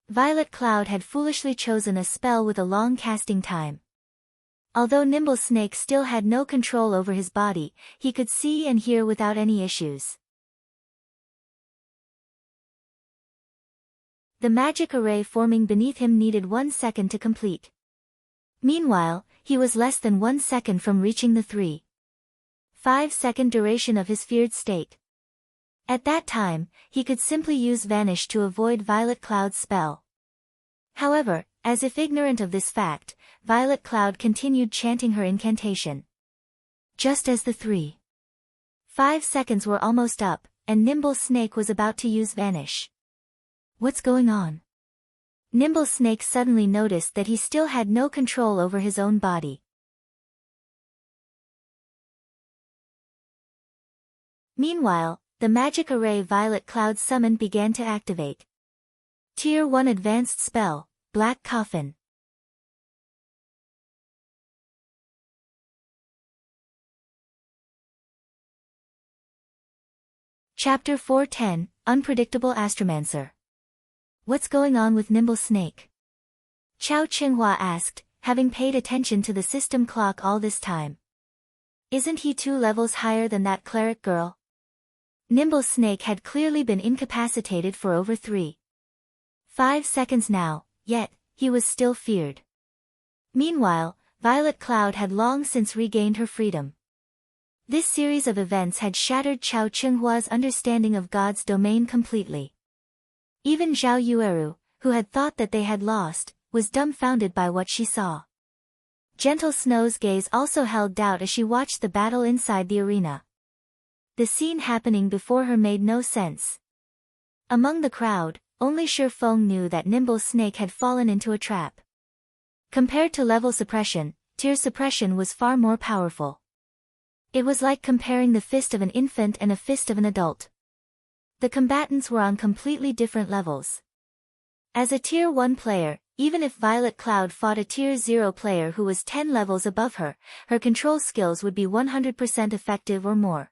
Speaker 1: Violet Cloud had foolishly chosen a spell with a long casting time. Although Nimble Snake still had no control over his body, he could see and hear without any issues. The magic array forming beneath him needed 1 second to complete. Meanwhile, he was less than 1 second from reaching the 3.5-second duration of his feared state. At that time, he could simply use Vanish to avoid Violet Cloud's spell. However, as if ignorant of this fact, Violet Cloud continued chanting her incantation. Just as the 3.5 seconds were almost up, and Nimble Snake was about to use Vanish. What's going on? Nimble Snake suddenly noticed that he still had no control over his own body. Meanwhile, the magic array Violet Cloud summoned began to activate. Tier 1 Advanced Spell, Black Coffin. Chapter 410, Unpredictable Astromancer. What's going on with Nimble Snake? Chao Qinghua asked, having paid attention to the system clock all this time. Isn't he 2 levels higher than that cleric girl? Nimble Snake had clearly been incapacitated for over 3.5 seconds now, yet, he was still feared. Meanwhile, Violet Cloud had long since regained her freedom. This series of events had shattered Chao Qinghua's understanding of God's domain completely. Even Zhao Yueru, who had thought that they had lost, was dumbfounded by what she saw. Gentle Snow's gaze also held doubt as she watched the battle inside the arena. The scene happening before her made no sense. Among the crowd, only Shifeng knew that Nimble Snake had fallen into a trap. Compared to level suppression, tier suppression was far more powerful. It was like comparing the fist of an infant and a fist of an adult. The combatants were on completely different levels. As a tier 1 player, even if Violet Cloud fought a tier 0 player who was 10 levels above her, her control skills would be 100% effective or more.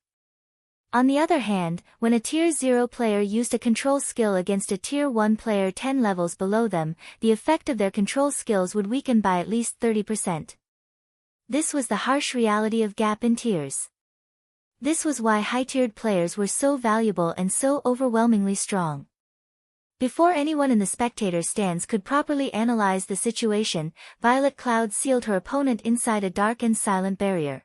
Speaker 1: On the other hand, when a tier 0 player used a control skill against a tier 1 player 10 levels below them, the effect of their control skills would weaken by at least 30%. This was the harsh reality of gap in tiers. This was why high-tiered players were so valuable and so overwhelmingly strong. Before anyone in the spectator stands could properly analyze the situation, Violet Cloud sealed her opponent inside a dark and silent barrier.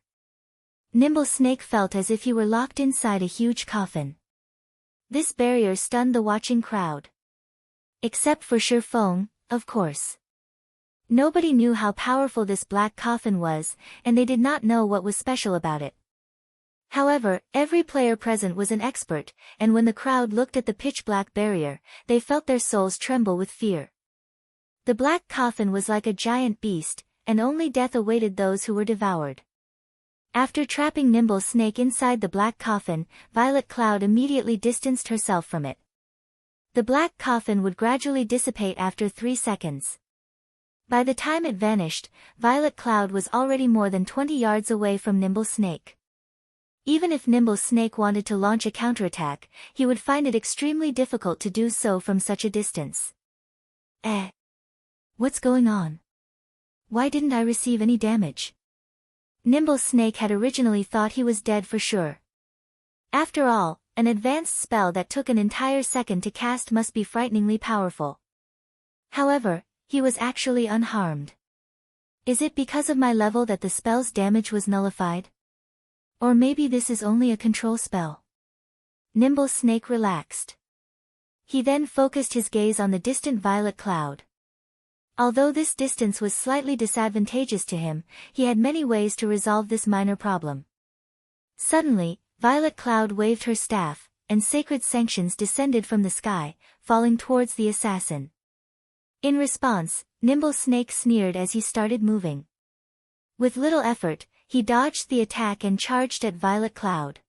Speaker 1: Nimble Snake felt as if he were locked inside a huge coffin. This barrier stunned the watching crowd. Except for Showdown, of course. Nobody knew how powerful this black coffin was, and they did not know what was special about it. However, every player present was an expert, and when the crowd looked at the pitch-black barrier, they felt their souls tremble with fear. The black coffin was like a giant beast, and only death awaited those who were devoured. After trapping Nimble Snake inside the black coffin, Violet Cloud immediately distanced herself from it. The black coffin would gradually dissipate after 3 seconds. By the time it vanished, Violet Cloud was already more than 20 yards away from Nimble Snake. Even if Nimble Snake wanted to launch a counterattack, he would find it extremely difficult to do so from such a distance. What's going on? Why didn't I receive any damage? Nimble Snake had originally thought he was dead for sure. After all, an advanced spell that took an entire second to cast must be frighteningly powerful. However, he was actually unharmed. Is it because of my level that the spell's damage was nullified? Or maybe this is only a control spell? Nimble Snake relaxed. He then focused his gaze on the distant Violet Cloud. Although this distance was slightly disadvantageous to him, he had many ways to resolve this minor problem. Suddenly, Violet Cloud waved her staff, and sacred sanctions descended from the sky, falling towards the assassin. In response, Nimble Snake sneered as he started moving. With little effort, he dodged the attack and charged at Violet Cloud.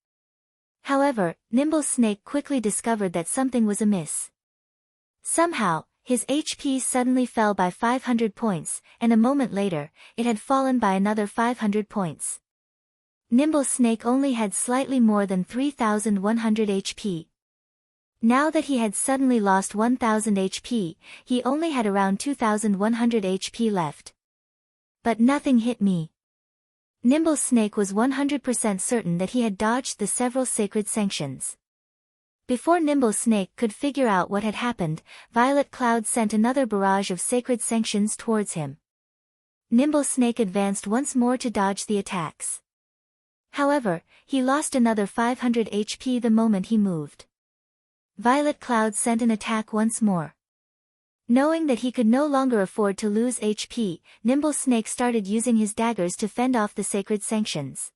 Speaker 1: However, Nimble Snake quickly discovered that something was amiss. Somehow, his HP suddenly fell by 500 points, and a moment later, it had fallen by another 500 points. Nimble Snake only had slightly more than 3,100 HP. Now that he had suddenly lost 1,000 HP, he only had around 2,100 HP left. But nothing hit me. Nimble Snake was 100% certain that he had dodged the several sacred sanctions. Before Nimble Snake could figure out what had happened, Violet Cloud sent another barrage of sacred sanctions towards him. Nimble Snake advanced once more to dodge the attacks. However, he lost another 500 HP the moment he moved. Violet Cloud sent an attack once more. Knowing that he could no longer afford to lose HP, Nimble Snake started using his daggers to fend off the sacred sanctions.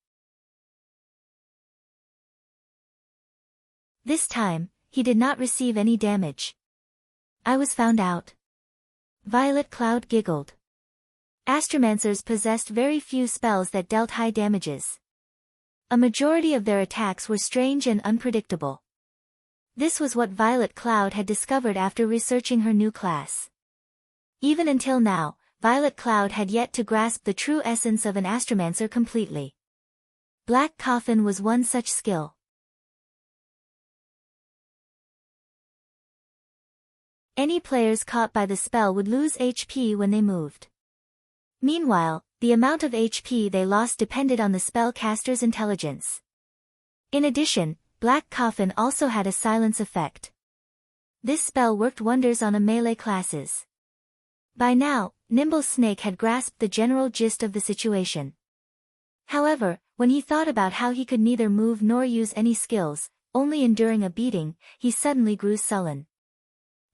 Speaker 1: This time, he did not receive any damage. I was found out. Violet Cloud giggled. Astromancers possessed very few spells that dealt high damages. A majority of their attacks were strange and unpredictable. This was what Violet Cloud had discovered after researching her new class. Even until now, Violet Cloud had yet to grasp the true essence of an Astromancer completely. Black Coffin was one such skill. Any players caught by the spell would lose HP when they moved. Meanwhile, the amount of HP they lost depended on the spellcaster's intelligence. In addition, Black Coffin also had a silence effect. This spell worked wonders on a melee classes. By now, Nimble Snake had grasped the general gist of the situation. However, when he thought about how he could neither move nor use any skills, only enduring a beating, he suddenly grew sullen.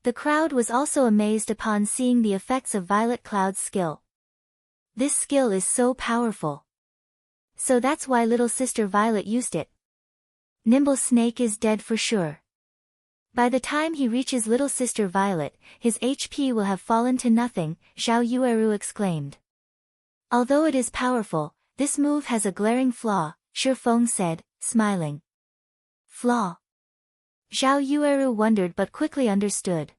Speaker 1: The crowd was also amazed upon seeing the effects of Violet Cloud's skill. This skill is so powerful. So that's why little sister Violet used it. Nimble Snake is dead for sure. By the time he reaches little sister Violet, his HP will have fallen to nothing, Zhao Yueru exclaimed. Although it is powerful, this move has a glaring flaw, Shifeng said, smiling. Flaw? Zhao Yueru wondered but quickly understood.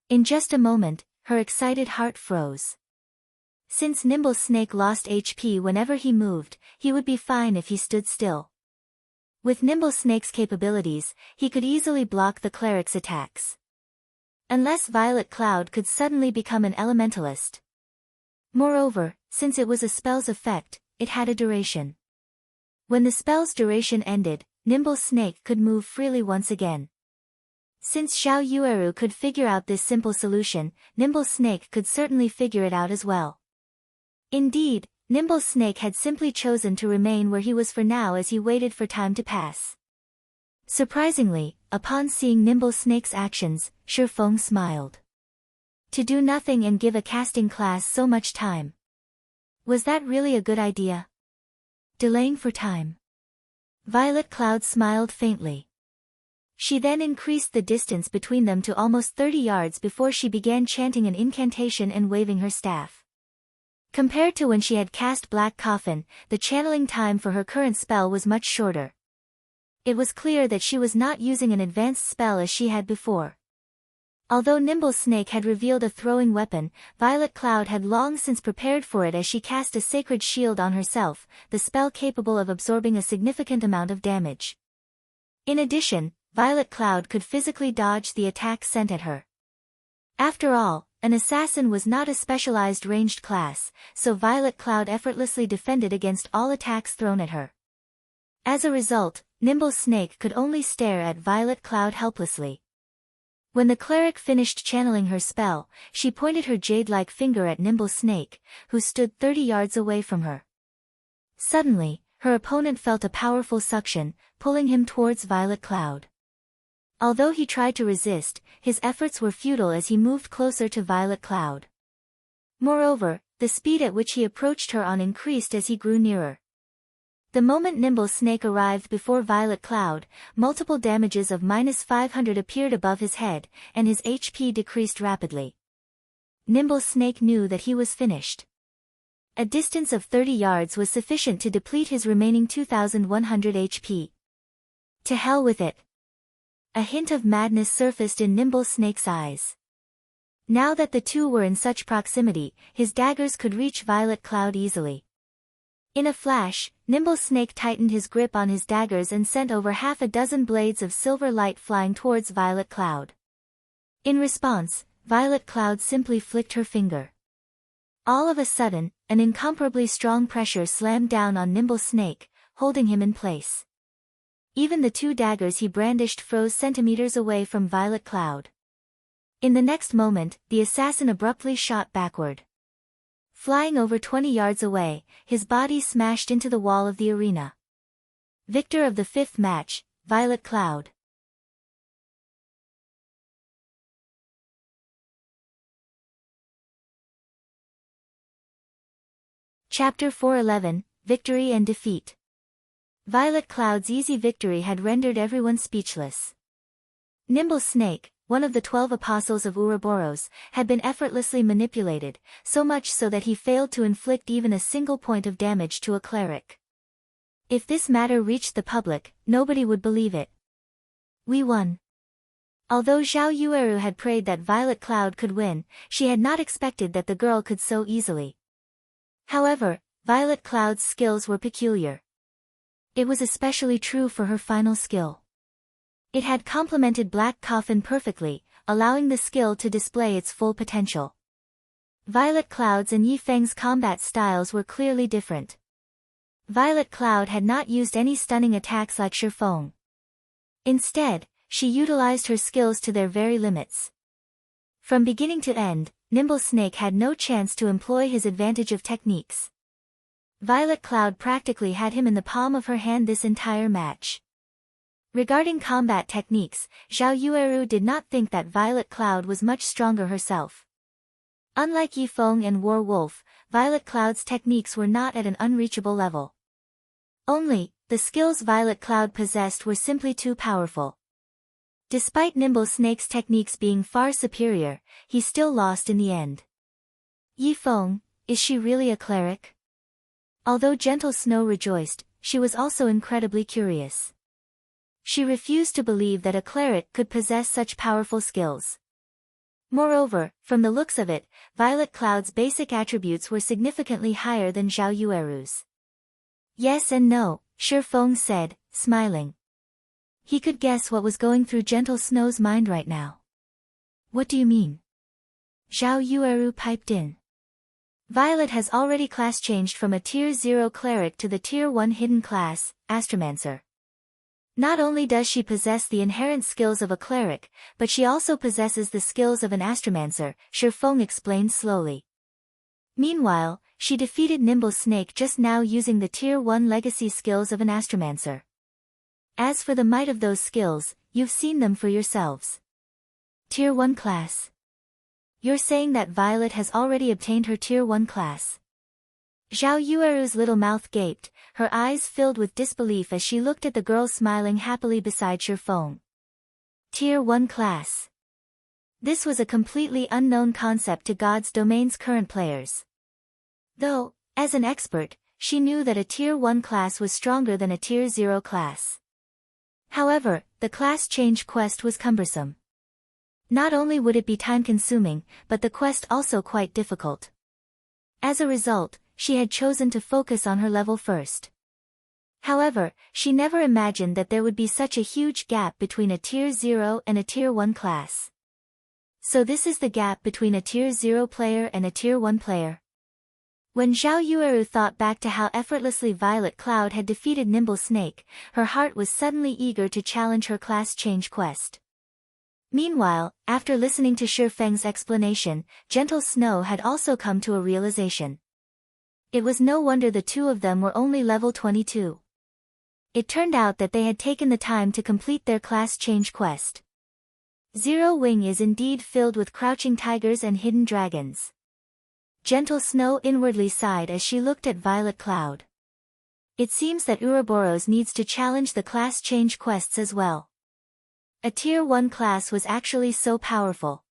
Speaker 1: In just a moment, her excited heart froze. Since Nimble Snake lost HP whenever he moved, he would be fine if he stood still. With Nimble Snake's capabilities, he could easily block the cleric's attacks. Unless Violet Cloud could suddenly become an elementalist. Moreover, since it was a spell's effect, it had a duration. When the spell's duration ended, Nimble Snake could move freely once again. Since Xiao Yueru could figure out this simple solution, Nimble Snake could certainly figure it out as well. Indeed, Nimble Snake had simply chosen to remain where he was for now as he waited for time to pass. Surprisingly, upon seeing Nimble Snake's actions, Shifeng smiled. To do nothing and give a casting class so much time. Was that really a good idea? Delaying for time. Violet Cloud smiled faintly. She then increased the distance between them to almost 30 yards before she began chanting an incantation and waving her staff. Compared to when she had cast Black Coffin, the channeling time for her current spell was much shorter. It was clear that she was not using an advanced spell as she had before. Although Nimble Snake had revealed a throwing weapon, Violet Cloud had long since prepared for it as she cast a sacred shield on herself, the spell capable of absorbing a significant amount of damage. In addition, Violet Cloud could physically dodge the attacks sent at her. After all, an assassin was not a specialized ranged class, so Violet Cloud effortlessly defended against all attacks thrown at her. As a result, Nimble Snake could only stare at Violet Cloud helplessly. When the cleric finished channeling her spell, she pointed her jade-like finger at Nimble Snake, who stood 30 yards away from her. Suddenly, her opponent felt a powerful suction, pulling him towards Violet Cloud. Although he tried to resist, his efforts were futile as he moved closer to Violet Cloud. Moreover, the speed at which he approached her increased as he grew nearer. The moment Nimble Snake arrived before Violet Cloud, multiple damages of -500 appeared above his head, and his HP decreased rapidly. Nimble Snake knew that he was finished. A distance of 30 yards was sufficient to deplete his remaining 2,100 HP. To hell with it. A hint of madness surfaced in Nimble Snake's eyes. Now that the two were in such proximity, his daggers could reach Violet Cloud easily. In a flash, Nimble Snake tightened his grip on his daggers and sent over half a dozen blades of silver light flying towards Violet Cloud. In response, Violet Cloud simply flicked her finger. All of a sudden, an incomparably strong pressure slammed down on Nimble Snake, holding him in place. Even the two daggers he brandished froze centimeters away from Violet Cloud. In the next moment, the assassin abruptly shot backward. Flying over 20 yards away, his body smashed into the wall of the arena. Victor of the fifth match, Violet Cloud. Chapter 411, Victory and Defeat. Violet Cloud's easy victory had rendered everyone speechless. Nimble Snake, one of the 12 apostles of Ouroboros, had been effortlessly manipulated, so much so that he failed to inflict even a single point of damage to a cleric. If this matter reached the public, nobody would believe it. We won. Although Xiao Yueru had prayed that Violet Cloud could win, she had not expected that the girl could so easily. However, Violet Cloud's skills were peculiar. It was especially true for her final skill. It had complemented Black Coffin perfectly, allowing the skill to display its full potential. Violet Cloud's and Yi Feng's combat styles were clearly different. Violet Cloud had not used any stunning attacks like Shifeng. Instead, she utilized her skills to their very limits. From beginning to end, Nimble Snake had no chance to employ his advantage of techniques. Violet Cloud practically had him in the palm of her hand this entire match. Regarding combat techniques, Xiao Yueru did not think that Violet Cloud was much stronger herself. Unlike Yi Feng and War Wolf, Violet Cloud's techniques were not at an unreachable level. Only, the skills Violet Cloud possessed were simply too powerful. Despite Nimble Snake's techniques being far superior, he still lost in the end. Yi Feng, is she really a cleric? Although Gentle Snow rejoiced, she was also incredibly curious. She refused to believe that a cleric could possess such powerful skills. Moreover, from the looks of it, Violet Cloud's basic attributes were significantly higher than Xiao Yueru's. Yes and no, Shifeng said, smiling. He could guess what was going through Gentle Snow's mind right now. What do you mean? Xiao Yueru piped in. Violet has already class changed from a Tier 0 cleric to the Tier 1 hidden class, Astromancer. Not only does she possess the inherent skills of a cleric, but she also possesses the skills of an Astromancer, Shifeng explained slowly. Meanwhile, she defeated Nimble Snake just now using the Tier 1 legacy skills of an Astromancer. As for the might of those skills, you've seen them for yourselves. Tier 1 class. You're saying that Violet has already obtained her Tier 1 class. Zhao Yueru's little mouth gaped, her eyes filled with disbelief as she looked at the girl smiling happily beside Shifeng. Tier 1 class. This was a completely unknown concept to God's domain's current players. Though, as an expert, she knew that a Tier 1 class was stronger than a Tier 0 class. However, the class change quest was cumbersome. Not only would it be time-consuming, but the quest also quite difficult. As a result, she had chosen to focus on her level first. However, she never imagined that there would be such a huge gap between a Tier 0 and a Tier 1 class. So this is the gap between a Tier 0 player and a Tier 1 player. When Zhao Yueru thought back to how effortlessly Violet Cloud had defeated Nimble Snake, her heart was suddenly eager to challenge her class change quest. Meanwhile, after listening to Shifeng's explanation, Gentle Snow had also come to a realization. It was no wonder the two of them were only level 22. It turned out that they had taken the time to complete their class change quest. Zero Wing is indeed filled with crouching tigers and hidden dragons. Gentle Snow inwardly sighed as she looked at Violet Cloud. It seems that Ouroboros needs to challenge the class change quests as well. A Tier 1 class was actually so powerful.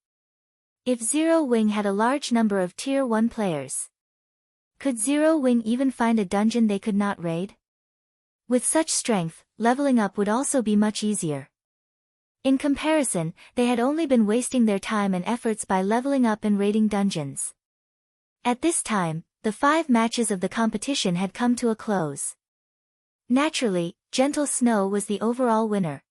Speaker 1: If Zero Wing had a large number of Tier 1 players, could Zero Wing even find a dungeon they could not raid? With such strength, leveling up would also be much easier. In comparison, they had only been wasting their time and efforts by leveling up and raiding dungeons. At this time, the 5 matches of the competition had come to a close. Naturally, Gentle Snow was the overall winner.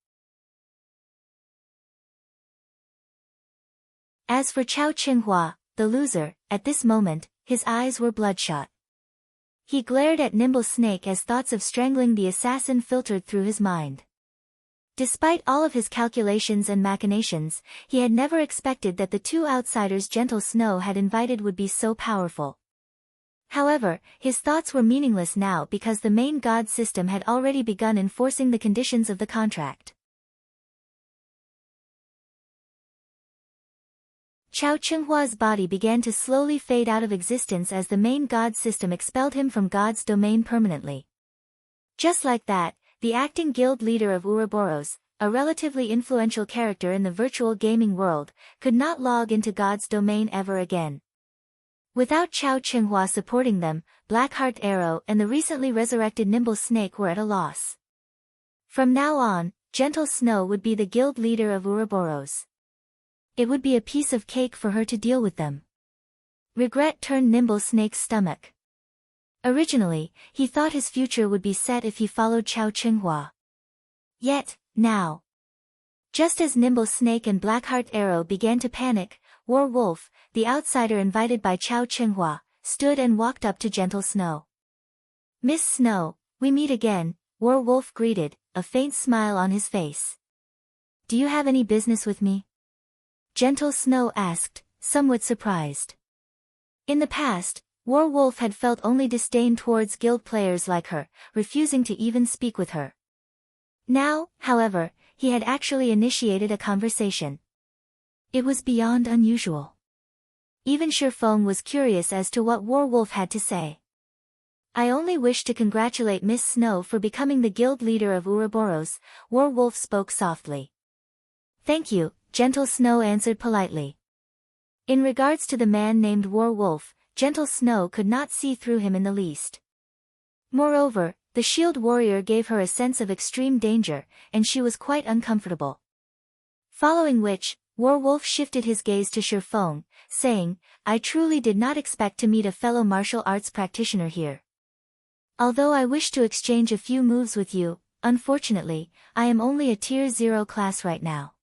Speaker 1: As for Chao Qinghua, the loser, at this moment, his eyes were bloodshot. He glared at Nimble Snake as thoughts of strangling the assassin filtered through his mind. Despite all of his calculations and machinations, he had never expected that the 2 outsiders Gentle Snow had invited would be so powerful. However, his thoughts were meaningless now because the main god system had already begun enforcing the conditions of the contract. Chao Qinghua's body began to slowly fade out of existence as the main god system expelled him from God's domain permanently. Just like that, the acting guild leader of Ouroboros, a relatively influential character in the virtual gaming world, could not log into God's domain ever again. Without Chao Qinghua supporting them, Blackheart Arrow and the recently resurrected Nimble Snake were at a loss. From now on, Gentle Snow would be the guild leader of Ouroboros. It would be a piece of cake for her to deal with them. Regret turned Nimble Snake's stomach. Originally, he thought his future would be set if he followed Chao Qinghua. Yet, now. Just as Nimble Snake and Blackheart Arrow began to panic, War Wolf, the outsider invited by Chao Qinghua, stood and walked up to Gentle Snow. "Miss Snow, we meet again," War Wolf greeted, a faint smile on his face. "Do you have any business with me?" Gentle Snow asked, somewhat surprised. In the past, War Wolf had felt only disdain towards guild players like her, refusing to even speak with her. Now, however, he had actually initiated a conversation. It was beyond unusual. Even Shifeng was curious as to what War Wolf had to say. "I only wish to congratulate Miss Snow for becoming the guild leader of Ouroboros," War Wolf spoke softly. "Thank you," Gentle Snow answered politely. In regards to the man named War Wolf, Gentle Snow could not see through him in the least. Moreover, the shield warrior gave her a sense of extreme danger, and she was quite uncomfortable. Following which, War Wolf shifted his gaze to Shifeng, saying, "I truly did not expect to meet a fellow martial arts practitioner here. Although I wish to exchange a few moves with you, unfortunately, I am only a Tier 0 class right now.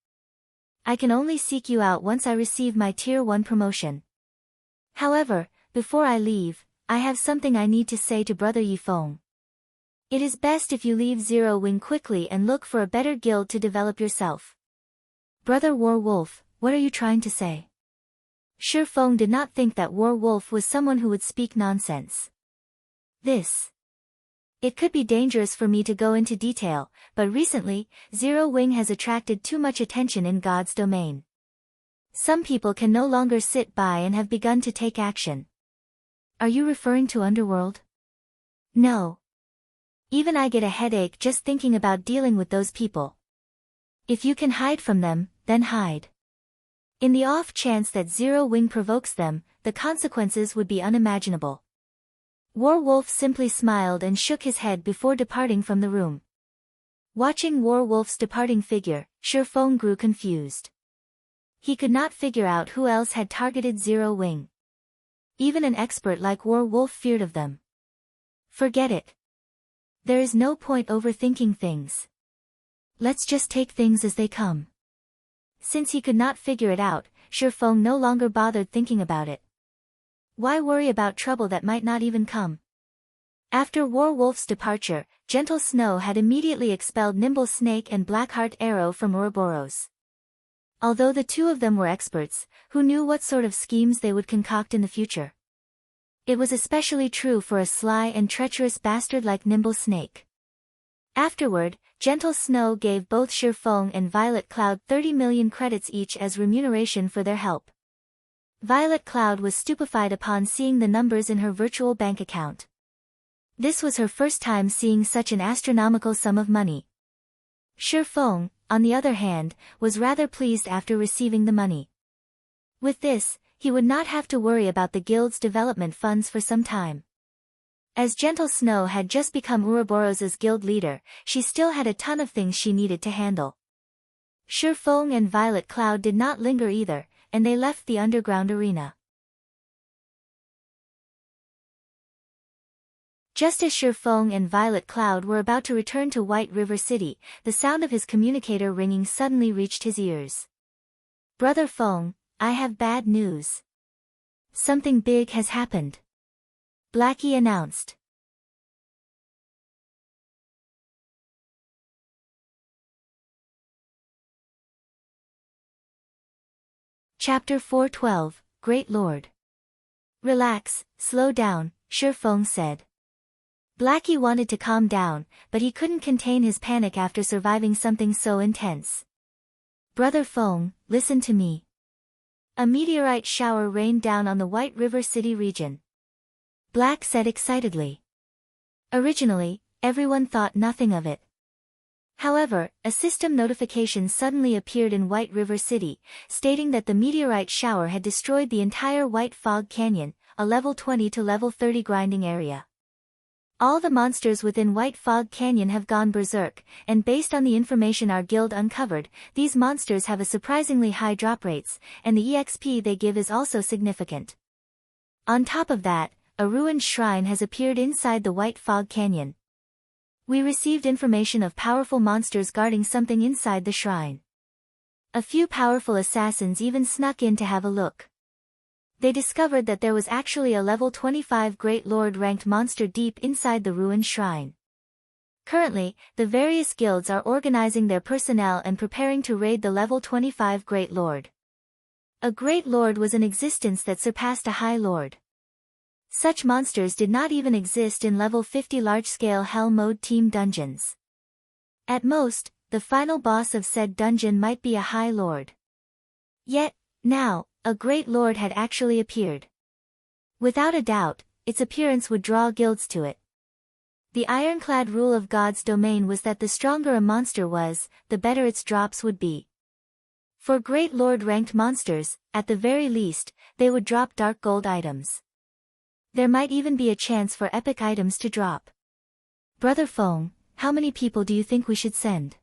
Speaker 1: I can only seek you out once I receive my Tier 1 promotion. However, before I leave, I have something I need to say to Brother Yifeng." It is best if you leave Zero Wing quickly and look for a better guild to develop yourself. Brother War Wolf, what are you trying to say? Shi Feng did not think that War Wolf was someone who would speak nonsense. It could be dangerous for me to go into detail, but recently, Zero Wing has attracted too much attention in God's domain. Some people can no longer sit by and have begun to take action. Are you referring to Underworld? No. Even I get a headache just thinking about dealing with those people. If you can hide from them, then hide. In the off chance that Zero Wing provokes them, the consequences would be unimaginable. War Wolf simply smiled and shook his head before departing from the room. Watching War Wolf's departing figure, Shi Feng grew confused. He could not figure out who else had targeted Zero Wing. Even an expert like War Wolf feared of them. Forget it. There is no point overthinking things. Let's just take things as they come. Since he could not figure it out, Shi Feng no longer bothered thinking about it. Why worry about trouble that might not even come? After War Wolf's departure, Gentle Snow had immediately expelled Nimble Snake and Blackheart Arrow from Ouroboros. Although the two of them were experts, who knew what sort of schemes they would concoct in the future? It was especially true for a sly and treacherous bastard like Nimble Snake. Afterward, Gentle Snow gave both Shi Feng and Violet Cloud 30 million credits each as remuneration for their help. Violet Cloud was stupefied upon seeing the numbers in her virtual bank account. This was her first time seeing such an astronomical sum of money. Shi Feng, on the other hand, was rather pleased after receiving the money. With this, he would not have to worry about the guild's development funds for some time. As Gentle Snow had just become Ouroboros' guild leader, she still had a ton of things she needed to handle. Shi Feng and Violet Cloud did not linger either, and they left the underground arena. Just as Shi Feng and Violet Cloud were about to return to White River City, the sound of his communicator ringing suddenly reached his ears. Brother Feng, I have bad news. Something big has happened. Blackie announced. Chapter 412, Great Lord. Relax, slow down, Shi Feng said. Blackie wanted to calm down, but he couldn't contain his panic after surviving something so intense. Brother Feng, listen to me. A meteorite shower rained down on the White River City region. Black said excitedly. Originally, everyone thought nothing of it. However, a system notification suddenly appeared in White River City, stating that the meteorite shower had destroyed the entire White Fog Canyon, a level 20 to level 30 grinding area. All the monsters within White Fog Canyon have gone berserk, and based on the information our guild uncovered, these monsters have a surprisingly high drop rates, and the EXP they give is also significant. On top of that, a ruined shrine has appeared inside the White Fog Canyon. We received information of powerful monsters guarding something inside the shrine. A few powerful assassins even snuck in to have a look. They discovered that there was actually a level 25 Great Lord ranked monster deep inside the ruined shrine. Currently, the various guilds are organizing their personnel and preparing to raid the level 25 Great Lord. A Great Lord was an existence that surpassed a High Lord. Such monsters did not even exist in level 50 large-scale Hell Mode team dungeons. At most, the final boss of said dungeon might be a High Lord. Yet, now, a Great Lord had actually appeared. Without a doubt, its appearance would draw guilds to it. The ironclad rule of God's domain was that the stronger a monster was, the better its drops would be. For Great Lord ranked monsters, at the very least, they would drop dark gold items. There might even be a chance for epic items to drop. Brother Feng, how many people do you think we should send?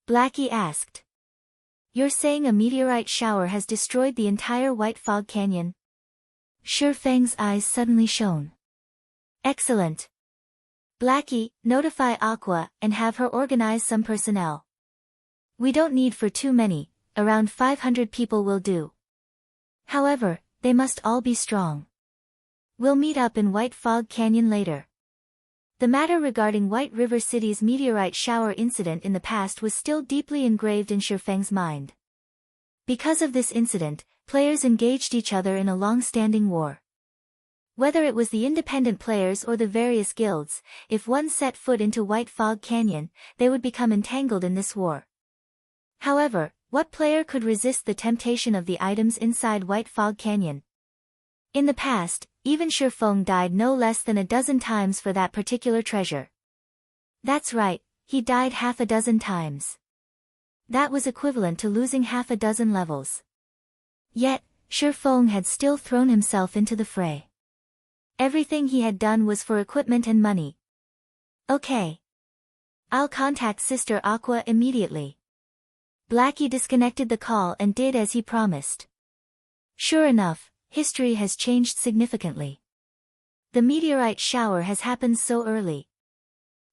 Speaker 1: Blackie asked. You're saying a meteorite shower has destroyed the entire White Fog Canyon? Shi Feng's eyes suddenly shone. Excellent. Blackie, notify Aqua and have her organize some personnel. We don't need for too many, around 500 people will do. However, they must all be strong. We'll meet up in White Fog Canyon later. The matter regarding White River City's meteorite shower incident in the past was still deeply engraved in Shifeng's mind. Because of this incident, players engaged each other in a long-standing war. Whether it was the independent players or the various guilds, if one set foot into White Fog Canyon, they would become entangled in this war. However, what player could resist the temptation of the items inside White Fog Canyon? In the past, even Shifeng died no less than a dozen times for that particular treasure. That's right, he died half a dozen times. That was equivalent to losing half a dozen levels. Yet, Shifeng had still thrown himself into the fray. Everything he had done was for equipment and money. Okay. I'll contact Sister Aqua immediately. Blackie disconnected the call and did as he promised. Sure enough, history has changed significantly. The meteorite shower has happened so early.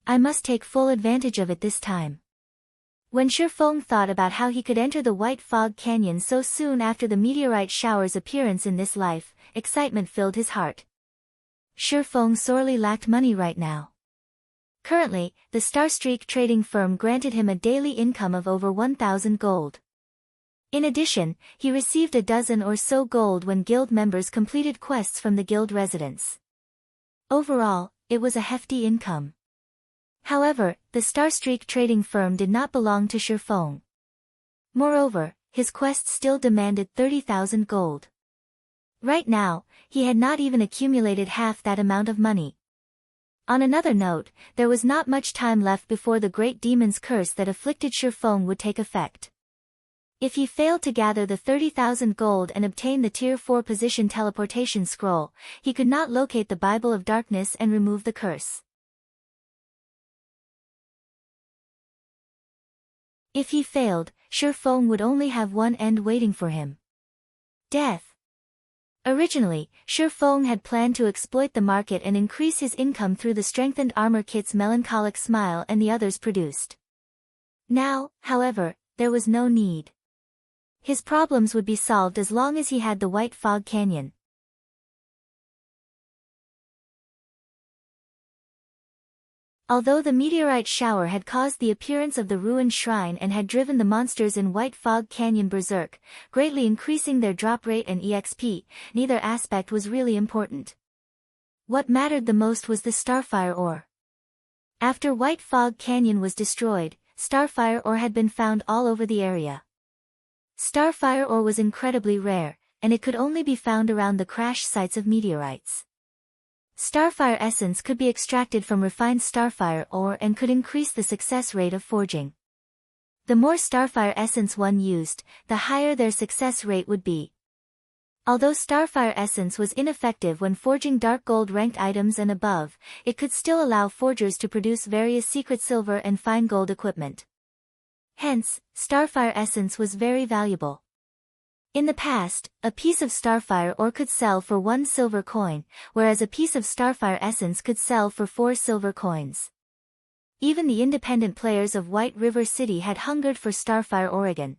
Speaker 1: I must take full advantage of it this time. When Shifeng thought about how he could enter the White Fog Canyon so soon after the meteorite shower's appearance in this life, excitement filled his heart. Shifeng sorely lacked money right now. Currently, the Starstreak trading firm granted him a daily income of over 1,000 gold. In addition, he received a dozen or so gold when guild members completed quests from the guild residents. Overall, it was a hefty income. However, the Starstreak trading firm did not belong to Shifeng. Moreover, his quests still demanded 30,000 gold. Right now, he had not even accumulated half that amount of money. On another note, there was not much time left before the great demon's curse that afflicted Shifeng would take effect. If he failed to gather the 30,000 gold and obtain the Tier 4 position teleportation scroll, he could not locate the Bible of Darkness and remove the curse. If he failed, Shifeng would only have one end waiting for him. Death. Originally, Shifeng had planned to exploit the market and increase his income through the strengthened armor kits Melancholic Smile and the others produced. Now, however, there was no need. His problems would be solved as long as he had the White Fog Canyon. Although the meteorite shower had caused the appearance of the ruined shrine and had driven the monsters in White Fog Canyon berserk, greatly increasing their drop rate and EXP, neither aspect was really important. What mattered the most was the Starfire ore. After White Fog Canyon was destroyed, Starfire ore had been found all over the area. Starfire ore was incredibly rare, and it could only be found around the crash sites of meteorites. Starfire essence could be extracted from refined starfire ore and could increase the success rate of forging. The more starfire essence one used, the higher their success rate would be. Although starfire essence was ineffective when forging dark gold ranked items and above, it could still allow forgers to produce various secret silver and fine gold equipment. Hence, starfire essence was very valuable. In the past, a piece of starfire ore could sell for 1 silver coin, whereas a piece of starfire essence could sell for 4 silver coins. Even the independent players of White River City had hungered for starfire Oregon.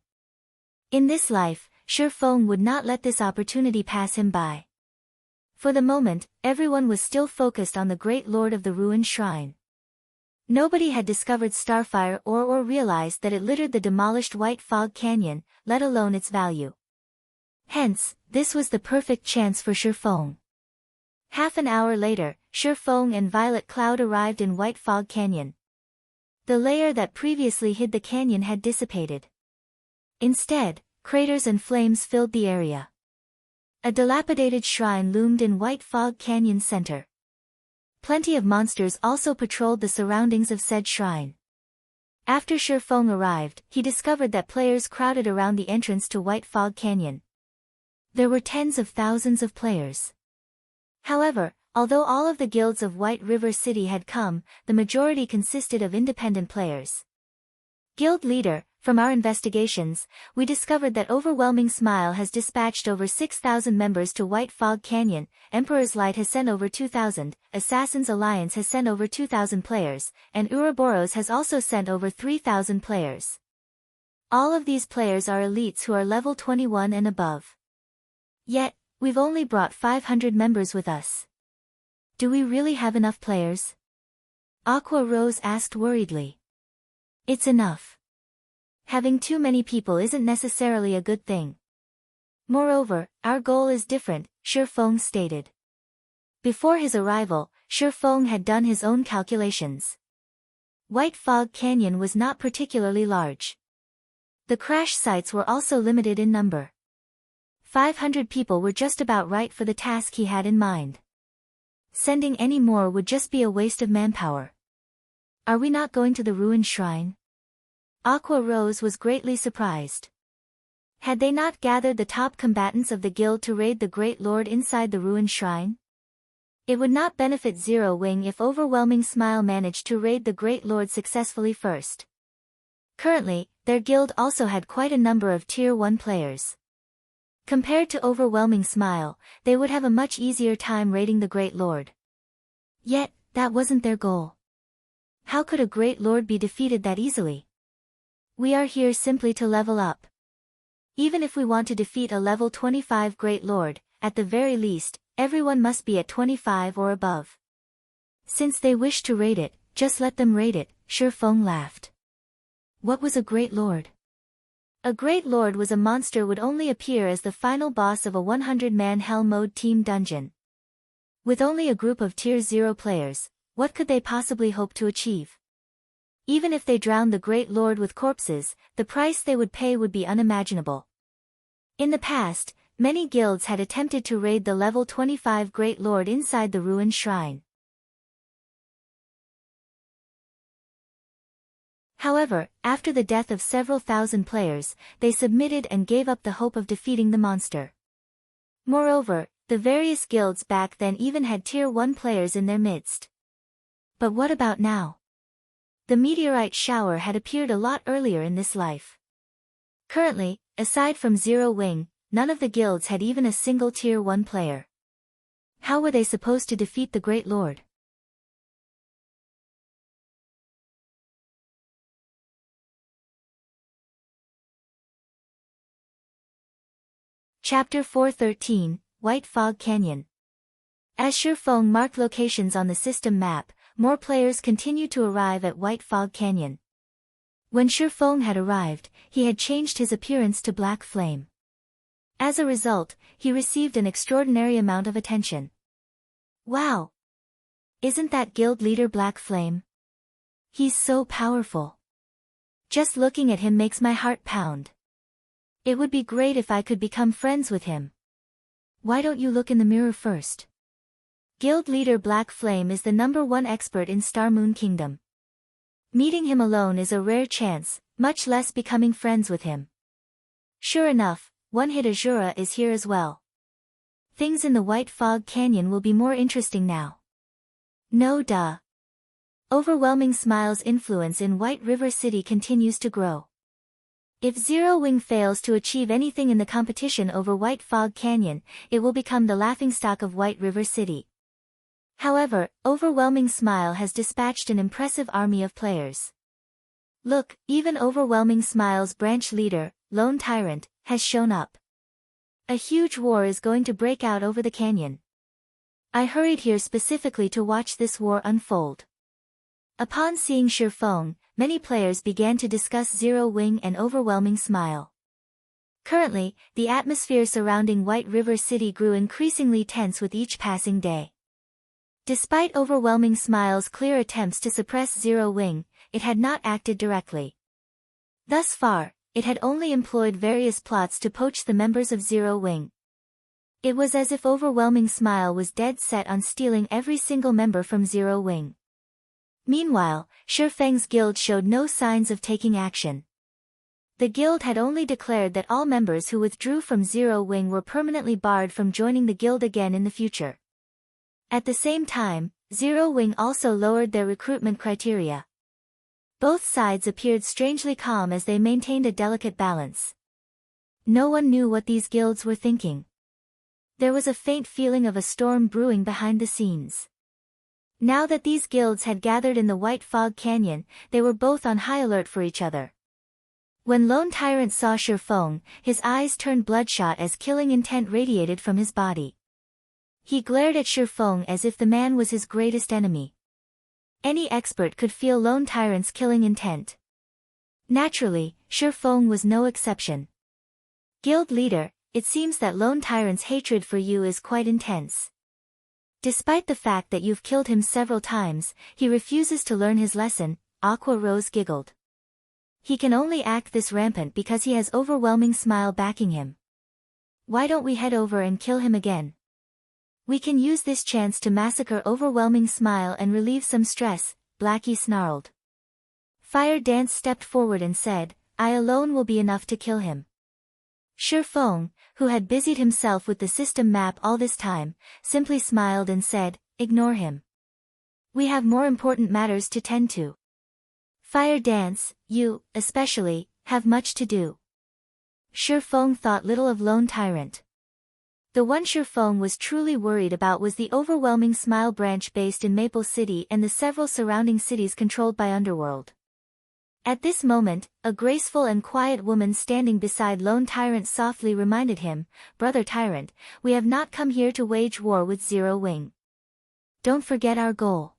Speaker 1: In this life, Shifeng would not let this opportunity pass him by. For the moment, everyone was still focused on the great lord of the ruined shrine. Nobody had discovered starfire ore or realized that it littered the demolished White Fog Canyon, let alone its value. Hence, this was the perfect chance for Shifeng. Half an hour later, Shifeng and Violet Cloud arrived in White Fog Canyon. The layer that previously hid the canyon had dissipated. Instead, craters and flames filled the area. A dilapidated shrine loomed in White Fog Canyon's center. Plenty of monsters also patrolled the surroundings of said shrine. After Shifeng arrived, he discovered that players crowded around the entrance to White Fog Canyon. There were tens of thousands of players. However, although all of the guilds of White River City had come, the majority consisted of independent players. Guild leader, from our investigations, we discovered that Overwhelming Smile has dispatched over 6,000 members to White Fog Canyon, Emperor's Light has sent over 2,000, Assassin's Alliance has sent over 2,000 players, and Ouroboros has also sent over 3,000 players. All of these players are elites who are level 21 and above. Yet, we've only brought 500 members with us. Do we really have enough players? Aqua Rose asked worriedly. It's enough. Having too many people isn't necessarily a good thing. Moreover, our goal is different, Shifeng stated. Before his arrival, Shifeng had done his own calculations. White Fog Canyon was not particularly large. The crash sites were also limited in number. 500 people were just about right for the task he had in mind. Sending any more would just be a waste of manpower. Are we not going to the ruined shrine? Aqua Rose was greatly surprised. Had they not gathered the top combatants of the guild to raid the Great Lord inside the ruined shrine? It would not benefit Zero Wing if Overwhelming Smile managed to raid the Great Lord successfully first. Currently, their guild also had quite a number of Tier 1 players. Compared to Overwhelming Smile, they would have a much easier time raiding the Great Lord. Yet, that wasn't their goal. How could a Great Lord be defeated that easily? We are here simply to level up. Even if we want to defeat a level 25 Great Lord, at the very least, everyone must be at 25 or above. Since they wish to raid it, just let them raid it, Shifeng laughed. What was a Great Lord? A Great Lord was a monster would only appear as the final boss of a 100-man Hell Mode team dungeon. With only a group of Tier 0 players, what could they possibly hope to achieve? Even if they drowned the Great Lord with corpses, the price they would pay would be unimaginable. In the past, many guilds had attempted to raid the level 25 Great Lord inside the ruined shrine. However, after the death of several thousand players, they submitted and gave up the hope of defeating the monster. Moreover, the various guilds back then even had Tier 1 players in their midst. But what about now? The meteorite shower had appeared a lot earlier in this life. Currently, aside from Zero Wing, none of the guilds had even a single Tier 1 player. How were they supposed to defeat the Great Lord? Chapter 413, White Fog Canyon. As Shifeng marked locations on the system map, more players continued to arrive at White Fog Canyon. When Shifeng had arrived, he had changed his appearance to Black Flame. As a result, he received an extraordinary amount of attention. Wow! Isn't that guild leader Black Flame? He's so powerful. Just looking at him makes my heart pound. It would be great if I could become friends with him. Why don't you look in the mirror first? Guild leader Black Flame is the #1 expert in Star Moon Kingdom. Meeting him alone is a rare chance, much less becoming friends with him. Sure enough, One-Hit Azura is here as well. Things in the White Fog Canyon will be more interesting now. No duh. Overwhelming Smile's influence in White River City continues to grow. If Zero Wing fails to achieve anything in the competition over White Fog Canyon, it will become the laughingstock of White River City. However, Overwhelming Smile has dispatched an impressive army of players. Look, even Overwhelming Smile's branch leader, Lone Tyrant, has shown up. A huge war is going to break out over the canyon. I hurried here specifically to watch this war unfold. Upon seeing Shifeng, many players began to discuss Zero Wing and Overwhelming Smile. Currently, the atmosphere surrounding White River City grew increasingly tense with each passing day. Despite Overwhelming Smile's clear attempts to suppress Zero Wing, it had not acted directly. Thus far, it had only employed various plots to poach the members of Zero Wing. It was as if Overwhelming Smile was dead set on stealing every single member from Zero Wing. Meanwhile, Shifeng's guild showed no signs of taking action. The guild had only declared that all members who withdrew from Zero Wing were permanently barred from joining the guild again in the future. At the same time, Zero Wing also lowered their recruitment criteria. Both sides appeared strangely calm as they maintained a delicate balance. No one knew what these guilds were thinking. There was a faint feeling of a storm brewing behind the scenes. Now that these guilds had gathered in the White Fog Canyon, they were both on high alert for each other. When Lone Tyrant saw Shifeng, his eyes turned bloodshot as killing intent radiated from his body. He glared at Shifeng as if the man was his greatest enemy. Any expert could feel Lone Tyrant's killing intent. Naturally, Shifeng was no exception. Guild leader, it seems that Lone Tyrant's hatred for you is quite intense. Despite the fact that you've killed him several times, he refuses to learn his lesson, Aqua Rose giggled. He can only act this rampant because he has Overwhelming Smile backing him. Why don't we head over and kill him again? We can use this chance to massacre Overwhelming Smile and relieve some stress, Blackie snarled. Fire Dance stepped forward and said, I alone will be enough to kill him. Shifeng, who had busied himself with the system map all this time, simply smiled and said, ignore him. We have more important matters to tend to. Fire Dance, you, especially, have much to do. Shifeng thought little of Lone Tyrant. The one Shifeng was truly worried about was the Overwhelming Smile branch based in Maple City and the several surrounding cities controlled by Underworld. At this moment, a graceful and quiet woman standing beside Lone Tyrant softly reminded him, Brother Tyrant, we have not come here to wage war with Zero Wing. Don't forget our goal.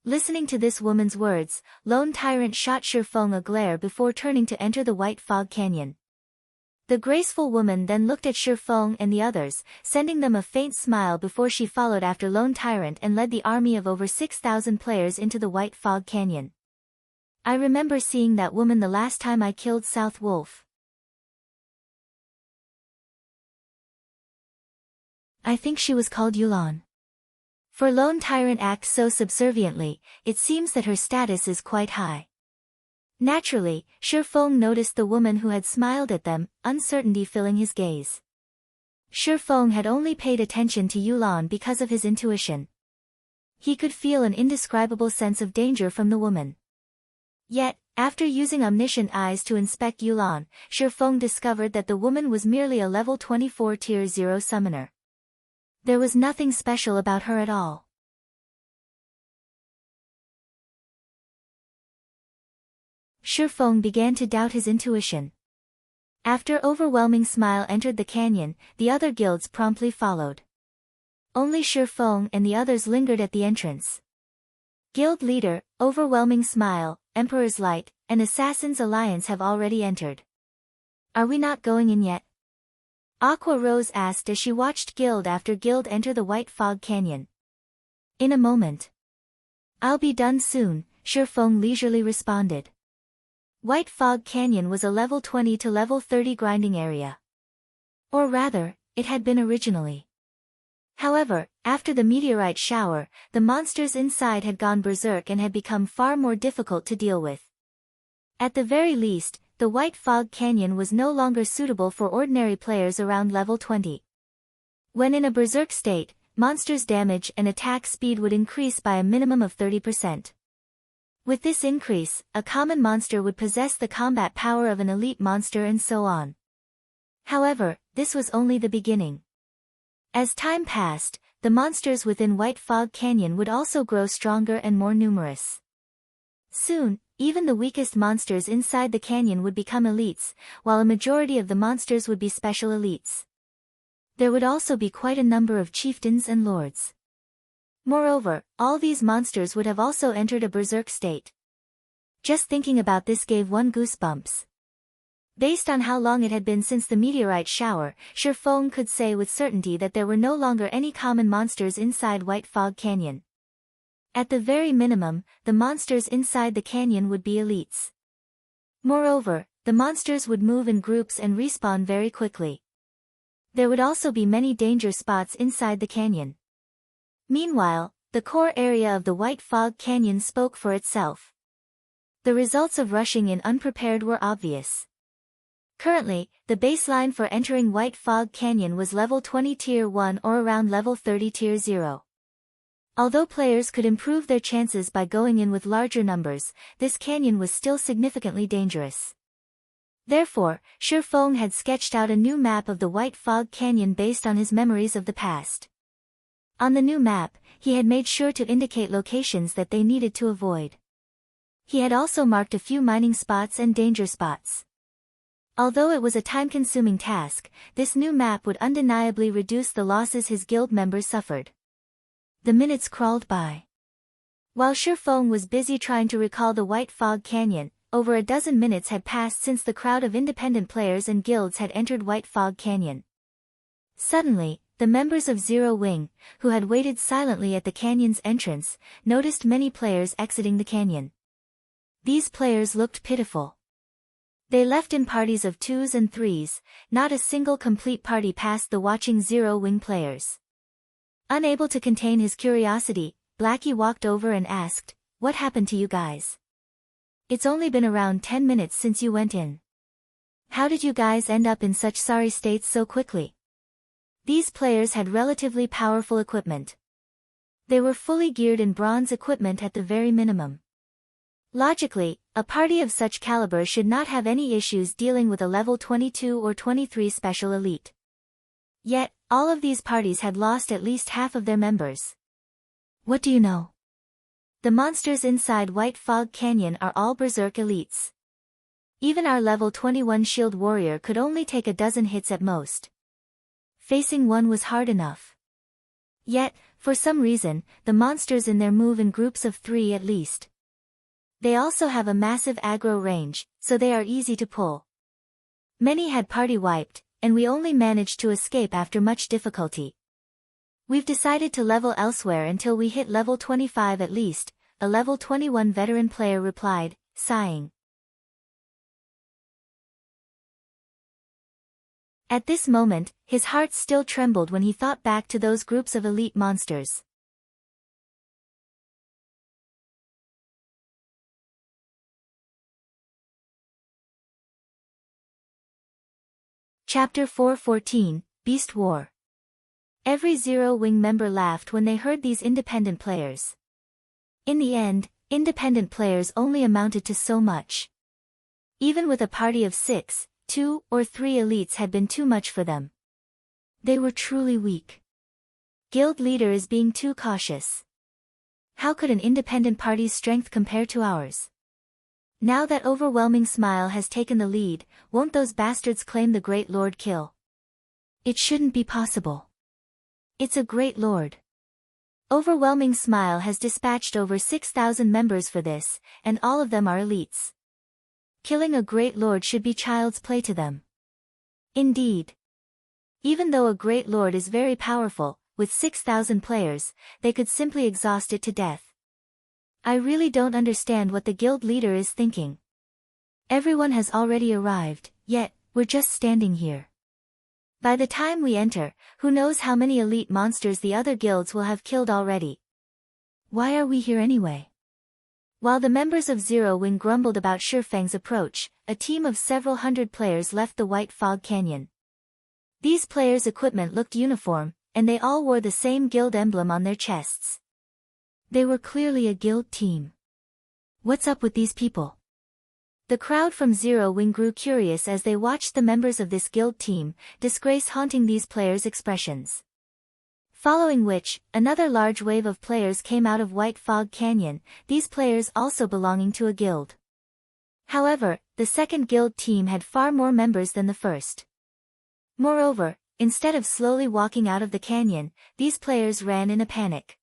Speaker 1: Listening to this woman's words, Lone Tyrant shot Shifeng a glare before turning to enter the White Fog Canyon. The graceful woman then looked at Shifeng and the others, sending them a faint smile before she followed after Lone Tyrant and led the army of over 6,000 players into the White Fog Canyon. I remember seeing that woman the last time I killed South Wolf. I think she was called Yulan. For Lone Tyrant acts so subserviently, it seems that her status is quite high. Naturally, Shifeng noticed the woman who had smiled at them, uncertainty filling his gaze. Shifeng had only paid attention to Yulan because of his intuition. He could feel an indescribable sense of danger from the woman. Yet, after using omniscient eyes to inspect Yulan, Shifeng discovered that the woman was merely a level 24 tier 0 summoner. There was nothing special about her at all. Shifeng began to doubt his intuition. After Overwhelming Smile entered the canyon, the other guilds promptly followed. Only Shifeng and the others lingered at the entrance. Guild leader, Overwhelming Smile, Emperor's Light, and Assassin's Alliance have already entered. Are we not going in yet? Aqua Rose asked as she watched guild after guild enter the White Fog Canyon. In a moment. I'll be done soon, Shifeng leisurely responded. White Fog Canyon was a level 20 to level 30 grinding area. Or rather, it had been originally. However, after the meteorite shower, the monsters inside had gone berserk and had become far more difficult to deal with. At the very least, the White Fog Canyon was no longer suitable for ordinary players around level 20. When in a berserk state, monsters' damage and attack speed would increase by a minimum of 30%. With this increase, a common monster would possess the combat power of an elite monster and so on. However, this was only the beginning. As time passed, the monsters within White Fog Canyon would also grow stronger and more numerous. Soon, even the weakest monsters inside the canyon would become elites, while a majority of the monsters would be special elites. There would also be quite a number of chieftains and lords. Moreover, all these monsters would have also entered a berserk state. Just thinking about this gave one goosebumps. Based on how long it had been since the meteorite shower, Shifeng could say with certainty that there were no longer any common monsters inside White Fog Canyon. At the very minimum, the monsters inside the canyon would be elites. Moreover, the monsters would move in groups and respawn very quickly. There would also be many danger spots inside the canyon. Meanwhile, the core area of the White Fog Canyon spoke for itself. The results of rushing in unprepared were obvious. Currently, the baseline for entering White Fog Canyon was level 20 tier 1 or around level 30 tier 0. Although players could improve their chances by going in with larger numbers, this canyon was still significantly dangerous. Therefore, Shifeng had sketched out a new map of the White Fog Canyon based on his memories of the past. On the new map, he had made sure to indicate locations that they needed to avoid. He had also marked a few mining spots and danger spots. Although it was a time-consuming task, this new map would undeniably reduce the losses his guild members suffered. The minutes crawled by. While Shifeng was busy trying to recall the White Fog Canyon, over a dozen minutes had passed since the crowd of independent players and guilds had entered White Fog Canyon. Suddenly, the members of Zero Wing, who had waited silently at the canyon's entrance, noticed many players exiting the canyon. These players looked pitiful. They left in parties of 2s and 3s, not a single complete party passed the watching Zero Wing players. Unable to contain his curiosity, Blackie walked over and asked, "What happened to you guys? It's only been around 10 minutes since you went in. How did you guys end up in such sorry states so quickly?" These players had relatively powerful equipment. They were fully geared in bronze equipment at the very minimum. Logically, a party of such caliber should not have any issues dealing with a level 22 or 23 special elite. Yet, all of these parties had lost at least half of their members. What do you know? The monsters inside White Fog Canyon are all berserk elites. Even our level 21 shield warrior could only take a dozen hits at most. Facing one was hard enough. Yet, for some reason, the monsters in there move in groups of 3 at least. They also have a massive aggro range, so they are easy to pull. Many had party wiped, and we only managed to escape after much difficulty. We've decided to level elsewhere until we hit level 25 at least, a level 21 veteran player replied, sighing. At this moment, his heart still trembled when he thought back to those groups of elite monsters. Chapter 4:14, Beast War. Every Zero Wing member laughed when they heard these independent players. In the end, independent players only amounted to so much. Even with a party of 6, 2 or 3 elites had been too much for them. They were truly weak. Guild leader is being too cautious. How could an independent party's strength compare to ours? Now that Overwhelming Smile has taken the lead, won't those bastards claim the Great Lord kill? It shouldn't be possible. It's a Great Lord. Overwhelming Smile has dispatched over 6,000 members for this, and all of them are elites. Killing a Great Lord should be child's play to them. Indeed. Even though a Great Lord is very powerful, with 6,000 players, they could simply exhaust it to death. I really don't understand what the guild leader is thinking. Everyone has already arrived, yet, we're just standing here. By the time we enter, who knows how many elite monsters the other guilds will have killed already. Why are we here anyway? While the members of Zero Wing grumbled about Shifeng's approach, a team of several hundred players left the White Fog Canyon. These players' equipment looked uniform, and they all wore the same guild emblem on their chests. They were clearly a guild team. What's up with these people? The crowd from Zero Wing grew curious as they watched the members of this guild team, disgrace haunting these players' expressions. Following which, another large wave of players came out of White Fog Canyon, these players also belonging to a guild. However, the second guild team had far more members than the first. Moreover, instead of slowly walking out of the canyon, these players ran in a panic.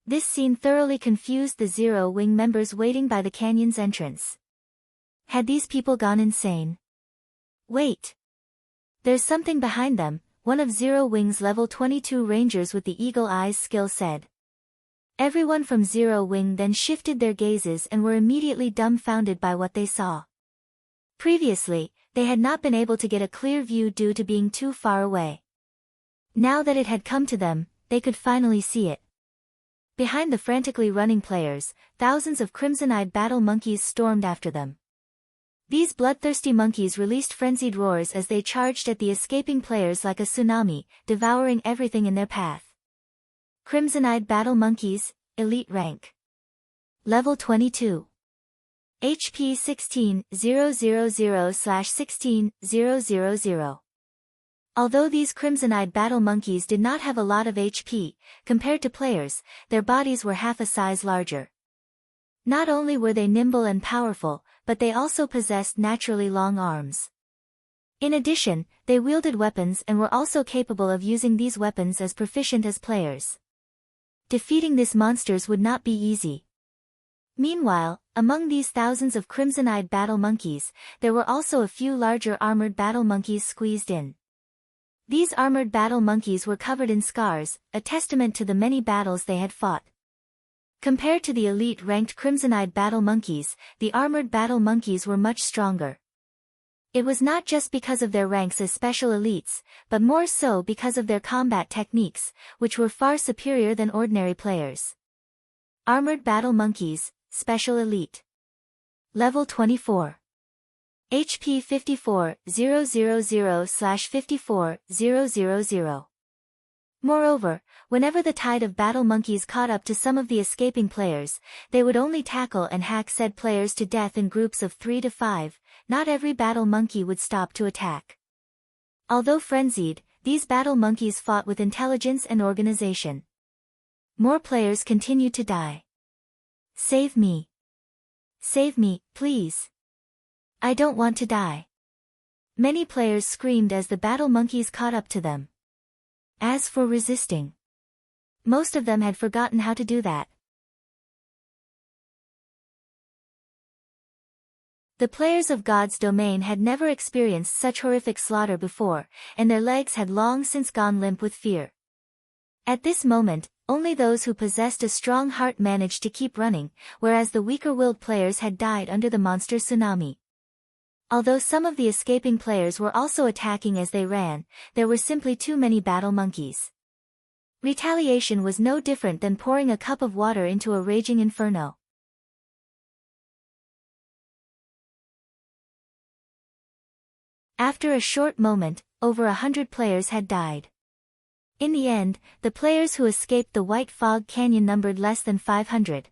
Speaker 1: This scene thoroughly confused the Zero Wing members waiting by the canyon's entrance. Had these people gone insane? Wait. There's something behind them, one of Zero Wing's level 22 rangers with the eagle eyes skill said. Everyone from Zero Wing then shifted their gazes and were immediately dumbfounded by what they saw. Previously, they had not been able to get a clear view due to being too far away. Now that it had come to them, they could finally see it. Behind the frantically running players, thousands of crimson-eyed battle monkeys stormed after them. These bloodthirsty monkeys released frenzied roars as they charged at the escaping players like a tsunami, devouring everything in their path. Crimson-eyed battle monkeys, elite rank. Level 22. HP 16,000/16,000. Although these crimson-eyed battle monkeys did not have a lot of HP, compared to players, their bodies were half a size larger. Not only were they nimble and powerful, but they also possessed naturally long arms. In addition, they wielded weapons and were also capable of using these weapons as proficient as players. Defeating these monsters would not be easy. Meanwhile, among these thousands of crimson-eyed battle monkeys, there were also a few larger armored battle monkeys squeezed in. These armored battle monkeys were covered in scars, a testament to the many battles they had fought. Compared to the elite-ranked crimson-eyed battle monkeys, the armored battle monkeys were much stronger. It was not just because of their ranks as special elites, but more so because of their combat techniques, which were far superior than ordinary players. Armored battle monkeys, special elite. Level 24. HP 54,000/54,000. Moreover, whenever the tide of battle monkeys caught up to some of the escaping players, they would only tackle and hack said players to death in groups of 3 to 5, not every battle monkey would stop to attack. Although frenzied, these battle monkeys fought with intelligence and organization. More players continued to die. Save me. Save me, please. I don't want to die. Many players screamed as the battle monkeys caught up to them. As for resisting, most of them had forgotten how to do that. The players of God's domain had never experienced such horrific slaughter before, and their legs had long since gone limp with fear. At this moment, only those who possessed a strong heart managed to keep running, whereas the weaker-willed players had died under the monster tsunami. Although some of the escaping players were also attacking as they ran, there were simply too many battle monkeys. Retaliation was no different than pouring a cup of water into a raging inferno. After a short moment, over 100 players had died. In the end, the players who escaped the White Fog Canyon numbered less than 500.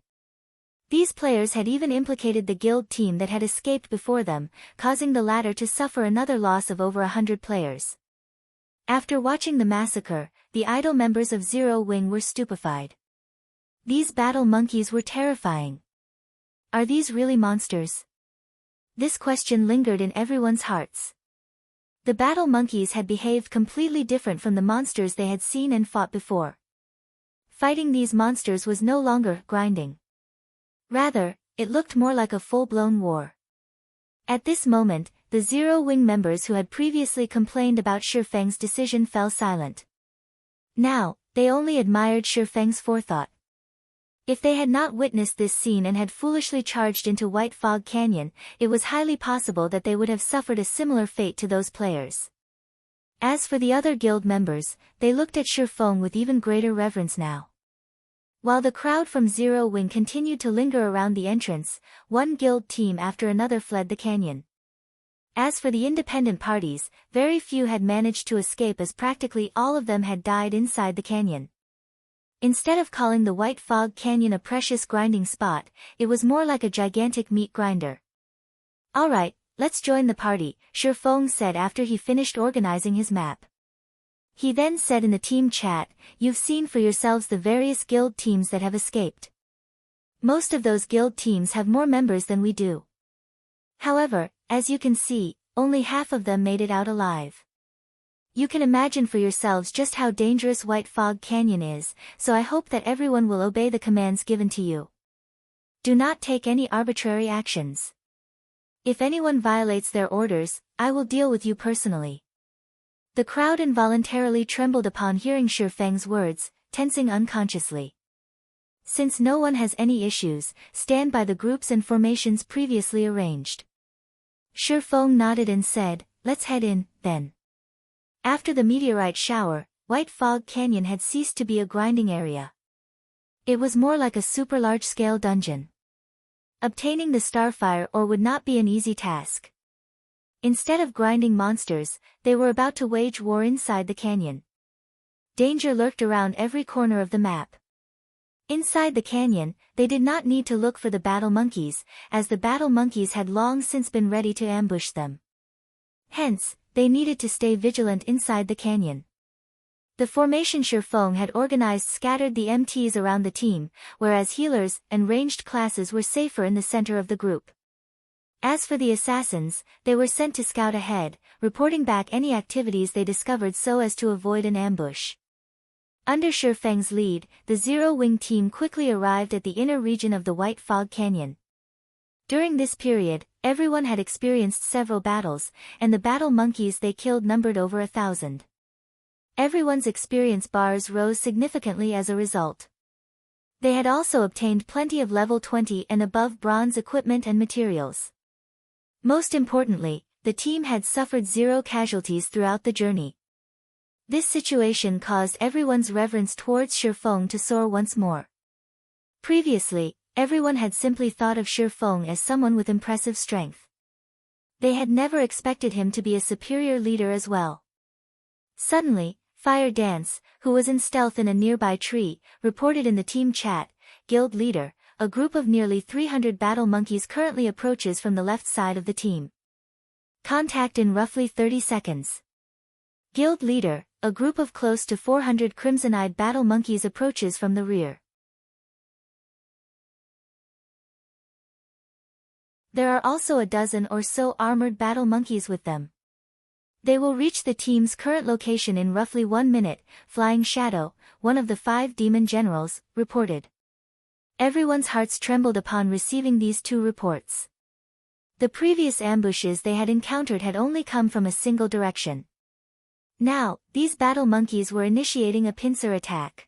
Speaker 1: These players had even implicated the guild team that had escaped before them, causing the latter to suffer another loss of over 100 players. After watching the massacre, the idle members of Zero Wing were stupefied. These battle monkeys were terrifying. Are these really monsters? This question lingered in everyone's hearts. The battle monkeys had behaved completely different from the monsters they had seen and fought before. Fighting these monsters was no longer grinding. Rather, it looked more like a full-blown war. At this moment, the Zero Wing members who had previously complained about Shifeng's decision fell silent. Now, they only admired Shifeng's forethought. If they had not witnessed this scene and had foolishly charged into White Fog Canyon, it was highly possible that they would have suffered a similar fate to those players. As for the other guild members, they looked at Shifeng with even greater reverence now. While the crowd from Zero Wing continued to linger around the entrance, one guild team after another fled the canyon. As for the independent parties, very few had managed to escape as practically all of them had died inside the canyon. Instead of calling the White Fog Canyon a precious grinding spot, it was more like a gigantic meat grinder. Alright, let's join the party, Shifeng said after he finished organizing his map. He then said in the team chat, you've seen for yourselves the various guild teams that have escaped. Most of those guild teams have more members than we do. However, as you can see, only half of them made it out alive. You can imagine for yourselves just how dangerous White Fog Canyon is, so I hope that everyone will obey the commands given to you. Do not take any arbitrary actions. If anyone violates their orders, I will deal with you personally. The crowd involuntarily trembled upon hearing Shifeng's words, tensing unconsciously. Since no one has any issues, stand by the groups and formations previously arranged. Shifeng nodded and said, let's head in, then. After the meteorite shower, White Fog Canyon had ceased to be a grinding area. It was more like a super large-scale dungeon. Obtaining the Starfire ore would not be an easy task. Instead of grinding monsters, they were about to wage war inside the canyon. Danger lurked around every corner of the map. Inside the canyon, they did not need to look for the battle monkeys, as the battle monkeys had long since been ready to ambush them. Hence, they needed to stay vigilant inside the canyon. The formation Shifeng had organized scattered the MTs around the team, whereas healers and ranged classes were safer in the center of the group. As for the assassins, they were sent to scout ahead, reporting back any activities they discovered so as to avoid an ambush. Under Shi Feng's lead, the Zero-Wing team quickly arrived at the inner region of the White Fog Canyon. During this period, everyone had experienced several battles, and the battle monkeys they killed numbered over 1,000. Everyone's experience bars rose significantly as a result. They had also obtained plenty of level 20 and above bronze equipment and materials. Most importantly, the team had suffered 0 casualties throughout the journey. This situation caused everyone's reverence towards Shi Feng to soar once more. Previously, everyone had simply thought of Shi Feng as someone with impressive strength. They had never expected him to be a superior leader as well. Suddenly, Fire Dance, who was in stealth in a nearby tree, reported in the team chat, "Guild leader, a group of nearly 300 battle monkeys currently approaches from the left side of the team. Contact in roughly 30 seconds. Guild leader, a group of close to 400 crimson-eyed battle monkeys approaches from the rear. There are also a dozen or so armored battle monkeys with them. They will reach the team's current location in roughly 1 minute," Flying Shadow, one of the 5 demon generals, reported. Everyone's hearts trembled upon receiving these 2 reports. The previous ambushes they had encountered had only come from a single direction. Now, these battle monkeys were initiating a pincer attack.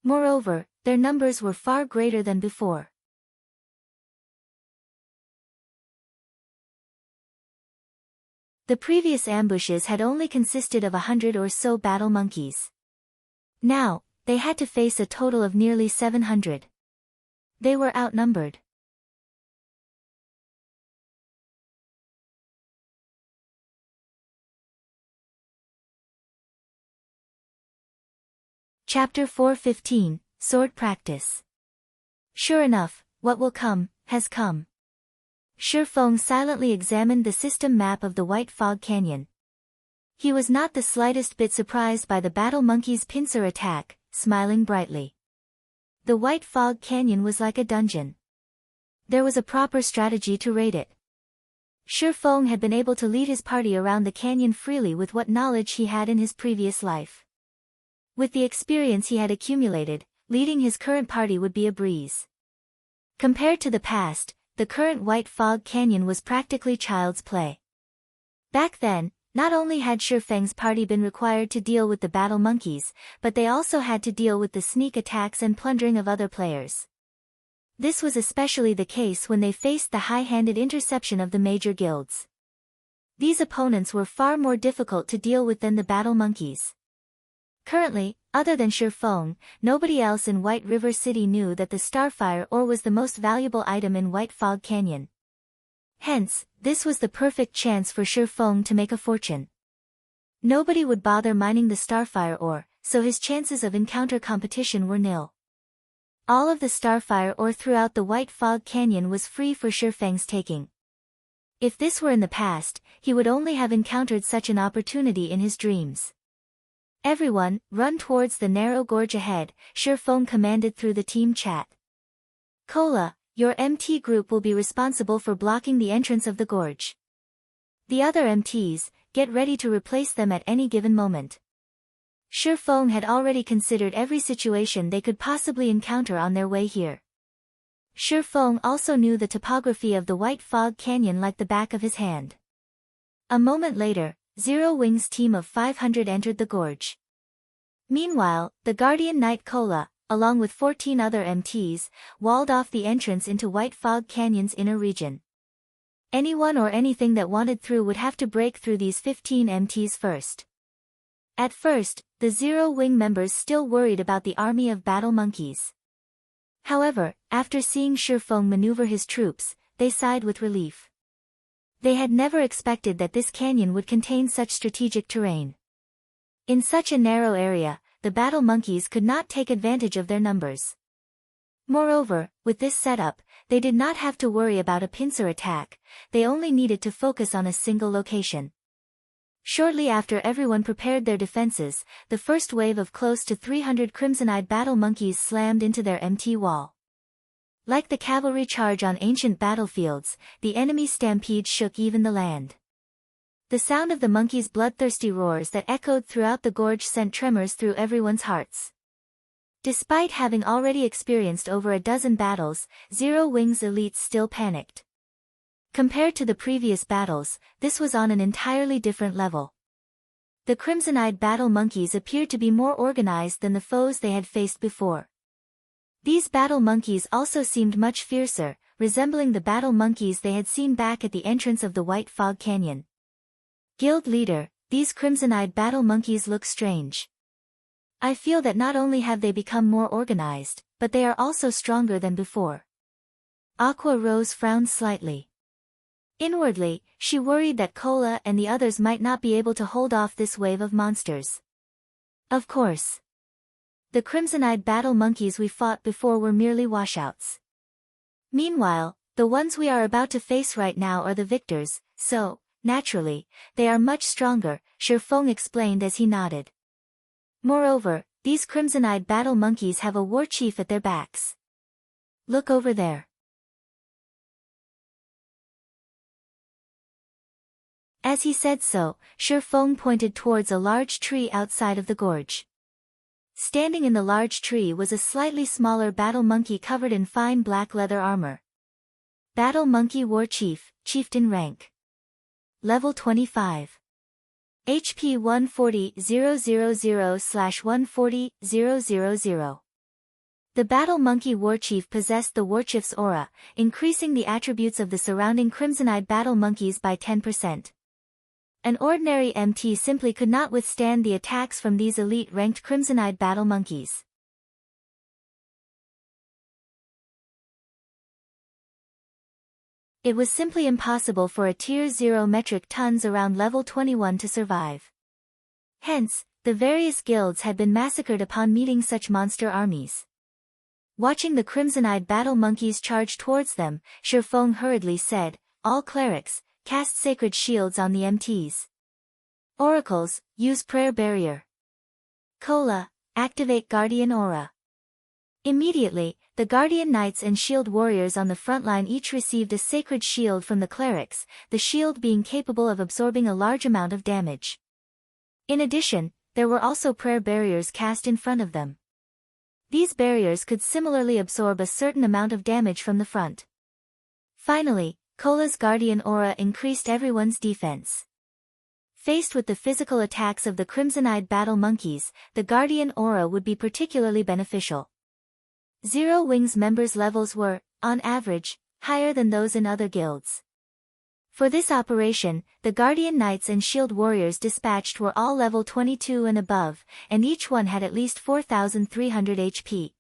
Speaker 1: Moreover, their numbers were far greater than before. The previous ambushes had only consisted of 100 or so battle monkeys. Now, they had to face a total of nearly 700. They were outnumbered. Chapter 4:15, Sword Practice. Sure enough, what will come, has come. Shi Feng silently examined the system map of the White Fog Canyon. He was not the slightest bit surprised by the battle monkey's pincer attack, smiling brightly. The White Fog Canyon was like a dungeon. There was a proper strategy to raid it. Shi Feng had been able to lead his party around the canyon freely with what knowledge he had in his previous life. With the experience he had accumulated, leading his current party would be a breeze. Compared to the past, the current White Fog Canyon was practically child's play. Back then, not only had Shi Feng's party been required to deal with the battle monkeys, but they also had to deal with the sneak attacks and plundering of other players. This was especially the case when they faced the high-handed interception of the major guilds. These opponents were far more difficult to deal with than the battle monkeys. Currently, other than Shi Feng, nobody else in White River City knew that the Starfire ore was the most valuable item in White Fog Canyon. Hence, this was the perfect chance for Shi Feng to make a fortune. Nobody would bother mining the Starfire ore, so his chances of encounter competition were nil. All of the Starfire ore throughout the White Fog Canyon was free for Shi Feng's taking. If this were in the past, he would only have encountered such an opportunity in his dreams. "Everyone, run towards the narrow gorge ahead," Shi Feng commanded through the team chat. "Cola, your MT group will be responsible for blocking the entrance of the gorge. The other MTs, get ready to replace them at any given moment." Shi Feng had already considered every situation they could possibly encounter on their way here. Shi Feng also knew the topography of the White Fog Canyon like the back of his hand. A moment later, Zero Wing's team of 500 entered the gorge. Meanwhile, the Guardian Knight Cola, along with 14 other MTs, walled off the entrance into White Fog Canyon's inner region. Anyone or anything that wanted through would have to break through these 15 MTs first. At first, the Zero Wing members still worried about the army of battle monkeys. However, after seeing Shi Feng maneuver his troops, they sighed with relief. They had never expected that this canyon would contain such strategic terrain. In such a narrow area, the battle monkeys could not take advantage of their numbers. Moreover, with this setup, they did not have to worry about a pincer attack, they only needed to focus on a single location. Shortly after everyone prepared their defenses, the first wave of close to 300 crimson-eyed battle monkeys slammed into their MT wall. Like the cavalry charge on ancient battlefields, the enemy stampede shook even the land. The sound of the monkey's bloodthirsty roars that echoed throughout the gorge sent tremors through everyone's hearts. Despite having already experienced over a dozen battles, Zero Wings elites still panicked. Compared to the previous battles, this was on an entirely different level. The crimson-eyed battle monkeys appeared to be more organized than the foes they had faced before. These battle monkeys also seemed much fiercer, resembling the battle monkeys they had seen back at the entrance of the White Fog Canyon. Guild leader, these crimson-eyed battle monkeys look strange. I feel that not only have they become more organized, but they are also stronger than before. Aqua Rose frowned slightly. Inwardly, she worried that Cola and the others might not be able to hold off this wave of monsters. Of course. The crimson-eyed battle monkeys we fought before were merely washouts. Meanwhile, the ones we are about to face right now are the victors, so, naturally, they are much stronger, Shifeng explained as he nodded. Moreover, these crimson-eyed battle monkeys have a war chief at their backs. Look over there. As he said so, Shifeng pointed towards a large tree outside of the gorge. Standing in the large tree was a slightly smaller battle monkey covered in fine black leather armor. Battle Monkey War Chief, Chieftain rank. Level 25. HP 140,000/140,000. The Battle Monkey Warchief possessed the Warchief's aura, increasing the attributes of the surrounding crimson-eyed battle monkeys by 10%. An ordinary MT simply could not withstand the attacks from these elite-ranked crimson-eyed battle monkeys. It was simply impossible for a Tier 0 metric tons around level 21 to survive. Hence, the various guilds had been massacred upon meeting such monster armies. Watching the crimson-eyed battle monkeys charge towards them, Shifeng hurriedly said, "All clerics, cast sacred shields on the MTs. Oracles, use prayer barrier. Cola, activate guardian aura." Immediately, the Guardian Knights and Shield Warriors on the front line each received a sacred shield from the clerics, the shield being capable of absorbing a large amount of damage. In addition, there were also prayer barriers cast in front of them. These barriers could similarly absorb a certain amount of damage from the front. Finally, Cola's Guardian Aura increased everyone's defense. Faced with the physical attacks of the crimson-eyed battle monkeys, the Guardian Aura would be particularly beneficial. Zero Wings members' levels were, on average, higher than those in other guilds. For this operation, the Guardian Knights and Shield Warriors dispatched were all level 22 and above, and each one had at least 4,300 HP.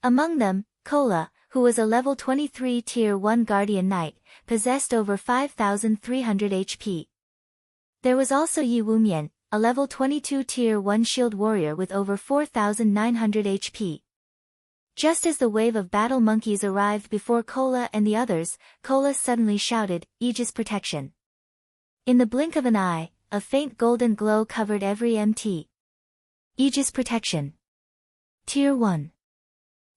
Speaker 1: Among them, Cola, who was a level 23 Tier 1 Guardian Knight, possessed over 5,300 HP. There was also Yi Wumian, a level 22 Tier 1 Shield Warrior with over 4,900 HP. Just as the wave of battle monkeys arrived before Cola and the others, Cola suddenly shouted, "Aegis protection." In the blink of an eye, a faint golden glow covered every MT. Aegis protection. Tier 1.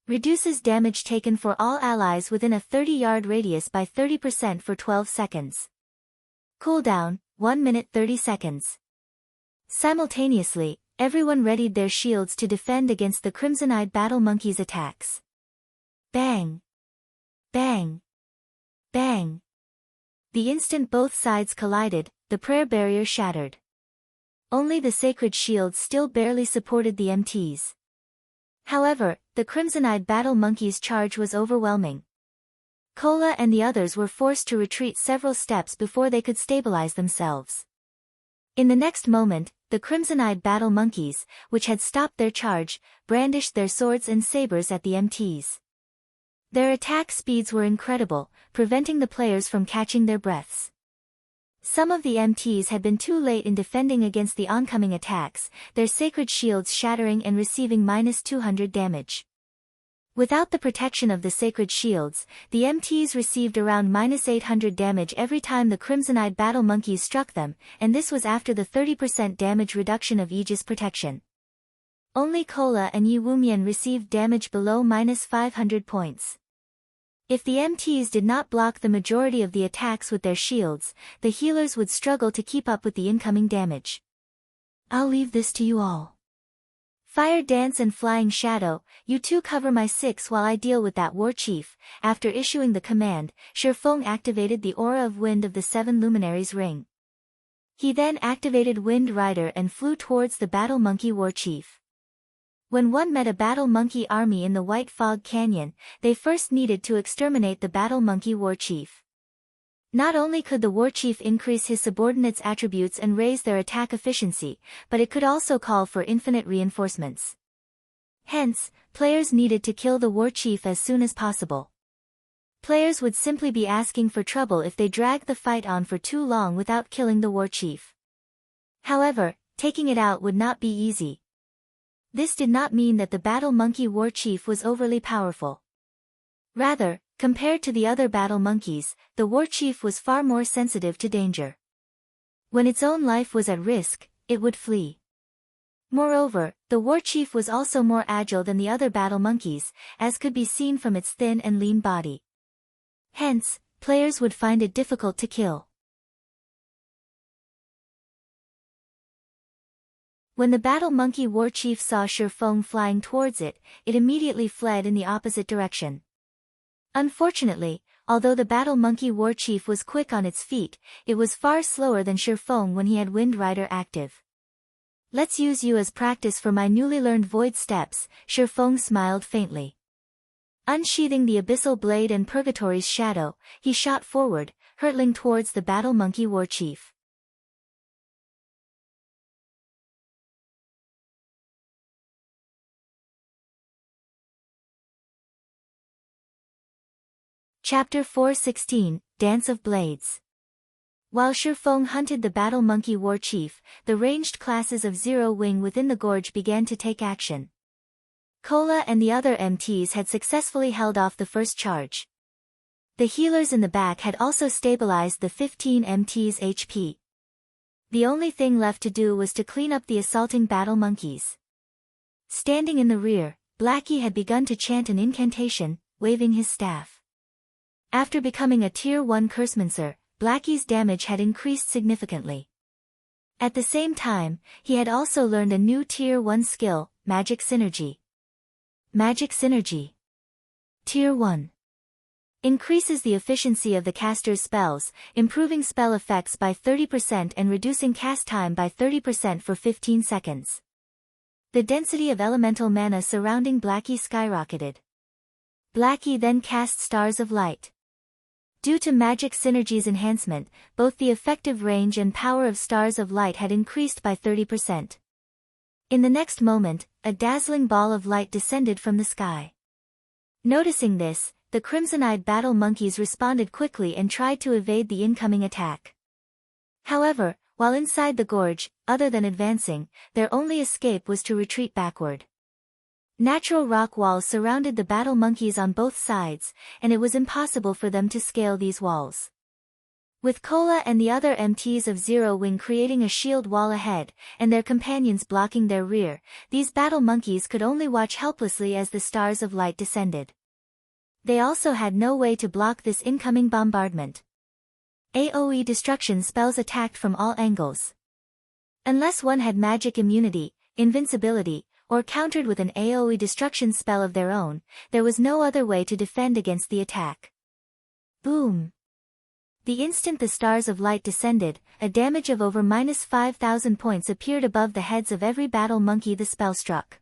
Speaker 1: Reduces damage taken for all allies within a 30-yard radius by 30% for 12 seconds. Cooldown, 1 minute 30 seconds. Simultaneously, everyone readied their shields to defend against the crimson-eyed battle monkeys' attacks. Bang! Bang! Bang! The instant both sides collided, the prayer barrier shattered. Only the sacred shields still barely supported the MTs. However, the crimson-eyed battle monkeys' charge was overwhelming. Cola and the others were forced to retreat several steps before they could stabilize themselves. In the next moment, the crimson-eyed battle monkeys, which had stopped their charge, brandished their swords and sabers at the MTs. Their attack speeds were incredible, preventing the players from catching their breaths. Some of the MTs had been too late in defending against the oncoming attacks, their sacred shields shattering and receiving -200 damage. Without the protection of the sacred shields, the MTs received around -800 damage every time the crimson-eyed battle monkeys struck them, and this was after the 30% damage reduction of Aegis protection. Only Cola and Yi Wumian received damage below -500 points. If the MTs did not block the majority of the attacks with their shields, the healers would struggle to keep up with the incoming damage. I'll leave this to you all. Fire Dance and Flying Shadow, you two cover my 6 while I deal with that war chief. After issuing the command, Shifeng activated the aura of wind of the 7 luminaries ring. He then activated Wind Rider and flew towards the Battle Monkey war chief. When one met a Battle Monkey army in the White Fog Canyon, they first needed to exterminate the Battle Monkey war chief. Not only could the war chief increase his subordinates' attributes and raise their attack efficiency, but it could also call for infinite reinforcements. Hence, players needed to kill the war chief as soon as possible. Players would simply be asking for trouble if they dragged the fight on for too long without killing the war chief. However, taking it out would not be easy. This did not mean that the Battle Monkey war chief was overly powerful. Rather, compared to the other battle monkeys, the war chief was far more sensitive to danger. When its own life was at risk, it would flee. Moreover, the war chief was also more agile than the other battle monkeys, as could be seen from its thin and lean body. Hence, players would find it difficult to kill. When the Battle Monkey war chief saw Shifeng flying towards it, it immediately fled in the opposite direction. Unfortunately, although the Battle Monkey war chief was quick on its feet, it was far slower than Shifeng when he had Wind Rider active. Let's use you as practice for my newly learned void steps, Shifeng smiled faintly. Unsheathing the Abyssal Blade and Purgatory's shadow, he shot forward, hurtling towards the Battle Monkey war chief. Chapter 4:16, Dance of Blades. While Shifeng hunted the Battle Monkey war chief, the ranged classes of Zero Wing within the gorge began to take action. Kola and the other MTs had successfully held off the first charge. The healers in the back had also stabilized the 15 MTs' HP. The only thing left to do was to clean up the assaulting battle monkeys. Standing in the rear, Blackie had begun to chant an incantation, waving his staff. After becoming a Tier 1 Cursemancer, Blackie's damage had increased significantly. At the same time, he had also learned a new Tier 1 skill, Magic Synergy. Magic Synergy. Tier 1. Increases the efficiency of the caster's spells, improving spell effects by 30% and reducing cast time by 30% for 15 seconds. The density of elemental mana surrounding Blackie skyrocketed. Blackie then cast Stars of Light. Due to Magic Synergy's enhancement, both the effective range and power of Stars of Light had increased by 30%. In the next moment, a dazzling ball of light descended from the sky. Noticing this, the crimson-eyed battle monkeys responded quickly and tried to evade the incoming attack. However, while inside the gorge, other than advancing, their only escape was to retreat backward. Natural rock walls surrounded the battle monkeys on both sides, and it was impossible for them to scale these walls. With Kola and the other MTs of Zero Wing creating a shield wall ahead, and their companions blocking their rear, these battle monkeys could only watch helplessly as the Stars of Light descended. They also had no way to block this incoming bombardment. AoE destruction spells attacked from all angles. Unless one had magic immunity, invincibility, or countered with an AoE destruction spell of their own, there was no other way to defend against the attack. Boom! The instant the Stars of Light descended, a damage of over -5,000 points appeared above the heads of every battle monkey the spell struck.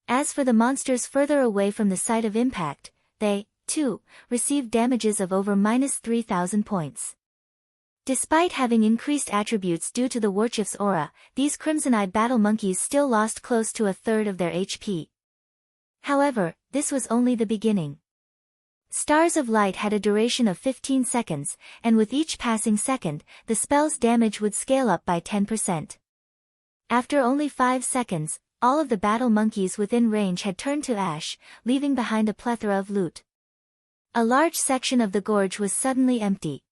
Speaker 1: As for the monsters further away from the site of impact, they, too, received damages of over -3,000 points. Despite having increased attributes due to the Warchief's aura, these crimson-eyed battle monkeys still lost close to a third of their HP. However, this was only the beginning. Stars of Light had a duration of 15 seconds, and with each passing second, the spell's damage would scale up by 10%. After only 5 seconds, all of the battle monkeys within range had turned to ash, leaving behind a plethora of loot. A large section of the gorge was suddenly empty.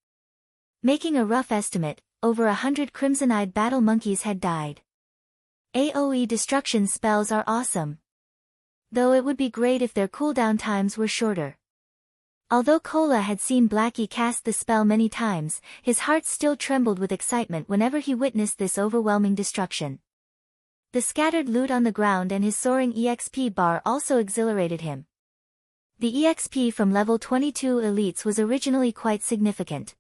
Speaker 1: Making a rough estimate, over 100 crimson-eyed battle monkeys had died. AoE destruction spells are awesome. Though it would be great if their cooldown times were shorter. Although Cola had seen Blackie cast the spell many times, his heart still trembled with excitement whenever he witnessed this overwhelming destruction. The scattered loot on the ground and his soaring EXP bar also exhilarated him. The EXP from level 22 elites was originally quite significant.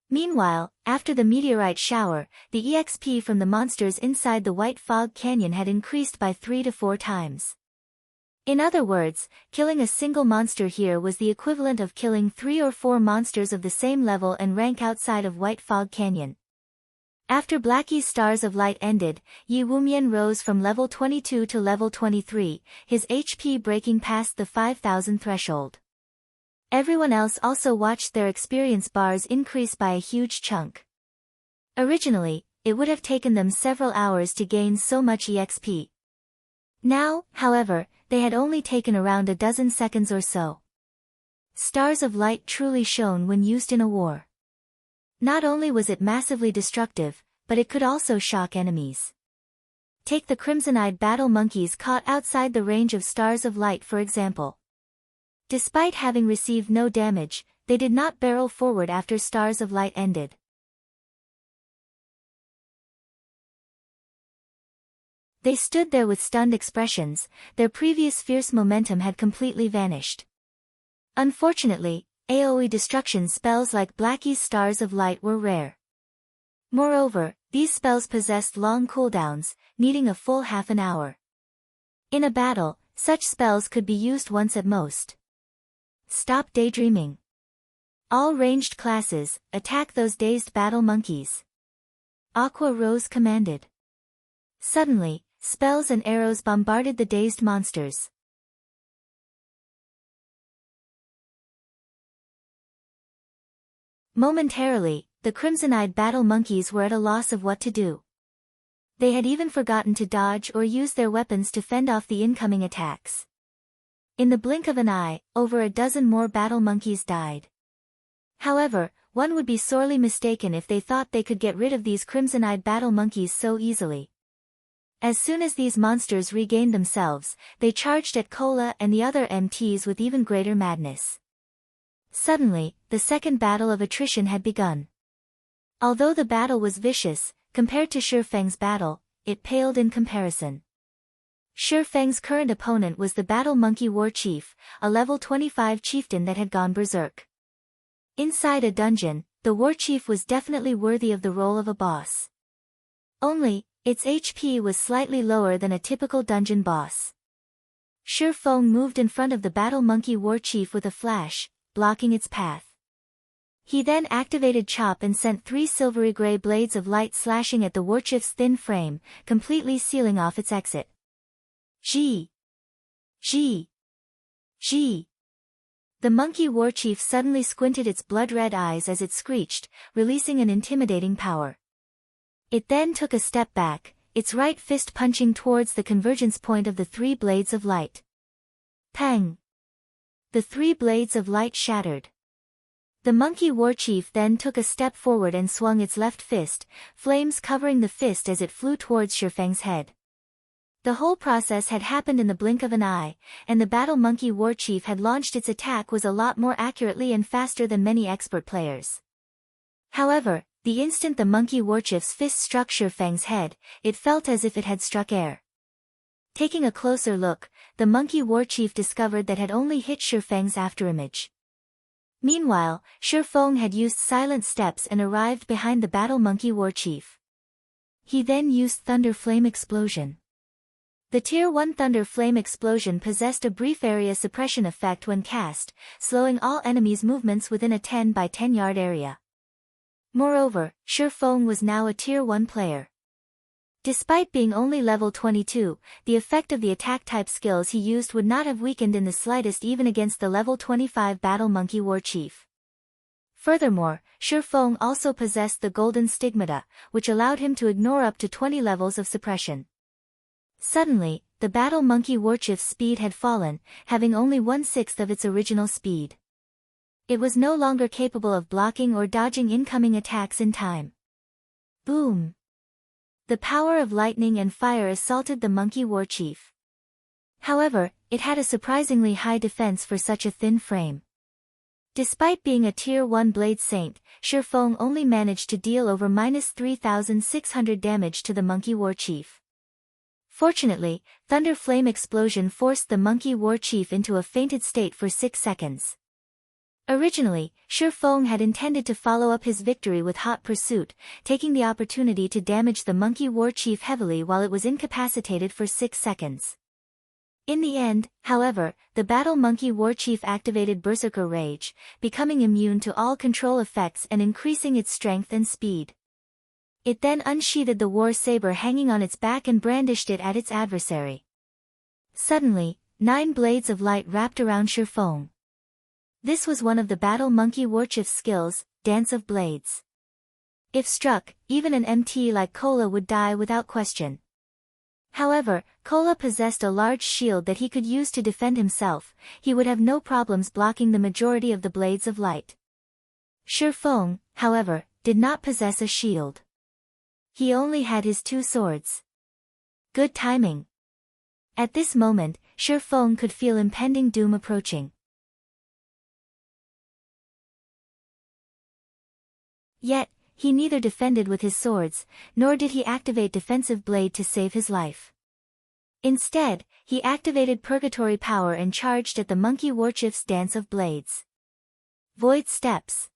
Speaker 1: Meanwhile, after the meteorite shower, the EXP from the monsters inside the White Fog Canyon had increased by 3 to 4 times. In other words, killing a single monster here was the equivalent of killing 3 or 4 monsters of the same level and rank outside of White Fog Canyon. After Blackie's Stars of Light ended, Yi Wumian rose from level 22 to level 23, his HP breaking past the 5,000 threshold. Everyone else also watched their experience bars increase by a huge chunk. Originally, it would have taken them several hours to gain so much EXP. Now, however, they had only taken around a dozen seconds or so. Stars of Light truly shone when used in a war. Not only was it massively destructive, but it could also shock enemies. Take the Crimson-Eyed battle monkeys caught outside the range of Stars of Light for example. Despite having received no damage, they did not barrel forward after Stars of Light ended. They stood there with stunned expressions, their previous fierce momentum had completely vanished. Unfortunately, AoE destruction spells like Blackie's Stars of Light were rare. Moreover, these spells possessed long cooldowns, needing a full half an hour. In a battle, such spells could be used once at most. Stop daydreaming. All ranged classes, attack those dazed battle monkeys. Aqua Rose commanded. Suddenly, spells and arrows bombarded the dazed monsters. Momentarily, the Crimson-Eyed battle monkeys were at a loss of what to do. They had even forgotten to dodge or use their weapons to fend off the incoming attacks. In the blink of an eye, over a dozen more battle monkeys died. However, one would be sorely mistaken if they thought they could get rid of these Crimson-Eyed battle monkeys so easily. As soon as these monsters regained themselves, they charged at Cola and the other MTs with even greater madness. Suddenly, the second battle of attrition had begun. Although the battle was vicious, compared to Shifeng's battle, it paled in comparison. Shifeng's current opponent was the Battle Monkey War Chief, a level 25 chieftain that had gone berserk. Inside a dungeon, the War Chief was definitely worthy of the role of a boss. Only, its HP was slightly lower than a typical dungeon boss. Shifeng moved in front of the Battle Monkey War Chief with a flash, blocking its path. He then activated Chop and sent 3 silvery gray blades of light slashing at the Warchief's thin frame, completely sealing off its exit. G. G. G. The Monkey Warchief suddenly squinted its blood-red eyes as it screeched, releasing an intimidating power. It then took a step back, its right fist punching towards the convergence point of the 3 blades of light. Pang! The 3 blades of light shattered. The Monkey Warchief then took a step forward and swung its left fist, flames covering the fist as it flew towards Shifeng's head. The whole process had happened in the blink of an eye, and the Battle Monkey Warchief had launched its attack was a lot more accurately and faster than many expert players. However, the instant the Monkey Warchief's fist struck Shifeng's head, it felt as if it had struck air. Taking a closer look, the Monkey Warchief discovered that had only hit Shifeng's afterimage. Meanwhile, Shifeng had used silent steps and arrived behind the Battle Monkey Warchief. He then used Thunder Flame Explosion. The Tier 1 Thunder Flame Explosion possessed a brief area suppression effect when cast, slowing all enemies' movements within a 10 by 10 yard area. Moreover, Shifeng was now a Tier 1 player. Despite being only level 22, the effect of the attack-type skills he used would not have weakened in the slightest even against the level 25 Battle Monkey Warchief. Furthermore, Shifeng also possessed the Golden Stigmata, which allowed him to ignore up to 20 levels of suppression. Suddenly, the Battle Monkey Warchief's speed had fallen, having only 1/6 of its original speed. It was no longer capable of blocking or dodging incoming attacks in time. Boom! The power of lightning and fire assaulted the Monkey Warchief. However, it had a surprisingly high defense for such a thin frame. Despite being a Tier 1 Blade Saint, Shifeng only managed to deal over -3,600 damage to the Monkey War Chief. Fortunately, Thunder Flame Explosion forced the Monkey War Chief into a fainted state for 6 seconds. Originally, Shifeng had intended to follow up his victory with Hot Pursuit, taking the opportunity to damage the Monkey War Chief heavily while it was incapacitated for 6 seconds. In the end, however, the Battle Monkey War Chief activated Berserker Rage, becoming immune to all control effects and increasing its strength and speed. It then unsheathed the war saber hanging on its back and brandished it at its adversary. Suddenly, 9 blades of light wrapped around Shifeng. This was one of the Battle Monkey War Chief's skills, Dance of Blades. If struck, even an MT like Kola would die without question. However, Kola possessed a large shield that he could use to defend himself. He would have no problems blocking the majority of the blades of light. Shifeng, however, did not possess a shield. He only had his 2 swords. Good timing. At this moment, Shifeng could feel impending doom approaching. Yet, he neither defended with his swords, nor did he activate Defensive Blade to save his life. Instead, he activated Purgatory Power and charged at the Monkey War Chief's Dance of Blades. Void Steps.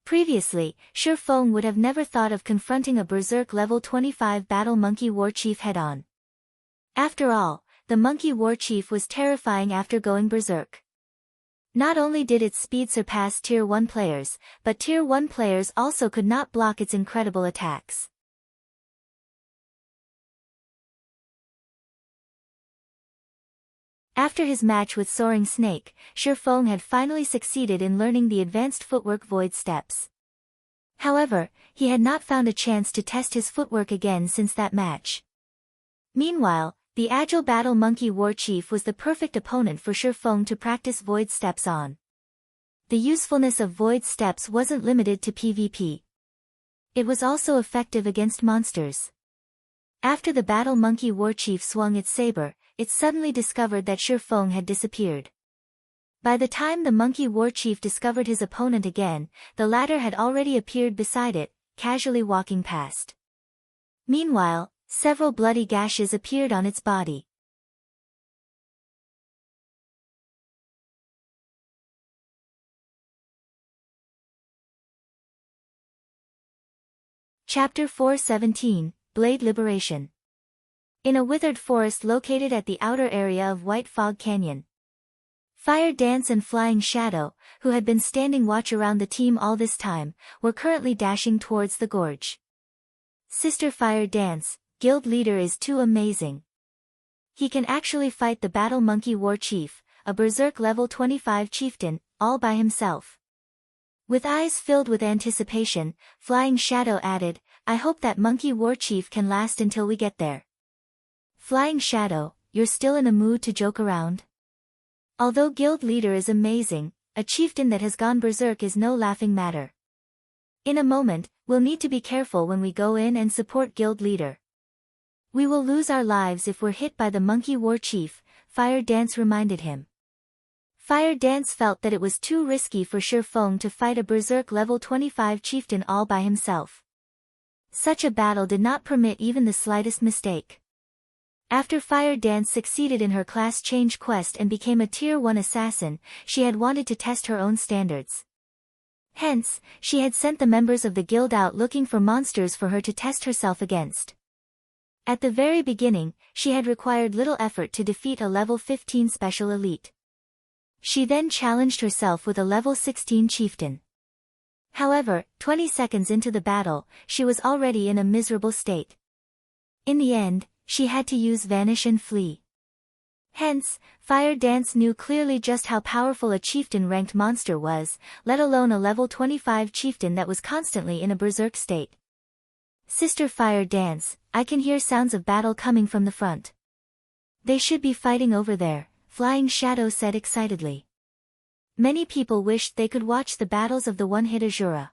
Speaker 1: Previously, Shifeng would have never thought of confronting a Berserk level 25 Battle Monkey War Chief head-on. After all, the Monkey War Chief was terrifying after going Berserk. Not only did its speed surpass Tier 1 players, but Tier 1 players also could not block its incredible attacks. After his match with Soaring Snake, Shifeng had finally succeeded in learning the advanced footwork Void Steps. However, he had not found a chance to test his footwork again since that match. Meanwhile, the agile Battle Monkey War Chief was the perfect opponent for Shifeng to practice Void Steps on. The usefulness of Void Steps wasn't limited to PvP. It was also effective against monsters. After the Battle Monkey War Chief swung its saber, it suddenly discovered that Shifeng had disappeared. By the time the Monkey War Chief discovered his opponent again, the latter had already appeared beside it, casually walking past. Meanwhile, several bloody gashes appeared on its body. Chapter 417, Blade Liberation. In a withered forest located at the outer area of White Fog Canyon, Fire Dance and Flying Shadow, who had been standing watch around the team all this time, were currently dashing towards the gorge. Sister Fire Dance, guild leader, is too amazing. He can actually fight the Battle Monkey War Chief, a Berserk level 25 chieftain, all by himself. With eyes filled with anticipation, Flying Shadow added, "I hope that Monkey War Chief can last until we get there." Flying Shadow, you're still in a mood to joke around? Although guild leader is amazing, a chieftain that has gone berserk is no laughing matter. In a moment, we'll need to be careful when we go in and support guild leader. We will lose our lives if we're hit by the Monkey War Chief, Fire Dance reminded him. Fire Dance felt that it was too risky for Shifeng to fight a Berserk level 25 chieftain all by himself. Such a battle did not permit even the slightest mistake. After Fire Dance succeeded in her class change quest and became a Tier 1 assassin, she had wanted to test her own standards. Hence, she had sent the members of the guild out looking for monsters for her to test herself against. At the very beginning, she had required little effort to defeat a level 15 special elite. She then challenged herself with a level 16 chieftain. However, 20 seconds into the battle, she was already in a miserable state. In the end, she had to use Vanish and Flee. Hence, Fire Dance knew clearly just how powerful a chieftain-ranked monster was, let alone a level 25 chieftain that was constantly in a berserk state. Sister Fire Dance, I can hear sounds of battle coming from the front. They should be fighting over there, Flying Shadow said excitedly. Many people wished they could watch the battles of the one-hit Azura.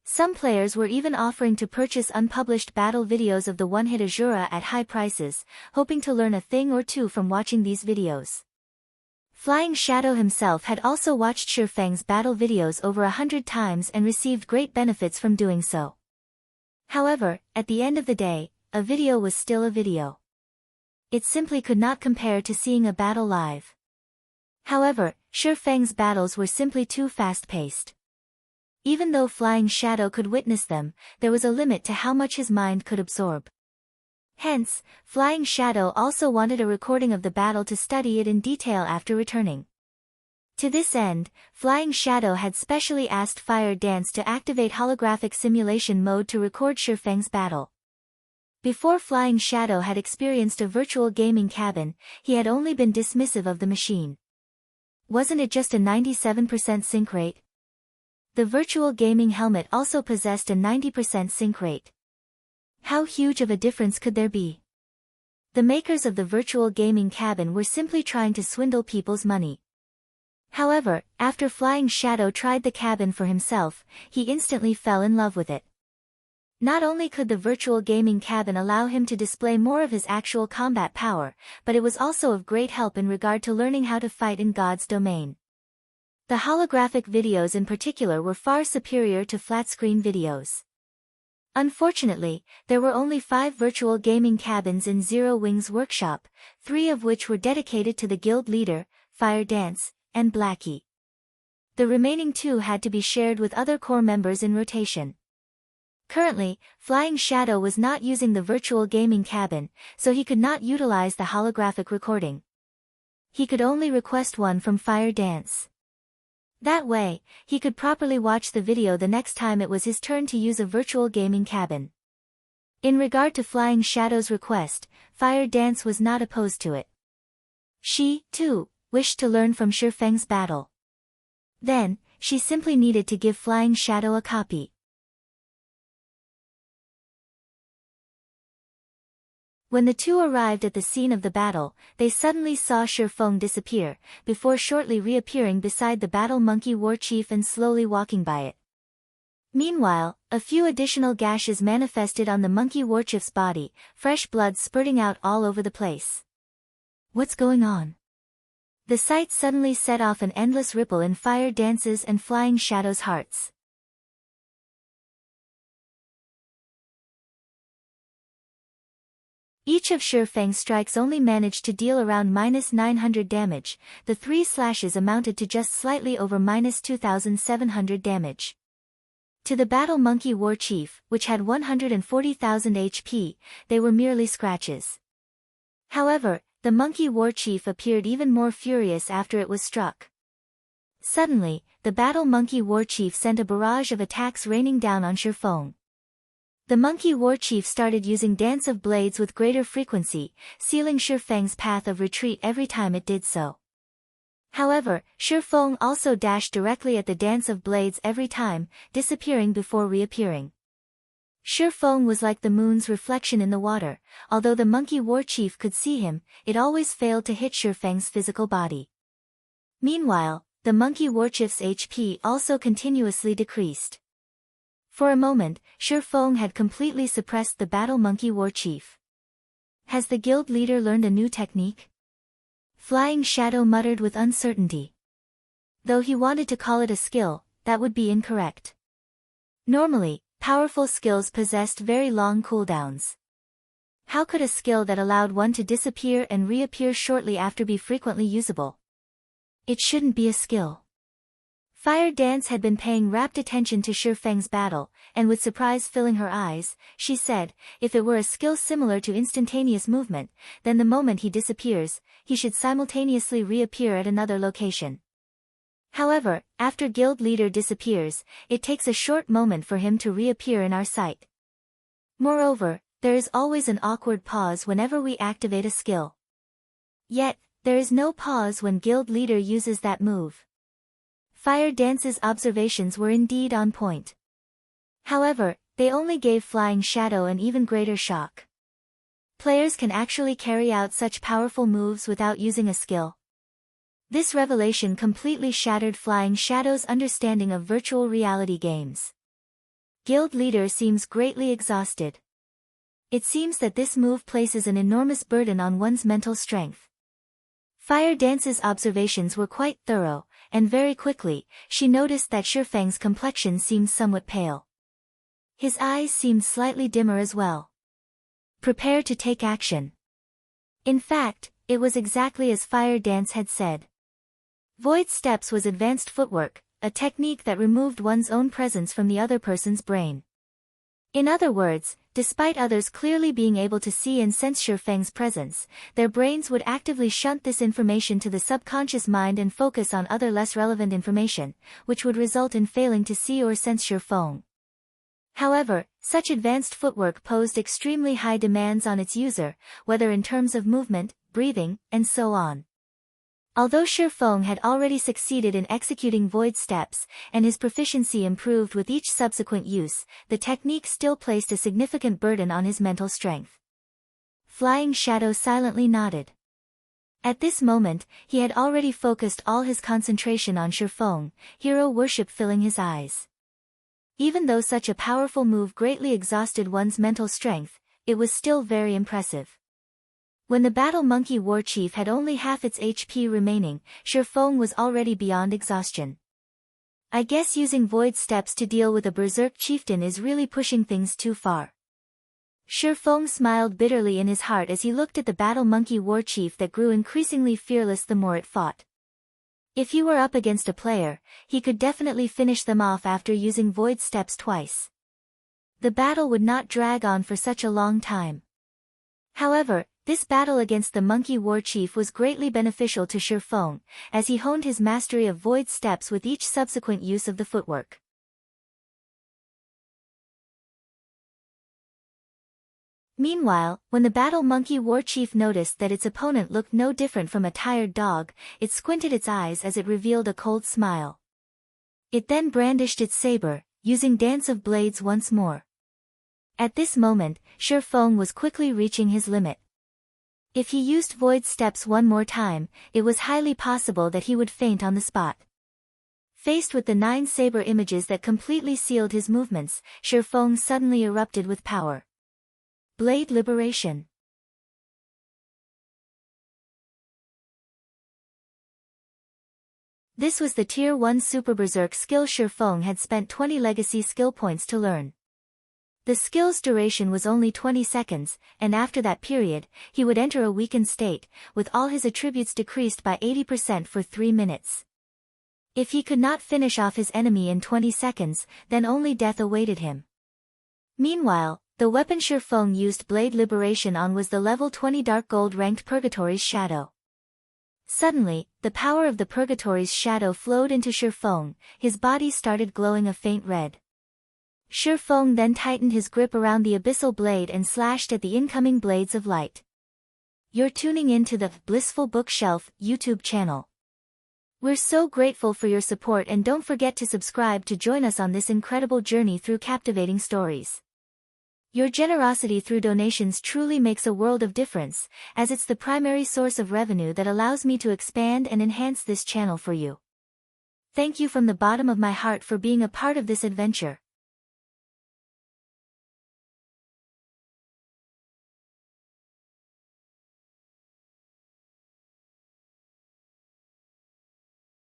Speaker 1: Some players were even offering to purchase unpublished battle videos of the one-hit Azura at high prices, hoping to learn a thing or two from watching these videos. Flying Shadow himself had also watched Shurfeng's battle videos over 100 times and received great benefits from doing so. However, at the end of the day, a video was still a video. It simply could not compare to seeing a battle live. However, Shurfeng's battles were simply too fast-paced. Even though Flying Shadow could witness them, there was a limit to how much his mind could absorb. Hence, Flying Shadow also wanted a recording of the battle to study it in detail after returning. To this end, Flying Shadow had specially asked Fire Dance to activate holographic simulation mode to record Shurfeng's battle. Before Flying Shadow had experienced a virtual gaming cabin, he had only been dismissive of the machine. Wasn't it just a 97% sync rate? The virtual gaming helmet also possessed a 90% sync rate. How huge of a difference could there be? The makers of the virtual gaming cabin were simply trying to swindle people's money. However, after Flying Shadow tried the cabin for himself, he instantly fell in love with it. Not only could the virtual gaming cabin allow him to display more of his actual combat power, but it was also of great help in regard to learning how to fight in God's domain. The holographic videos in particular were far superior to flat-screen videos. Unfortunately, there were only 5 virtual gaming cabins in Zero Wing's workshop, 3 of which were dedicated to the guild leader, Fire Dance, and Blackie. The remaining 2 had to be shared with other core members in rotation. Currently, Flying Shadow was not using the virtual gaming cabin, so he could not utilize the holographic recording. He could only request one from Fire Dance. That way, he could properly watch the video the next time it was his turn to use a virtual gaming cabin. In regard to Flying Shadow's request, Fire Dance was not opposed to it. She, too, wished to learn from Shurfeng's battle. Then, she simply needed to give Flying Shadow a copy. When the 2 arrived at the scene of the battle, they suddenly saw Shurfeng disappear, before shortly reappearing beside the battle monkey war chief and slowly walking by it. Meanwhile, a few additional gashes manifested on the monkey warchief's body, fresh blood spurting out all over the place. What's going on? The sight suddenly set off an endless ripple in Fire Dance's and Flying Shadow's hearts. Each of Shurfeng's strikes only managed to deal around -900 damage, the 3 slashes amounted to just slightly over -2700 damage. To the battle monkey war chief, which had 140,000 HP, they were merely scratches. However, the monkey war chief appeared even more furious after it was struck. Suddenly, the battle monkey war chief sent a barrage of attacks raining down on Shurfeng. The monkey war chief started using Dance of Blades with greater frequency, sealing Shurfeng's path of retreat every time it did so. However, Shurfeng also dashed directly at the Dance of Blades every time, disappearing before reappearing. Shurfeng was like the moon's reflection in the water. Although the monkey war chief could see him, it always failed to hit Shurfeng's physical body. Meanwhile, the monkey warchief's HP also continuously decreased. For a moment, Shurfeng had completely suppressed the battle monkey war chief. Has the guild leader learned a new technique? Flying Shadow muttered with uncertainty. Though he wanted to call it a skill, that would be incorrect. Normally, powerful skills possessed very long cooldowns. How could a skill that allowed one to disappear and reappear shortly after be frequently usable? It shouldn't be a skill. Fire Dance had been paying rapt attention to Shurfeng's battle, and with surprise filling her eyes, she said, if it were a skill similar to instantaneous movement, then the moment he disappears, he should simultaneously reappear at another location. However, after guild leader disappears, it takes a short moment for him to reappear in our sight. Moreover, there is always an awkward pause whenever we activate a skill. Yet, there is no pause when guild leader uses that move. Fire Dance's observations were indeed on point. However, they only gave Flying Shadow an even greater shock. Players can actually carry out such powerful moves without using a skill. This revelation completely shattered Flying Shadow's understanding of virtual reality games. Guild leader seems greatly exhausted. It seems that this move places an enormous burden on one's mental strength. Fire Dance's observations were quite thorough, and very quickly, she noticed that Shifang's complexion seemed somewhat pale. His eyes seemed slightly dimmer as well. Prepare to take action. In fact, it was exactly as Fire Dance had said. Void Steps was advanced footwork, a technique that removed one's own presence from the other person's brain. In other words, despite others clearly being able to see and sense Shifang's presence, their brains would actively shunt this information to the subconscious mind and focus on other less relevant information, which would result in failing to see or sense Shifang. However, such advanced footwork posed extremely high demands on its user, whether in terms of movement, breathing, and so on. Although Shifang had already succeeded in executing Void Steps, and his proficiency improved with each subsequent use, the technique still placed a significant burden on his mental strength. Flying Shadow silently nodded. At this moment, he had already focused all his concentration on Shifang, hero worship filling his eyes. Even though such a powerful move greatly exhausted one's mental strength, it was still very impressive. When the Battle Monkey War Chief had only half its HP remaining, Shifang was already beyond exhaustion. I guess using Void Steps to deal with a Berserk Chieftain is really pushing things too far. Shifang smiled bitterly in his heart as he looked at the Battle Monkey War Chief that grew increasingly fearless the more it fought. If he were up against a player, he could definitely finish them off after using Void Steps twice. The battle would not drag on for such a long time. However, this battle against the Monkey War Chief was greatly beneficial to Shifang, as he honed his mastery of Void Steps with each subsequent use of the footwork. Meanwhile, when the Battle Monkey War Chief noticed that its opponent looked no different from a tired dog, it squinted its eyes as it revealed a cold smile. It then brandished its saber, using Dance of Blades once more. At this moment, Shifang was quickly reaching his limit. If he used Void Steps one more time, it was highly possible that he would faint on the spot. Faced with the 9 saber images that completely sealed his movements, Shifang suddenly erupted with power. Blade Liberation. This was the Tier 1 Super Berserk skill Shifang had spent 20 legacy skill points to learn. The skill's duration was only 20 seconds, and after that period, he would enter a weakened state, with all his attributes decreased by 80% for 3 minutes. If he could not finish off his enemy in 20 seconds, then only death awaited him. Meanwhile, the weapon Shifang used Blade Liberation on was the level 20 Dark Gold ranked Purgatory's Shadow. Suddenly, the power of the Purgatory's Shadow flowed into Shifang, his body started glowing a faint red. Shifang then tightened his grip around the abyssal blade and slashed at the incoming blades of light. You're tuning in to the Blissful Bookshelf YouTube channel. We're so grateful for your support, and don't forget to subscribe to join us on this incredible journey through captivating stories. Your generosity through donations truly makes a world of difference, as it's the primary source of revenue that allows me to expand and enhance this channel for you. Thank you from the bottom of my heart for being a part of this adventure.